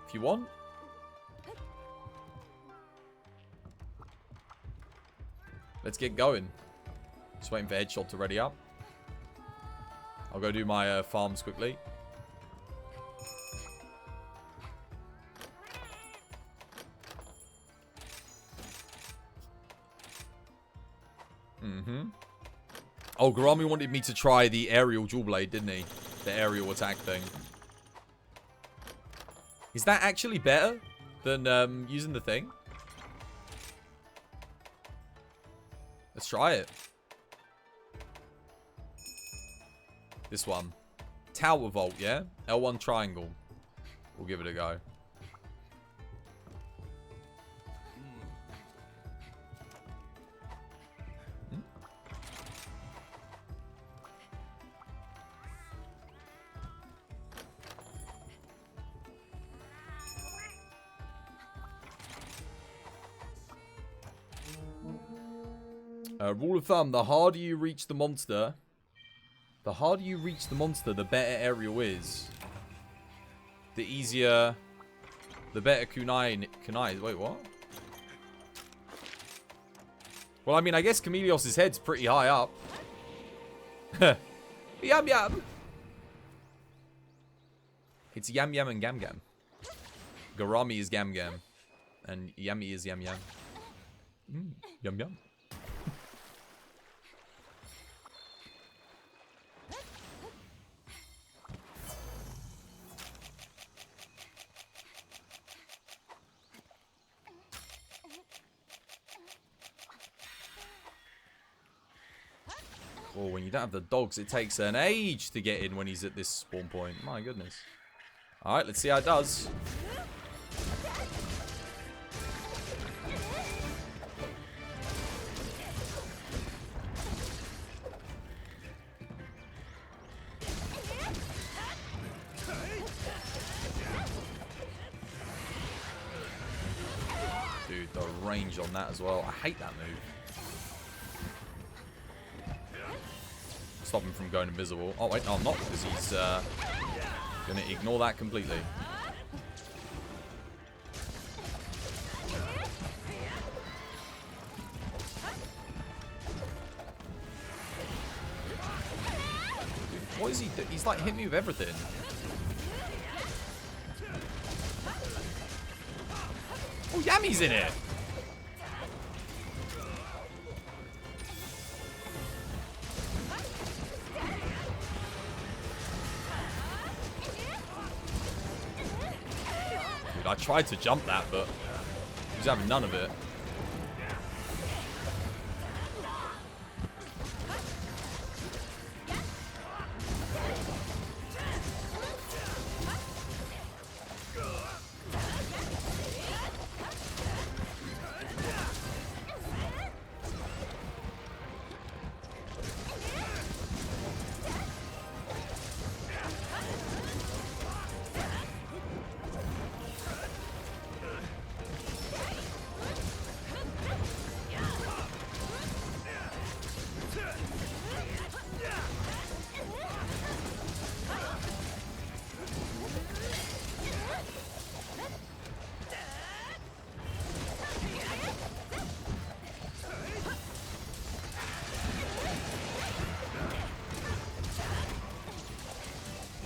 If you want. Let's get going. Just waiting for Headshot to ready up. I'll go do my farms quickly. Oh, Garami wanted me to try the aerial dual blade, didn't he? The aerial attack thing. Is that actually better than using the thing? Let's try it. This one. Tower Vault, yeah? L1 triangle. We'll give it a go. Rule of thumb, the harder you reach the monster, the better aerial is. The easier, the better kunai is. Wait, what? Well, I mean, I guess Chameleos' head's pretty high up. Yum yum! It's Yam Yam and Gam Gam. Garami is Gam Gam. And Yummy is Yam Yam. Yum Yum. Oh, when you don't have the dogs, it takes an age to get in when he's at this spawn point. My goodness. Alright, let's see how it does. Dude, the range on that as well. I hate that move. Stop him from going invisible. Oh, wait, no, I'm not, because he's going to ignore that completely. What is he doing? He's like hitting me with everything. Oh, Yammy's in it. I tried to jump that, but he was having none of it.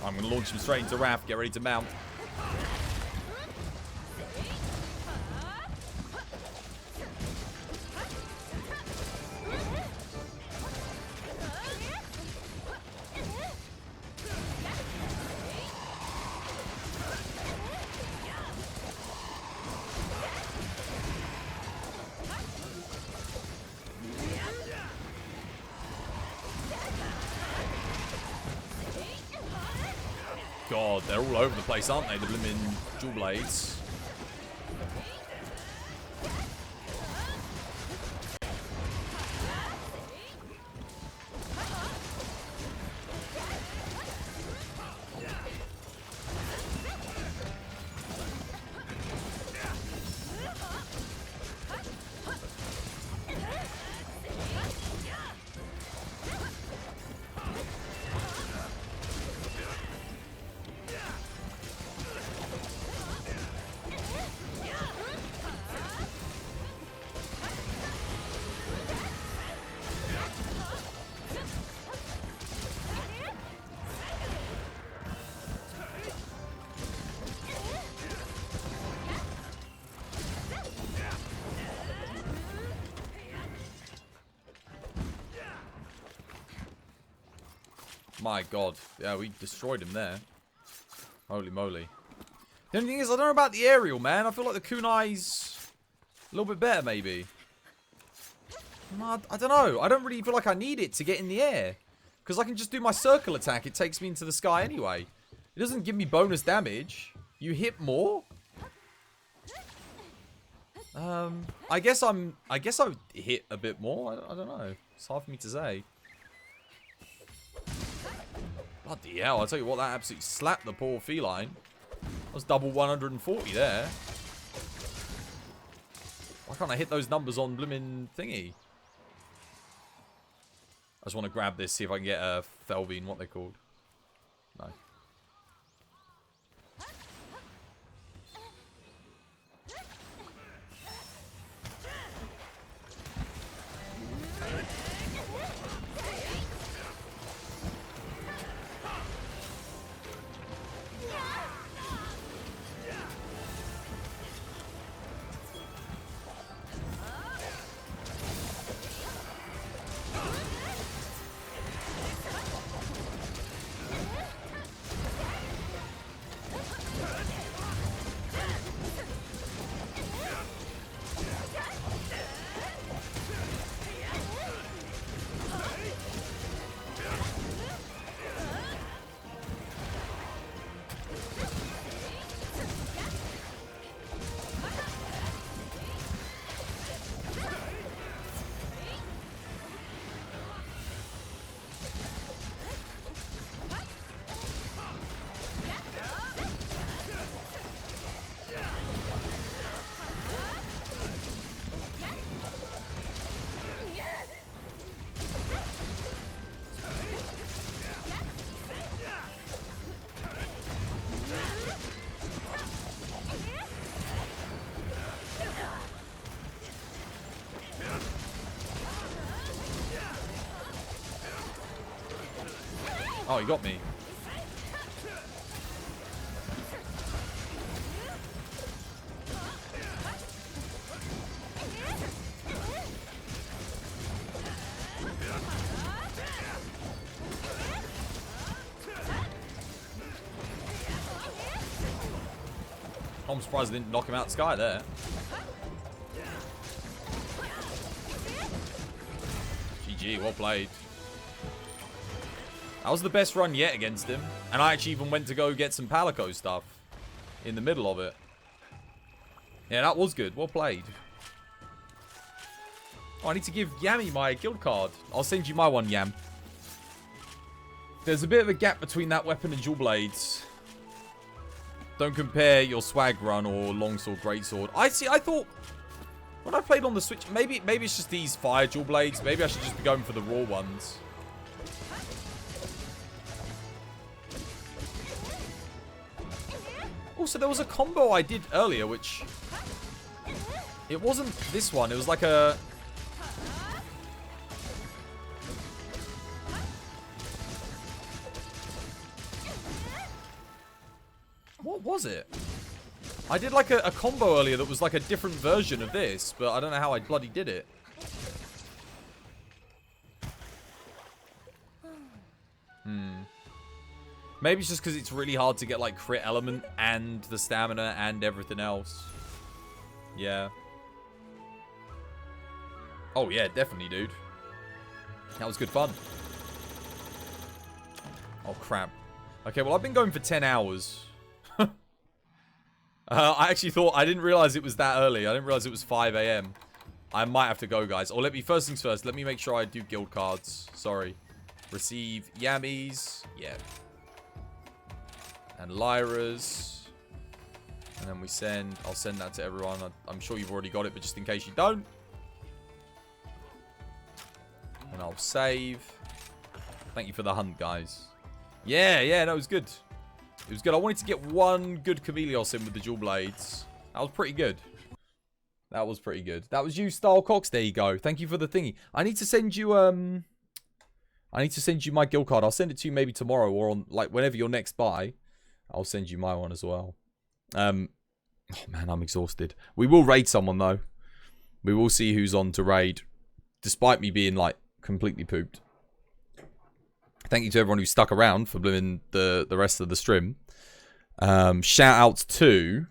I'm going to launch him straight into Wrath. Get ready to mount. God, they're all over the place, aren't they? The blimmin' dual blades. My God. Yeah, we destroyed him there. Holy moly. The only thing is, I don't know about the aerial, man. I feel like the kunai's a little bit better, maybe. I don't know. I don't really feel like I need it to get in the air. Because I can just do my circle attack. It takes me into the sky anyway. It doesn't give me bonus damage. You hit more? I guess I would hit a bit more. I don't know. It's hard for me to say. Bloody hell, I'll tell you what, that absolutely slapped the poor feline. That was double 140 there. Why can't I hit those numbers on blimmin' thingy? I just want to grab this, see if I can get a Felvine, what they're called. No. Oh, he got me. I'm surprised I didn't knock him out the sky there. GG, well played. That was the best run yet against him. And I actually even went to go get some Palico stuff in the middle of it. Yeah, that was good. Well played. Oh, I need to give Yami my guild card. I'll send you my one, Yam. There's a bit of a gap between that weapon and dual blades. Don't compare your swag run or longsword, greatsword. I thought when I played on the Switch, maybe it's just these fire dual blades. Maybe I should just be going for the raw ones. Also, there was a combo I did earlier, which... It wasn't this one. It was like a... What was it? I did like a combo earlier that was like a different version of this, but I don't know how I bloody did it. Maybe it's just because it's really hard to get, like, crit element and the stamina and everything else. Yeah. Oh, yeah, definitely, dude. That was good fun. Oh, crap. Okay, well, I've been going for 10 hours. I actually thought... I didn't realize it was that early. I didn't realize it was 5 a.m. I might have to go, guys. Or let me... First things first. Let me make sure I do guild cards. Sorry. Receive Yammies. Yeah. And Lyra's. And then we send... I'll send that to everyone. I'm sure you've already got it, but just in case you don't. And I'll save. Thank you for the hunt, guys. Yeah, no, it was good. It was good. I wanted to get one good Chameleos in with the dual blades. That was pretty good. That was pretty good. That was you, Style Cox. There you go. Thank you for the thingy. I need to send you, I need to send you my guild card. I'll send it to you maybe tomorrow or on, like, whenever you're next by. I'll send you my one as well. Oh, man, I'm exhausted. We will raid someone, though. We will see who's on to raid. Despite me being, like, completely pooped. Thank you to everyone who stuck around for blooming the rest of the stream. Shout outs to...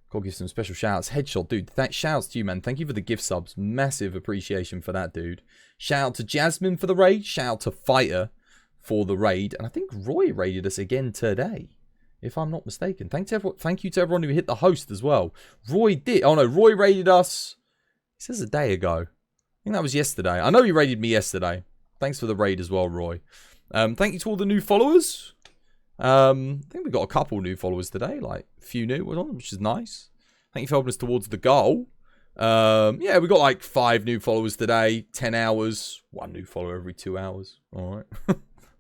Gotta give some special shout outs. Headshot, dude. Shout outs to you, man. Thank you for the gift subs. Massive appreciation for that, dude. Shout out to Jasmine for the raid. Shout out to Fighter for the raid. And I think Roy raided us again today, if I'm not mistaken. Thank you to everyone who hit the host as well. Roy did. Oh, no. Roy raided us. He says a day ago. I think that was yesterday. I know he raided me yesterday. Thanks for the raid as well, Roy. Thank you to all the new followers. I think we got a couple new followers today. Like, a few new, which is nice. Thank you for helping us towards the goal. Yeah, we got like 5 new followers today. 10 hours. 1 new follower every 2 hours. All right.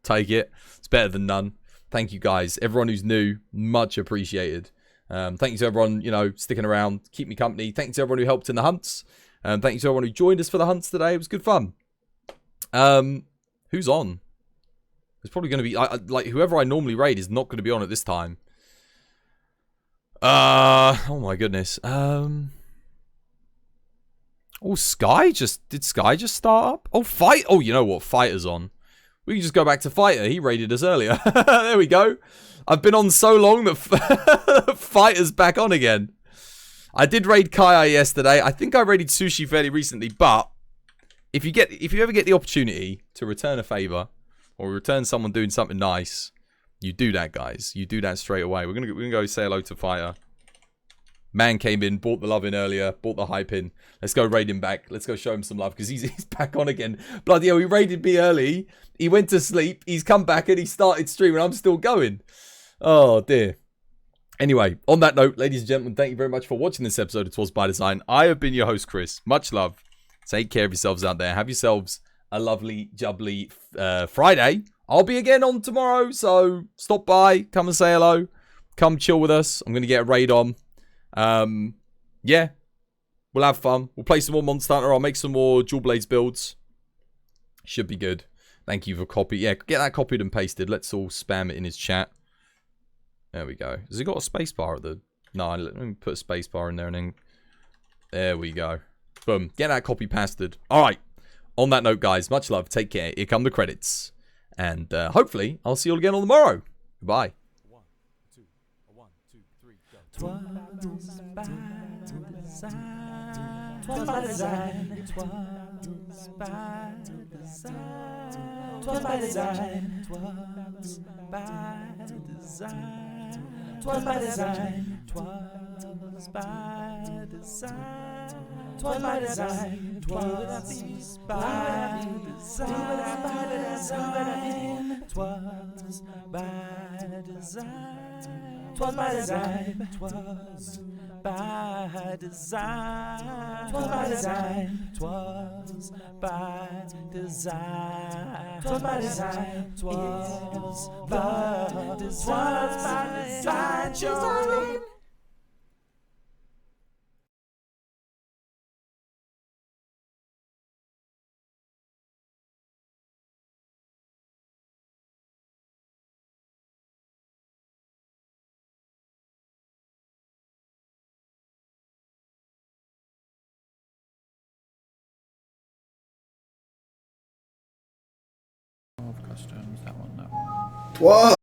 Take it. It's better than none. Thank you guys. Everyone who's new, much appreciated. Thank you to everyone, sticking around, keep me company. Thank you to everyone who helped in the hunts. Thank you to everyone who joined us for the hunts today. It was good fun. Who's on? It's probably going to be like whoever I normally raid is not going to be on at this time. Oh my goodness. Oh, did Sky just start up? Oh, Fight. Oh, you know what? Fighter's on. We can just go back to Fighter. He raided us earlier. There we go. I've been on so long that Fighter's back on again. I did raid Kai yesterday. I think I raided Sushi fairly recently, but if you ever get the opportunity to return a favor or return someone doing something nice, you do that, guys. You do that straight away. We're gonna go say hello to Fighter. Man came in, bought the love in earlier, bought the hype in. Let's go raid him back. Let's go show him some love because he's back on again. Bloody hell, he raided me early. He went to sleep. He's come back and he started streaming. I'm still going. Oh, dear. Anyway, on that note, ladies and gentlemen, thank you very much for watching this episode of Twas by Design. I have been your host, Chris. Much love. Take care of yourselves out there. Have yourselves a lovely, jubbly Friday. I'll be again on tomorrow, so stop by. Come and say hello. Come chill with us. I'm going to get a raid on. Yeah, we'll have fun. We'll play some more Monster Hunter. I'll make some more Dual Blades builds. Should be good. Thank you for copy. Yeah, get that copied and pasted. Let's all spam it in his chat. There we go. Has he got a space bar at the... No, let me put a space bar in there and then... There we go. Boom. Get that copy pasted. Alright. On that note, guys, much love. Take care. Here come the credits. And hopefully, I'll see you all again on tomorrow. Goodbye. 1, 2, 1, 2, 3, go. Twas by design. Twas by design. Twas by design. Twas by design. Twas by design. Twas by design. Twas by design. Twas by design. Twas by design. Twas by design. Twas by design. Twas by design. Twas by design. Twas by design. Twas by design. What?